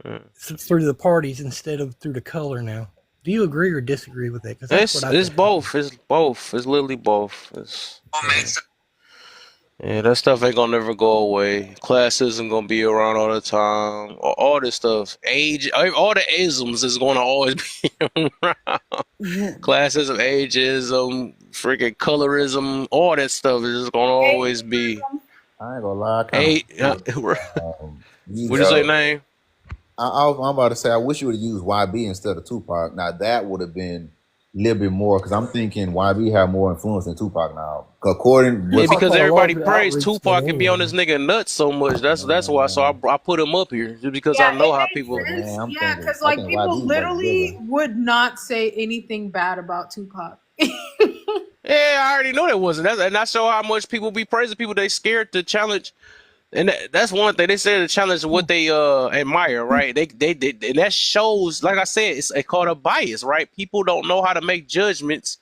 Yeah. Through the parties instead of through the color now. Do you agree or disagree with that? Because that's what I It's think happened. both. It's both. It's literally both. It's Oh man, yeah, that stuff ain't gonna never go away. Classism gonna be around all the time. All this stuff, all the isms is gonna always be around. Classism, ageism, freaking colorism, all that stuff is just gonna always be. I ain't gonna lie, I kind of Hey, use. what'd you say, name? I'm about to say I wish you would have used YB instead of Tupac. Now that would have been a little bit more because I'm thinking YB have more influence than Tupac now. According Yeah, what's Tupac because had a everybody larger praised outreach than Tupac and be on this anyone. nigga nuts so much. That's why. So I put him up here just because I Yeah, know it how makes people. sense. I'm Yeah, thinking because I like think people YB much bigger. literally would not say anything bad about Tupac. Yeah, I already know that wasn't. And I show how much people be praising people. They scared to challenge. And that's one thing they say. The challenge is what they admire, right? They and that shows. Like I said, it's called a bias, right? People don't know how to make judgments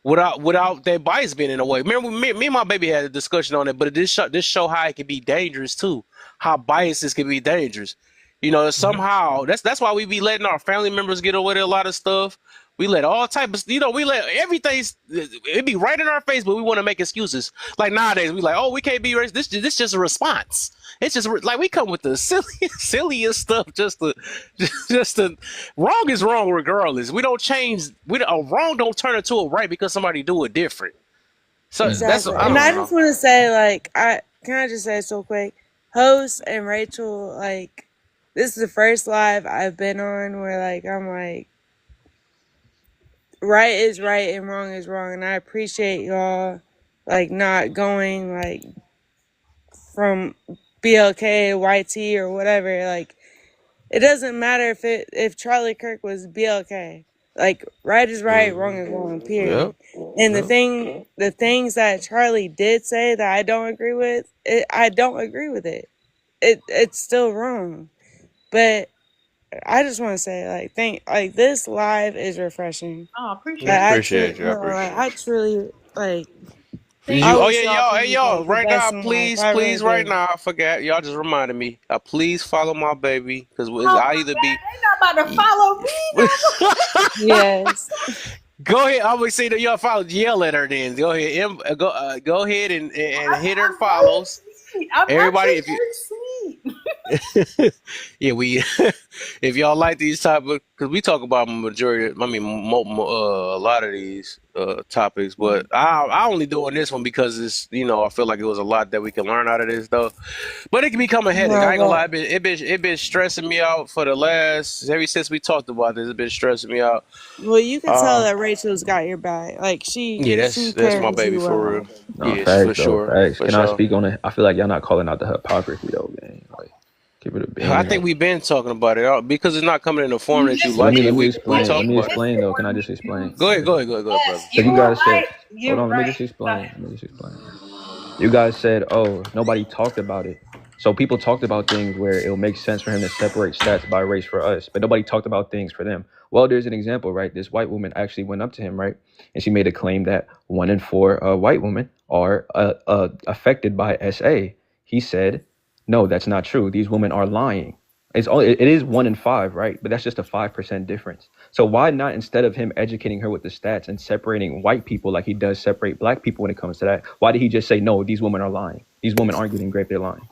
without that bias being in the way. Remember, me and my baby had a discussion on it, but this show how it can be dangerous too. How biases can be dangerous. You know, somehow that's why we be letting our family members get away with a lot of stuff. We let all type of, we let everything. It be right in our face, but we want to make excuses. Like nowadays, we like, oh, we can't be racist. This just a response. It's just like we come with the silliest stuff just to wrong is wrong regardless. We don't change. A wrong don't turn into a right because somebody do it different. So that's Exactly. I And I don't just know. want to say, like, I just say so quick, host and Rachel, like, this is the first live I've been on where, like, I'm like, right is right and wrong is wrong, and I appreciate y'all, like, not going, like, from BLK, YT, or whatever. Like, it doesn't matter if Charlie Kirk was BLK. Like, right is right, wrong is wrong, period. Yep. And Yep. the things that Charlie did say that I don't agree with, I don't agree with it. It's still wrong. But I just want to say, like, this live is refreshing. Oh, Yeah, appreciate Like, it. appreciate you. I appreciate I you. truly, like, Thank I Oh you. wish yeah, y'all y'all. Hey be, y'all. like, the Right now, best in life. please, I really please. Right do. now, I forgot. Y'all just reminded me. Please follow my baby because Oh I my either God, be. they not about to follow me no more. Yes. Go ahead. I'm gonna say that y'all follow. Yell at her then. Go ahead. Go ahead and hit her I'm very follows. sweet. I'm Everybody, actually if you very sweet. yeah, we if y'all like these type of because we talk about majority. I mean, a lot of these topics, but I only doing this one because it's I feel like it was a lot that we can learn out of this though. But it can become a headache. I No, ain't gonna lie. but It been stressing me out for the last ever since we talked about this. It's been stressing me out. well, you could tell Uh, that Rachel's got your back. Like yeah, she that's my carries baby you for real. well. No, Yes, for facts though, sure, facts. for Can I sure. speak on it? I feel like y'all not calling out the hypocrisy though, gang. Like, keep it a I bean. think Like, we've been talking about it because it's not coming in the form that you Yes, well, we like it. let me did. We explain. Let talk me about You it. missed explain it though. Can I when just you explain? Go ahead, go ahead, go ahead, go ahead, brother. yes, Because you you were guys said, right. hold You're on, let me right. just Go explain. ahead. Let me just explain. You guys said, oh, nobody talked about it. So people talked about things where it'll make sense for him to separate stats by race for us, but nobody talked about things for them. Well, there's an example, right? This white woman actually went up to him, right? And she made a claim that 1 in 4 white women are affected by SA. He said, no, that's not true. These women are lying. It is 1 in 5, right? But that's just a 5% difference. So why not, instead of him educating her with the stats and separating white people like he does separate black people when it comes to that, why did he just say, no, these women are lying? These women aren't getting raped, they're lying.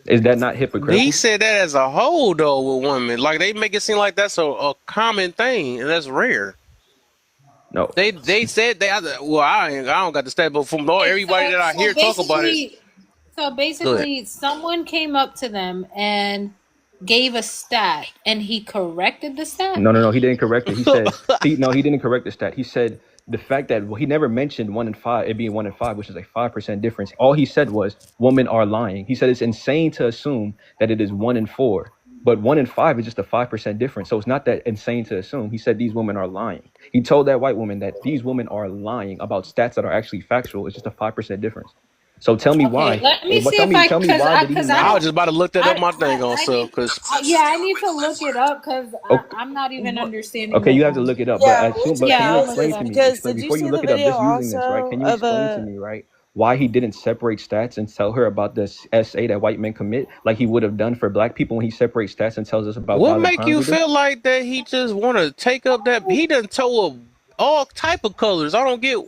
Is that not He hypocritical? said that as a whole though with women. Like they make it seem like that's a common thing and that's rare. No. They said well I don't got the stat, but from all Okay, everybody that I hear talk about it, so good. basically, someone came up to them and gave a stat, and he corrected the stat. No. He didn't correct it. He said he didn't correct the stat. He said the fact that he never mentioned 1 in 5, it being 1 in 5, which is a 5% difference. All he said was women are lying. He said it's insane to assume that it is 1 in 4, but 1 in 5 is just a 5% difference. So it's not that insane to assume. He said these women are lying. He told that white woman that these women are lying about stats that are actually factual. It's just a 5% difference. So tell me Okay, why. let me see Tell if me, I tell me why did he because I I not? was don't just about to look that up my thing on I stuff need because yeah, I need to look it up because Okay, I'm not even understanding okay, the you have to look it up. But Yeah, as we soon, can but can yeah, you I'll go look to it explain this to up. me? because Explain did you before you see look the it up. video Just using this, right? also Can you of explain to a me, right, why he didn't separate stats and tell her about the SA that white men commit, like he would have done for black people when he separates stats and tells us about what violent make crimes you we do? feel like that he just want to take up that he done told all type of colors. I don't get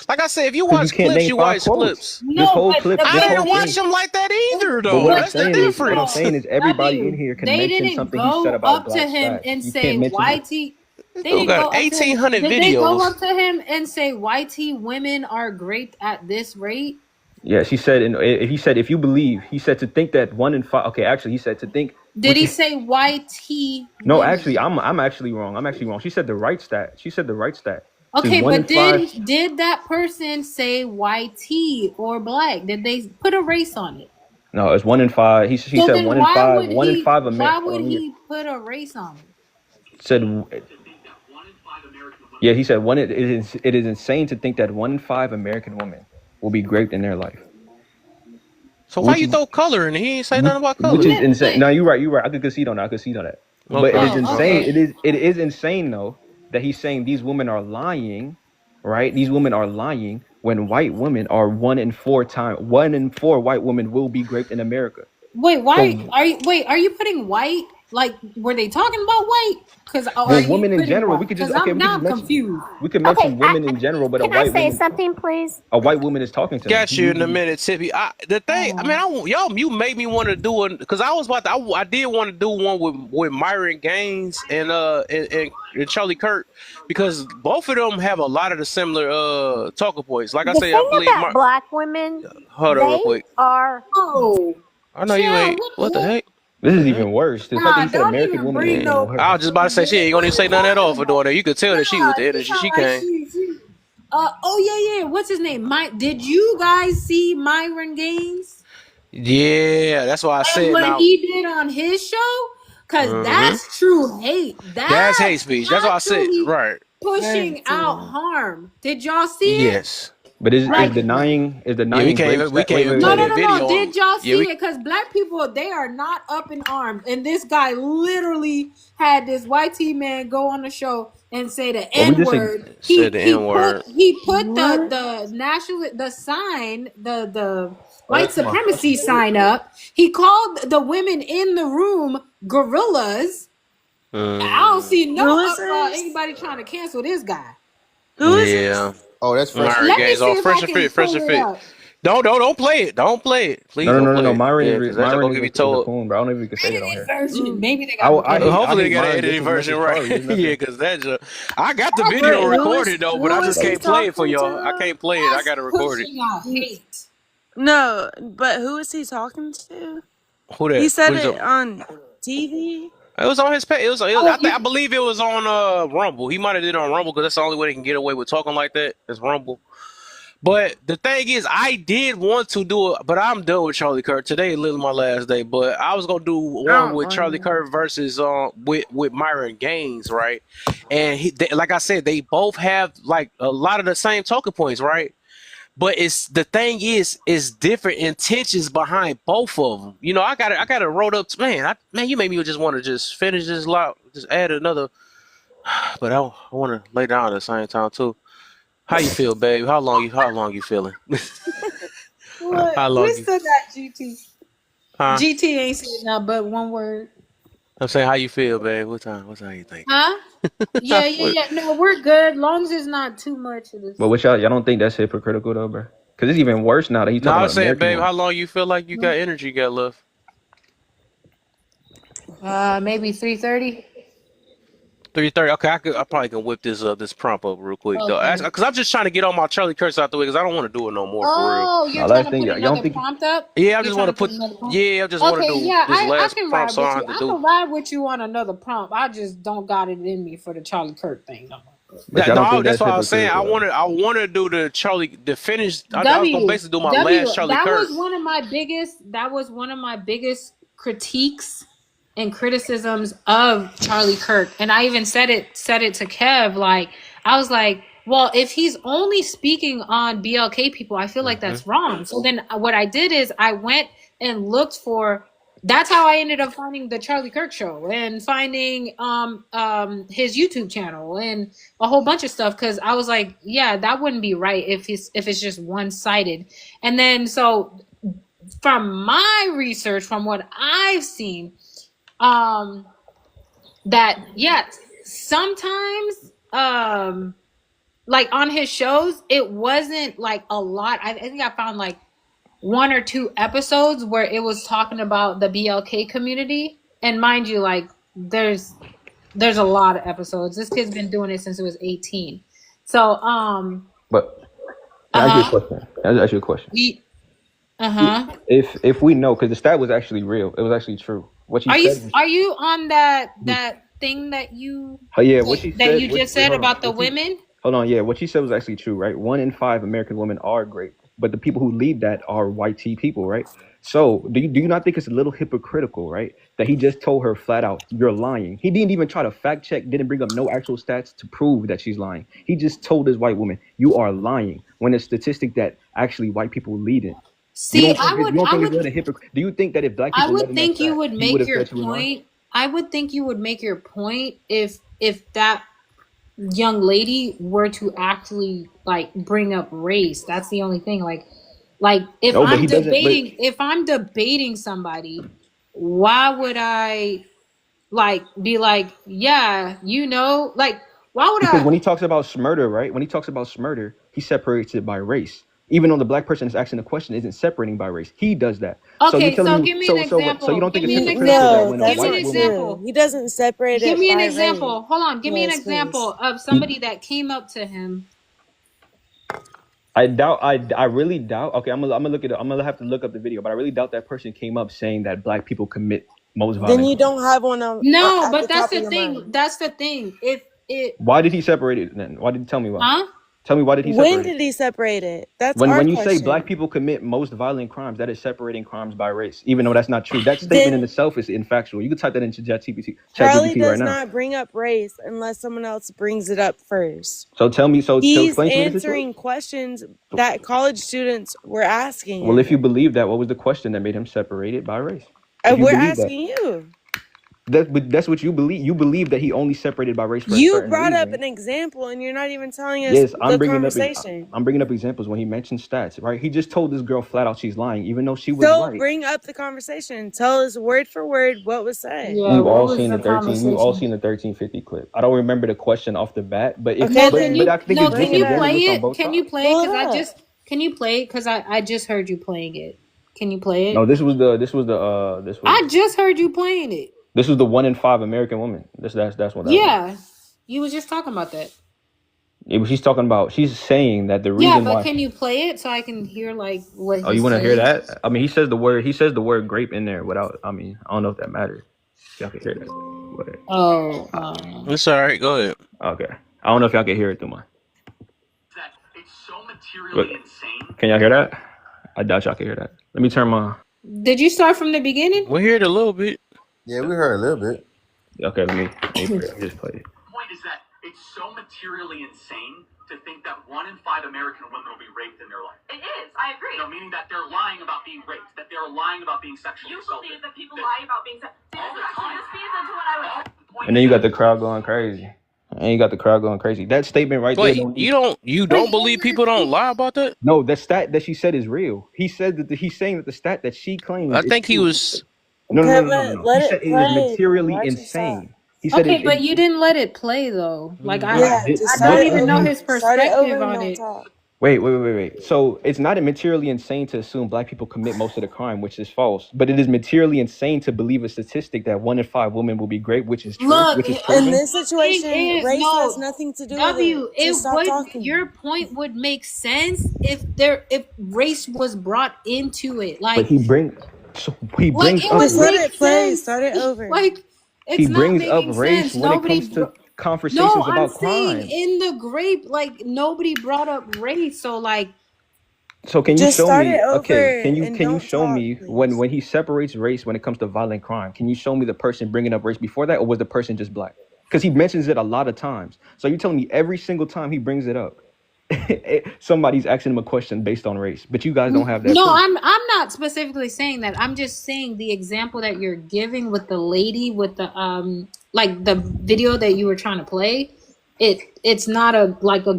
like I said if you Because you watch can't clips, name you 5 watch quotes. clips. This No, whole but clip, I this but whole didn't they watch thing. them like that either But though. what I'm That's the saying is, difference. everybody in W, here can they mention didn't something he said go about up to black him stats. and You say can't mention it. YT. This They dude didn't got go up to him. 1,800 Did they go videos. up to him and say YT women are raped at this rate? Yeah, she said, and he said, if you believe, he said to think that 1 in 5. Okay, actually, he said to think, Did which he is say YT no, women? actually, I'm actually wrong. I'm actually wrong. She said the right stat. She said the right stat. It says Okay, 1 in but 5. did that person say YT or black? Did they put a race on it? No, it's 1 in 5. He So said then 1 in 5. 1 in 5 why Hold would on, he put a race on it? said yeah. He said it is insane to think that 1 in 5 American women will be raped in their life. So why which you is throw color in it? He ain't say nothing about which color. is Yeah, insane. wait. No, you're right. You're right. I could concede on that. I could concede on that. But it Okay, is Oh, insane. okay. okay. It is insane though that he's saying these women are lying, right? These women are lying when white women are 1 in 4 white women will be raped in America. Wait, why So are you? Wait, are you putting white? Like, were they talking about white? Because are well, you women in putting general, white? we could just Because okay, I'm we could now just I'm mention confused. we could Okay, mention women in general, but can I say something, please? a white woman is talking to them. Got you in a minute, Tippy. The thing, I mean, y'all, you made me want to do one because I was about to. I did want to do one with Myron Gaines and Charlie Kirk because both of them have a lot of the similar talking points. Like I The say, I thing believe about black women, hold on real they quick. are. Oh, I know you child, ain't. what What the the heck? heck? This What is the heck? even worse. The fact that Nah, he said don't American even women is bring even Yeah. no. I was worse. just about to say she ain't gonna even say none at all for doing that. You could tell that she with Nah, the she energy sound she like came. she. Oh yeah. What's his name? Did you guys see Myron Gaines Yeah, that's why I and said what now. he did on his show? Cause Mm-hmm. that's true hate. That's hate That's speech. That's why I said actually right. pushing out Listen, harm. Did y'all see it? Yes. But is Like, Yeah, we denying can't rape even we stat? can't even no, play no, that no, video no. on. Did y'all Yeah, see we. it? Because black people, they are not up in arms. And this guy literally had this YT man go on the show and say the Well, we N just word. Said the N word. He put what? the national the sign the Oh, white that's my supremacy sign up. He called the women in the room gorillas. I don't see no Who is this? anybody trying to cancel this guy. Who is this? Yeah. oh, that's fresh. Myron Let me Gaines see on if I fresh and can fit, fresh pull and it fit. up. Don't play it. Don't play it. Please don't no. play it. Myron Yeah, because that's Myron gonna give you is a told. coon, bro. I don't know if you can say that on Edited here. version. Mm. Maybe they got edited. I Hopefully hate they got an Myron just edited as much version, as right? Charlie. There's Yeah, nothing. because that's I got the video Wait, recorded though, but I who just is he can't play it for talking y'all. I to? can't play it. I That's gotta record it. pushing out hate. No, but who is he talking to? Who He that? said What is it up? on TV. It was on his page. Oh, I believe it was on Rumble. He might have did it on Rumble because that's the only way they can get away with talking like that is Rumble. But the thing is, I did want to do it, but I'm done with Charlie Kirk. Today is literally my last day. But I was gonna do I one don't with blame Charlie you. Kirk versus with Myron Gaines, right? And like I said, they both have like a lot of the same talking points, right? But it's the thing is different intentions behind both of them. You know, I got it wrote up. Man, you made me just want to just finish this lot, just add another. But I want to lay down at the same time too. How you feel, babe? How long you feeling? what? How We long you? still got GT. Huh? GT ain't saying nothing but one word. I'm saying how you feel, babe. What time you think? Huh? Yeah. No, we're good. Long as it's not too much of But this. what y'all don't think that's hypocritical though, bro? Because it's even worse now that he's No, talking I about was saying, American babe, women. how long you feel like you got energy you got left? Maybe 3:30. 3:30. Okay, I probably can whip this prompt up real quick though, Okay. because I'm just trying to get all my Charlie Curse out the way because I don't want to do it no more for real. Oh, Now, you're trying last to thing, put y'all don't another think prompt up? Yeah, I You're just trying want to to put put. another prompt? Yeah, I just want to Okay, do yeah, this I last can prompt ride so I with don't you. have to I do. can ride with you on another prompt. I just don't got it in me for the Charlie Kirk thing no more. but y'all don't No, think that's that's what I was saying. hypocritical though. I want to do the finish. I was gonna W basically do my W. last Charlie That Kirk. was one of my biggest. That was one of my biggest critiques and criticisms of Charlie Kirk. And I even said it to Kev. Like I was like, well, if he's only speaking on BLK people, I feel like Hmm. that's wrong. So then what I did is I went and looked for. That's how I ended up finding the Charlie Kirk show and finding his YouTube channel and a whole bunch of stuff because I was like, yeah, that wouldn't be right if it's just one sided. And then so from my research, from what I've seen, um, that yes, sometimes like on his shows, it wasn't like a lot. I think I found like one or two episodes where it was talking about the BLK community. And mind you, like there's a lot of episodes. This kid's been doing it since it was 18. So But can I ask you a uh-huh. question? Can I ask you a question? Uh-huh. If we know, because the stat was actually real, it was actually true. What you said was, Are you on that thing oh yeah, what she that said. you just Wait, said hold on. about the women? Hold on, yeah, what she said was actually true, right? 1 in 5 American women are raped, but the people who lead that are white tea people, right? So do you not think it's a little hypocritical, right? That he just told her flat out, you're lying. He didn't even try to fact check, didn't bring up no actual stats to prove that she's lying. He just told this white woman, you are lying, when it's statistic that actually white people lead it. You See, don't think you don't think it's not a hypocrite? Do you think that if black I people let would him that think you stat, would he would make have your said you was lying? point. I would think you would make your point if that young lady were to actually like bring up race. That's the only thing. Like if No, but I'm he doesn't. But debating somebody, why would I like be like, yeah, like why would because I? when he talks about murder, right? When he talks about murder, he separates it by race. Even though the black person is asking the question isn't separating by race, he does that. So you're Okay, telling so me, give me an so you example. don't think Give it's me an hypocritical that example. No, when a Give that's me an white not woman, true. example. He doesn't separate Give it me an by race. example. Hold on. Give me an Yes, example please. of somebody that came up to him. I doubt, I really doubt. Okay, I'm gonna look it up. I'm gonna have to look up the video, but I really doubt that person came up saying that black people commit most Then violent you crimes. don't have one No, at but the that's top of the your thing. mind. That's the thing. If it, Why did he separate it then? Why did you tell me why? huh? Tell me why did he When separate it? did he separate it? That's When our you say black question. people commit most violent crimes, that is separating crimes by race, even though that's not true. That statement in Then itself is infactual. You can type that into Charlie ChatGPT right does now. not bring up race unless someone else brings it up first. So tell me, so He's explain to me the situation. answering questions that college students were asking Well, if you him. believe that, what was the question that made him separated by race? If you We're believe that, asking you. that's what you believe. You believe that he only separated by race for a You certain brought up reason. an example and you're not even telling us Yes, the conversation. I'm bringing up examples when he mentioned stats, right? He just told this girl flat out she's lying, even though she was So right. bring up the conversation. Tell us word for word what was said. Yeah. What was the We've all conversation? seen the 1350 clip. I don't remember the question off the bat, but if Okay, but I think No, it's can bring it you up. play disingenuous on it? both Can you sides. play it? Pull it Cause up. can you play it? Cause I just heard you playing it. Can you play No, it? I just heard you playing it. this was the 1 in 5 American woman. That's what that was. Yeah. You was just talking about that. She's saying that the Yeah, reason but why. can you play it so I can hear like what Oh, you he's want to hear saying? that? I mean, he says the word grape in there without. I mean, I don't know if that matters. Y'all can hear that. But, Oh, It's all right. Go ahead. okay, I don't know if y'all can hear it through mine. It's so materially insane. Can y'all hear that? I doubt y'all can hear that. Let me turn my. did you start from the beginning? We heard a little bit. Yeah, we heard a little bit. Okay, let me just play it. The point is that it's so materially insane to think that 1 in 5 American women will be raped in their life. It is. I agree. No, meaning that they're lying about being raped, that they're lying about being sexually You assaulted. believe that people lie about being sexual. This feeds into what I was. And then you got the crowd going crazy. That statement right there. Wait, you don't believe people don't lie about that? No, the stat that she said is real. He said that he's saying that the stat that she claims I is think he true. was. No. Okay, but let He said it it is play. materially Watch your stop. insane. He said Okay, but you didn't let it play though. Like Yeah, just I start don't it even know over. his Start it over perspective and on don't it. talk. Wait. So it's not materially insane to assume black people commit most of the crime, which is false. But it is materially insane to believe a statistic that 1 in 5 women will be great, which is true, Look, which is In proven. this situation, is race has no nothing to do with W. it. Just stop talking. Your point would make sense if race was brought into it. But he brings It up would Just let make race. it play. sense. Start it over. Like He it's not brings up making race sense. when it comes to No, conversations I'm about saying crime. in the grape, like nobody brought up race. So like, So can you Just show start it me? Okay, over and can you don't show talk, me please. when he separates race when it comes to violent crime? Can you show me the person bringing up race before that, or was the person just black? Because he mentions it a lot of times. So you're telling me every single time he brings it up, somebody's asking him a question based on race, but you guys don't have that no, proof. I'm not specifically saying that. I'm just saying the example that you're giving with the lady with the like the video that you were trying to play. It's not a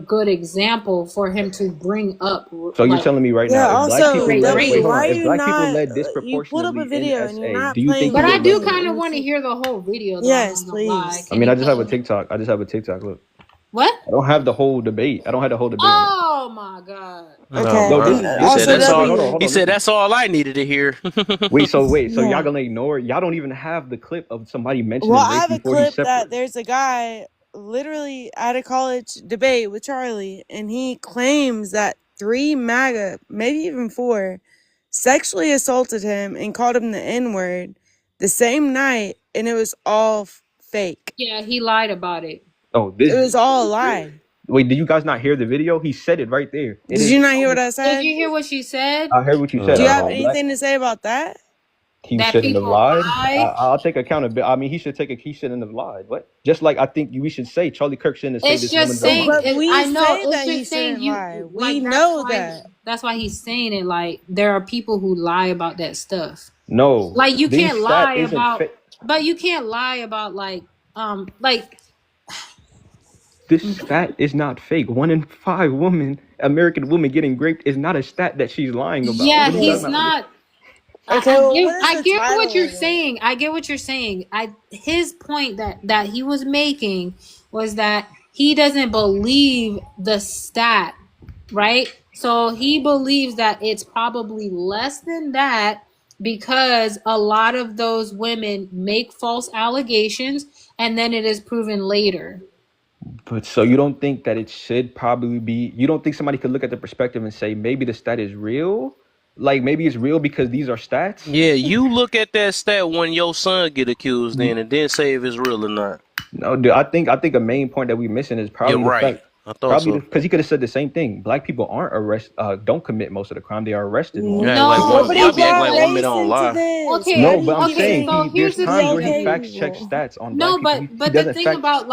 good example for him to bring up. So you're telling me right now, Yeah, if black also, people led, W, wait, hold why on, are if you black people not? led You pulled up a disproportionately in video and you're SA, not do you think playing he But I would do love anything it? kind of in want to the. hear the whole video, though. I'm Yes, not gonna lie. please. I mean, I just have a TikTok. Look, What? I don't have the whole debate. I don't have the whole debate. Oh my god. No, Okay. No, bro. He this said is Also, that's okay. all. W. He On, said listen. that's all I needed to hear. So y'all Yeah. gonna ignore? Y'all don't even have the clip of somebody Well, mentioning I race have a before he clip that separates. there's a guy literally at a college debate with Charlie, and he claims that 3 MAGA, maybe even 4, sexually assaulted him and called him the N-word the same night, and it was all fake. Yeah, he lied about it. Oh, It was all a lie. Wait, did you guys not hear the video? He said it right there. It Did is. you not hear what I Did said? you hear what she said? I heard what you said. Do you have Black. anything to say about that? He that shouldn't have people lied. lie. I'll take accountability. I mean, he shouldn't have lied. What? Just like I think we should say Charlie Kirk shouldn't have said It's this just woman's a saying. liar. But we I know. say It's that he just saying shouldn't you lie. We like. know that. That's why he's saying it. Like there are people who lie about that stuff. No, Like you this can't stat lie isn't about, fake. but you can't lie about like This stat is not fake. 1 in 5 American women getting raped is not a stat that she's lying about. What yeah, are you talking he's about? not. Okay, well, what is I the get what title you're of it? saying. I get what you're saying. His point that he was making was that he doesn't believe the stat, right? So he believes that it's probably less than that because a lot of those women make false allegations and then it is proven later. But so you don't think that it should probably be? You don't think somebody could look at the perspective and say maybe the stat is real? Like maybe it's real because these are stats? Yeah, you look at that stat when your son get accused in, and then say if it's real or not. No, dude. I think a main point that we're missing is Yeah, probably the right. fact. I thought Probably so. because he could have said the same thing. Black people don't commit most of the crime. They are arrested more. Yeah, like No, y'all Nobody be acting brought like women race don't into lie. this. Why okay, No, do you but I'm keep okay. saying saying So here's there's the we times where he okay thing. facts checks people? stats on black No, people. but He the doesn't thing fact. about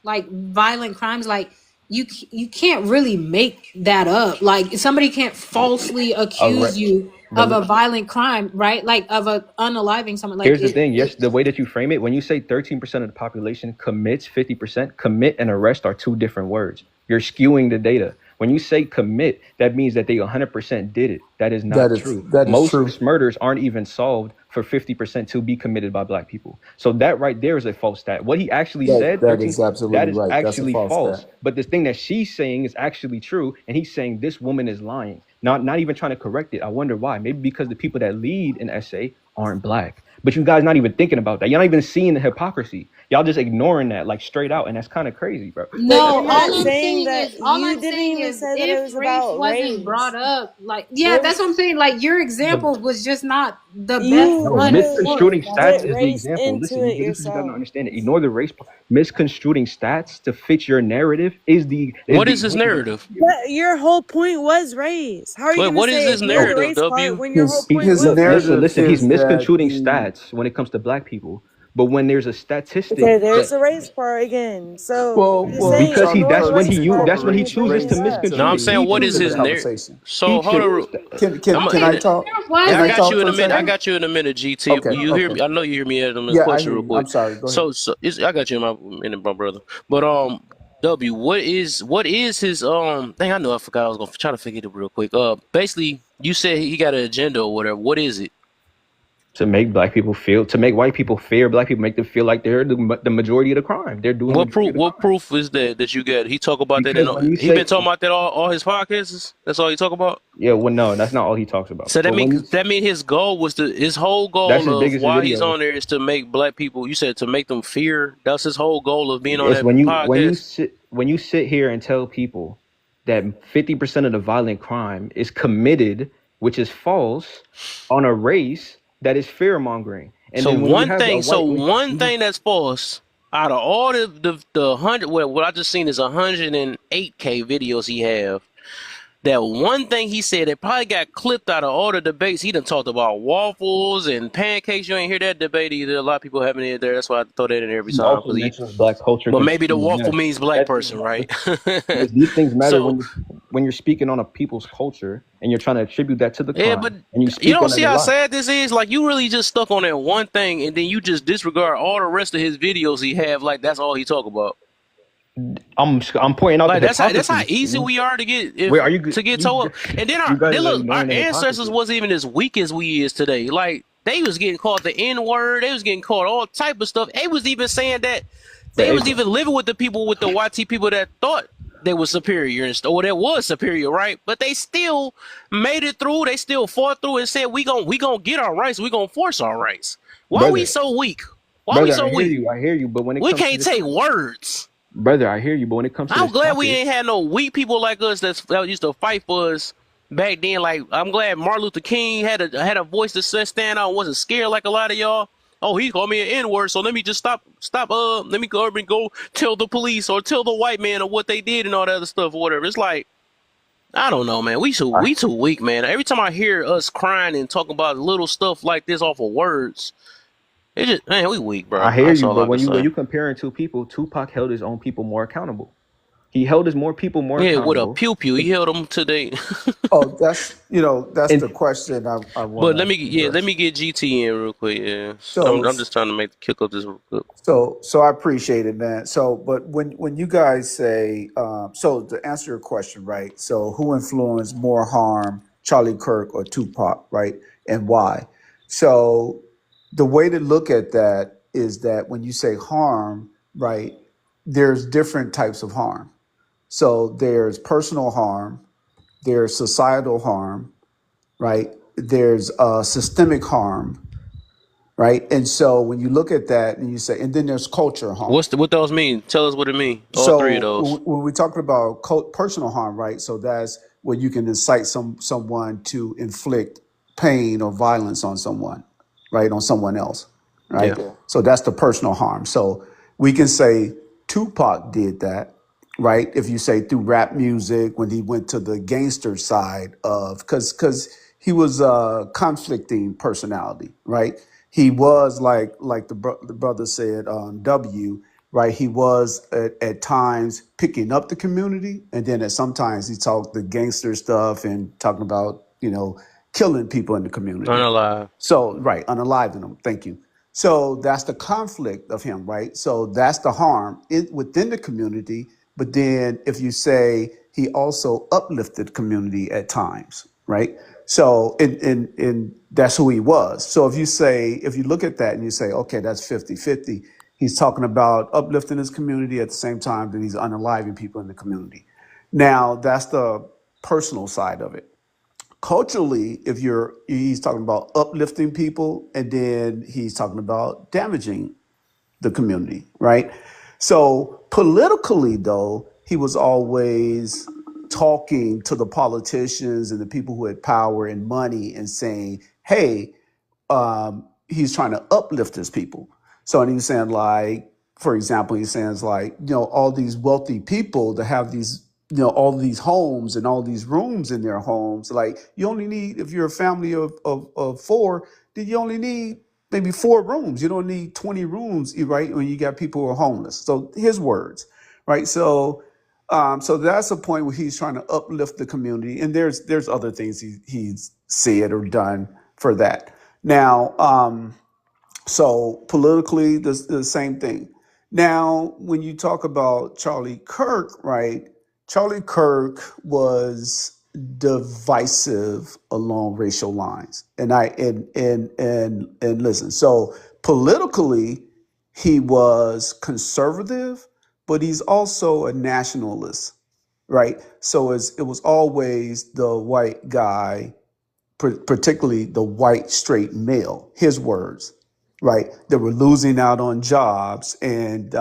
like violent crimes, like you can't really make that up. Like somebody can't falsely accuse you of a But violent crime, right? Like of a unaliving someone. Like here's the thing. Yes, the way that you frame it, when you say 13% of the population commits 50%, commit and arrest are two different words. You're skewing the data. When you say commit, that means that they 100% did it. That is not true. That is Most true. murders aren't even solved for 50% to be committed by black people. So that right there is a false stat. What he actually said, That 13, is that absolutely is right. That's a actually false false. stat. But the thing that she's saying is actually true, and he's saying this woman is lying. Not even trying to correct it. I wonder why. Maybe because the people that lead an essay aren't black. But you guys not even thinking about that. You're not even seeing the hypocrisy. Y'all just ignoring that like straight out, and that's kind of crazy, bro. But no, you're not saying that. all You I'm didn't saying even is say that it if was race about wasn't brought race. up, like yeah, There, that's what I'm saying. Like your But example was just not the best you no, one really for misconstruing it. That's stats put all. is the race example. into Listen, it this is you guys don't yourself. understand it. Ignore the race part. Misconstruing stats to fit your narrative is What the is his example. narrative? But your whole point was race. How are you Wait, gonna what is say his ignore the No, narrative, race part W? when your whole point His was narrative listen. He's is that misconstruing the stats when it comes to black people. But when there's a okay? statistic There's that the race part again. So you're saying because Charlie ignore the Kirk race part, that's but then when he you're bringing chooses to it race up. No, I'm misconstrue. into saying He what is into the his chooses. narrative? conversation. So He hold chooses. on. I'm Can a, I in, talk? There Can I I wasn't. got talk you in for a a minute. I second? got you in a minute, GT. Okay, You hear okay. me? I know you hear me. Adam, a Yeah, I question hear real you. I'm quick. sorry. Go ahead. I got you in my minute, my brother. But W, what is his thing? I know I forgot. I was gonna try to figure it real quick. Basically, you said he got an agenda or whatever. What is it? To make white people fear black people, make them feel like they're the majority of the crime. They're doing What majority proof? of the What crime. proof is that you got? He talk about that in. Because when you He been say, talking about that all his podcasts. That's all he talk about. yeah, well, no, that's not all he talks about. So But when you, that mean his goal was his whole that's goal his of biggest why he's video. on there is to make black people. You said to make them fear. That's his whole goal of being on It's that podcast. when you sit here and tell people that 50% of the violent crime is committed, which is false, on a race that is fear mongering. And So then when you one have a thing, white, one thing that's false out of all the hundred, what I just seen is 108K videos he have. That one thing he said that probably got clipped out of all the debates. He done talked about waffles and pancakes. You ain't hear that debate either. A lot of people haven't it there. That's why I throw that in every he time. also mentions black culture But maybe the contributes. waffle Yes, means black that thing person, right? matters. Yes, these things matter So when you're speaking on a people's culture and you're trying to attribute that to the yeah, but crime and you you speak don't on it see a how lot. sad this is. Like you really just stuck on that one thing, and then you just disregard all the rest of his videos he have. Like that's all he talk about. I'm pointing out Like the that's how hypocrisy. easy we are to get Wait, are you to get you told. And then you guys are look, our ignoring the ancestors hypocrisy? wasn't even as weak as we is today. Like they was getting called the N word. They was getting called all type of stuff. They was even saying that But they was April, even living with the people with the YT people that thought they was superior and stuff, or that was superior, right? But they still made it through. They still fought through and said we gonna get our rights. We gonna force our rights. Why we brother, so weak? Why we brother, so weak? I hear you. But when it We comes to can't this, take words. brother, I hear you. But when it comes to I'm this glad we topic, ain't had no weak people like us that used to fight for us back then. Like I'm glad Martin Luther King had a voice that said stand out and wasn't scared like a lot of y'all. Oh, he called me an N-word, so let me just stop. Let me go tell the police or tell the white man or what they did and all that other stuff or whatever. It's like I don't know, man. We too weak, man. Every time I hear us crying and talking about little stuff like this off of words, it just man, we weak, bro. I hear That's you, all but I can when say. you comparing two people, Tupac held his own people more accountable. He held his more people more Yeah, with a accountable. pew pew, he held them today. Oh, that's the And question I want But to let address. me get GT in real quick. Yeah, So I'm just trying to make the kick up this real quick. so I appreciate it, man. So, but when you guys say, so to answer your question, right? So, who influenced more harm, Charlie Kirk or Tupac, right? And why? So, the way to look at that is that when you say harm, right, there's different types of harm. So, there's personal harm, there's societal harm, right? There's systemic harm, right? And so when you look at that and you say, and then there's culture harm. What those mean? Tell us what it mean. All three of So those. when we're talking about personal harm, right? So that's where you can incite someone to inflict pain or violence on someone, right? On someone else, right? Yeah. Yeah. So that's the personal harm. So we can say Tupac did that, right? If you say through rap music when he went to the gangster side of because he was a conflicting personality, right? He was like the brother said W, right? He was at times picking up the community, and then at sometimes he talked the gangster stuff and talking about killing people in the community. Unalive. So right, unaliving them. Thank you. So that's the conflict of him, right? So that's the harm within the community. But then if you say he also uplifted the community at times, right? So and that's who he was. So if you look at that and you say, okay, that's 50-50, he's talking about uplifting his community at the same time that he's unaliving people in the community. Now that's the personal side of it. Culturally, he's talking about uplifting people and then he's talking about damaging the community, right? So politically, though, he was always talking to the politicians and the people who had power and money and saying, hey, he's trying to uplift his people. So, and he's saying like, for example, he's saying like, all these wealthy people that have these, all these homes and all these rooms in their homes, like you only need, if you're a family of four, then you only need maybe 4 rooms. You don't need 20 rooms, right? When you got people who are homeless. So his words, right? So that's a point where he's trying to uplift the community, and there's other things he's said or done for that. Now, so politically, the same thing. Now, when you talk about Charlie Kirk, right? Charlie Kirk was divisive along racial lines, and listen. So politically, he was conservative, but he's also a nationalist, right? So it was always the white guy, particularly the white straight male, his words, right? They were losing out on jobs and,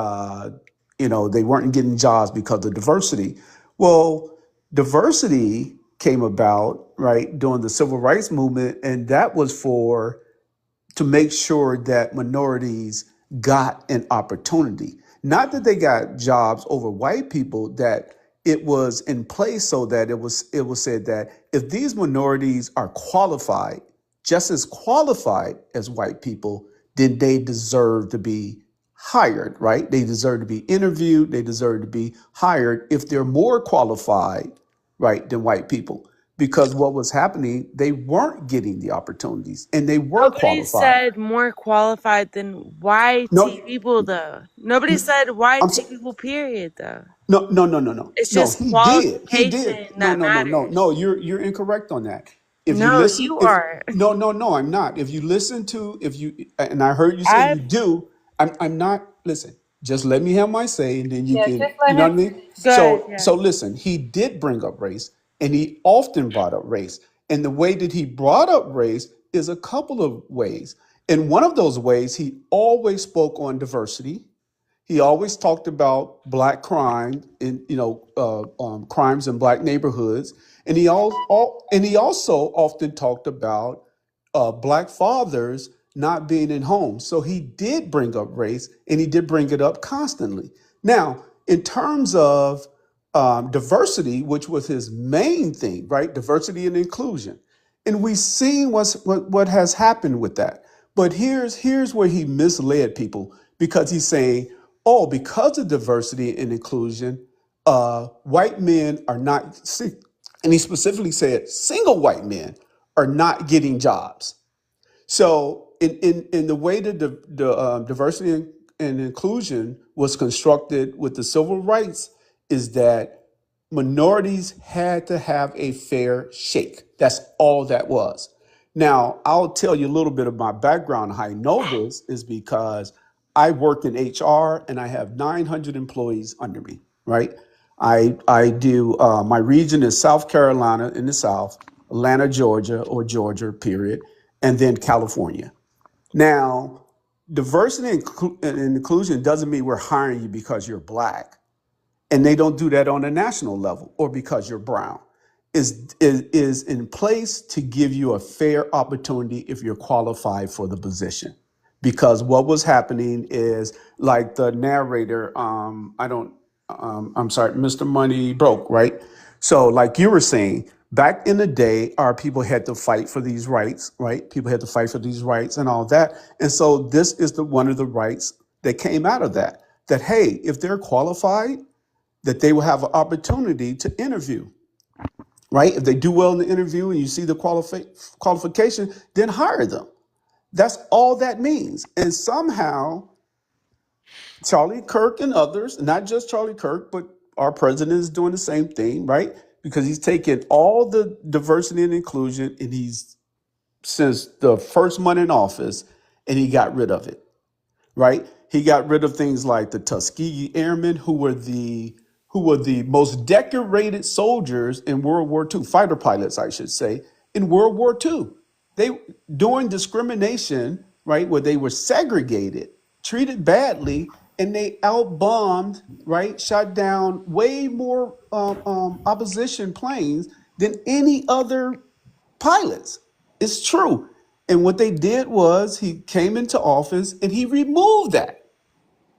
they weren't getting jobs because of diversity. Well, diversity came about, right, during the civil rights movement, and that was to make sure that minorities got an opportunity. Not that they got jobs over white people, that it was in place so that it was said that if these minorities are qualified, just as qualified as white people, then they deserve to be hired, right? They deserve to be interviewed, they deserve to be hired if they're more qualified, right, than white people. Because what was happening, they weren't getting the opportunities and they were Nobody qualified. said more qualified than white No, people, though. Nobody said I'm white so, people, period, though. no, no, no, no, no, It's no. just He did. He did. qualification No, that no, no, no, matters. no. You're incorrect on that. If you No, listen, you if are. no, no, no, I'm not. If you listen to, if you, and I heard you say you I've do, I'm not. Listen, just let me have my say, and then you Yeah, can, just let you know him what I mean. finish. Go ahead, So yeah. listen. He did bring up race, and he often brought up race, and the way that he brought up race is a couple of ways. And one of those ways, he always spoke on diversity. He always talked about black crime in crimes in black neighborhoods, and he also often talked about black fathers not being in homes. So he did bring up race, and he did bring it up constantly. Now, in terms of diversity, which was his main thing, right? Diversity and inclusion. And we've seen what has happened with that. But here's where he misled people, because he's saying, oh, because of diversity and inclusion, white men are not, and he specifically said single white men are not getting jobs. So in the way that the diversity and inclusion was constructed with the civil rights is that minorities had to have a fair shake. That's all that was. Now, I'll tell you a little bit of my background. How I know this is because I work in HR and I have 900 employees under me, right? I do, my region is South Carolina in the South, Atlanta, Georgia, or Georgia, period, and then California. Now, diversity and inclusion doesn't mean we're hiring you because you're black. And they don't do that on a national level or because you're brown. Is in place to give you a fair opportunity if you're qualified for the position. Because what was happening is, like the narrator, I'm sorry, Mr. Money Broke, right? So like you were saying, back in the day, our people had to fight for these rights, right? People had to fight for these rights and all that. And so this is one of the rights that came out of that, that, hey, if they're qualified, that they will have an opportunity to interview, right? If they do well in the interview and you see the qualification, then hire them. That's all that means. And somehow Charlie Kirk and others, not just Charlie Kirk, but our president is doing the same thing, right? Because he's taken all the diversity and inclusion and he's, since the first month in office, and he got rid of it, right? He got rid of things like the Tuskegee Airmen, who were the most decorated soldiers in World War II, fighter pilots, I should say, in World War II. They, during discrimination, right, where they were segregated, treated badly, and they outbombed, right, shot down way more opposition planes than any other pilots. It's true. And what they did was he came into office and he removed that.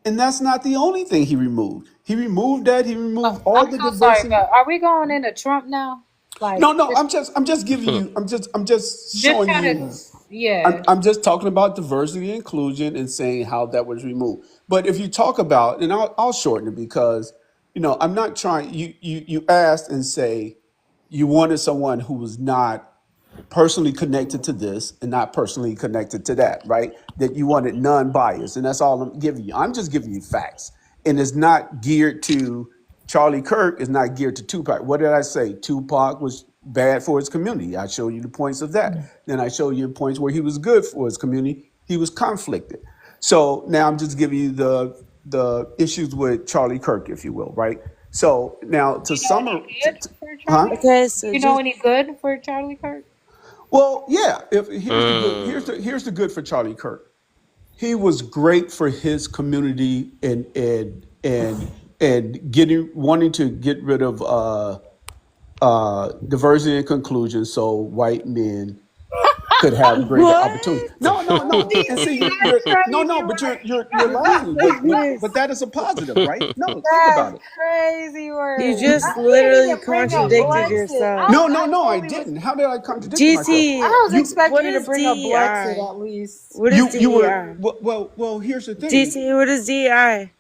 And that's not the only thing he removed. He removed that. He removed all I'm the so sorry, diversity. but are we going into Trump now? Like, No, I'm just giving you. I'm just just showing trying to, you. yeah. I'm just talking about diversity and inclusion and saying how that was removed. But if you talk about, and I'll shorten it because, I'm not trying. You asked and say you wanted someone who was not personally connected to this and not personally connected to that, right? That you wanted non-biased, and that's all I'm giving you. I'm just giving you facts, and it's not geared to Charlie Kirk. It's not geared to Tupac. What did I say? Tupac was bad for his community. I show you the points of that. Then I show you the points where he was good for his community. He was conflicted. So now I'm just giving you the issues with Charlie Kirk, if you will, right? So now to summarize, Good for huh? Charlie? Okay, so You know just any good for Charlie Kirk? Well, yeah. If here's the good. Here's the good for Charlie Kirk. He was great for his community and wanting to get rid of diversity and conclusion, so white men could have greater opportunity. what? No. And see, you're no, but you're laughing, Oh my but goodness. that is a positive, right? No, think That's about it. crazy You word. just You didn't literally even bring up contradicted Blexit. yourself. No, I Totally was. didn't. How did I contradict myself? I GT, was You expecting what you to is bring up Blexit DEI? at least. What is you were DEI? well. Here's the thing. GT, what is DEI?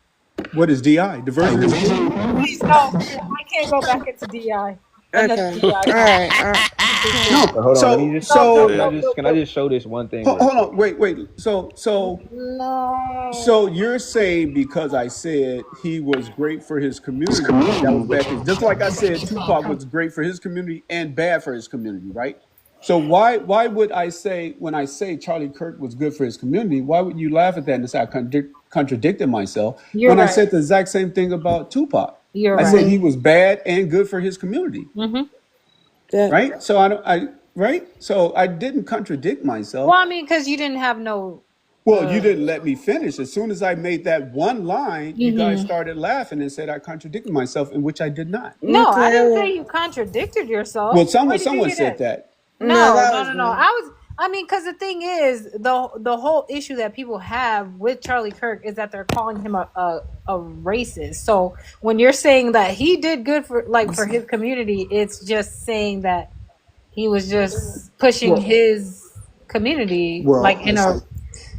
What is DI? Diversity and inclusion. Please, no, I can't go back into DI. Enough Okay. DI All talk. right. All right. No. Hold on, let me just No, no, can I no, just no, can I no. just show this one thing real Hold quick? on. Wait. So No. you're saying because I said he was great for his community, that was bad thing. Just like I said, Tupac was great for his community and bad for his community, right? So why would I say when I say Charlie Kirk was good for his community, why would you laugh at that and say I contradicted myself You're when I right. said the exact same thing about Tupac? You're I said right. he was bad and good for his community, Mm-hmm. Yeah. right? So I didn't contradict myself. Well, I mean, because you didn't have no. Well, you didn't let me finish. As soon as I made that one line, you guys started laughing and said I contradicted myself, in which I did not. No, I Okay. didn't Well, say you contradicted yourself. Well, Where did you someone hear said that? that. no, that No. was me. I mean, because the thing is, the whole issue that people have with Charlie Kirk is that they're calling him a racist. So when you're saying that he did good for his community, it's just saying that he was just pushing Well, his community like well, in a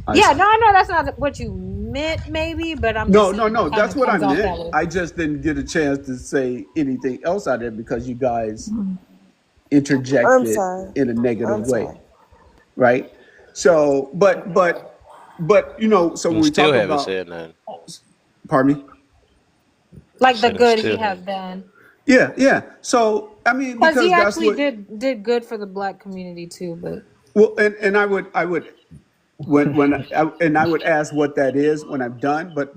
I yeah. No, I know that's not what you meant, maybe, but I'm just no, saying no, it no. kind That's of what I comes off meant. that way. I just didn't get a chance to say anything else out there because you guys interjected sorry. in a negative I'm way, sorry. right? So, but so when You we still talk haven't about, said nothing. pardon me, Like the Said I good still he has haven't. done, yeah, yeah. So I mean, because he because that's actually what. did good for the black community too. But Well, and I would and I would ask what that is when I'm done. But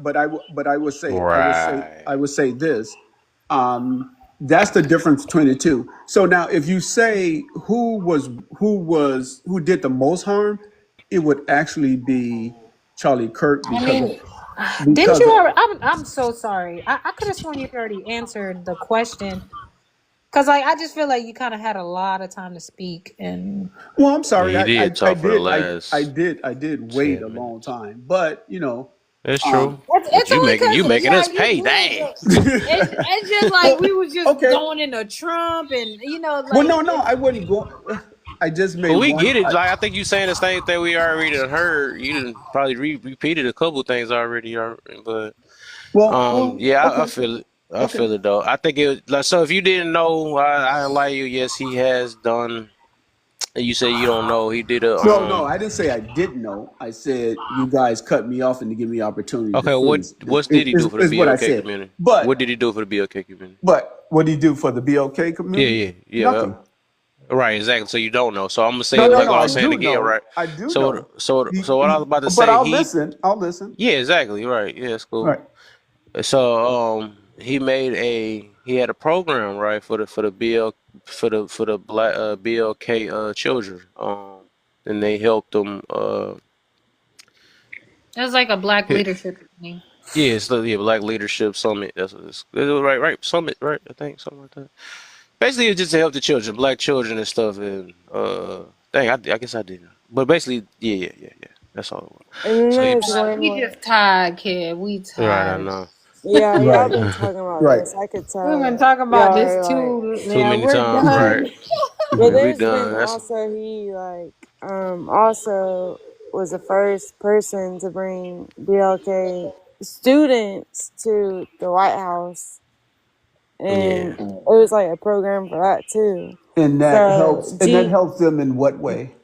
I would say Right. I would say this. That's the difference between the two. So now, if you say who did the most harm, it would actually be Charlie Kirk I mean, didn't because you? of, I'm so sorry. I could have sworn you already answered the question. Cause like I just feel like you kind of had a lot of time to speak, and well, I'm Yeah, sorry, he did I talk for the did last I did wait a 10 long minutes. time, but That's um, true. But it's only you cause making yeah, us pay. we was Dang. it's just like well, we was just okay. going into Trump, and Well, like no, I wouldn't go. I just But made we one. get it. Like I think you saying the same thing we already done heard. You done probably repeated a couple things already. But Well, yeah, I okay, feel it. I okay. feel it though. I think it was like so. If you didn't know, I like you. Yes, he has done. You say you don't know. He did a No, I didn't say I didn't know. I said you guys cut me off and to give me opportunity to Okay, finish. what did he do for the Is what I BLK said. community? What But did he do for the BLK community? what did he do for the BLK Yeah, community? yeah, yeah. Nothing. Right, exactly. So you don't know. So I'm gonna say No, it no, like no. what I I was saying do again, know. right? I do So know. so what I was about to But say, I'll listen. I'll listen. yeah, exactly, right. Yeah, it's cool. Right. So he had a program, right, for the for the black BLK children. And they helped them it was like a black hit, leadership thing. yeah, it's the Black Leadership Summit. That's what it's right, Summit, right? I think something like that. Basically, it's just to help the children, black children and stuff. And dang, I guess I didn't. But basically, yeah. That's all it was. And So then he, explain We what. just tired, kid. We right, I tired. know. Yeah, y'all Right. been talking about Right. this. I could We've been tell talking about y'all this are like. too. Too Yeah, many we're times, right? done. But Yeah, we there's done. been That's also he like also was the first person to bring BLK students to the White House, and yeah. it was like a program for that too. And So that G, helps them in what way?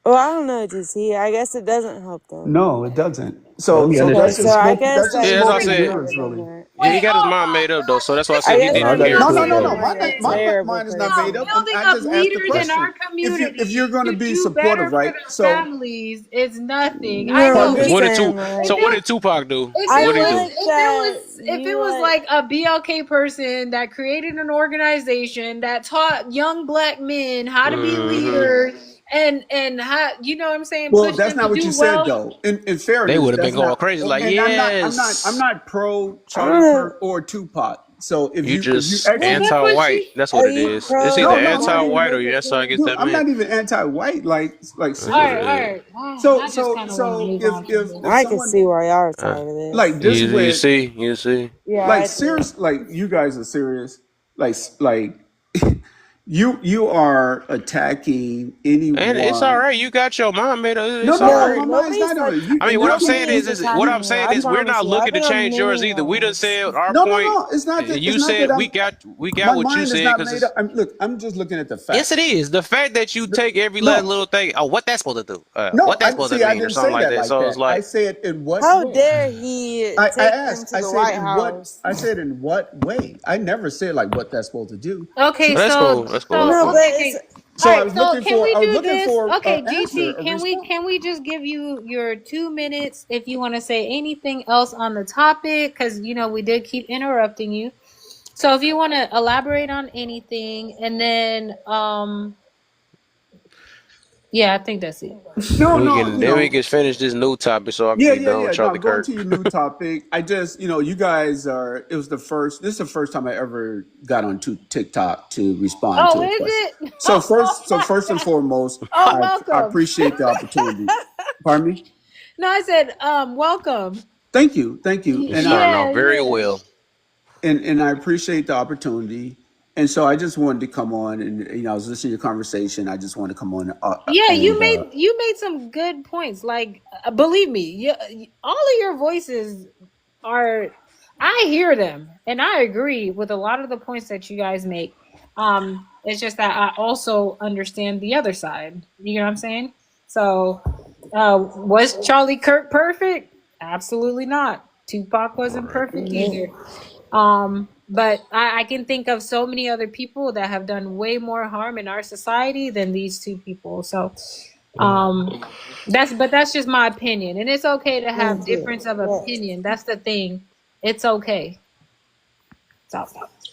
well, I don't know, GT. I guess it doesn't help them. No, it doesn't. Let me So Okay, that's interject. so just I smoke. guess That's just that Yeah, you that's what I smoke should and be said. mirrors, better than really. that. He Wait, got his oh mind my made up though, so God! that's why I This said I he is guess didn't No, I you got a appear No, should no, be question no, crazy. though. no. more terrible Mine is person. not made up. building I up just asked the leaders in our question. If you're community going to to be do supportive, better for right? their So, families is nothing. I No, know I'm pardon me. just What did saying, if So like, what it did Tupac do? if I it What did he was do? feel like if it that was if it you was like. like a BLK person that created an organization that taught young black men how to be Hmm. leaders and how what I'm saying, Well, push that's them to not what you do said, well. though. In They fairness, would have been that's going not. crazy, like, And I'm yes, not pro I Charlie don't. Kirk or Tupac. So you if you just Well, actually, that's what anti-white. she. That's what Are it you is. It's either pro no, Martin anti-white or Luther that's how I King? guess dude, that I'm man. not even anti-white. Like That's All what right, it all is. seriously. right. So I just kind of want to move on from if this. I can someone see why y'all are Uh, tired of this. like this you went see, you see. Yeah, like I do. serious, like you guys are serious, like you are attacking And it's all anyone. right. You got your mind made up. No, It's no, all no. No, right. My mind's nobody's not on like it. You I mean, what you I'm keep saying nobody's what attacking I'm you. saying I is, we're promise not you. I've looking been to on change yours many either. We done rooms. said our no, no, point. no. It's not that. It's You not said that I'm. we got My what you mind is said not because made up. it's Look, I'm just looking at the yes, it facts. is the fact that you take every last No, little thing. Oh, what that's supposed to do? no. What that's I supposed to see. I mean, or didn't something say like that that. like So it's that. I like, said in what How way? dare he I take them asked. to the White House? I said in what way? I never said like what that's supposed to do. Okay, oh, that's so cool. That's cool. That's so No, cool. but okay, it's okay. All So right, so I was do looking this? for an Okay, answer, GT, a response. can we just give you your 2 minutes if you want to say anything else on the topic? Because we did keep interrupting you. So if you want to elaborate on anything, and then Yeah, I think that's it. No, We no, can then we can finish this new topic so I can yeah, be yeah, done with yeah. No, Charlie going Kirk. to your new topic. I just, you guys are. It was the first. This is the first time I ever got onto TikTok to respond Oh, to a is question. it? So Oh first, so my first and god. foremost, Oh, I welcome. appreciate the opportunity. Pardon me. No, I said welcome. Thank you, thank you, It's and starting Yeah, off very yeah. well. and I appreciate the opportunity. And so I just wanted to come on, and I was listening to your conversation. I just wanted to come on, Yeah, and you made some good points. Like, believe me, all of your voices are. I hear them, and I agree with a lot of the points that you guys make. It's just that I also understand the other side. You know what I'm saying? So, was Charlie Kirk perfect? Absolutely not. Tupac wasn't perfect either. But I can think of so many other people that have done way more harm in our society than these two people. So, um, that's just my opinion, and it's okay to have Thank you. difference of Yes. opinion. That's the thing. It's okay. So,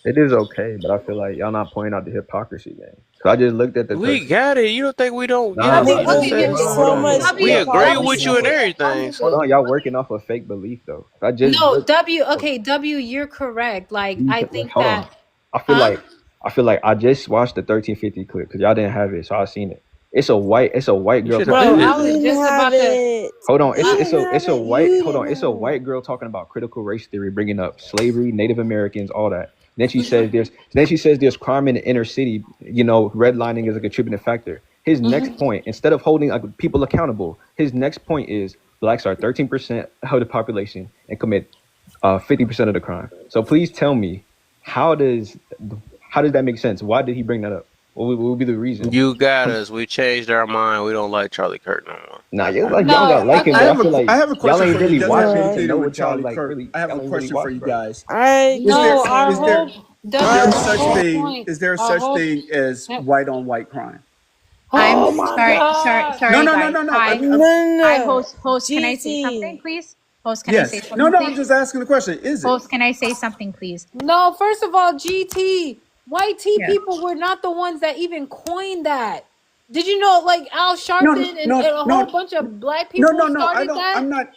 It is okay, but I feel like y'all not pointing out the hypocrisy, man. So I just looked at the We 13. got it. You don't think we don't get Nah, it? bro. We I just just okay, said There's W, hold so on, hold much on. we W, agree W, with hypocrisy. you and chill. I'm everything. with Hold it. So on, y'all working off a fake belief though. I just No, looked. W. Okay, W, you're correct. Like, I think Hold on. that, I feel huh? like I feel like I just watched the 1350 clip because y'all didn't have it, so I seen it. It's a white you girl should have talking Bro, been about. I did was that. Didn't just have about to. it. Hold on, We didn't have it's a it. white You hold on, didn't it's a have it. white girl talking about critical race theory, bringing up slavery, Native Americans, all that. Then she says there's crime in the inner city. Redlining is a contributing factor. His next Mhm. point, instead of holding people accountable, his next point is blacks are 13% of the population and commit 50% of the crime. So please tell me, how does how does that make sense? Why did he bring that up? What would be the reason? You got us. We changed our mind. We don't like Charlie Kirk no more. Nah, That's you how it like is. y'all No, got like him, I but I okay. have a feel like I have a y'all question ain't for you. really Doesn't have watched Yeah. him to anything to know do with what y'all Charlie like Kirk. really. I have a Y'all ain't really question for watched, you bro. guys. I Is there No, our is there whole no. is there W, our such whole thing point, is there our such whole. thing as Yep. white on white crime? I'm Oh my God. No, sorry, no, no, guys. no, no. Hi, No, no, hi, no. host. Can I say something, GT. please? Host, can I say Yes. No, something, no. I'm please? just asking the question. Is it? Host, can I say something, please? No, first of all, GT, white tea Yeah. people were not the ones that even coined that. Did you know, like Al No, Sharpton and no, a whole no, bunch of black no, people no, no. I started don't. that? I'm not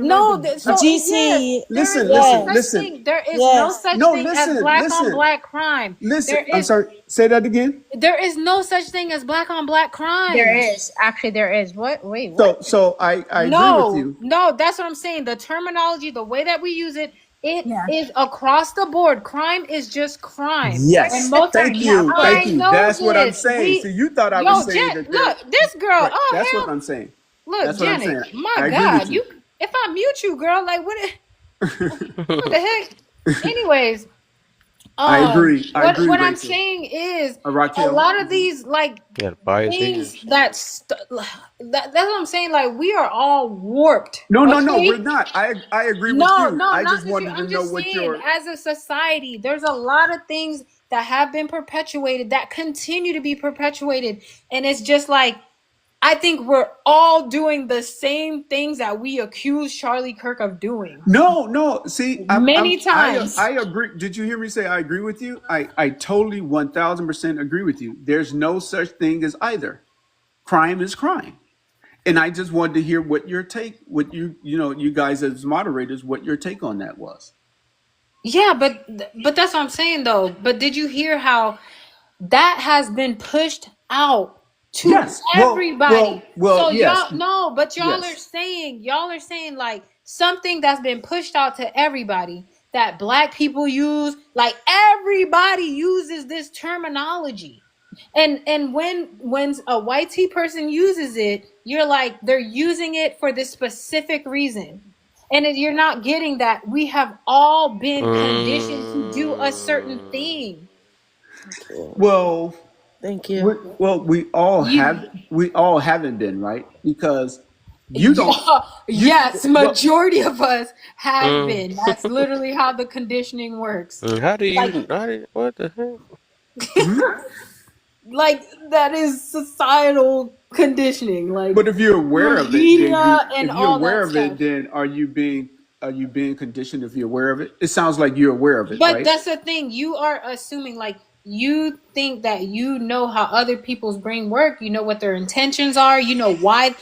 No, even. so yes, GT. there is Listen, no listen, such Yes. listen. thing. There is no Yes. such No, thing as listen, black on listen, black crime. listen. There I'm is sorry. Say that again. there is no such thing as black on black There crime. is. Actually, there is. What? Wait, what? So I agree with No, you. no, that's what I'm saying. The terminology, the way that we use it, it Yeah. is across the board. Crime is just crime. And Yes. The most crime. Thank Yeah, of you. course. Thank I you. know That's what I'm this. saying. So you thought I was Yo, saying Jen, that there. look, this girl. Right. Oh That's what hell, I'm saying. look, That's what I'm Janet. saying. My I agree with God, you. you. If I mute you, girl, like what the heck? Anyways, I agree. I agree, what I'm Rachel. saying is a Raquel. lot of these like You got to buy his things ears. that's what I'm saying. Like we are all warped. No, no, no. We're Okay. not. I agree with No, you. no, I not just just you. wanted to I'm know just what saying, your. as a society, there's a lot of things that have been perpetuated that continue to be perpetuated. And it's just like, I think we're all doing the same things that we accuse Charlie Kirk of doing No, no. See, many times. I agree. Did you hear me say I agree with you? I totally 1000% agree with you. There's no such thing as either. Crime is crime. And I just wanted to hear what your take, what you guys as moderators, what your take on that was. Yeah, but that's what I'm saying though. But did you hear how that has been pushed out to Yes. everybody? So Yes, y'all no, but yes. y'all are saying like something that's been pushed out to everybody that black people use, like everybody uses this terminology. And when a white tea person uses it, you're like they're using it for this specific reason. And you're not getting that we have all been conditioned to do a certain Mm. thing. Thank you. Well, Thank you. You we all haven't been, right? Because you don't yeah, you yes, well majority of us have Mm. been. That's literally how the conditioning works. How do Like you? What the heck? like that is societal conditioning, like but if you're aware through of it, then media and if you're all aware that of it, stuff. then are you being conditioned if you're aware of it? It sounds like you're aware of it, But right? that's the thing. You are assuming like you think that you know how other people's brain work, you know what their intentions are, you know why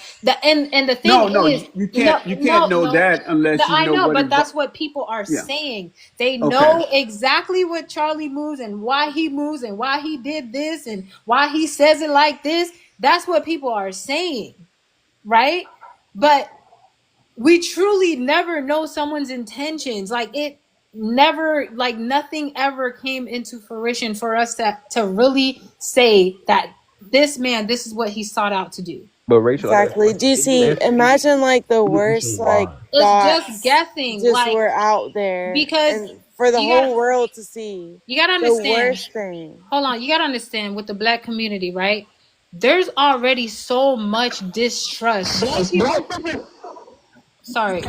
and the thing No, no, is, you no, can't. You can't no, know no. that unless you I know know, what but that's involved. what people are Yeah. saying. They Okay. know exactly what Charlie moves and why he moves and why he did this and why he says it like this. That's what people are saying, right? But we truly never know someone's intentions. Like it never, like nothing ever came into fruition for us to really say that this man, this is what he sought out to do. But Rachel, I got a Exactly. question. Can you DC, answer? imagine like the Can you answer worst like why? It's just thoughts guessing, just like, were out there because and for the you got whole world to see. you got to The understand. worst thing. Hold on, you got to understand with the black community, right? There's already so much distrust. Black people, sorry,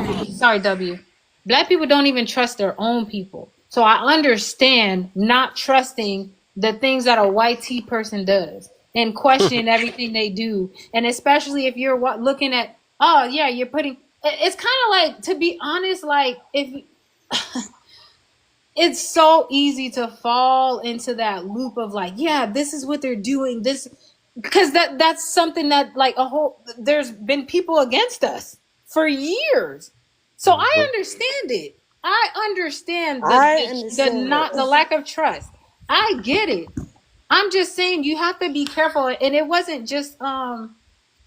W. Black people don't even trust their own people. So I understand not trusting the things that a white T person does and questioning everything they do. And especially if you're looking at, oh yeah, you're putting. It's kind of like, to be honest, like if it's so easy to fall into that loop of like, yeah, this is what they're doing. This because that's something that like there's been people against us for years. So I understand it. I understand I the understand not the it. lack of trust. I get it. I'm just saying you have to be careful. And it wasn't just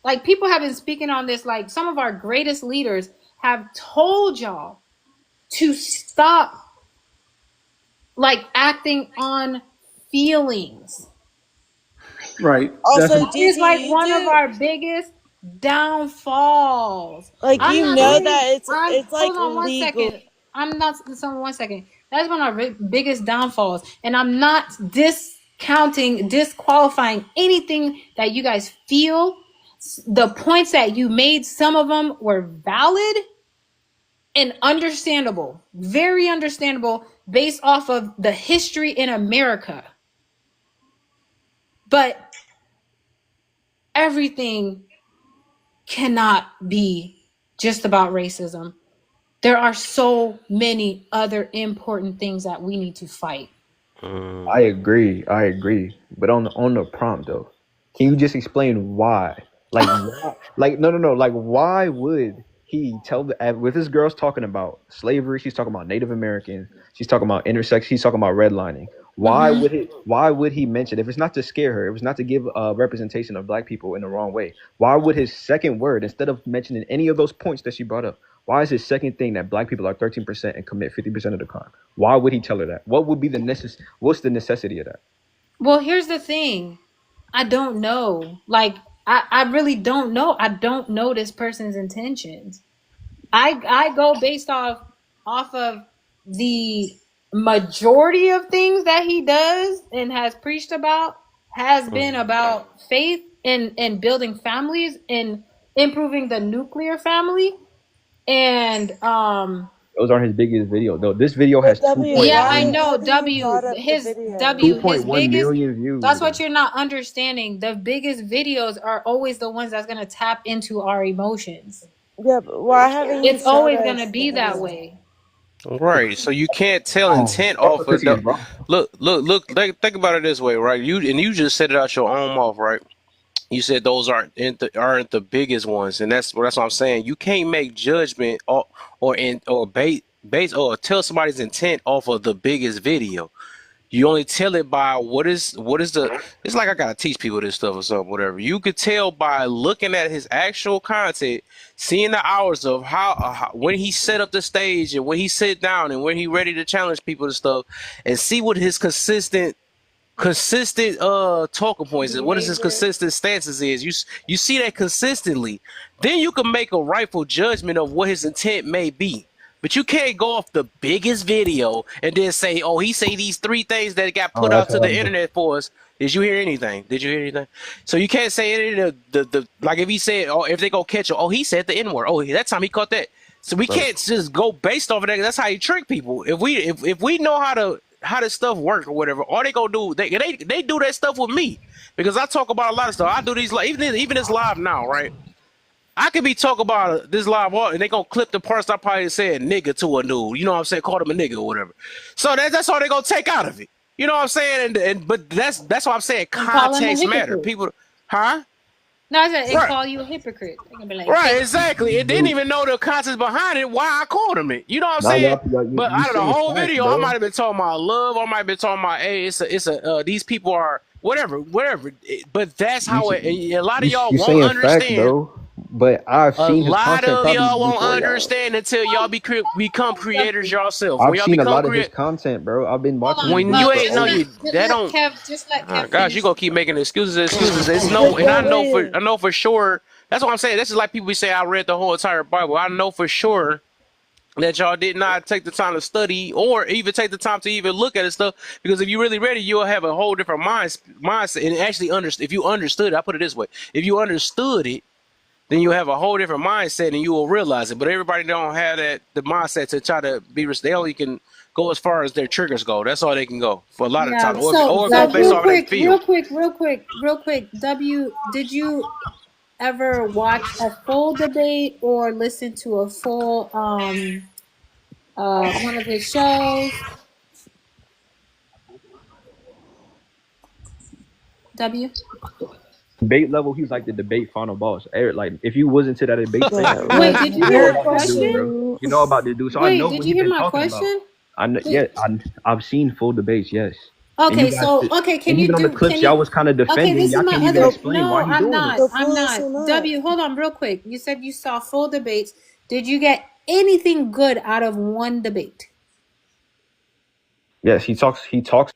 like people have been speaking on this, like some of our greatest leaders have told y'all to stop like acting on feelings. Right. That's Also, That is DC, like you one of do our biggest downfalls. like I'm you not know saying that I'm it's like hold on one legal. second. I'm not so 1 second. That's one of our biggest downfalls. And I'm not disqualifying anything that you guys feel. The points that you made, some of them were valid and understandable, very understandable based off of the history in America. But everything cannot be just about racism. There are so many other important things that we need to fight. I agree. I agree. But on the prompt though, can you just explain why? Like why? Like no. Like why would he tell with this girl's talking about slavery? She's talking about Native Americans. She's talking about intersex. She's talking about redlining. Why Mhm. would it? Why would he mention if it's not to scare her? If it's not to give a representation of black people in the wrong way? Why would his second word, instead of mentioning any of those points that she brought up, why is his second thing that black people are 13% and commit 50% of the crime? Why would he tell her that? What would be what's the necessity of that? Well, here's the thing. I don't know. Like, I really don't know. I don't know this person's intentions. I go based off of the majority of things that he does and has preached about has been about faith and building families and improving the nuclear family. And Those aren't his biggest video though. This video But has W, yeah, I why know haven't you W brought up the his video? W his 2.1 biggest, million views. that's what you're not understanding. The biggest videos are always the ones that's going to tap into our emotions. Yeah, but why haven't you It's showed always going to us the be that video? way. Right. So you can't tell intent Also, off because of he's the wrong. look. Think about it this way, right? You just said it out your own mouth, right? You said those aren't the biggest ones, and that's what I'm saying. You can't make judgment or base or tell somebody's intent off of the biggest video. You only tell it by what is the. It's like I gotta teach people this stuff or something, whatever. You could tell by looking at his actual content, seeing the hours of how when he set up the stage and when he sit down and when he ready to challenge people and stuff, and see what his consistent talking points is, what is his Behavior. consistent stances is. You see that consistently, then you can make a rightful judgment of what his intent may be. But you can't go off the biggest video and then say, oh, he say these three things that got Oh, put that's out to how I the know. internet for us. Did you hear anything? Did you hear anything? So you can't say any of the like if he said, oh, if they go catch him, oh, he said the N-word. Oh, that time he caught that. So we Bro, can't just go based off of that. That's how you trick people. If we know how this stuff work or whatever, all they gonna do, they do that stuff with me because I talk about a lot of stuff. I do these like even this live now, right? I could be talking about this live and they gonna clip the parts I probably said nigga to a dude. You know what I'm saying? Called him a nigga or whatever. So that's all they gonna take out of it. You know what I'm saying? But that's what I'm saying. And call him a Context matter. hypocrite. People, huh? No, I said, and Right. call you a hypocrite. They're gonna be like, Right, hey. exactly. It didn't even know the context behind it. Why I called him it? You know what I'm Now saying? But you out of the saying whole facts, video, I might bro. have been talking about love. I might have been talking about, hey, these people are whatever. But that's You how it. A lot of y'all you won't saying facts understand. though, but I've A seen his lot content of probably y'all won't before y'all. understand until y'all become creators yourself. When I've y'all seen a become lot of his content, bro. I've been Hold watching his on. when you Well, videos for ain't just no over. let you that don't. Just let Oh, Kev gosh, you finish. gonna keep making excuses. It's But no, and go ahead. I know for sure. That's what I'm saying. This is like people say I read the whole entire Bible. I know for sure that y'all did not take the time to study or even take the time to even look at this stuff. Because if you really read it, you'll have a whole different mindset. And actually, if you understood it, I put it this way: if you understood it, then you have a whole different mindset and you will realize it. But everybody don't have the mindset to try to be. They only can go as far as their triggers go. That's all they can go for a lot of Yeah. times, or go So based real off how they quick, feel. real quick. W, did you ever watch a full debate or listen to a full one of his shows? W. Debate level, he's like the debate final boss. Like if you wasn't to that debate Yeah, stage, Wait, let did you you hear know my about this dude, question? bro. Review. You know about this dude, so I Wait, know did what you he hear been my talking about. question? I know, yeah, Wait. I've seen full debates, yes. And you Okay, guys, so okay, and even on the clips, y'all was kind of okay, defending. this is Y'all my can't even other So explain why no, he I'm doing not. this. so I'm full or not. so not. W, hold on real quick. You said you saw full debates. Did you get anything good out of one debate? Yes, he talks. He talks.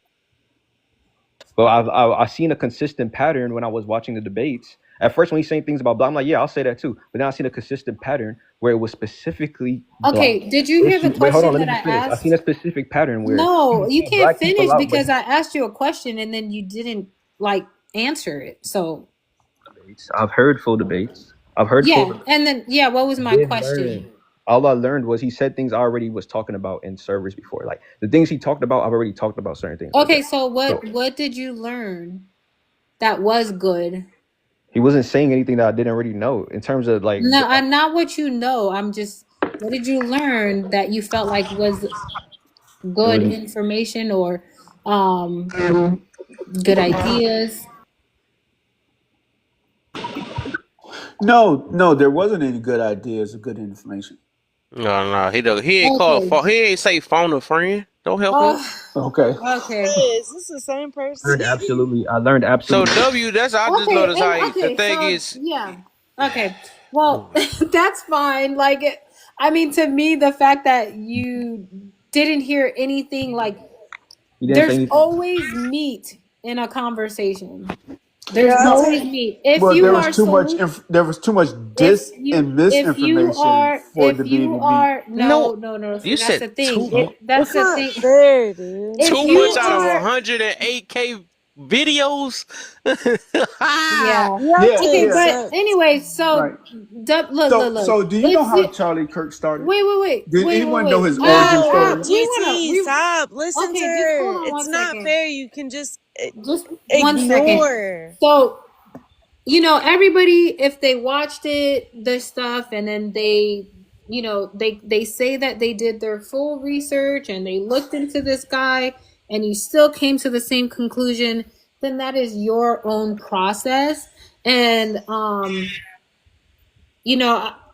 But I've seen a consistent pattern when I was watching the debates. At first, when he's saying things about black, I'm like, yeah, I'll say that too. But then I seen a consistent pattern where it was specifically black Okay, did you hear the issue. Wait, hold on, question let me that I just finish. I asked? seen a specific pattern where he No, you called can't black people finish out, but because I asked you a question and then you didn't like answer it. So I've heard full debates. I've heard full yeah, debates. and then yeah, what was I my did learn. question? All I learned was he said things I already was talking about in servers before. Like the things he talked about, I've already talked about certain things like Okay, that. so So what did you learn that was good? he wasn't saying anything that I didn't already know in terms of like No, I'm not what you know. I'm just what did you learn that you felt like was it good was information or um good ideas? No, there wasn't any good ideas or good information. No, he don't. He ain't called. Okay. He ain't say phone a friend. Don't help him. Oh, Okay. okay. Is this the same person? I learned So absolutely. W, that's I just Okay, noticed and how the okay, thing so is. yeah. Okay. Well, that's fine. Like I mean to me the fact that you didn't hear anything like He didn't say there's anything. always meat in a conversation. There's Yeah, I'll No, always take. meat. If well, you are so there was too much dis and misinformation for it to if be you any meat. are No, no, see you that's said the thing. That's That's the not thing. fair, dude. If too you much out of You are 108K videos. yeah. have Yeah, to Okay, yeah, but accept. anyway, right. so look. So do you know If how you Charlie Kirk started? wait, Did anyone know wait. his origin No, story? We wanna GT, stop. Listen to okay, just hold her. on one It's not second. fair. You can just Just 1 second. ignore. So everybody, if they watched the stuff, and then they, they say that they did their full research and they looked into this guy, and you still came to the same conclusion, then that is your own process. And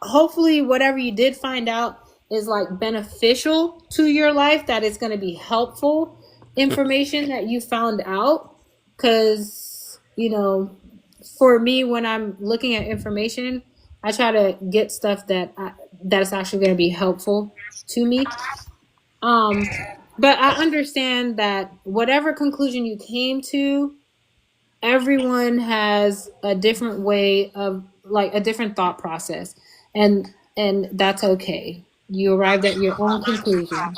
hopefully whatever you did find out is like beneficial to your life, that it's going to be helpful information that you found out. Because for me, when I'm looking at information, I try to get stuff that's actually going to be helpful to me. But I understand that whatever conclusion you came to, everyone has a different way of, like, a different thought process, and that's okay. You arrived at your own conclusion.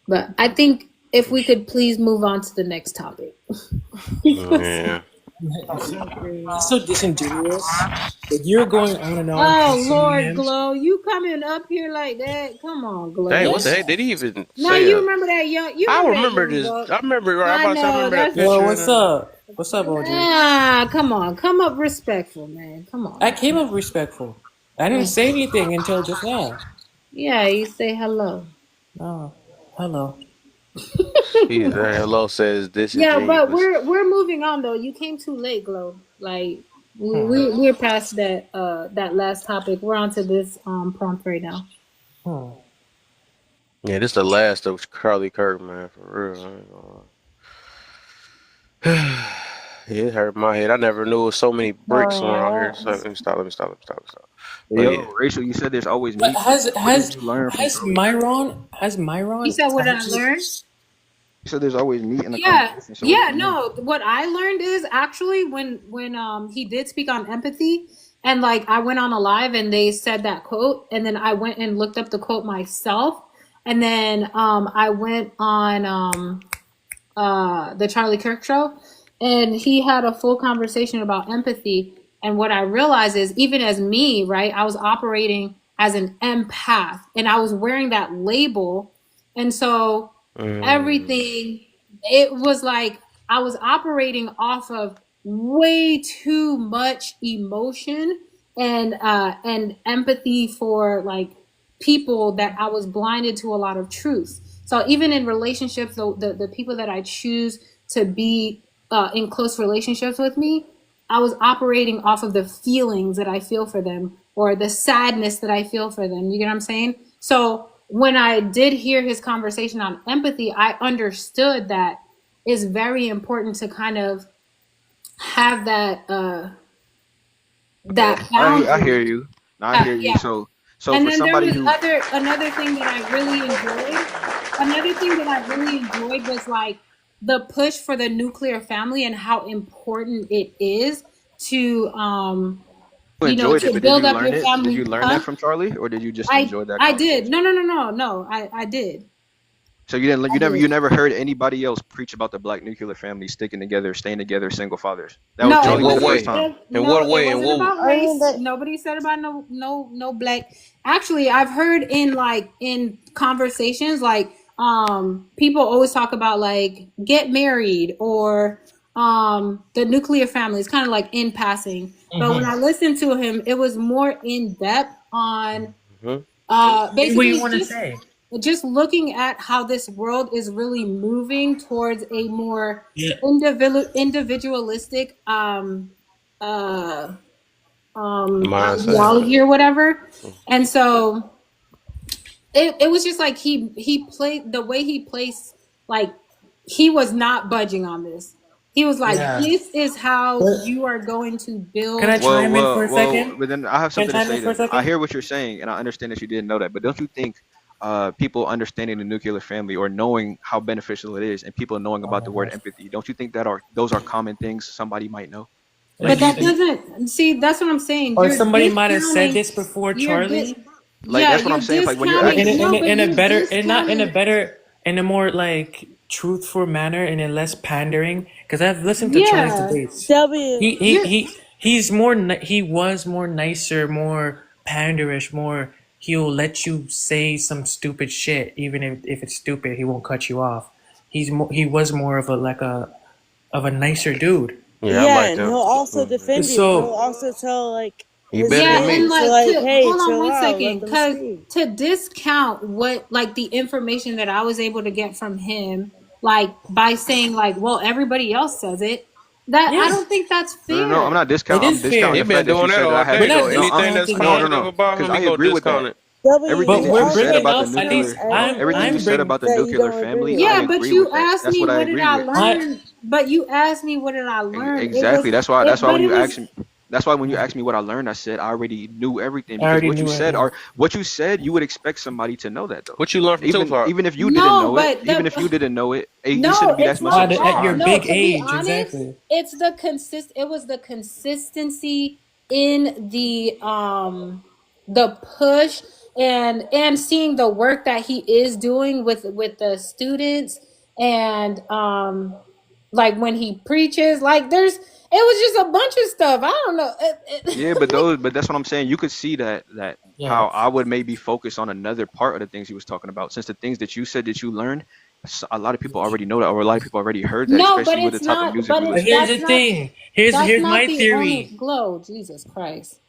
But I think if we could please move on to the next topic. Because Yeah. He's so disingenuous. Like you're going on and on oh cussing Lord, him. Glow, you coming up here like that? Come on, Glow. Dang, what the That's heck did he even now say? you remember that young. You I remember that remember young this. buck. I remember. Right, I'm I about to say I know remember that that's. Yo, picture. what's up? What's up, OG? Come on, come up respectful, man. Come I on. came up respectful. I didn't say anything until just now. Yeah, you say hello. Oh, hello. Hello says Yeah, but disingenuous. we're moving on though. You came too late, Glow. Like we're past that last topic. We're on to this prompt right now. Yeah, this the last of Charlie Kirk, man, for real. I ain't gonna lie. Yeah, it hurt my head. I never knew there was so many bricks around here. So let me stop. Let me stop. Let me stop. Let me stop. But Yo, yeah, Rachel, you said there's always But meat. What did you learn from Charlie? Has You Myron said what did I actually? learn? You said there's always meat in the Yeah, conversation. So what did yeah, you learn? no. What I learned is actually when he did speak on empathy, and like I went on a live and they said that quote, and then I went and looked up the quote myself, and then I went on the Charlie Kirk show, and he had a full conversation about empathy. And what I realized is, even as me, right, I was operating as an empath, and I was wearing that label, and so everything, it was like I was operating off of way too much emotion and empathy for like people that I was blinded to a lot of truth. So even in relationships, the people that I choose to be in close relationships with me, I was operating off of the feelings that I feel for them or the sadness that I feel for them. You get what I'm saying? So when I did hear his conversation on empathy, I understood that it's very important to kind of have Okay, that I boundary. hear you. I hear you. Yeah. So And for then there somebody was who another thing that I really enjoyed. Another thing that I really enjoyed was like the push for the nuclear family and how important it is to enjoyed it, to but did build you up learn your it? Did family. you learn that Huh? from Charlie, or did you just I enjoy that I did. conversation? No. I did. So you didn't, I you did. never heard anybody else preach about the black nuclear family sticking together, staying together, single fathers. That was No, in it Charlie be what the wasn't. first way? time. In No, what it way? And wasn't what? about race. Nobody said about no black. Actually, I've heard in conversations like people always talk about like get married or the nuclear family. It's kind of like in passing. But when I listened to him, it was more in depth on Hmm. What you basically want to say? just looking at how this world is really moving towards a more Yeah. individualistic uh Mindset. ideology or whatever. And so it was just like he played the way he placed, like he was not budging on this. He was like, Yeah. this is how But you are going to can I build. chime in for a second? But then I have Can I something to chime in say. for a Then I second? hear what you're saying, and I understand that you didn't know that. But don't you think people understanding the nuclear family or knowing how beneficial it is, and people knowing Oh about my the word gosh. empathy, don't you think that are those are common things somebody might know? Like But you, that doesn't see, that's what I'm saying. or You're somebody might have said discounting this before you're Charlie. Like yeah, that's what I'm you're saying. Like when you're Or discounting, actually no, but in a you're better, and not in a discounting. better, in a more like truthful manner, and a less pandering. Because I've listened to Charlie's Yeah, debates. W. you're He's more he was more nicer, more panderish, more. He'll let you say some stupid shit, even if it's stupid. He won't cut you off. He was more of a like a of a nicer dude. Yeah, I Yeah, like and that. he'll also Mhm. defend you. He'll So also tell like You his better than yeah, and me. fans to like like, to hey, hold on chill one out, let second, them because speak. to discount what like the information that I was able to get from him, like by saying like, well, everybody else says it, that I yeah, don't think that's no, I'm fair. not it discounting. I'm is discounting He the fair. been fact that you doing that said that all I We're day haven't. though. not No, Anything that's discounting it. no, positive about because him, I he gonna agree with that. discount it. W, Everything But you that we're you said also bringing about the up at discount least. nuclear, everything I'm everything you bring. said that about you the don't nuclear agree family, I with. Yeah, but agree you with that. asked That's me what I what did agree I with. I learn, but you asked me what did I learn. It was Exactly. That's why. That's it, why but when it you was ask me, that's why when you asked me what I learned, I said I already knew everything I because already what you knew said everything. are what you said. You would expect somebody to know that though. What you learn from Even Tupac? even if you didn't no, know it, but even if you the didn't know it, you no, shouldn't be that it's much of not a At that. your surprise. No, big to be age, honest, exactly. it's the consist. It was the consistency in the push and seeing the work that he is doing with the students and like when he preaches, like there's it was just a bunch of stuff. I don't know. Yeah, but that's what I'm saying. You could see that Yeah. how I would maybe focus on another part of the things he was talking about, since the things that you said that you learned, a lot of people already know that, or a lot of people already heard that, No, but especially with the it's type of not. music But we it's But listen here's to. the thing. that's Here's not my the only theory. glow. Jesus Christ.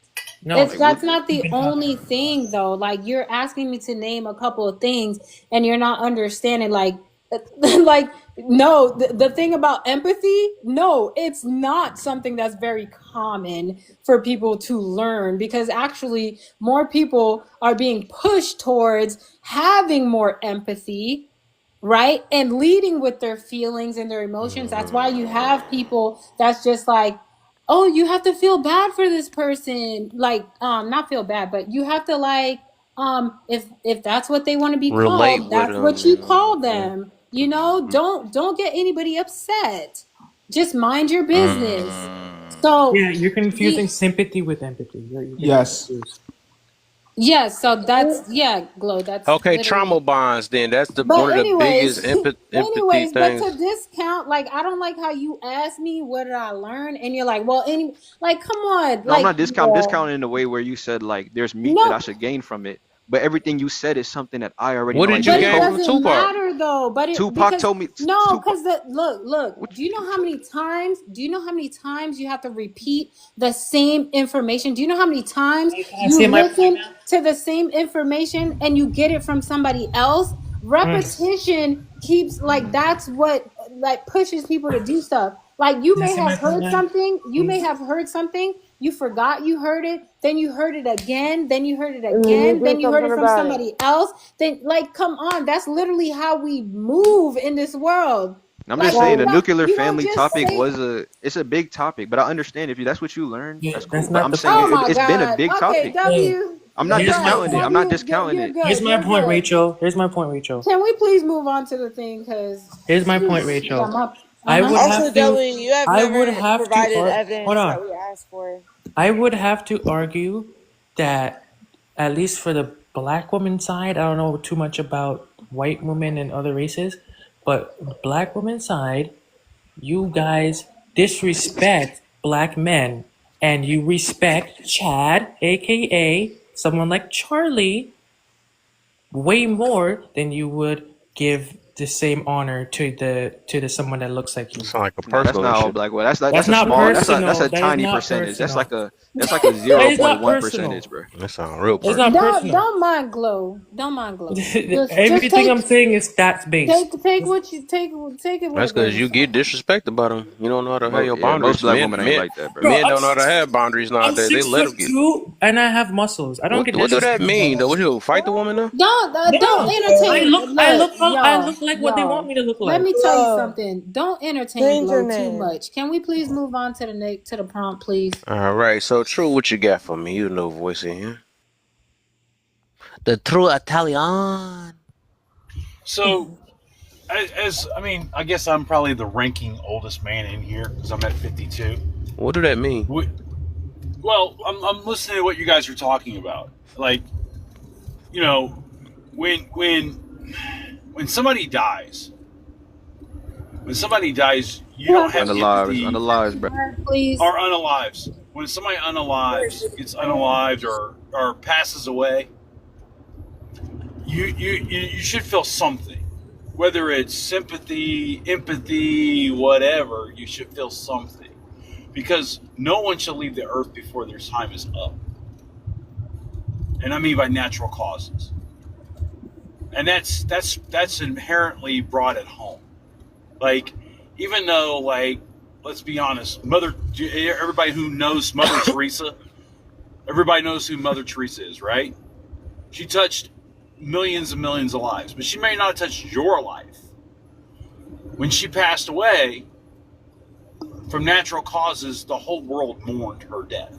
No, It's Like what? that's not you've the been talking. only thing though. Like you're asking me to name a couple of things and you're not understanding like like, no, the thing about empathy, no, it's not something that's very common for people to learn, because actually more people are being pushed towards having more empathy, right, and leading with their feelings and their emotions. That's why you have people that's just like, oh, you have to feel bad for this person, like, not feel bad, but you have to, like, if that's what they want to be Relate called, with that's them what you and call them. You know, don't get anybody upset. Just mind your mm, business. So Yeah, you're confusing the sympathy with empathy. You're getting Yes. confused. yeah, so that's, yeah, Glow, that's okay, literally. trauma bonds. Then that's the But one of the anyways, biggest empathy but to things. discount, like, I don't like how you asked me what did I learn, and you're like, well, any, like, come on, No, I'm like, not discounting. yeah. Discounting in the way where you said like there's meat that I No, should gain from it, but everything you said is something that I already What know. did Like you but they it gain told from doesn't Tupac? matter though. But it, Tupac because told me no, Tupac. because the look. What, Do you know how many times? Do you know how many times you have to repeat the same information? Do you know how many times You kind of you see my point listen now? to the same information and you get it from somebody else? Mm. Repetition keeps, like, that's what, like, pushes people to do stuff. Like, you Can I may see have my point heard now, something, please? you forgot you heard it, then you heard it again, then you heard it And then you again, do then you heard something it from about it. somebody else. Then, like, come on, that's literally how we move in this world. I'm just Like, saying Right. the nuclear you don't family just topic say, was it's a big topic, but I understand if that's what you learned, Yeah, that's that's cool. But not I'm the saying oh point. my it's been a god, big okay, topic. Hey, I'm not here's my discounting it. I'm point. not discounting You're it. good, Here's my you're point, good. Rachel. Here's my point, Rachel. Can we please move on to the thing, because Here's my point, yeah, Rachel. my, I would Also, have to. Joey, you have I would never have to. provided Hold evidence on. that we asked for. I would have to argue that at least for the black woman side, I don't know too much about white women and other races, but black woman side, you guys disrespect black men and you respect Chad, aka someone like Charlie, way more than you would give the same honor to the someone that looks like It you. sound like a No, that's personal not all issue. black. Well, that's That's a not small. That's personal. a That is tiny not percentage. personal. That's like a That is not 0.1 personal. percentage, bro. That sound real It's not personal. personal. don't mind Glow, don't mind Glow. Just Everything take I'm saying is stats based. what you take it with a That's grain because of you get salt. disrespected by them. You don't know how to have your Yeah, most boundaries. Bro, black women ain't like that, bro. Men don't know how to have boundaries I'm nowadays. They six let foot them get. two and I have muscles. I don't get What do that disrespected by mean though? that What shit. you fight the woman now? Don't No, entertain. Look, I look like what they want me to look let like. me tell you something. Don't entertain Change your Glow too name. much. Can we please move on to the prompt, please? All right. So true. What you got for me? You know, voice in here. The true Italian. So, as I mean, I guess I'm probably the ranking oldest man in here because I'm at 52. What do that mean? Well, I'm listening to what you guys are talking about. Like, you know, when somebody dies, you don't have empathy. Unalives, bro. Please. Or unalives. When somebody gets unalived or passes away, you should feel something. Whether it's sympathy, empathy, whatever, you should feel something. Because no one should leave the earth before their time is up. And I mean by natural causes. And that's inherently brought at home. Like, even though, like, let's be honest, everybody who knows Mother Teresa, everybody knows who Mother Teresa is, right? She touched millions and millions of lives, but she may not have touched your life. When she passed away, from natural causes, the whole world mourned her death.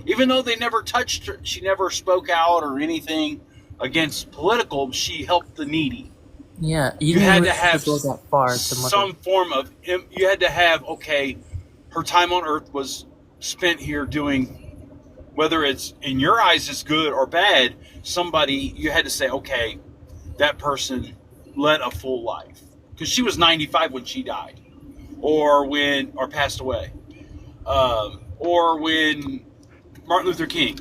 Even though they never touched her, she never spoke out or anything against political, she helped the needy. Yeah, You had to have go that far to some form of, you had to have, okay, her time on earth was spent here doing, whether it's in your eyes is good or bad, you had to say, okay, that person led a full life. Because she was 95 when she died. Or passed away. Or when Martin Luther King.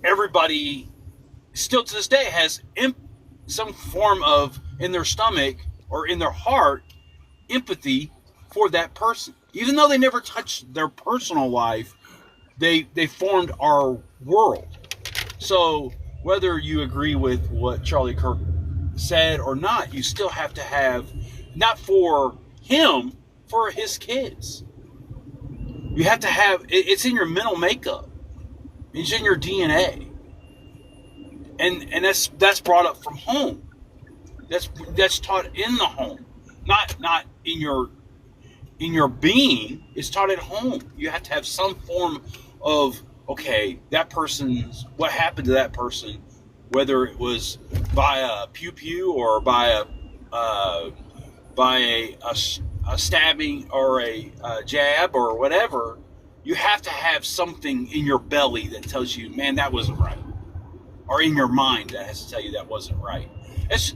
Everybody still to this day has some form of, in their stomach or in their heart, empathy for that person. Even though they never touched their personal life, they formed our world. So whether you agree with what Charlie Kirk said or not, you still have to have, not for him, for his kids. You have to have, it's in your mental makeup. It's in your DNA. And that's brought up from home. That's taught in the home. Not in your being. It's taught at home. You have to have some form of, okay, that person's, what happened to that person, whether it was by a pew pew or by a stabbing or a jab or whatever. You have to have something in your belly that tells you, man, that wasn't right, or in your mind that has to tell you that wasn't right. That's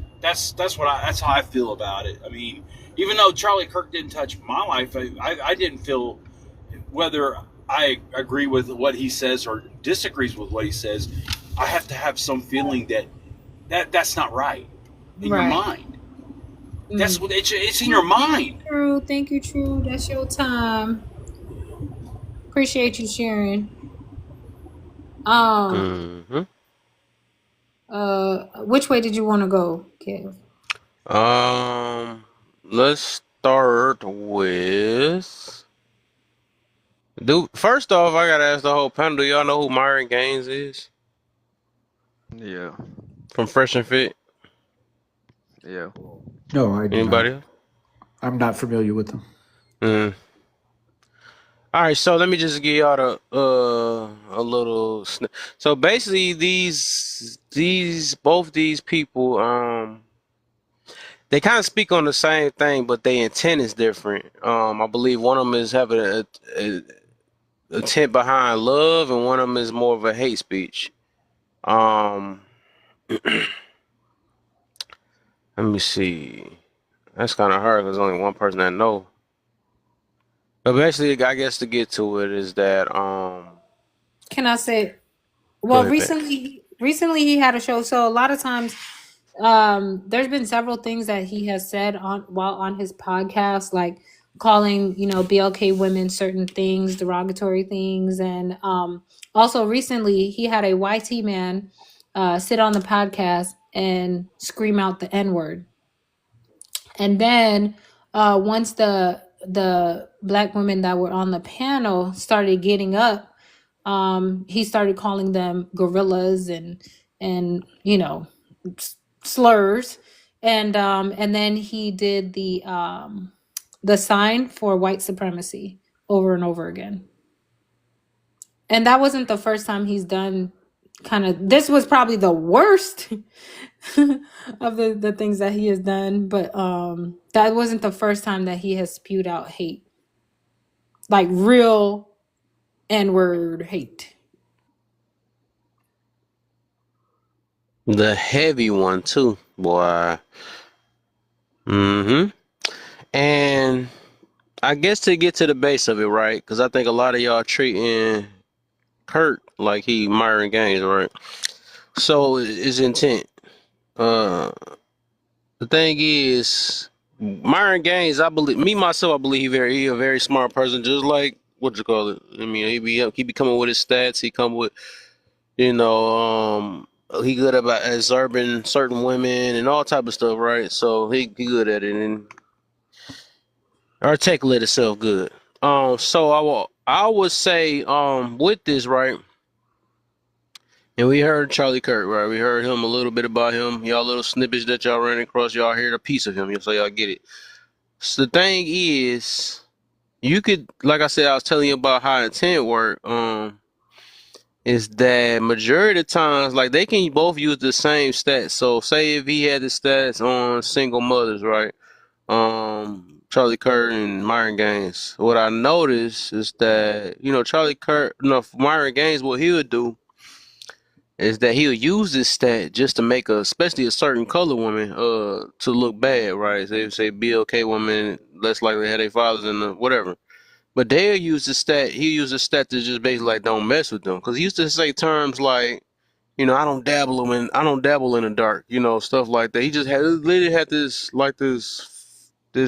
how I feel about it. I mean, even though Charlie Kirk didn't touch my life, I didn't feel, whether I agree with what he says or disagrees with what he says, I have to have some feeling that's not right in your mind. That's what it's in your mind. True. Thank you, True. That's your time. Appreciate you sharing. Mm-hmm. Which way did you want to go, Kev? Let's start with. Dude, first off, I gotta ask the whole panel, do y'all know who Myron Gaines is? Yeah. From Fresh and Fit? Yeah. No, I do Anybody not. else? I'm not familiar with them. All right, so let me just give y'all a little so basically both these people they kind of speak on the same thing, but their intent is different. I believe one of them is having a intent behind love, and one of them is more of a hate speech. Let me see. That's kind of hard because only one person that know. But basically, I guess to get to it is that Can I say? go Well, ahead, Pat. recently he had a show. So a lot of times, there's been several things that he has said while on his podcast, like calling BLK women certain things, derogatory things, and also recently he had a YT man sit on the podcast and scream out the N word, and then once the black women that were on the panel started getting up, he started calling them gorillas and slurs, and then he did the sign for white supremacy over and over again. And that wasn't the first time he's done this was probably the worst of the things that he has done, but that wasn't the first time that he has spewed out hate, like real N-word hate. The heavy one too, boy. Mm-hmm. And I guess to get to the base of it, right? Because I think a lot of y'all treating Kirk like he Myron Gaines, right? So his intent. Uh, the thing is, Myron Gaines, I believe me myself, I believe he a very smart person, just like what you call it. I mean, he be coming with his stats. He come with you know, he good about absorbing certain women and all type of stuff, right? So he good at it and articulate itself good. So I would say with this, right? And we heard Charlie Kirk, right? We heard him a little bit about him. Y'all little snippets that y'all ran across, y'all heard a piece of him, so y'all get it. So the thing is, you could, like I said, I was telling you about how intent work. Is that majority of the times, like they can both use the same stats. So say if he had the stats on single mothers, right? Charlie Kirk and Myron Gaines. What I noticed is that, Charlie Kirk, Myron Gaines, what he would do is that he'll use this stat just to make especially a certain color woman, to look bad, right? Say BLK women less likely to have their fathers in the whatever. But they'll use the stat. He'll use the stat to just basically like don't mess with them, because he used to say terms like, I don't dabble in the dark, stuff like that. He just literally had this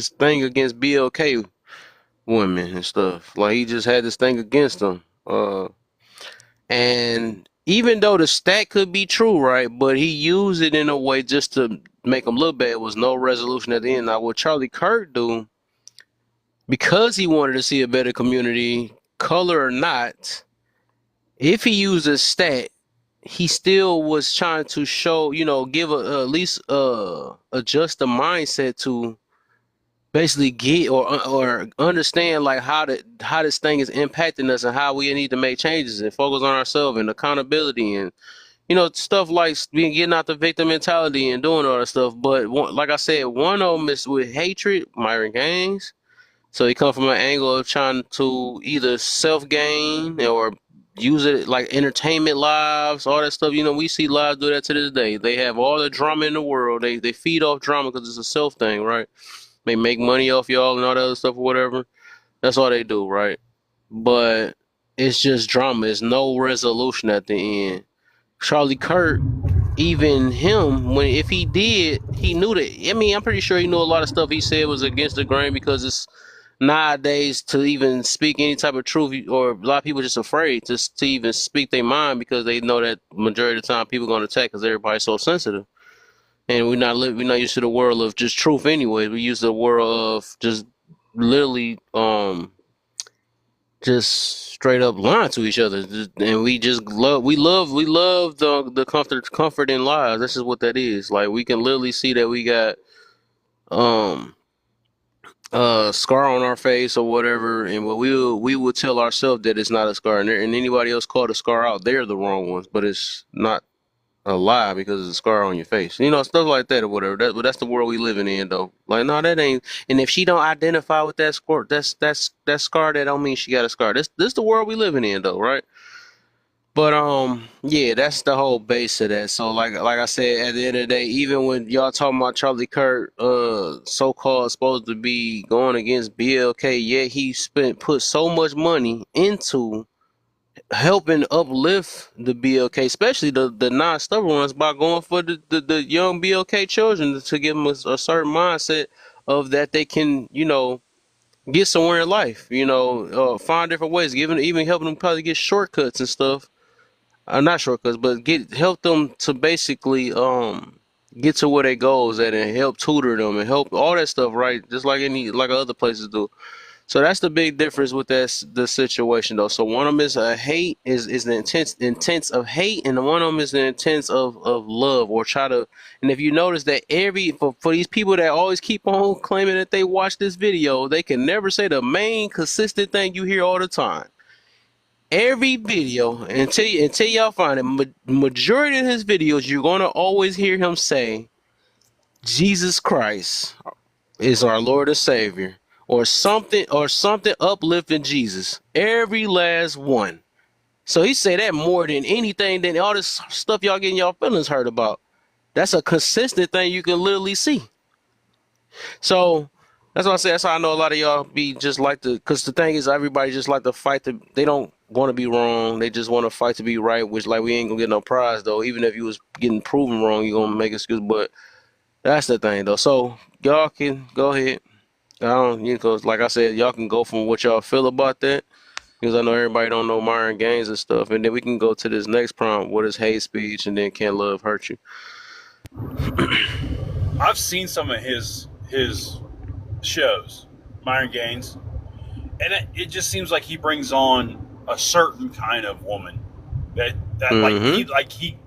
thing against BLK women and stuff. Like he just had this thing against them. And even though the stat could be true, right? But he used it in a way just to make him look bad. It was no resolution at the end. Now, what Charlie Kirk do, because he wanted to see a better community, color or not, if he used a stat, he still was trying to show, give at least adjust the mindset to basically get or understand like how this thing is impacting us and how we need to make changes and focus on ourselves and accountability and stuff like being getting out the victim mentality and doing all that stuff. But like I said, one of them is with hatred, Myron Gaines. So he come from an angle of trying to either self gain or use it like entertainment lives, all that stuff. We see lives do that to this day. They have all the drama in the world. They feed off drama because it's a self thing, right? They make money off y'all and all that other stuff or whatever. That's all they do, right? But it's just drama. It's no resolution at the end. Charlie Kirk, even him, if he did, he knew that. I mean, I'm pretty sure he knew a lot of stuff he said was against the grain because it's nowadays to even speak any type of truth, or a lot of people just afraid to even speak their mind because they know that majority of the time people are going to attack because everybody's so sensitive. And we're not used to the world of just truth anyway. We use the world of just literally just straight up lying to each other, and we love the comfort in lies. This is what that is. Like we can literally see that we got scar on our face or whatever, and we will tell ourselves that it's not a scar, and anybody else called a scar out, they're the wrong ones, but it's not a lie because it's a scar on your face. Stuff like that or whatever. But that's the world we living in, though. Like, no, that ain't. And if she don't identify with that scar, that scar. That don't mean she got a scar. This the world we living in, though, right? But yeah, that's the whole base of that. So like I said, at the end of the day, even when y'all talking about Charlie Kirk, so-called supposed to be going against BLK, yet he put so much money into helping uplift the BLK, especially the non-stubborn ones, by going for the young BLK children to give them a certain mindset of that they can, get somewhere in life, find different ways, even helping them probably get shortcuts and stuff. Not shortcuts, but help them to basically get to where their goals at and help tutor them and help all that stuff, right? Just like other places do. So that's the big difference with the situation, though. So one of them is a hate, is the intense of hate, and one of them is the intense of love, or try to. And if you notice that for these people that always keep on claiming that they watch this video, they can never say the main consistent thing you hear all the time. Every video, until y'all find it, majority of his videos, you're gonna always hear him say, "Jesus Christ is our Lord and Savior," or something uplifting Jesus. Every last one. So he say that more than anything, than all this stuff y'all getting y'all feelings hurt about. That's a consistent thing you can literally see. So that's why I say, that's how I know a lot of y'all be just like because the thing is, everybody just like to fight. They don't want to be wrong. They just want to fight to be right, which like we ain't gonna get no prize though. Even if you was getting proven wrong, you gonna make excuse. But that's the thing though. So y'all can go ahead. Because like I said, y'all can go from what y'all feel about that. Because I know everybody don't know Myron Gaines and stuff. And then we can go to this next prompt. What is hate speech? And then can love hurt you? I've seen some of his shows, Myron Gaines, and it just seems like he brings on a certain kind of woman that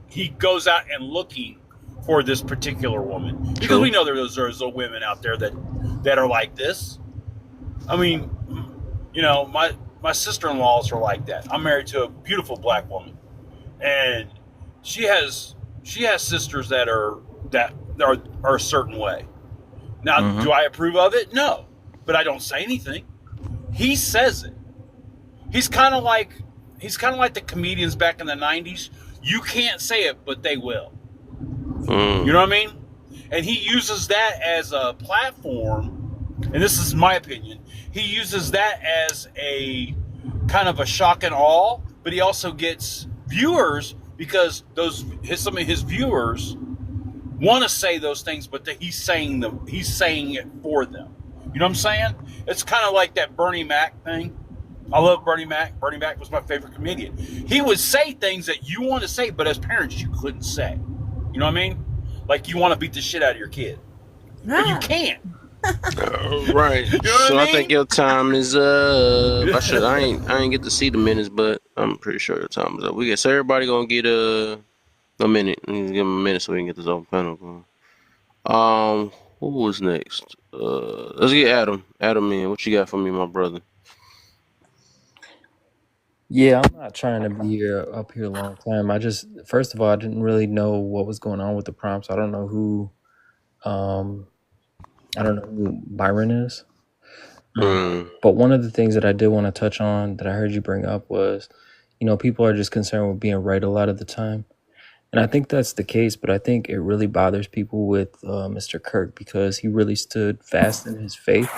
he goes out and looking for this particular woman, because we know there's women out there that are like this. I mean, my sister-in-laws are like that. I'm married to a beautiful black woman, and she has sisters that are a certain way. Now, do I approve of it? No, but I don't say anything. He says it. He's kind of like the comedians back in the 90s. You can't say it, but they will. You know what I mean? And he uses that as a platform, and this is my opinion. He uses that as a kind of a shock and awe, but he also gets viewers because some of his viewers want to say those things, but he's saying it for them. You know what I'm saying? It's kind of like that Bernie Mac thing. I love Bernie Mac. Bernie Mac was my favorite comedian. He would say things that you want to say, but as parents, you couldn't say. You know what I mean? Like you want to beat the shit out of your kid, but you can't. All right. You know what So I I think mean? your time is up. I ain't get to see the minutes, but I'm pretty sure your time is up. So everybody gonna get a minute. Give them a minute so we can get this open panel going. Who was next? Let's get Adam. Adam in. What you got for me, my brother? Yeah, I'm not trying to be up here a long time. First of all, I didn't really know what was going on with the prompts. Um, I don't know who Byron is. But one of the things that I did want to touch on that I heard you bring up was, people are just concerned with being right a lot of the time. And I think that's the case, but I think it really bothers people with Mr. Kirk because he really stood fast in his faith.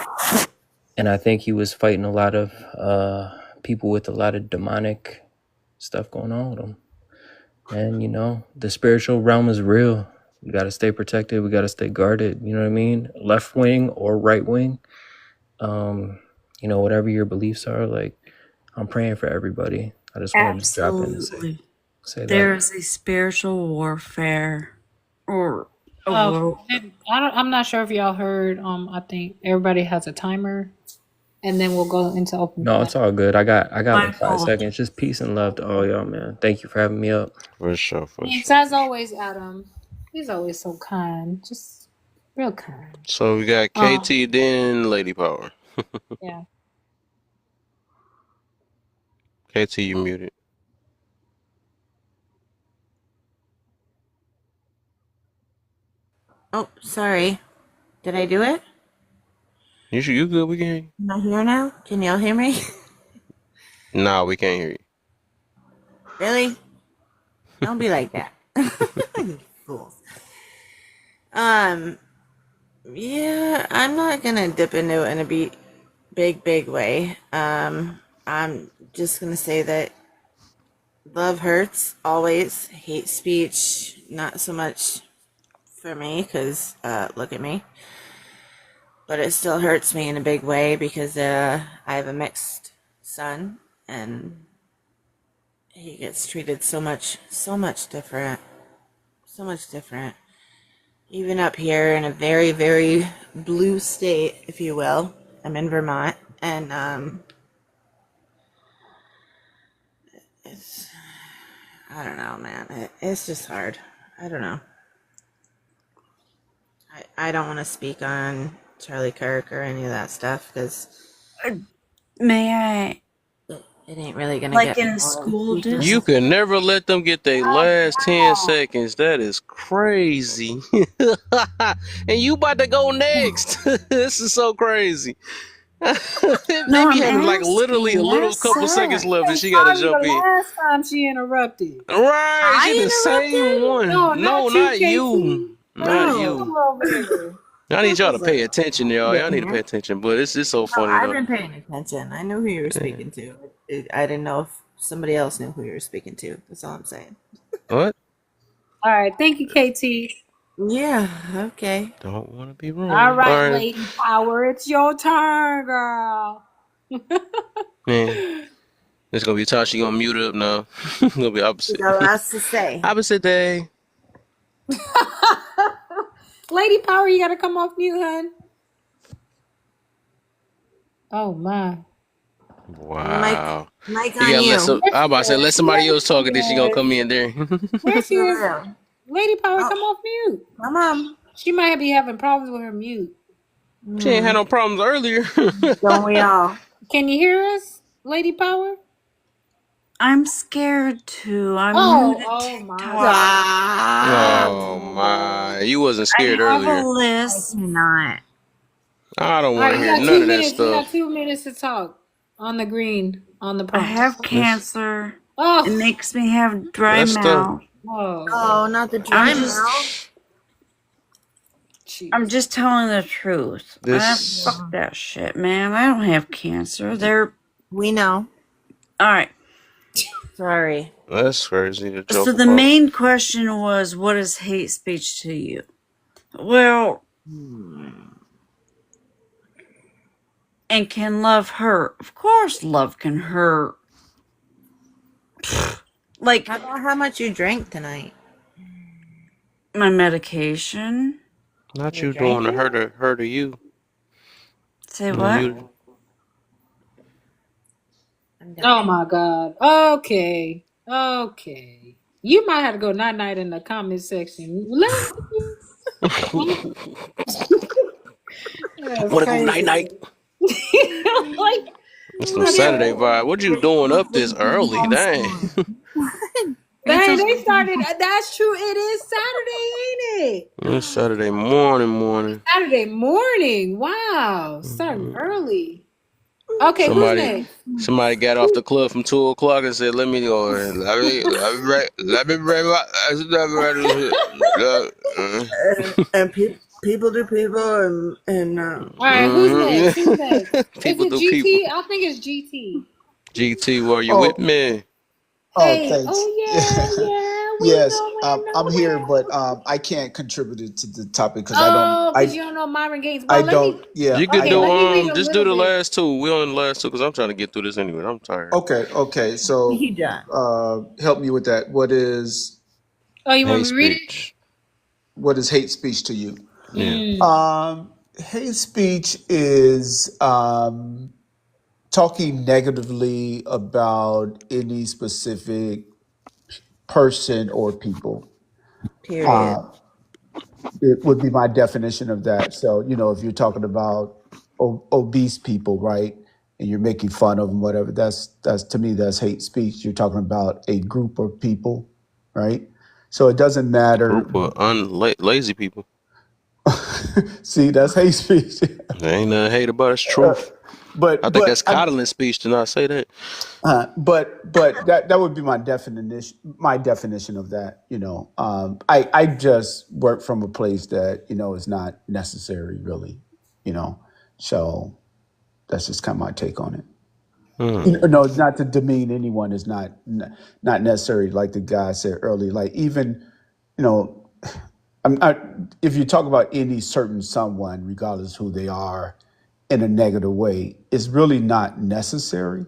And I think he was fighting a lot of people with a lot of demonic stuff going on with him. And, the spiritual realm is real. We got to stay protected. We got to stay guarded. You know what I mean? Left wing or right wing. Whatever your beliefs are, like, I'm praying for everybody. I just wanted to drop in and say that. There is a spiritual warfare or a world. I'm not sure if y'all heard. I think everybody has a timer, and then we'll go into open. No, it's all good. I got like 5 seconds. Just peace and love to all y'all, man. Thank you for having me up. For sure. Thanks as always, Adam. He's always so kind, just real kind. So we got KT, then Lady Power. Yeah. KT, you muted. Oh, sorry. Did I do it? You good? We can hear you. Am I here now? Can y'all hear me? Nah, we can't hear you. Really? Don't be like that. You fools. Yeah, I'm not gonna dip into it in a big way. I'm just gonna say that love hurts always. Hate speech, not so much for me, because look at me. But it still hurts me in a big way because I have a mixed son and he gets treated so much different. So much different. Even up here in a very, very blue state, if you will. I'm in Vermont, and it's, I don't know, man. It's just hard. I don't know. I don't want to speak on Charlie Kirk or any of that stuff because May I? It ain't really gonna like get in a school district. You can never let them get their last 10 seconds. That is crazy. And you about to go next. This is so crazy. They be having like literally a little couple seconds left, and she gotta jump in. Last time she interrupted. Right, she the same one. No, not you. Not you. I need y'all to pay attention, y'all. Y'all need to pay attention. But it's just so funny I've though. been paying attention. I knew who you were speaking to. I didn't know if somebody else knew who you were speaking to. That's all I'm saying. What? All right, thank you, KT. Yeah, okay. Don't want to be wrong. All right, Lady Power, it's your turn, girl. Man, it's gonna be tough. She gonna mute up now. It's gonna be opposite. You got lots to say. Opposite day. Lady Power, you gotta come off mute, hun. Oh my. Wow. Mike on you. I'm about to say, let somebody else talk, and then she gonna come in there. Where she is? Lady Power, come off mute. Come on. She might be having problems with her mute. She ain't had no problems earlier. Don't we all? Can you hear us, Lady Power? I'm scared too. I'm new to TikTok. Oh my! You wasn't scared I have earlier. a list. Not. I don't want to hear got none 2 of that minutes. You got stuff. 2 minutes to talk on the green on the prompt. I have cancer. Oh. It makes me have dry mouth. Oh, not the dry mouth. I'm just telling the truth. Fuck that shit, man. I don't have cancer. We know. All right. Sorry. That's crazy to joke So the about. main question was, what is hate speech to you? Well, And can love hurt? Of course love can hurt. Like, How about how much you drank tonight? my medication. Not You you drank doing the it? hurt of you. Say No, what? you. I'm Oh done. my God. Okay. Okay. You might have to go night night in the comment section. That's Want to go night crazy. night? Like, It's some what Saturday the vibe. What you doing up this early? Dang. dang, they started. That's true. It is Saturday, ain't it? It's Saturday morning. Saturday morning. Wow. Starting Mhm. early. Okay, who's Somebody, next? somebody got off the club from 2 o'clock and said, "Let me go. Let me bring my." And people do people, and All right, who's Yeah. next? Who's next? Is People it do people. GT? I think it's GT. GT, were you with Oh, me? oh, Hey, thanks. oh yeah, yeah, we Yes, going I'm here, nowhere. but I can't contribute it to the topic because Oh, because you don't know Myron Gaines. Well, let me. Yeah, You I can Okay, do let don't. me read a just do little the bit. last two. We on the last two because I'm trying to get through this anyway. I'm tired. Okay. So, he done. help me with that. Oh, you want Hate me to read it? speech. What is hate speech to you? Yeah. Hate speech is talking negatively about any specific person or people. Period. Uh, it would be my definition of that. So, if you're talking about obese people, right, and you're making fun of them, whatever, that's to me, that's hate speech. You're talking about a group of people, right? So it doesn't A matter. group of lazy people. See, that's hate speech. There ain't nothing hate about it. It's truth. I but think but that's I, coddling speech to not say that. but that would be my definition. My definition of that. I just work from a place that is not necessary, really. You know, so that's just kind of my take on it. No, not to demean anyone is not necessary. Like the guy said earlier, like even you know, if you talk about any certain someone, regardless who they are, in a negative way, it's really not necessary.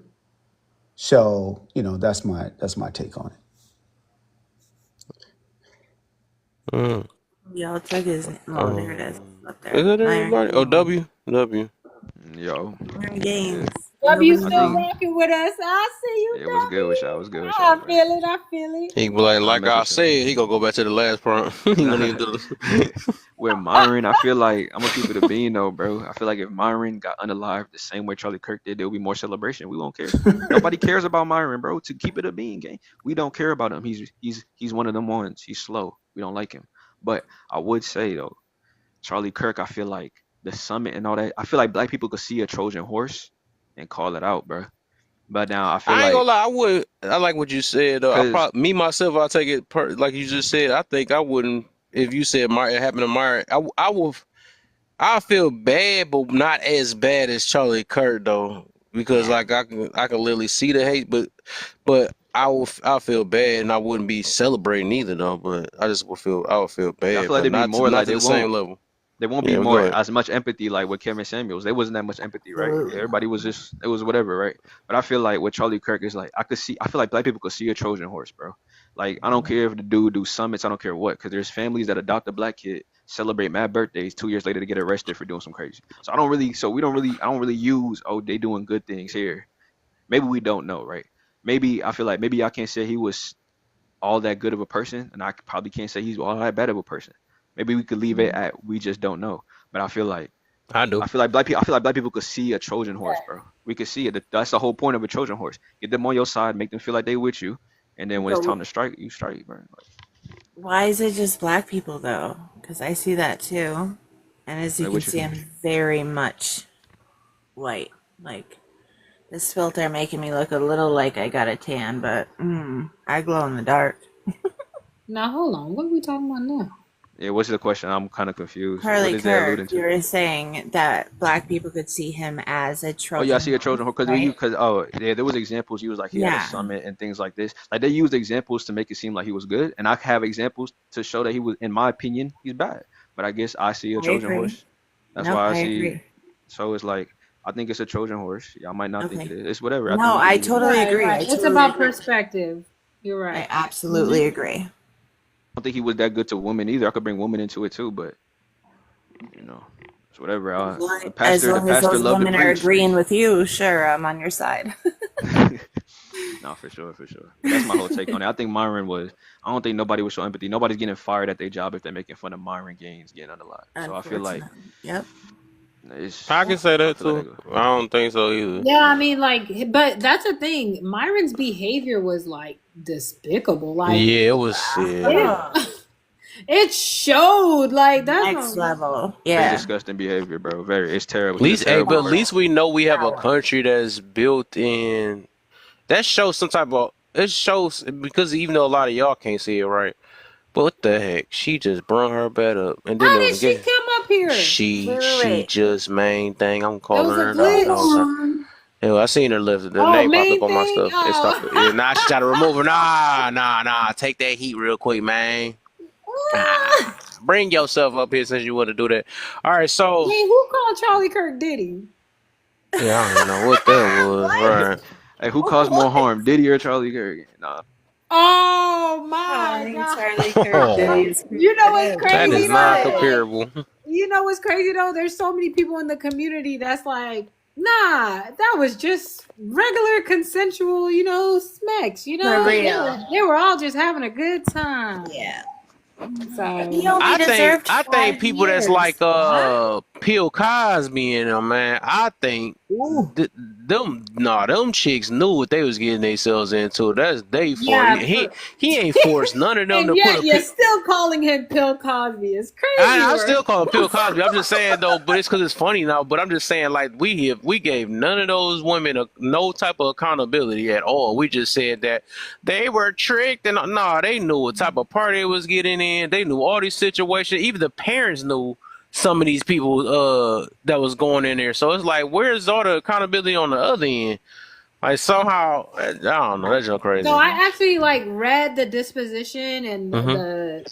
So that's my take on Mm. Y'all check his. Oh, there it is. Up Is there. that Myron everybody? Oh, Gaines. W. Yo, Myron yeah. Gaines. W I Nobody still knows. think rocking with us. I see you, it was good with y'all. W. What's good with y'all, I man? feel it. I feel it. He be like That's I what's up. said, he gonna go back to the last prompt. He won't even do the. With Myron, I feel like I'm gonna keep it a bean though, bro. I feel like if Myron got unalived the same way Charlie Kirk did, there would be more celebration. We won't care. Nobody cares about Myron, bro. To keep it a bean game, we don't care about him. He's one of them ones. He's slow. We don't like him. But I would say though, Charlie Kirk, I feel like the summit and all that. I feel like black people could see a Trojan horse and call it out, bro. But now I feel I ain't gonna like lie. I like what you said. Though. I because probably me myself. I take it like you just said. I think I wouldn't if you said it happened to Myron. I would. I feel bad, but not as bad as Charlie Kirk though, because Yeah. like I can literally see the hate, but I feel bad and I wouldn't be celebrating either though. But I would feel I bad, feel like but there'd be more not like to the same level. there won't be Yeah, go more ahead. as much empathy like with Kevin Samuels. There wasn't that much empathy, right? Absolutely. Everybody was just it was whatever, right? But I feel like with Charlie Kirk is like I feel like black people could see a Trojan horse, bro. Like I don't care if the dude do summits, I don't care what, because there's families that adopt a black kid, celebrate mad birthdays, 2 years later to get arrested for doing some crazy. I don't really use they doing good things here. Maybe we don't know, right? Maybe I feel like maybe I can't say he was all that good of a person, and I probably can't say he's all that bad of a person. Maybe we could leave it at we just don't know. But I do. I feel like black people could see a Trojan horse, bro. We could see it. That's the whole point of a Trojan horse. Get them on your side, make them feel like they with you, and then when it's time But to strike, you strike, bro. why is it just black people though? Because I see that too, and as you Like can what you see, mean? I'm very much white. Like this filter making me look a little like I got a tan, but I glow in the dark. Now hold on. What are we talking about now? Yeah, what's the question? I'm kind of confused. What Charlie is that Kirk, alluding you to? were saying that black people could see him as a Oh yeah, I Trojan see a horse, Trojan horse right? because there was examples. He was like he had a Yeah, summit and things like this. Like they used examples to make it seem like he was good, and I have examples to show that he was, in my opinion, he's bad. But I guess I see a I Trojan agree. horse. That's Nope, why I I see. agree. So it's like I think it's a Trojan horse. Y'all might not think it Okay. is. It's whatever. I No, think we I can move on. totally agree. I It's totally about agree. perspective. You're right. I absolutely Mhm. agree. I don't think he was that good to women either. I could bring women into it too, but you know, it's whatever. As long The as, pastor those loved to women are preach. agreeing with you, sure, I'm on your side. No, for sure. That's my whole take on it. I think Myron was. I don't think nobody would show empathy. Nobody's getting fired at their job if they're making fun of Myron Gaines getting unalive. So I feel like Unfortunately. Yep. it's. I can say that I feel like too. I don't think so either. Yeah, I mean, like, but that's the thing. Myron's behavior was like despicable. Like, Yeah, it was. Yeah. it showed. Like, that's Next not level. very Yeah. disgusting behavior, bro. It's terrible. At least, He's a terrible but at person. least we know we have a country that's built in. That shows some type of. It shows because even though a lot of y'all can't see it right, but what the heck? She just brung her bed up, and then How there did was she come up here? she just main thing. I'm It calling was her a the whole time. glitch. Yeah, I seen her lift the Oh, name popped main up on my thing. stuff. It stopped. Oh. Yeah, now she try to remove her. Nah. Take that heat real quick, man. Nah. Bring yourself up here since you want to do that. All right, so Hey, who called Charlie Kirk Diddy? yeah, I don't even know what that was. Right. Hey, who caused more harm, Diddy or Charlie Kirk? Nah. Oh my God! Charlie Kirk Diddy is You know what's crazy? That is though? not comparable. You know what's crazy though? There's so many people in the community that's like, nah, that was just regular consensual, smacks. For real. They were all just having a good time. Yeah. So I think people that's like Bill Cosby and them, man. I think them chicks knew what they was getting themselves into. That's they for Yeah, he ain't forced none of them and to yet put a you're still calling him Bill Cosby. It's crazy. I still call him Bill Cosby. I'm just saying though, but it's because it's funny now. But I'm just saying, like we gave none of those women no type of accountability at all. We just said that they were tricked, and they knew what type of party it was getting in. They knew all these situations. Even the parents knew some of these people that was going in there. So it's like, where's all the accountability on the other end? Like somehow, I don't know. That's just crazy. So I actually read the disposition and what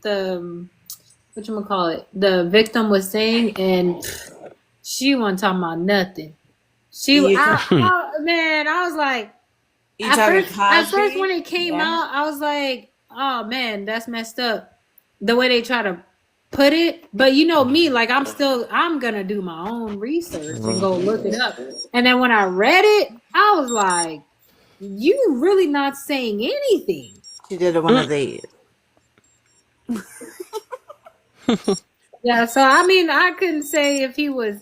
the victim was saying, and she wasn't talking about nothing. I was like, at first when it came out, I was like, oh man, that's messed up. The way they try to put it, but me, like I'm gonna do my own research and go look it up. And then when I read it, I was like, you really not saying anything. She did one of these. Yeah, so I mean, I couldn't say if he was,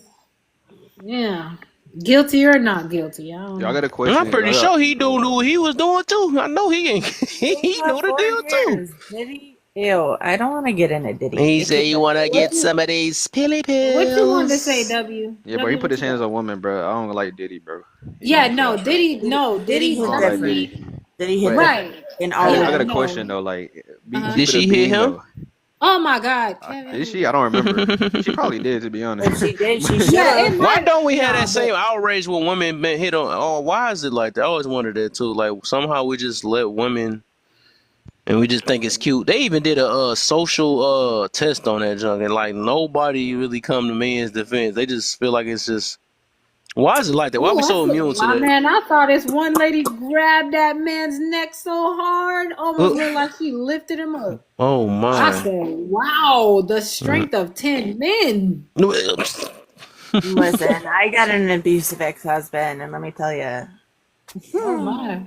guilty or not guilty. I don't know. Y'all got a question? I'm pretty sure he knew what he was doing too. I know he ain't. He knew the deal too. Did he? Ew, I don't want to get in it, did He said you want to get some of these pilly pills. What you wanted to say, W? Yeah, bro, he put his hands on women, bro. I don't like Diddy, bro. Yeah, Diddy like Diddy. Did he hit right? In all I got a question though. Like, did she hit him? Though. Oh my God, Did she? I don't remember. She probably did, to be honest. If she did, she should. Why don't we have that same outrage when women been hit on? Oh, why is it like that? I always wondered that too. Like somehow we just let women, and we just think it's cute. They even did a social test on that junk, and like nobody really come to men's defense. They just feel like it's just. Why is it like that? Why are we so immune to that? Man, I thought this one lady grabbed that man's neck so hard, almost looked like she lifted him up. Oh my! I said, "Wow, the strength of 10 men." Listen, I got an abusive ex-husband, and let me tell you. Oh my!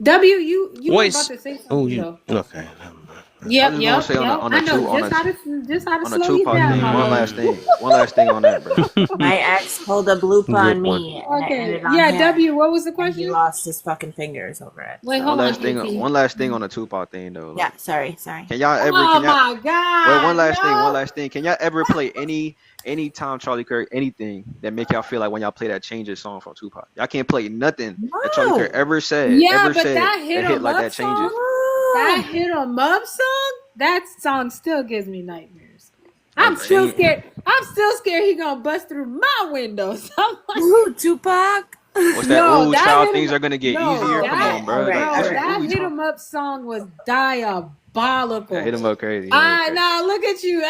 W, you were about to say something though. Okay. Yep. On a Tupac thing. One last thing on that, bro. My ex pulled a bloop on me. Okay. Yeah, W, what was the question? He lost his fucking fingers over it. Wait, hold on. One last thing on the Tupac thing, though. Like, yeah, sorry. Can y'all ever? Oh my God! Wait, one last thing. Can y'all ever play any time Charlie Kirk anything that make y'all feel like when y'all play that Changes song from Tupac? Y'all can't play nothing that Charlie Kirk ever said. Yeah, but that hit like that Changes. That hit 'em up song. That song still gives me nightmares. I'm still scared. He gonna bust through my windows. I'm like, ooh, Tupac. What's that? Ooh, child, things are gonna get easier. Come on, bro. That hit 'em up song was diabolical. Hit him up crazy. Now look at you.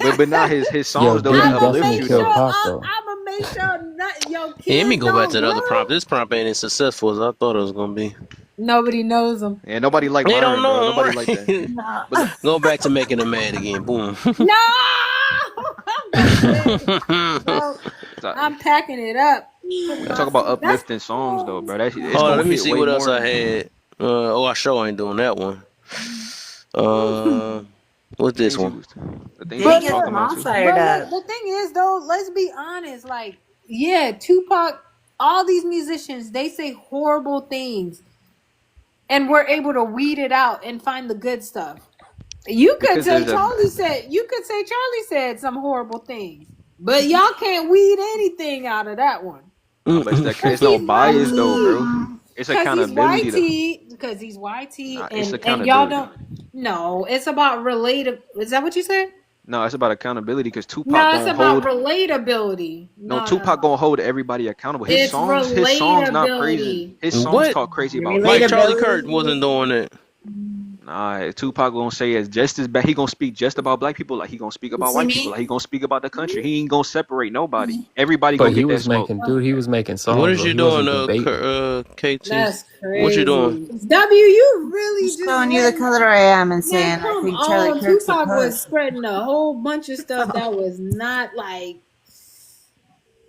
But not his songs though. Diddy Uplift definitely you killed though. Pac though. I'm gonna they showed not yo Yeah, let me kids go back don't to the other grow. prompt. This prompt ain't as successful as I thought it was gonna be. Nobody knows them. And nobody like They don't Byron, bro. know him, Nobody like that. right? No. But look, Go back to making them mad again. Boom. No, I'm going bro. I'm packing it up. Putting we my talk about feet. That's uplifting songs though, bro. That it's Hold on, gonna let me hit see way what else more. I had. I sure ain't doing that one. What's The this things he one? was, the things he but was Dang it, talking look, I'm about all too. fired but up. look, the thing is though, let's be honest. Like, yeah, Tupac, all these musicians, they say horrible things, and we're able to weed it out and find the good stuff. You could Because say there's a Charlie said some horrible things, but y'all can't weed anything out of that one. nah, but Cause it's no he's bias though, YT. bro. It's Cause he's accountability though. YT. Because he's YT, Nah, it's and y'all accountability. don't. No, it's about related. Is that what you said? No, it's about accountability because Tupac No, it's gonna about hold. relatability. No, No, no, Tupac no. gonna hold everybody accountable. It's His songs not praising. relatability. His songs What? talk crazy about Like niggas. Charlie Kirk Relatability. wasn't doing it. Nah, Tupac gonna say it's just as bad. He gonna speak just about black people, like he gonna speak You about see white people, me? like he gonna speak about the country. He ain't gonna separate nobody. Everybody But gonna he get that was smoke. making, dude. He was making What songs, is bro. you He doing, wasn't debating. KT? That's What you doing? crazy. W, you really Just just showing you the let color I am and man saying I come think Charlie on. Kirk's a Tupac was puss. spreading a whole bunch of stuff that was not like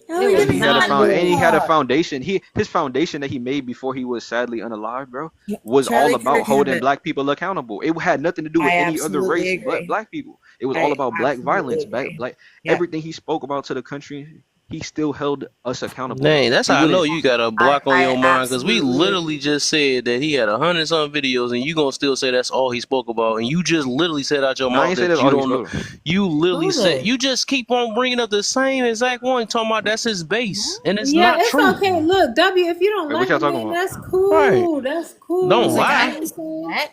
Hell, it he was did And his own not he good. had a Tupac. foundation. His foundation that he made before he was sadly unalive, bro, was all Charlie about Kirk had holding it. black people accountable. It had nothing to do with I any other absolutely race but agree. black people. It was all I about black absolutely violence, agree. black Yep. everything he spoke about to the country. He still held us accountable though. Dang, that's He how I know wouldn't. you got a I block on I your mind because we absolutely literally agree. just said that he had 100 some videos, and you gonna still say that's all he spoke about, and you just literally said out your No, I mouth ain't say that that's you all he don't know. spoke about. You literally Who said did? you just keep on bringing up the same exact one, talking about that's his base, and it's Yeah, not it's true. okay. Look, W, if you don't Wait, what like y'all him, talking then about? that's Right? cool. That's Don't He's cool. like, You I know lie. what I'm ain't saying? that.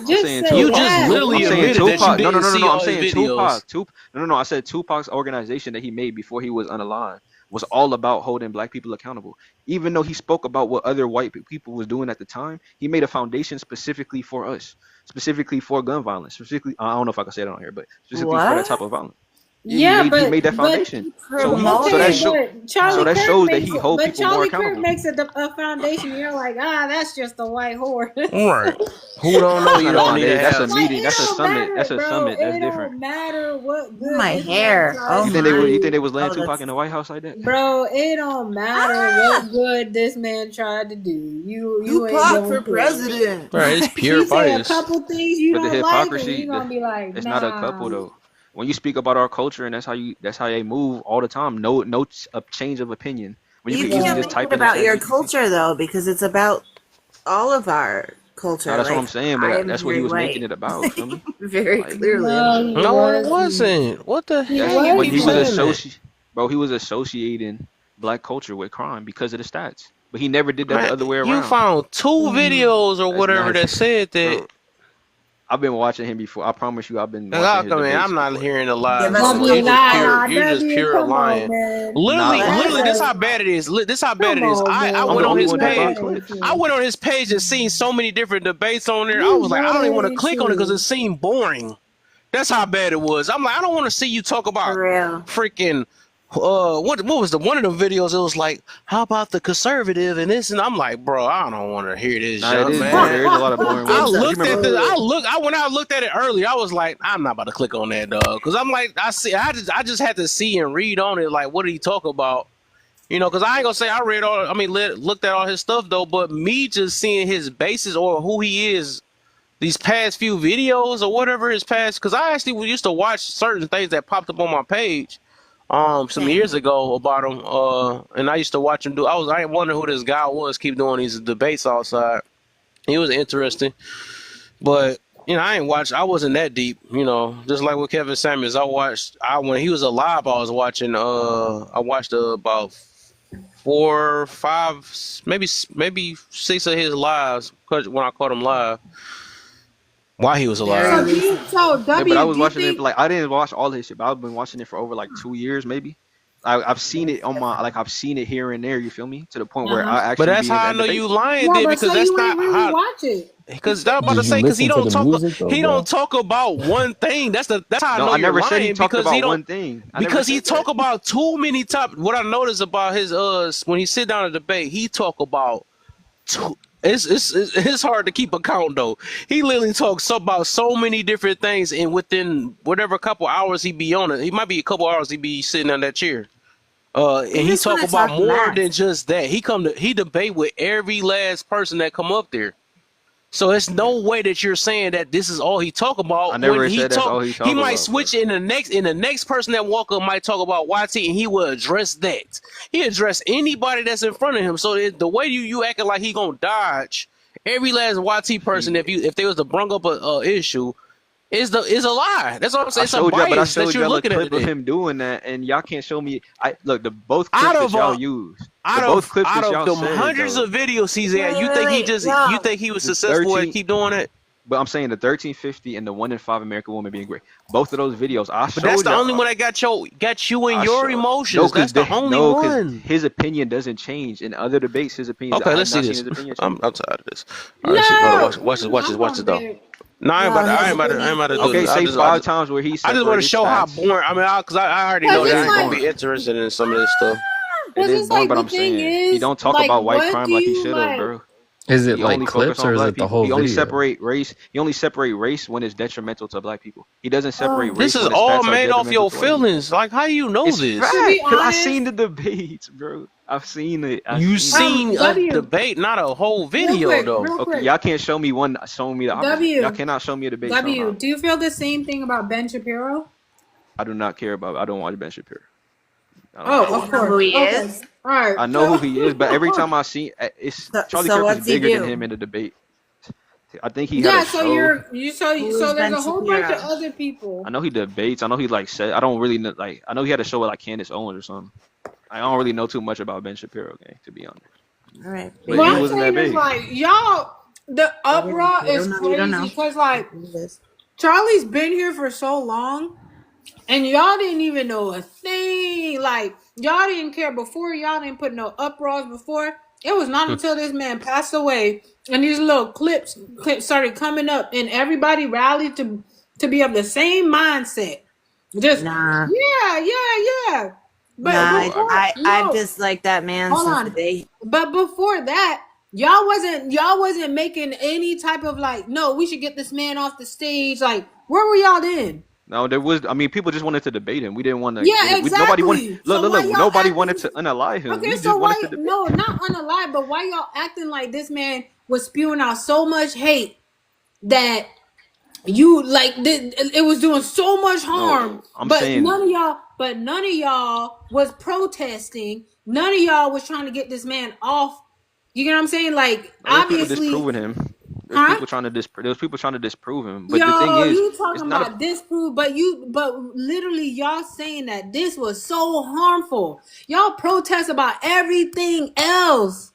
I'm Just saying say You Tupac. just that. I'm literally saying admitted that you Tupac. No, no, didn't no, no, see no. I'm all his saying videos. Tupac. No, no, no. I said Tupac's organization that he made before he was unalive was all about holding black people accountable. Even though he spoke about what other white people was doing at the time, he made a foundation specifically for us, specifically for gun violence. Specifically, I don't know if I can say that on here, but specifically for that What? type of violence. Yeah, Yeah, he made that but foundation. He So that okay, promoted. show but so Charlie that Kirk shows that makes he it. hold But people more Charlie Kirk accountable. makes it a foundation. You're like, that's just a white horse. Right? Who don't know That's you not a don't need to foundation. That's a have. Like meeting. it That's a don't summit. matter, That's a bro. summit. That's It different. don't matter what good My this man hair. tried Oh to You think my. they do, was laying Oh, Tupac in that's the White House like that? bro. It don't matter ah what good this man tried to do. You ain't Tupac gonna for care. president. Right? It's pure He say a bias. couple things you But the don't like, and you hypocrisy, gonna be like, it's not a nah. couple though. When you speak about our culture and that's how they move all the time. No, a change of opinion. When you You could easily can't just make it type in the about chat your GPT. culture though, because it's about all of our Now culture. that's what Like I'm saying, I but am that's what he very was making white. it about. You feel me? Very Like clearly, I'm No, white. he No, it wasn't. wasn't. What the He that's heck? You when keep he was wasn't. saying that. bro. He was associating black culture with crime because of the stats. But he never did that the Man, other way you around. found two videos or That's whatever not, that said that. bro. I've been watching him before. I promise you, I've been watching How his come, man? debates I'm not before. hearing the Give lies, us so a W, you couple just nah, pure, nah, facts. you're just W, pure come on, lying. man. Not Literally, Let That's us. literally, this a how bad it is. This how bad come it is. on, I I'm man. the went on only You his one that know brought page. up that ain't clips. I true. went on his page and seen so many different debates on there. I You was like, know I don't that even want to ain't click on it because it true. seemed boring. That's how bad it was. I'm like, I don't want to see you talk For about real. freaking what was the one of the videos? It was like, how about the conservative and this, and I'm like, bro, I don't want to hear this Nah, it junk, is boring. man. There is a lot of He boring I gives ones. a Cause you looked at remember, this. fuck. I when I looked at it earlier, I was like, I'm not about to click on that, dog, because I'm like, I just had to see and read on it, like, what did he talk about? You know, because I ain't gonna say I read all. I mean, looked at all his stuff though, but me just seeing his basis or who he is, these past few videos or whatever his past, because I actually used to watch certain things that popped up on my page some Same. years ago about him, and I used to watch him do. I ain't wondering who this guy was, keep doing these debates outside. He was interesting, but you know, I wasn't that deep, you know, just like with Kevin Samuels. When he was alive, I was watching, I watched about 4, 5, maybe 6 of his lives when I caught him live while he was Very alive. recent. yeah, but I W, was do you watching it think? like I didn't watch all his shit, but I've been watching it for over like 2 years, maybe. I've seen it on my I've seen it here and there. You feel me? To the point where I But actually that's be in how I that know debate. you lying, Yeah, then, but because so that's you ain't not really how. watch it. Because I'm about to Did you say, because listen to the music though, he don't bro? talk about one thing. That's how I No, know I you're never said he lying, talked because he about don't. one thing. I never Because he said that. talk about too many topics. What I notice about his when he sit down to debate, he talk about two. It's hard to keep a count though. He literally talks about so many different things, and within whatever couple hours he be on it, he might be a couple hours he be sitting on that chair. And He's he just talk gonna about talk more mess. than just that. He debate with every last person that come up there. So it's no way that you're saying that this is all he talk I about. When never he said that's all talk, he he talk might about, bro. switch in the next person that walk up might talk about YT, and he will address that. He address anybody that's in front of him. So the way you acting like he gonna dodge every last YT person, if they was to bring up a issue, is a lie. That's what I'm saying. I It's a showed y'all, but I bias that showed you're y'all a looking at clip it of in. him doing that, and y'all can't show me. I look both Out clips that of y'all used. The out both of clips out that of y'all them said hundreds though. of videos he's Wait, at, wait, wait, you y'all. think he was The successful at 13, keep doing it? but I'm saying the 1350 and the 1 in 5 American woman being great. Both of those videos I But that's showed the only y'all. one that got you in I your show no, emotions. cause That's the only cause one. his opinion doesn't change in other debates. His opinion, Okay, I have let's see not seen this. his opinion I'm change. tired of this. All right, see, hold on, No, watch this though. No, No, I his ain't about to, opinion do is Okay, this. say 5 times where he I just want to separated show how stats. boring. I mean, because I already because know It that it's I is ain't gonna like, be boring. interested in some of this stuff. It because is it's boring, like but the I'm thing saying he is, don't talk like, about white what crime do like he you should have, like? bro. Is it He like only focus clips or on is black it the people. whole He only video? separate race. He only separate race when it's detrimental to black people. He doesn't separate oh, This race is when his all stats are made off detrimental your to white people. feelings. Like, how you know It's this? To be fact, cause I honest, seen the debates, bro. I've seen it. I've You seen it. seen a W, debate, not a whole video though. real Okay, quick, y'all can't show me one showing me the opposite. Y'all W, cannot show me a debate showing the W. Do opposite. you feel the same thing about Ben Shapiro? I do not care about. I don't watch Ben Shapiro. I don't Oh, care you of don't about him. know who course. he Okay. is. All right. I know who he is, but every So, time I see it's Charlie So Kirk is what's he bigger than him do? in the debate. I think he had a yeah. So show. Who so is there's Ben a whole bunch of Shapiro? other I people. know he debates. I know he said. I don't really know, I know he had a show with Candace Owens or something. I don't really know too much about Ben Shapiro, gang, to be honest. All right, But What he figure I'm it. wasn't that saying is big. like y'all, the Figure it. uproar You is don't know. You don't crazy know. because like It is. Charlie's been here for so long. And y'all didn't even know a thing. Like, y'all didn't care before. Y'all didn't put no uproars before. It was not until this man passed away and these little clips started coming up and everybody rallied to be of the same mindset. Just, Nah, yeah. But nah. before, I've no, disliked that man hold since the on. day. But before that, y'all wasn't making any type of like, no, we should get this man off the stage. Like, where were y'all then? No, there was. I mean, people just wanted to debate him. We didn't want to. Yeah, Nobody wanted. exactly. Look, So look, why look. y'all Nobody acting? wanted to unalive him. Okay, We so just wanted why? to debate. No, not unalive, but why y'all acting like this man was spewing out so much hate that you like it was doing so much No, harm, I'm but saying none of y'all was protesting. None of y'all was trying to get this man off. You get what I'm saying? Like, no. There's people obviously, disproving him. There's huh? people trying to There's people trying to disprove him. But the thing Yo, is, you it's talking not a. about disprove, but literally y'all saying that this was so harmful. Y'all protest about everything else,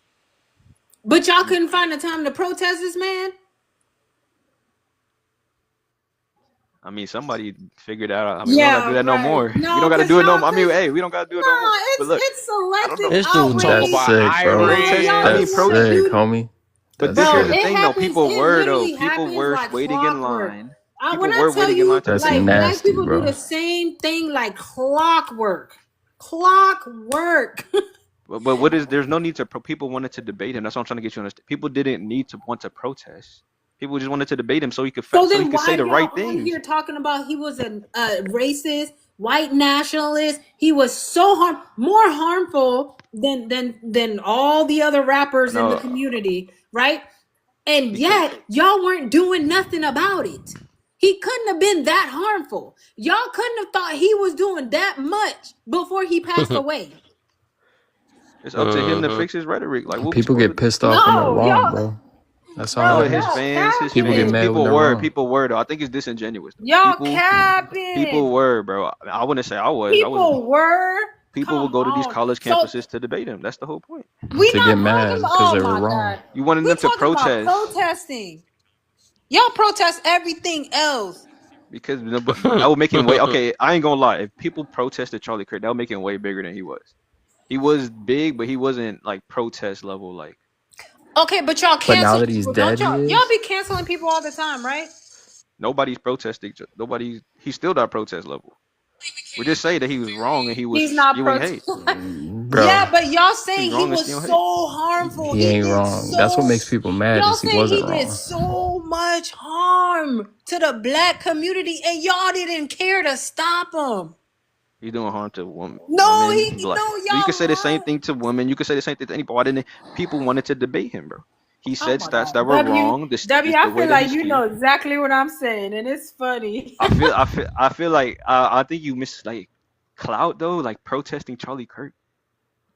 but y'all couldn't find the time to protest this man. I mean, somebody figured out. I mean, we don't gotta do Yeah, that no right. more. We No, don't gotta cause do it no y'all, more. I mean, cause hey, we don't gotta do it no more. no, But look, it's I don't selective know. This dude talk That's outrage. about sick, bro. No, Iran. y'all That's just want to sick, do. homie. But That's this Bro, here's the sick. it thing, though. happens. People It were though. literally People happens were like waiting in clockwork. line. When People I were tell waiting in line you, to That's debate like, him. black nasty, people do bro. the same thing like clockwork. Clockwork. But what is? There's no need to. People wanted to debate him. That's what I'm trying to get you to understand. People didn't need to want to protest. People just wanted to debate him so he could So so he then could say why the right y'all on things. here talking about he was a racist, white nationalist? He was so more harmful than all the other rappers in the No, community, right? And because yet y'all weren't doing nothing about it. He couldn't have been that harmful. Y'all couldn't have thought he was doing that much before he passed away. it's up to him to Uh-huh. fix his rhetoric. Like, what we People supposed get to do? pissed off when they're No, wrong, y'all, bro. That's all bro, No, that his y'all is. fans, People get capping. mad when they're wrong. people were though. I think it's disingenuous though. Y'all capping. People were, bro. I wouldn't say I was. I wasn't. People were. People would Come go to these on. college So campuses to debate him. That's the whole point. we To get not talking mad about. because Oh they were my wrong. god. You wanted We them to talking about protest. protesting. Y'all protest everything else. Because that would make him way. Okay, I ain't gonna lie. If people protested Charlie Kirk, that would make him way bigger than he was. He was big, but he wasn't like protest level. Like Okay, but y'all But now cancel that he's people, don't dead, he y'all is. be canceling people all the time, right? nobody's protesting. He's still not protest level. We just say that he was wrong and he was He's not spewing hate. Bro, Yeah, but y'all He was saying he wrong and was spewing hate. so harmful. he He ain't did wrong. That's what so. makes people mad Y'all is he saying wasn't he did wrong. so much harm to the black community, and y'all didn't care to stop him. He's doing harm to No, women. Black. no, You y'all can say the same lying. thing to women. You can say the same thing to anybody. Why didn't people wanted to debate him, bro? He Oh said my stats God, that were W, wrong. This I the way feel that he like you know spewed. exactly what I'm saying, and it's funny. I feel like I think you miss like clout though, like protesting Charlie Kirk.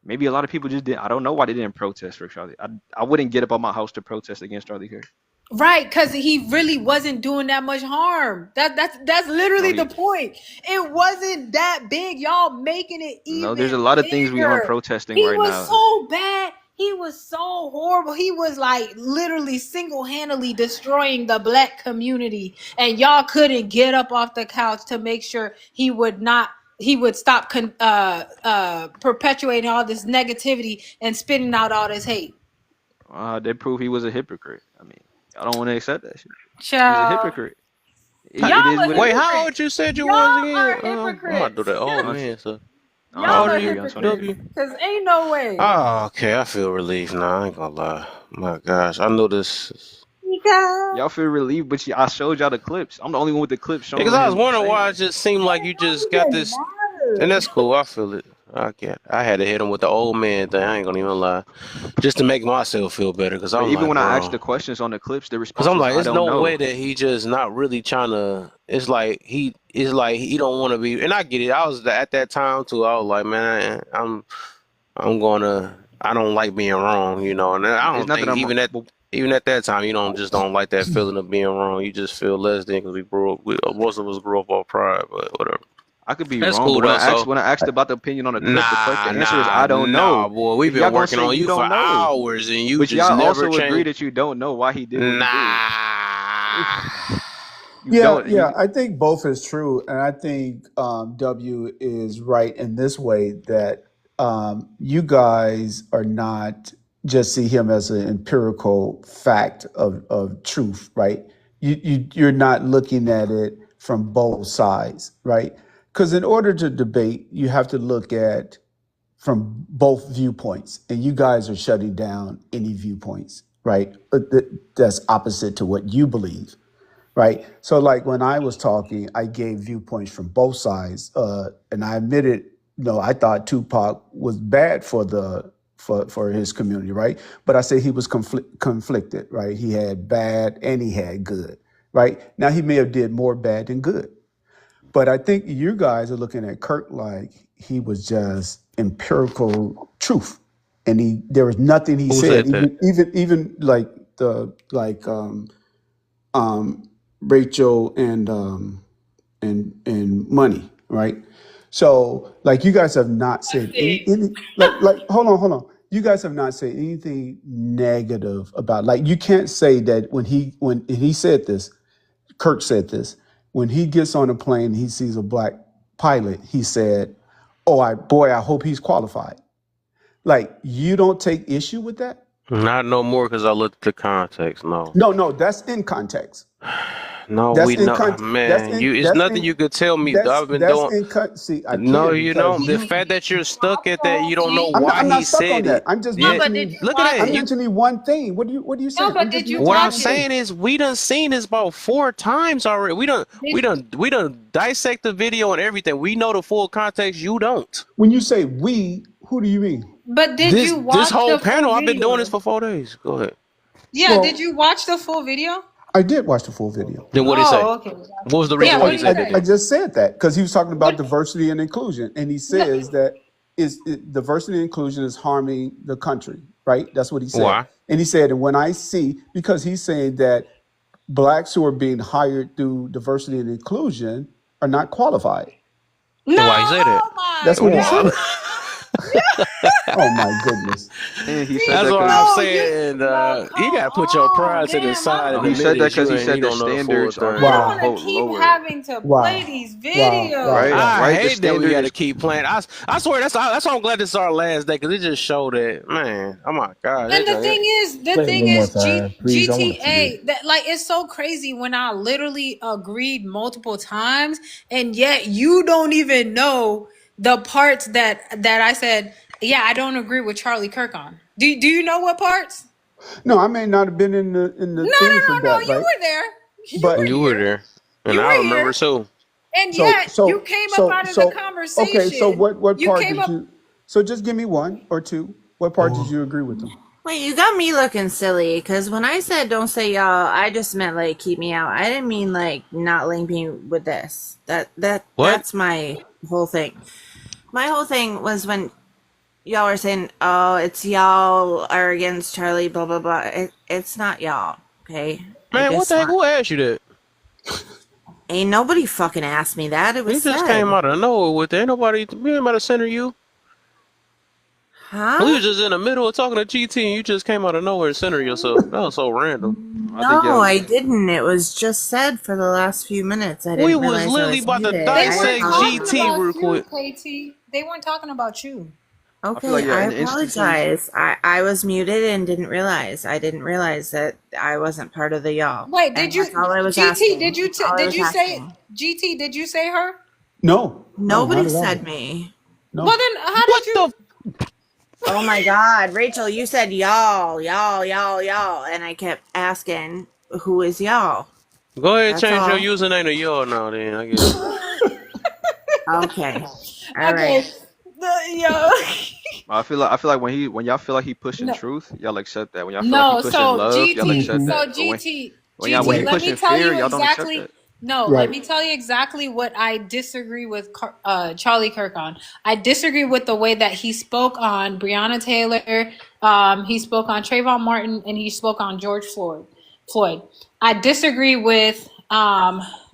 Maybe a lot of people just did. I don't know why they didn't protest for Charlie. I wouldn't get up on my house to protest against Charlie Kirk. Right, because he really wasn't doing that much harm. That's literally the Charlie, point. It wasn't that big. Y'all making it no, there's a even lot of things we aren't bigger. protesting He right was now. so bad. He was so horrible. He was like literally single-handedly destroying the black community. And y'all couldn't get up off the couch to make sure he would stop perpetuating all this negativity and spitting out all this hate. They prove he was a hypocrite. I mean, I don't want to accept that shit. He's a Child. hypocrite. Y'all It is a what it Wait, is. how hypocrite. old you said you was Y'all again? are I'm about to do hypocrites. that. Oh I'm, man, so how I'm old Y'all are are 23. you, I'm hypocrites. 23. W? Cause ain't no way. Oh, okay. I feel relieved now. I ain't gonna lie. My gosh, I know this. Y'all feel relieved, but I showed y'all the clips. I'm the only one with the clips Because showing I was him wondering saying why it that. just seemed like you just got Doesn't this, and matter. that's cool. I feel it. I get. I had to hit him with the old man thing. I ain't gonna even lie, just to make myself feel better. Because But I'm even like, when I asked bro. the questions on the clips, the Because response I'm was, like, "I it's don't no way know." that he just not really trying to. It's like he don't want to be. And I get it. I was at that time too. I was like, man, I'm gonna. I don't like being wrong, you know. And I It's don't not that think I'm. Well, even at that time, you don't like that feeling of being wrong. You just feel less than because we grew up. Most of us grew up off pride, but whatever. I could be That's wrong, but cool though. So when I asked about the opinion on the clip, the nah, answer is nah, I don't nah, know. boy. We've If y'all been gonna working say on you you for don't know, hours, and you but just y'all never also agree change. that you don't know why he did what he did. Nah. You Yeah, don't. yeah, I think both is true, and I think W is right in this way that you guys are not just see him as an empirical fact of truth, right? You're not looking at it from both sides, right? Because in order to debate, you have to look at from both viewpoints, and you guys are shutting down any viewpoints, right? That's opposite to what you believe, right? So, like when I was talking, I gave viewpoints from both sides, and I admitted, I thought Tupac was bad for for his community, right? But I said he was conflicted, right? He had bad and he had good, right? Now he may have did more bad than good, but I think you guys are looking at Kirk like he was just empirical truth, and there was nothing he Who said, said that? even like Rachel and Money, right? So like you guys have not said any like hold on. You guys have not said anything negative about, like, you can't say that when he said this, Kirk said this, when he gets on a plane and he sees a black pilot, he said, "Oh, I hope he's qualified." Like, you don't take issue with that? Not no more because I looked at the context. No. No, that's in context. No, That's we in know, context. man. It's nothing you could tell me. I've been That's doing. in cut. See, I No, can't, you because don't. The fact that you're stuck at that, you don't know I'm why not he stuck on said that. it. I'm just Yeah, But did mentioning. you look at watch that. I'm it? mentioning one thing. What are you No, saying? but I'm did just you What mentioning I'm watch one it? thing. saying is, we done seen this about 4 times already. Did, We done dissect the video and everything. We know the full context. You don't. When you say we, who do you mean? but did you This watch whole the full panel, I've been doing this video? for 4 days. Go ahead. Yeah, did Well, you watch the full video? I did watch the full video. Then what did he say? Oh, okay. What was the Yeah, reason what why do he you said that say? I then? just said that because he was talking about What? diversity and inclusion, and he No, says that diversity and inclusion is harming the country, right? That's what he said. Why? And he said, and when I see, because he's saying that blacks who are being hired through diversity and inclusion are not qualified. And why he say that? oh my That's what he Why? said. God. Oh my goodness. And he said That's that what because I'm No, you saying. no, You come gotta put your on, pride to the damn. side and he admit said that that because he you said the don't know the full standards are thing. quote I Wow. want to unquote keep lower. having to play Wow. these Wow. Wow. videos. Right, Wow. I right. The hate that we standard got to is keep playing. I swear that's why I'm glad this is our last day because it just showed that man. Oh my god, And that the junk. Play it one more time, please. I want to see it. GTA that like it's so crazy when I literally agreed multiple times and yet you don't even know the parts that I said, yeah, I don't agree with Charlie Kirk on. Do you know what parts? No, I may not have been in the thing for No, that, you right? were there. You But were You were here. there, and You I were here. remember too. And so yet you so came up so out of the so okay, so conversation. what You part came did up you, so just give me one or two. What part did you agree with them? Wait, you got me looking silly because when I said don't say y'all, I just meant like keep me out. I didn't mean like not link me with this. What? That's my whole thing. My whole thing was when y'all were saying, "Oh, it's y'all are against Charlie," blah blah blah. It's not y'all, okay? Like Man, what it's the heck? not. Who asked you that? Ain't nobody fucking asked me that. It was You just came said, out of nowhere with it. Ain't nobody. We ain't about to center you. We huh? was just in the middle of talking to GT, and you just came out of nowhere and center yourself. That was so random. I think No, y'all I didn't. It was just said for the last few minutes. I We didn't was realize I literally was about to muted. they I weren't dissect talking GT apologize. real about you, quick. KT. They weren't talking about you. I feel like Okay, yeah, I in the instances apologize. I was muted and didn't realize. I didn't realize that I wasn't part of the y'all. Wait, did And you that's all I was GT? asking. That's all I Did was you say asking. GT? Did you say her? No, no, not Nobody at said all. me. Well, No. then how What did you? the? Oh my God, Rachel, you said y'all, y'all, y'all, y'all, and I kept asking, who is y'all? Go ahead, That's change your all. username to y'all now. Then I guess. Okay. All right. Okay, yo. I feel like when y'all feel like he pushing No, truth, y'all accept that. When y'all feel like he no. pushing So love, y'all GT, accept Mm-hmm. that. so But GT, when he GT. Right. Let me pushing tell fear, you y'all don't accept exactly. that. No, let Right. me tell you exactly what I disagree with Charlie Kirk on. I disagree with the way that he spoke on Breonna Taylor. He spoke on Trayvon Martin, and he spoke on George Floyd. Floyd. I disagree with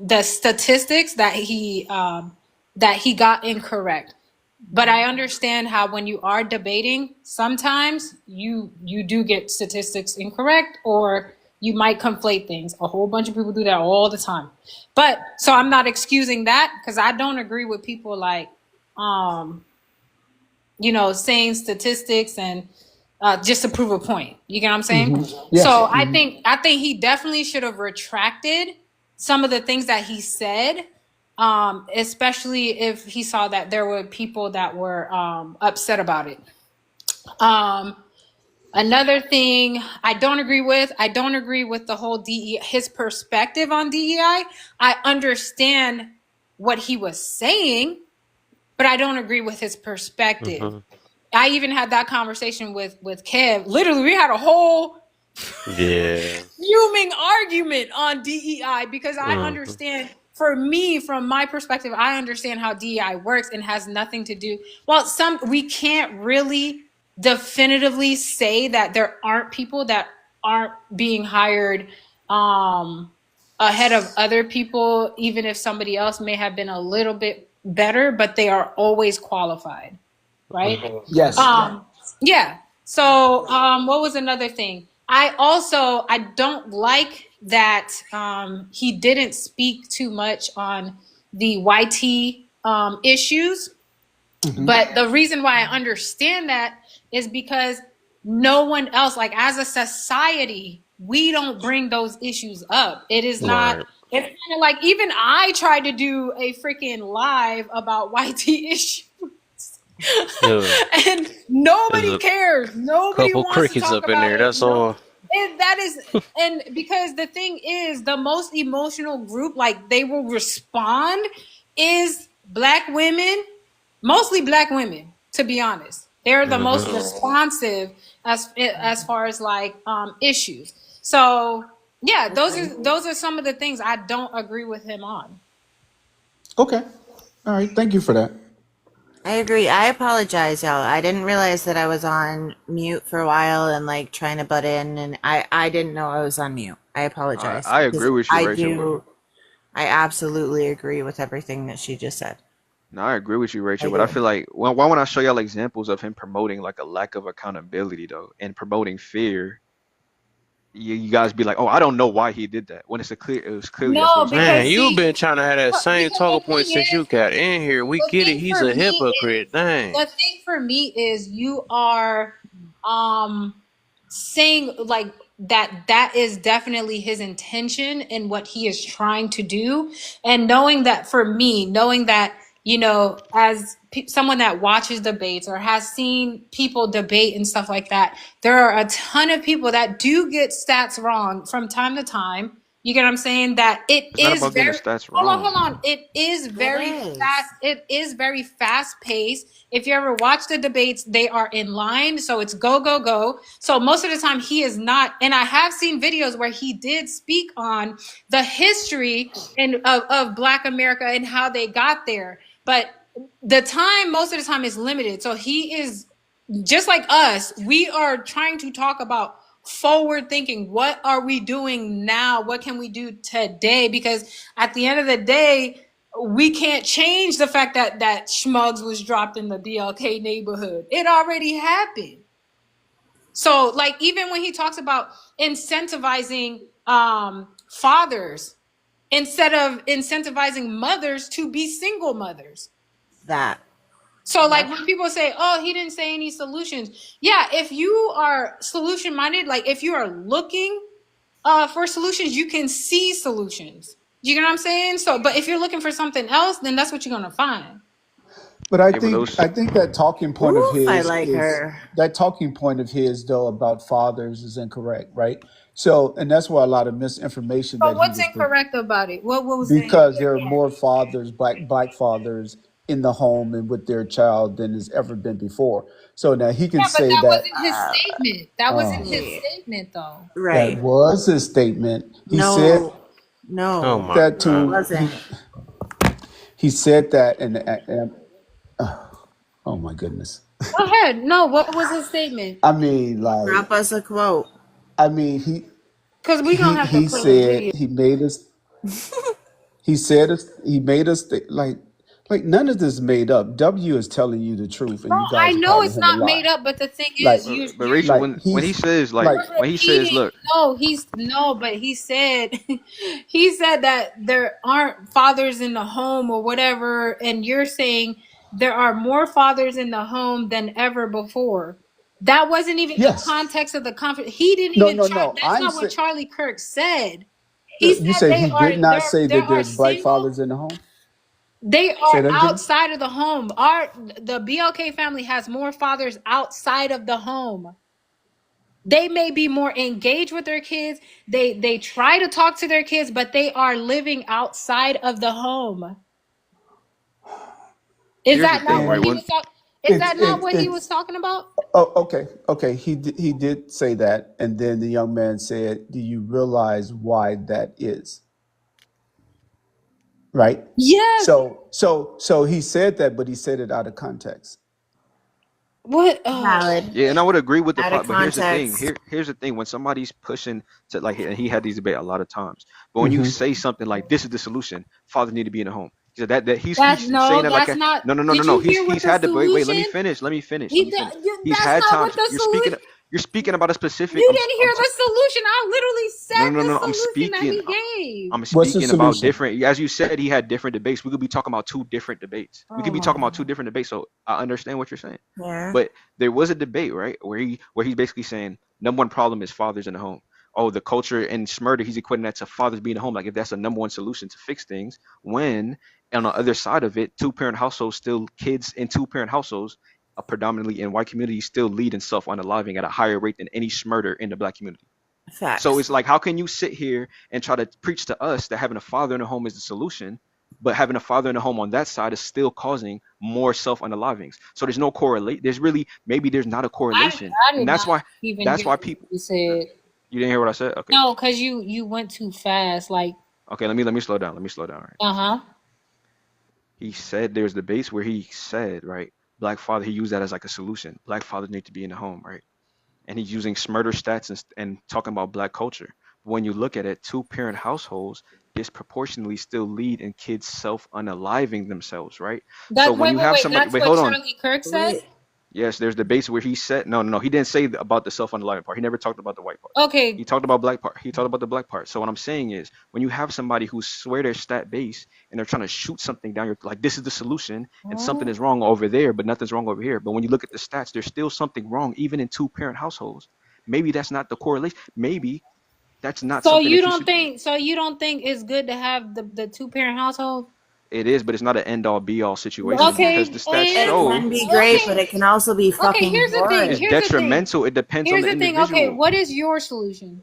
the statistics that he got incorrect. But I understand how when you are debating, sometimes you do get statistics incorrect or you might conflate things. A whole bunch of people do that all the time. But so I'm not excusing that because I don't agree with people like um saying statistics and just to prove a point. You get what I'm saying? Yes. So I think he definitely should have retracted some of the things that he said, especially if he saw that there were people that were upset about it. Um, Another thing I don't agree with the whole DEI, his perspective on DEI. I understand what he was saying, but I don't agree with his perspective. Hmm. I even had that conversation with Kev. Literally, we had a whole Yeah. fuming argument on DEI because I Hmm. understand. For me, from my perspective, I understand how DEI works and has nothing to do. Well, we can't really definitively say that there aren't people that aren't being hired ahead of other people, even if somebody else may have been a little bit better, but they are always qualified, right? Yes. Yeah. So what was another thing? I don't like that he didn't speak too much on the YT issues. But the reason why I understand that is because no one else, like as a society, we don't bring those issues up. It is not, Right. it's kind of like even I tried to do a freaking live about YT issues. Yeah. And There's nobody a cares. Nobody couple wants to crickets talk up in about there. it. That's No, all. and because the thing is, the most emotional group, like they will respond, is Black women, mostly Black women. To be honest, they're the Hmm. most responsive as far as like issues. So yeah, those are some of the things I don't agree with him on. Okay. All right. Thank you for that. I agree. I apologize, y'all. I didn't realize that I was on mute for a while and like trying to butt in, and I didn't know I was on mute. I apologize I because agree with you, Rachel. I absolutely agree with everything that she just said. No, I agree with you, How Rachel. you But I doing? feel like why when I show y'all examples of him promoting like a lack of accountability though, and promoting fear, you guys be like, oh, I don't know why he did that. When it was clearly that's what No, he's trying to because Man, do. you've see, been trying to have that same because the talking point thing since you is, got in here. We the get it. thing He's for a me hypocrite. Dang. the thing for me is you are um saying like that is definitely his intention and what he is trying to do, and knowing that, for me, knowing that, as someone that watches debates or has seen people debate and stuff like that, there are a ton of people that do get stats wrong from time to time. You get what I'm saying? That it It's not is about getting the very, stats hold wrong. on, it is It very is. fast. It is very fast paced. If you ever watch the debates, they are in line, so it's go go go. So most of the time he is not, and I have seen videos where he did speak on the history of Black America and how they got there, but the time, most of the time, is limited. So he is just like us. We are trying to talk about forward thinking. What are we doing now? What can we do today? Because at the end of the day, we can't change the fact that Schmugs was dropped in the BLK neighborhood. It already happened. So, like, even when he talks about incentivizing fathers instead of incentivizing mothers to be single mothers. That. So, like, when people say, oh, he didn't say any solutions. Yeah, if you are solution minded, like if you are looking for solutions, you can see solutions. You know what I'm saying? So, but if you're looking for something else, then that's what you're gonna find. But I Yeah, but think those I think that talking point of Oof, I his like is her. that talking point of his though about fathers is incorrect, right? So, and that's why a lot of misinformation So that he what's was incorrect about it? What was the because there are more fathers, black fathers in the home and with their child than has ever been before. So now he can Yeah, but say that that wasn't his statement. That wasn't his Yeah. statement, though. that Right. was his statement. He said No. Oh No. my that It God. to wasn't. he said that and oh my goodness. Go ahead. No, what was his statement? I mean, like, Drop us a quote. I mean, Because we gonna have to he play the said video. he made us. He said us. He made us like none of this made up. W is telling you the truth, No, and you I guys are know calling it's him a not lie. made up, but the thing Like is, you but you're Rachel, like when he he's says like when he says, repeating. look, No, he's no, but he said he said that there aren't fathers in the home or whatever, and you're saying there are more fathers in the home than ever before. That wasn't even the yes. context of the conference. He didn't No, even. no, no. That's I'm not what saying Charlie Kirk said. He you said say they he are did not there. say There that are there's black single. fathers in the home. They Say are that again. outside of the home. The BLK family has more fathers outside of the home. They may be more engaged with their kids. They try to talk to their kids, but they are living outside of the home. Is here's the that thing, not right? what he And When was talking? Is it's that not it what he was it's talking about? oh okay. He did say that, and then the young man said, "Do you realize why that is?" Right. Yes. So he said that, but he said it out of context. What? Valid. Yeah, and I would agree with the Out of part, but here's the thing. context. Here's the thing. When somebody's pushing to like, and he had these debate a lot of times. But when you Hmm. say something like, "This is the solution," fathers need to be in the home. So that That he's saying no, that like that's a not. no Did no. you hear what He's the had to wait. Let me solution? finish. Let me finish. He's That's had not what times. the solution. You're speaking about a specific. You didn't hear the solution. I literally No, said no, no, the no. solution that he gave. I'm What's the speaking about solution? different. As you said, he had different debates. We could be talking about two different debates. We Oh could be my talking about god. two different debates. So I understand what you're saying. Yeah. But there was a debate, right, where he's basically saying number one problem is fathers in the home. Oh, the culture and murder, he's equating that to fathers being at home. Like if that's the number one solution to fix things, when on the other side of it, two-parent households, still kids in two-parent households, predominantly in white communities, still lead in self-unaliving at a higher rate than any murder in the black community. So Facts. it's like, how can you sit here and try to preach to us that having a father in the home is the solution, but having a father in the home on that side is still causing more self-unalivings? So there's no correlate. There's really maybe there's not a correlation, I and did not even that's hear why what people. you said. You didn't hear what I said? Okay, No, because you went too fast. Like, okay. Let me slow down. Let me slow down. Right. uh-huh. He said there's debates where he said right, black father. He used that as like a solution. Black fathers need to be in the home, right? And he's using murder stats and talking about black culture. When you look at it, two parent households disproportionately still lead in kids self-unaliving themselves, right? So That when you have wait. somebody, That's wait, what hold on. Charlie Kirk said. Yes, there's debates where he said no. He didn't say about the self-unaliving part. He never talked about the white part. Okay. He talked about black part. He talked about the black part. So what I'm saying is, when you have somebody who swear they're stat based and they're trying to shoot something down your like this is the solution and something is wrong over there, but nothing's wrong over here. But when you look at the stats, there's still something wrong even in two-parent households. Maybe that's not the correlation. Maybe that's not So something you that you don't should. think? So you don't think it's good to have the 2-parent household? It is, but it's not an end all be all situation Okay, because the stats It show can be great, but okay, it can also be okay. fucking Here's the thing. it's horrid. Here's the thing. detrimental. It depends on Here's the the thing. Okay, individual. what is your solution?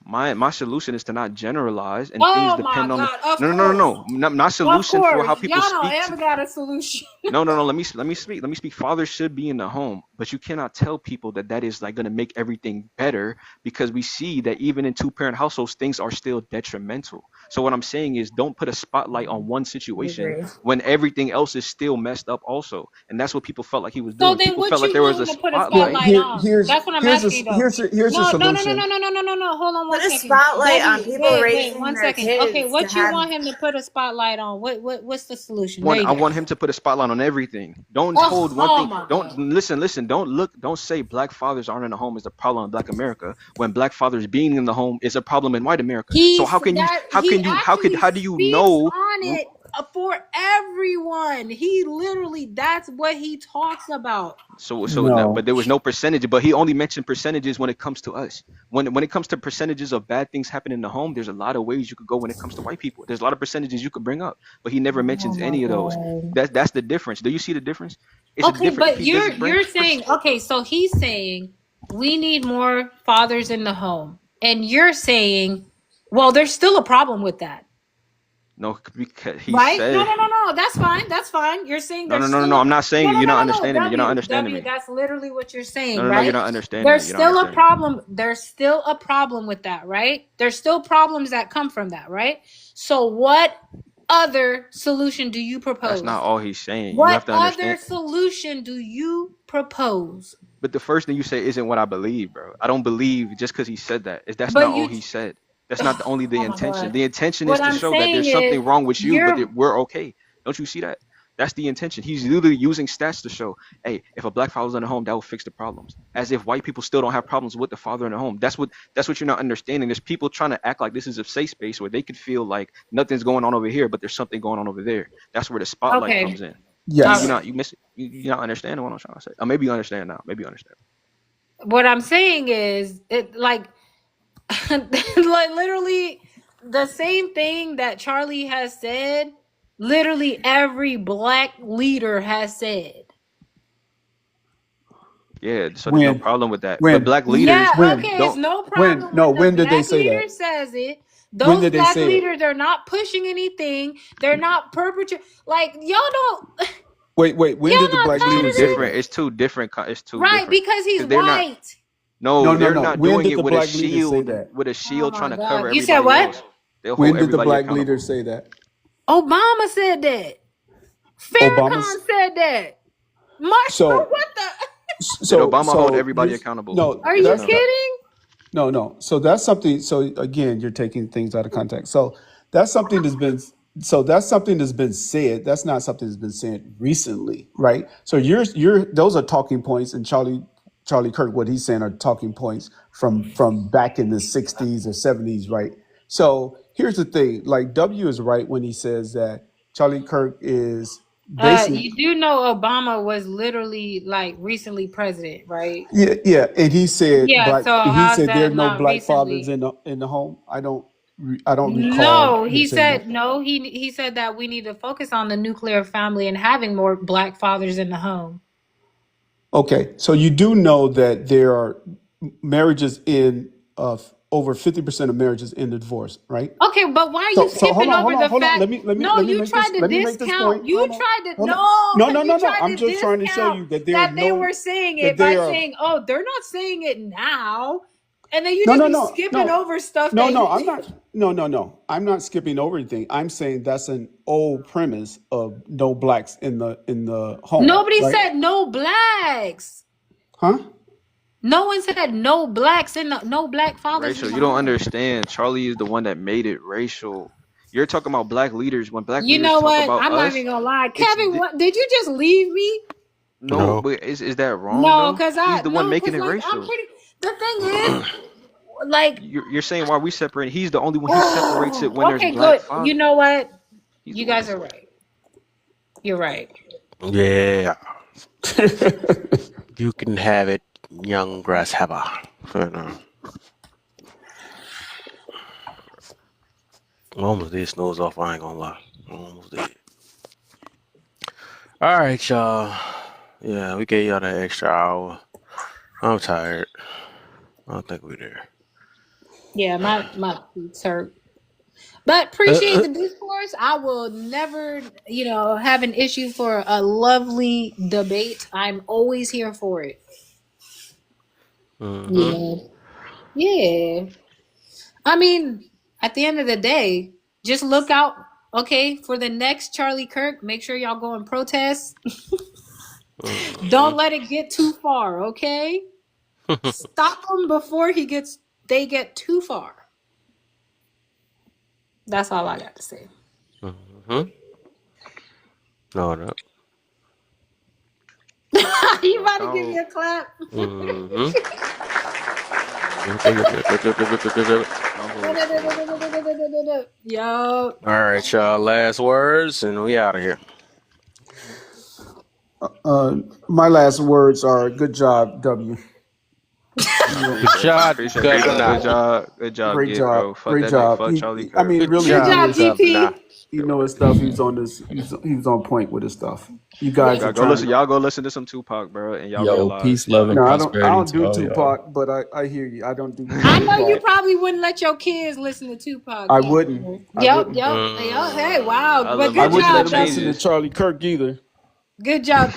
My solution is to not generalize and things Oh my depend on the God! Of no no no no course, no not of solution for course. how people Y'all don't speak ever got a solution. no let me speak fathers should be in the home, but you cannot tell people that that is like going to make everything better because we see that even in two-parent households things are still detrimental. So what I'm saying is don't put a spotlight on one I situation agree. when everything else is still messed up also, and that's what people felt like he was So doing. then, People what felt like you there was want a him to put a Well, spotlight. spotlight on? here's That's what I'm here's asking you, a though. here's a No, no, no, no, solution. no, no, no, no, no, no. Hold on one Put a second. spotlight on W, people wait, raising one their second. Okay, kids to what you have. want him to put a spotlight on? What's the solution? There One, you I go. want him to put a spotlight on everything. Don't hold Oh, one oh thing. my Don't God. listen. Don't say black fathers aren't in the home is the problem in Black America when black fathers being in the home is a problem in white America. So He's how can you? that How he can you? actually How do you speaks know? on it for everyone. He literally, that's what he talks about. But No. there was no percentage. But he only mentioned percentages when it comes to us. When it comes to percentages of bad things happening in the home, there's a lot of ways you could go when it comes to white people. There's a lot of percentages you could bring up, but he never Oh mentions my any of those. God. That's the difference. Do you see the difference? It's a Okay, different. If but he you're doesn't bring you're saying, okay, so he's saying we need more fathers in the home. And you're saying, well, there's still a problem with that. no, because he Right? No, said no, no, no. That's fine. That's fine. You're saying no, no, there's no, no, still no. a I'm not saying no, it. no, You're no, not no, no. understanding me. You're not W, understanding W. me. That's literally what you're No, saying, no, no. You're right? not understanding me. There's You're not still a understanding me. problem. There's still a problem with that, right? There's still problems that come from that, right? So, what other solution do you That's propose? not all he's saying. You What have to other understand. solution do you propose? But the first thing you say isn't what I believe, bro. I don't believe just because he said that. That's But not all you, he said. That's not the only the oh my intention. God. The intention is What to I'm show that saying there's is, something wrong with you, but you're we're okay. Don't you see that? That's the intention. He's literally using stats to show, hey, if a black father's in the home, that will fix the problems. As if white people still don't have problems with the father in the home. That's what you're not understanding. There's people trying to act like this is a safe space where they could feel like nothing's going on over here, but there's something going on over there. That's where the spotlight okay. comes in. Yes. You miss it. You're not understanding what I'm trying to say. Or maybe you understand now. Maybe you understand. What I'm saying is, it like, like literally the same thing that Charlie has said. Literally every black leader has said. Yeah, so there's no When problem with that. But when black leaders Yeah, when okay, it's don't. no problem no, when the when did they black say leader that? says it. When Those did they black say it? leaders are not pushing anything. They're not perpetrating. Like y'all don't. Wait, when Y'all did the not black It's too leaders tired of say it, different. that? It's too different. It's too right? different Because he's because they're not. white. No, No, no, they're no. not When doing did it the with a black leaders say shield. that? With a Oh shield, my trying to cover God! You said everybody what? else. They'll hold When did the everybody black accountable. leaders say that? Obama said that. Obama's Farrakhan said that. Marshall, so what the? Did Obama hold so everybody you're accountable? no, Are Yes or you that's no? that kidding? no. So that's something. So again, you're taking things out of context. So that's something that's been. So that's something that's been said. That's not something that's been said recently, right? So you're those are talking points, and Charlie Kirk, what he's saying are talking points from back in the '60s or '70s, right? So here's the thing: like W is right when he says that Charlie Kirk is basically. You do know Obama was literally like recently president, right? Yeah, and he said Yeah. black. So He how's said there are that no not black fathers recently? in the home. I don't recall No, him he saying said that. no. He said that we need to focus on the nuclear family and having more black fathers in the home. Okay, so you do know that there are marriages in over 50% of marriages in the divorce, right? Okay, but why are you So hold skipping on, over the hold on. fact? No, Let me you make this tried to let me make this point. discount. You Hold on, tried to hold on. no. No, You no. tried I'm to just trying to show discount you that there are that they no were saying that it by they are saying, "Oh, they're not saying it now," and then you no just no be no skipping no over stuff no that no. he. I'm not no. I'm not skipping over anything. I'm saying that's an old premise of no blacks in the home, Nobody right? said no blacks. Huh? No one said no blacks in the no black fathers in Racial. the You don't home. understand. Charlie is the one that made it racial. You're talking about black leaders. When black You leaders know talk what? about I'm not us, even gonna lie, it's Kevin. What did you just leave me? no. No. But is that wrong No, though? cause He's the one making it like I'm racial. pretty. The thing is, like, You're saying why we separate? He's the only one. He separates it when there's okay, black good. You fathers. know what? He's the You one guys doing are right. You're right. Yeah. You can have it, young grasshopper. You know. I almost did snooze off. I ain't gonna lie. I almost did. All right, y'all. Yeah, we gave y'all that extra hour. I'm tired. I don't think we're there. Yeah, my feet hurt. But appreciate the discourse. I will never, have an issue for a lovely debate. I'm always here for it. Mm-hmm. Yeah. Yeah. I mean, at the end of the day, just look out, okay, for the next Charlie Kirk. Make sure y'all go and protest. Don't let it get too far, okay? Stop him before they get too far. That's all I got to say. Mm-hmm. No. You about to give me a clap? Mm-hmm. Yo. All right, y'all. Last words, and we out of here. My last words are good job, W. Good job, Appreciate it. Governor. Good job, Great Git, job, bro. Fuck great that nigga. job. Fuck Charlie I Kirk. mean, Good really, Good job, job, GP. Governor. he know his stuff. He was on this. He was on point with his stuff. You guys are Y'all go trying. listen. Y'all go listen to some Tupac, bro, and y'all Yo, realize peace, love, y'all. and No, I don't. I prosperity don't to do all y'all. Tupac, but I hear you. I don't do I know you Tupac. probably wouldn't let your kids listen to Tupac I either. wouldn't. I Yep. wouldn't. Hey, wow. I But love I my good wouldn't listen to let job, him listen to W. changes. Charlie Kirk either. Good job.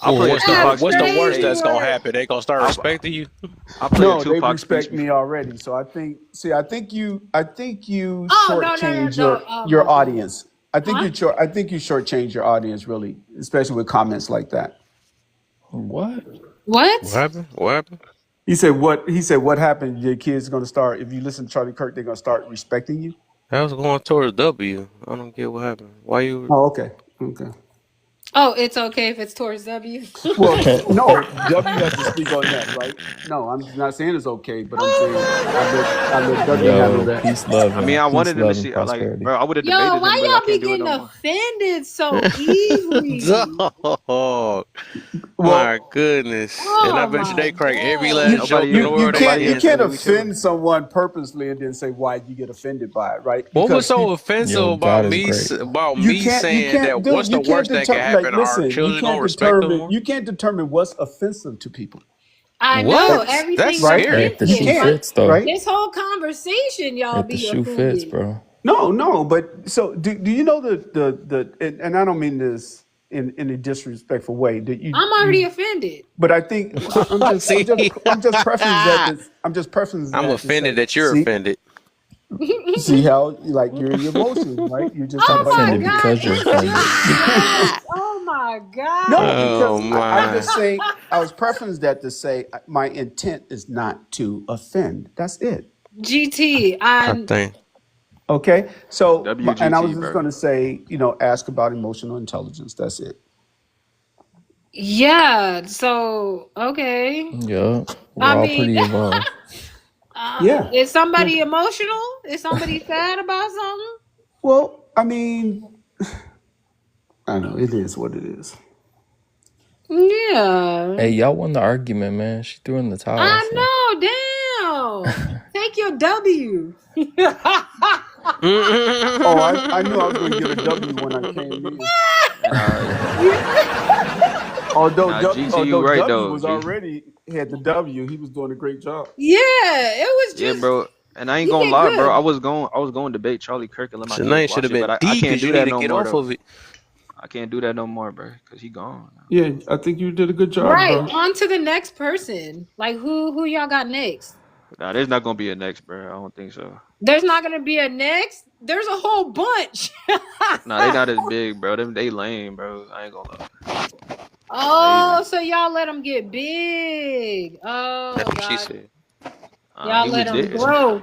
I play a What's the Tupac what's the speech. worst Crazy Hey, that's gonna work. happen? They gonna start I respecting you. I play a No, they Tupac speech respect me before. already. So I think. See, I think you Oh, no. shortchange Oh my your God. audience. I think Huh? I think you shortchange your audience really, especially with comments like that. What? What What? happened? What happened? He said what? He said what happened? Your kids gonna start if you listen to Charlie Kirk, they're gonna start respecting you. I was going towards W. I don't get what happened. Why you? Oh, okay, okay. Oh, it's okay if it's towards W. Well, no, W has to speak on that, right? No, I'm not saying it's okay, but I'm saying I let W handle Yo, that. I mean, I peace, wanted him to love, and see. Like, prosperity. bro, I would have Yo, debated him, but why I y'all can't be do it getting no more. offended so easily? Dog. My Well, goodness. And I Oh bet you my they crack every god. last joke in the world they Nobody you answered can't can. who we killing. offend someone purposely and then say why you get offended by it, right? What was Because so people offensive Yo, about God is me great. you saying can't that do what's the you can't worst that can determine like happen? Our listen, children gonna respect them more? you can't determine what's offensive to people. I know What? That's everything's Hey, scary. if the You shoe offensive. Like can't, fits, though. right? this whole conversation, y'all If the be shoe fits, offended. bro. No, but so do you know and I don't mean this in a disrespectful way that I'm already offended. but I think See, I'm just prefacing that I'm just prefacing I'm that to offended say that you're offended. see how like you're in your emotions, right? You're just I'm Oh my offended emotional. god, because you're it's offended. just jokes. Oh my No, god. Oh because I'm my. just saying I was prefacing that to say my intent is not to offend. That's it. GT, I I think. Okay. So and I was WGT, just bro. going to say, ask about emotional intelligence. That's it. yeah. So okay. Yup. We're I all mean, pretty evolved. Yeah. is Yeah. somebody emotional? Is somebody sad about something? Well, I mean, I know it is what it is. Yeah. Hey, y'all won the argument, man. She threw in the towel, I so. know. Damn. Take your W. Oh, I knew I was going to get a W when I came in. Although GT, you right W though. was already had the W, he was doing a great job. Yeah, it was Yeah, just bro. And I ain't you gonna did line, bro. good. I was going to debate Charlie Kirk and let my The kids name should watch have it, but been I D can't because do you need that to no get more off though. of it. I can't do that no more, bro, because he gone now. Yeah, I think you did a good job, Right. bro. On to the next person. Like who y'all got next? Nah, there's not gonna be a next, bro. I don't think so. There's not gonna be a next. There's a whole bunch. Nah, they not as big, bro. They lame, bro. I ain't gonna lie. Oh, so y'all let them get big. Oh, That's what she God. said. Y'all He let was them dead. grow.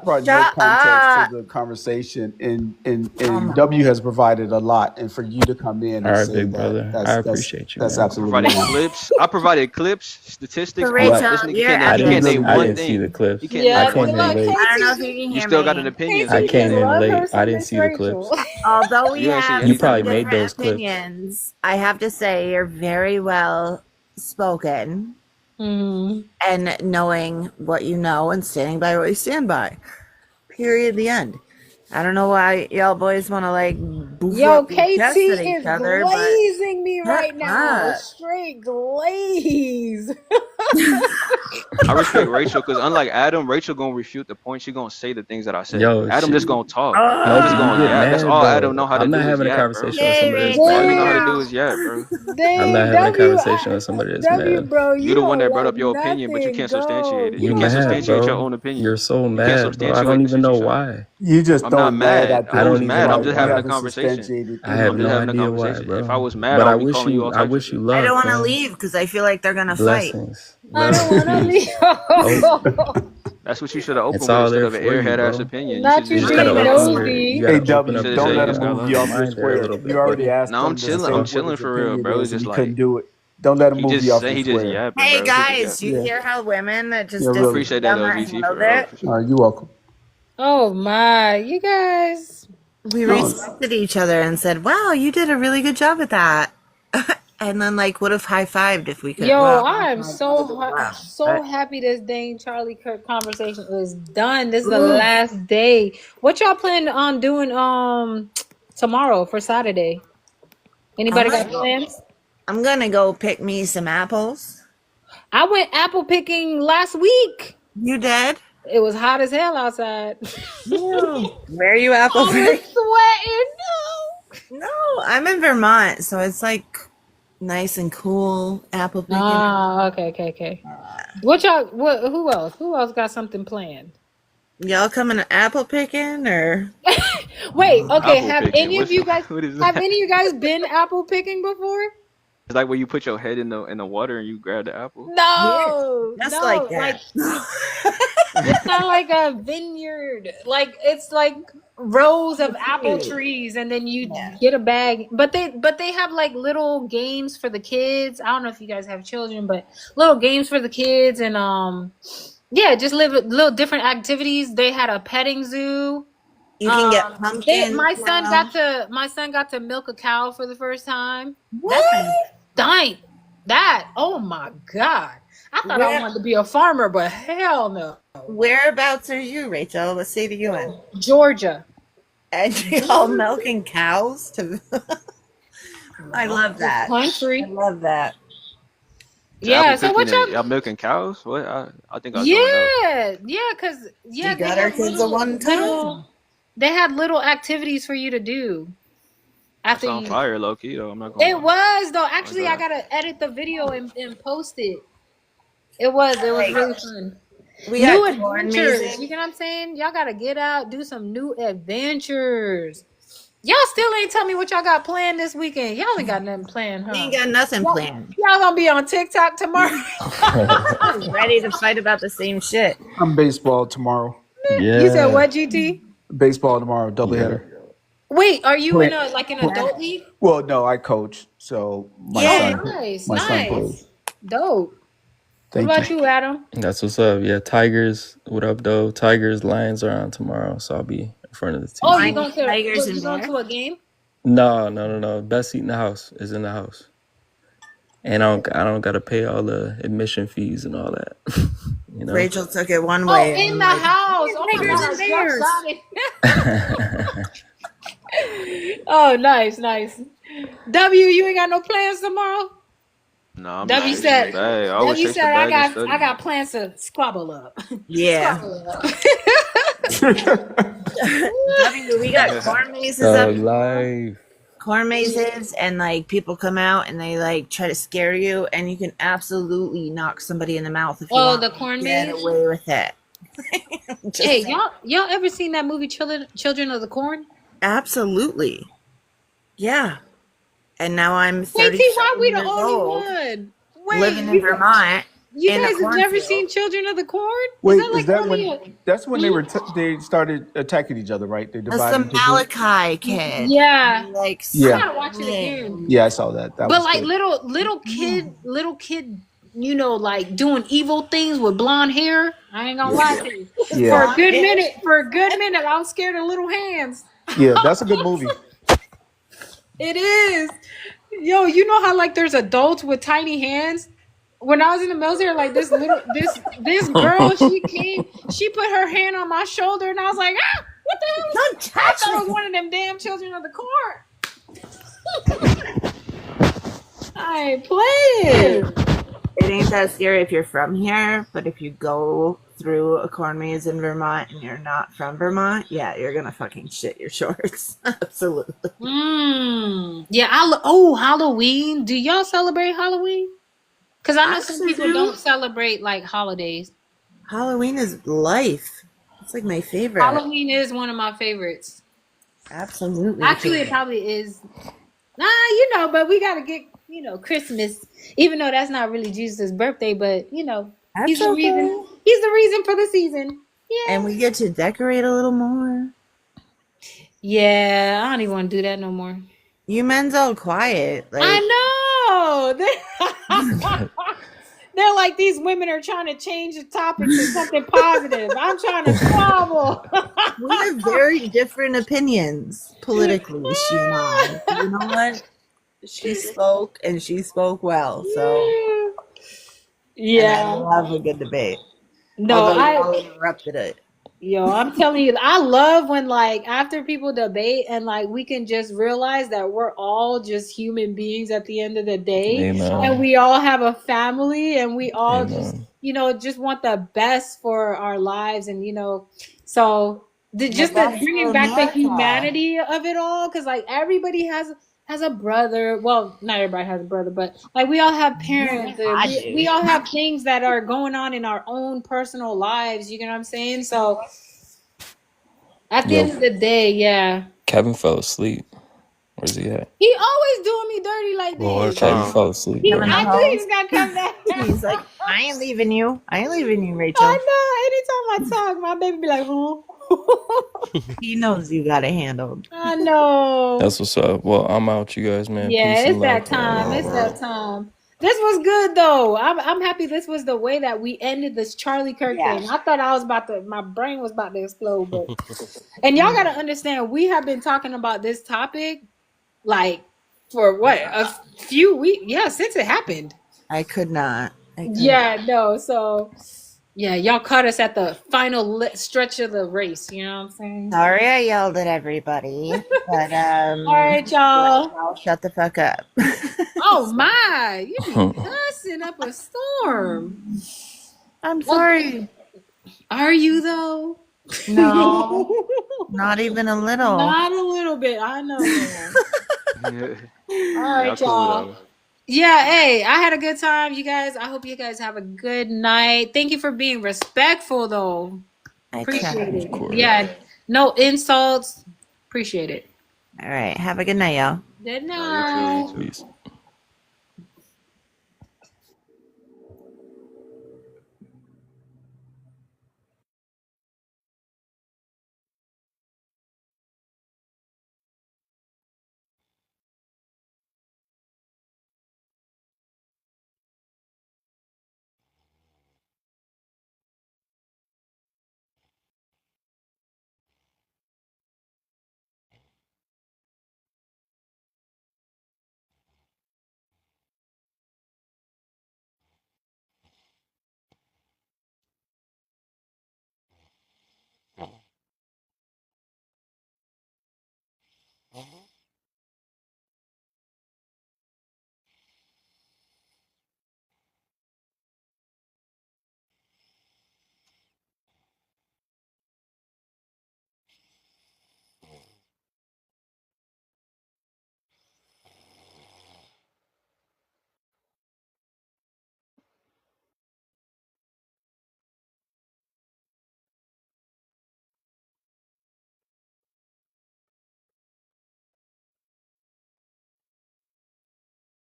brought no Shut context to up. the conversation, and W has provided a lot. And for you to come in All and right, say big that, brother. I appreciate you, that's man. I absolutely provided wrong. clips. I provided clips, statistics, So all that. Rachel, This nigga you're can't name. I He effing can't didn't name I one didn't stupid. see the thing. He clips. can't I name Yeah, one came look, in thing. late. I don't know if Casey, you can You hear still got an me. opinion. I Casey came just in love her late. I some didn't Miss see the clips. Rachel. Although we You ain't see have You anything. probably some made different those clips. opinions, I have to say you're very well spoken Mm. and knowing what you know and standing by what you stand by. Period. The end. I don't know why y'all boys want to like boof Yo, up your KT chest at each is other, but glazing me shut right now. up. Straight glaze. I respect Rachel because unlike Adam, Rachel gonna refute the point. She gonna say the things that I say. Yo, Adam just she gonna talk. no, He just but you gonna get yap. That's mad all though. Adam know how to I'm not do is having a yap, bro. conversation with Yay, somebody that's That's all you know mad. how to Rachel. do is yap, bro. I'm not Dang, having a W, conversation with somebody that's W, mad. bro, You you the one don't that brought let up your opinion, but you nothing can't substantiate go. it. You You You can't don't mad, let substantiate your bro. own opinion. You're so You can't mad, bro. I substantiate don't the even shit know you say. why. You just I'm not throwing mad mad. out I there. Who's don't You even mad? know I'm have just you having why. a haven't conversation. substantiated I have I'm just no anything. having a idea why, conversation. If I bro. was mad, But I I would be wish calling you you all I types of wish you shit. I don't luck, want to man. leave because I feel like they're going to fight. Blessings. I don't Blessings, want to peace. leave. Hope. That's what you should have It's opened with all instead there of an for you, airhead ass bro. opinion. You should Not You you just just say gotta you being got open love. you nosy. Hey gotta open You W, up should just don't say you let your him just got move love. you your off your mind there a square. little You bit, already buddy. asked No, I'm him to chilling. That's say I'm all. what chilling his for real, opinion bro. is, It's and just he couldn't like do it. Don't let him he move you off your he just square. yapping, Hey bro. He just guys, yapping. you Yeah, hear how women that yeah, just I really. appreciate disagree that on though, that GT, for handled real, it? for All sure. right, you're welcome. Oh my, you guys. We No, respected each other and said, wow, you did a really good job at that. And then like would have high-fived if we could. Yo, Well, I am high-fived as well. so But happy this dang Charlie Kirk conversation is done. This is the ooh, last day. What y'all planning on doing tomorrow for Saturday? I'm Anybody got gonna, plans? I'm gonna go pick me some apples. I went apple picking last week. You did? It was hot as hell outside. Yeah. Where are you apple I was picking? sweating. No, I'm in Vermont, so it's like nice and cool apple No. picking. Ah, okay. What y'all? What? Who else? Who else got something planned? Y'all coming apple picking or? Wait. Okay. Apple picking. What's what is Have that? any of you guys been apple picking before? It's like where you put your head in the water and you grab the apple. Yeah, No, just like no. Like that. it's not like a vineyard. Like it's like rows of apple Cute. trees, and then you Yeah. get a bag. But they have like little games for the kids. I don't know if you guys have children, but little games for the kids, and yeah, just live little different activities. They had a petting zoo. You can get pumpkins now. My son got to milk a cow for the first time. What? Dang, that, oh my god. I thought I Where wanted to be a farmer, but hell no. whereabouts are you, Rachel? What state are you in? Georgia. And y'all milking cows to I love that. Country. I love that. So Yeah, apple so picking what and y'all, y'all milking cows? What? I think I zoned out. cause She yeah, got her kids a one time. they had little activities for you to do That after sound you. fire, low key though. I'm not gonna It lie. was though. Like Actually, I that. gotta edit the video and post it. It was Like really fun. we New got corn adventures. music. You know what I'm saying? Y'all gotta get out, do some new adventures. Y'all still ain't tell me what y'all got planned this weekend. Y'all ain't got nothing planned, We huh? ain't got nothing Y'all, planned. y'all gonna be on TikTok tomorrow? Ready to fight about the same shit. I'm baseball tomorrow. You said Yeah. what, GT? Baseball tomorrow, Yeah. doubleheader. Wait, are you in Play, a like an pl- adult league? well, no, I coach, so Oh, Yeah. nice, my son nice, plays. dope. What Thank you. about you, Adam? That's what's up. Yeah, Tigers. What up, though? Tigers, Lions are on tomorrow, so I'll be in front of the Oh, TV. Tigers you and going bears. to a game? No. Best seat in the house is in the house, and I don't gotta pay all the admission fees and all that. You know. Rachel took it one Oh, way and in I'm the like, house. Oh my Tigers god, and I bears. just got it. Oh, nice. W, you ain't got no plans tomorrow? Nah, I'm just W chasing the said, bag. I always W chase the said, bag and I study. got plans to squabble up. yeah. Squabble up. W, we got corn mazes up Thug tomorrow. life. Corn mazes, and like people come out and they like try to scare you, and you can absolutely knock somebody in the mouth if you Oh, want the to corn get maze? away with it. Just Hey, saying. y'all ever seen that movie Children of the Corn? Absolutely. Yeah. And now I'm KT, why 37 we the years only old, one? living Wait, in Vermont you in a guys have never cornfield. seen Children of the Corn? Is Wait, that is like that only when? a That's when they started attacking each other, right? They That's divided the into groups. Malachi kid. Yeah. He, like I Yeah, gotta watch it again. yeah, I saw that. That But was like good. little kid, like doing evil things with blonde hair. I ain't gonna lie to you. Yeah, For a good minute, I'm scared of little hands. yeah, that's a good movie. It is. Yo, you know how like there's adults with tiny hands? When I was in the military, like this girl, she put her hand on my shoulder and I was like, ah! Don't I touch thought it was me. one of them damn children of the corn. I ain't playing. It ain't that scary if you're from here, but if you go through a corn maze in Vermont and you're not from Vermont, yeah, you're gonna fucking shit your shorts. Absolutely. Yeah, Halloween. Do y'all celebrate Halloween? Because I know I some sure people do. don't celebrate like holidays. Halloween is life. It's like my favorite. Halloween is one of my favorites. Absolutely Actually, it favorite. probably is. But we gotta get, Christmas. Even though that's not really Jesus' birthday, but he's That's the reason. okay. He's the reason for the season. And Yeah. we get to decorate a little more. Yeah, I don't even want to do that no more. You men's all quiet. Like I know. They're like, these women are trying to change the topic to something positive. I'm trying to squabble. we have very different opinions politically, she and I. You know what? She spoke and she spoke well. So and I Yeah. love a good debate. No, Although y'all interrupted it. I'm telling you, I love when like after people debate and like we can just realize that we're all just human beings at the end of the day, and Amen. we all have a family, and we all just Amen. just want the best for our lives, and so just the best for bringing back the America. humanity of it all, because like everybody has a brother. Well, not everybody has a brother, but like we all have parents. I We do. all have things that are going on in our own personal lives. You know what I'm saying? So at the end of Yo, the day, yeah. Kevin fell asleep. Where's he at? He always doing me dirty like All the this. Kev, you time. fell asleep, He, bro. Kevin the I knew he host. was gonna come back. He's like, I ain't leaving you. I ain't leaving you, Rachel. I know. Anytime I talk, my baby be like, "Huh?" He knows you got it handled. I know. That's what's up. Well, I'm out, you guys, man. Yeah, Peace and it's love that to all time. y'all, It's man. that time. This was good though. I'm happy this was the way that we ended this Charlie Kirk Yeah. thing. I thought my brain was about to explode, but and y'all gotta understand, we have been talking about this topic like for what, a few weeks? Yeah, since it happened. I could not. Yeah, no. So yeah, y'all caught us at the final stretch of the race. You know what I'm saying? Sorry I yelled at everybody. But All right, y'all. I'll shut the fuck up. Oh my, you be cussing up a storm. I'm sorry. Are you though? No. Not even a little. Not a little bit. I know. Yeah. All right, Cool y'all. though. Yeah, hey, I had a good time, you guys. I hope you guys have a good night. Thank you for being respectful, though. Appreciate it. Of course. Yeah, no insults. Appreciate it. All right. Have a good night, y'all. Good No, you too. You night. too. Peace.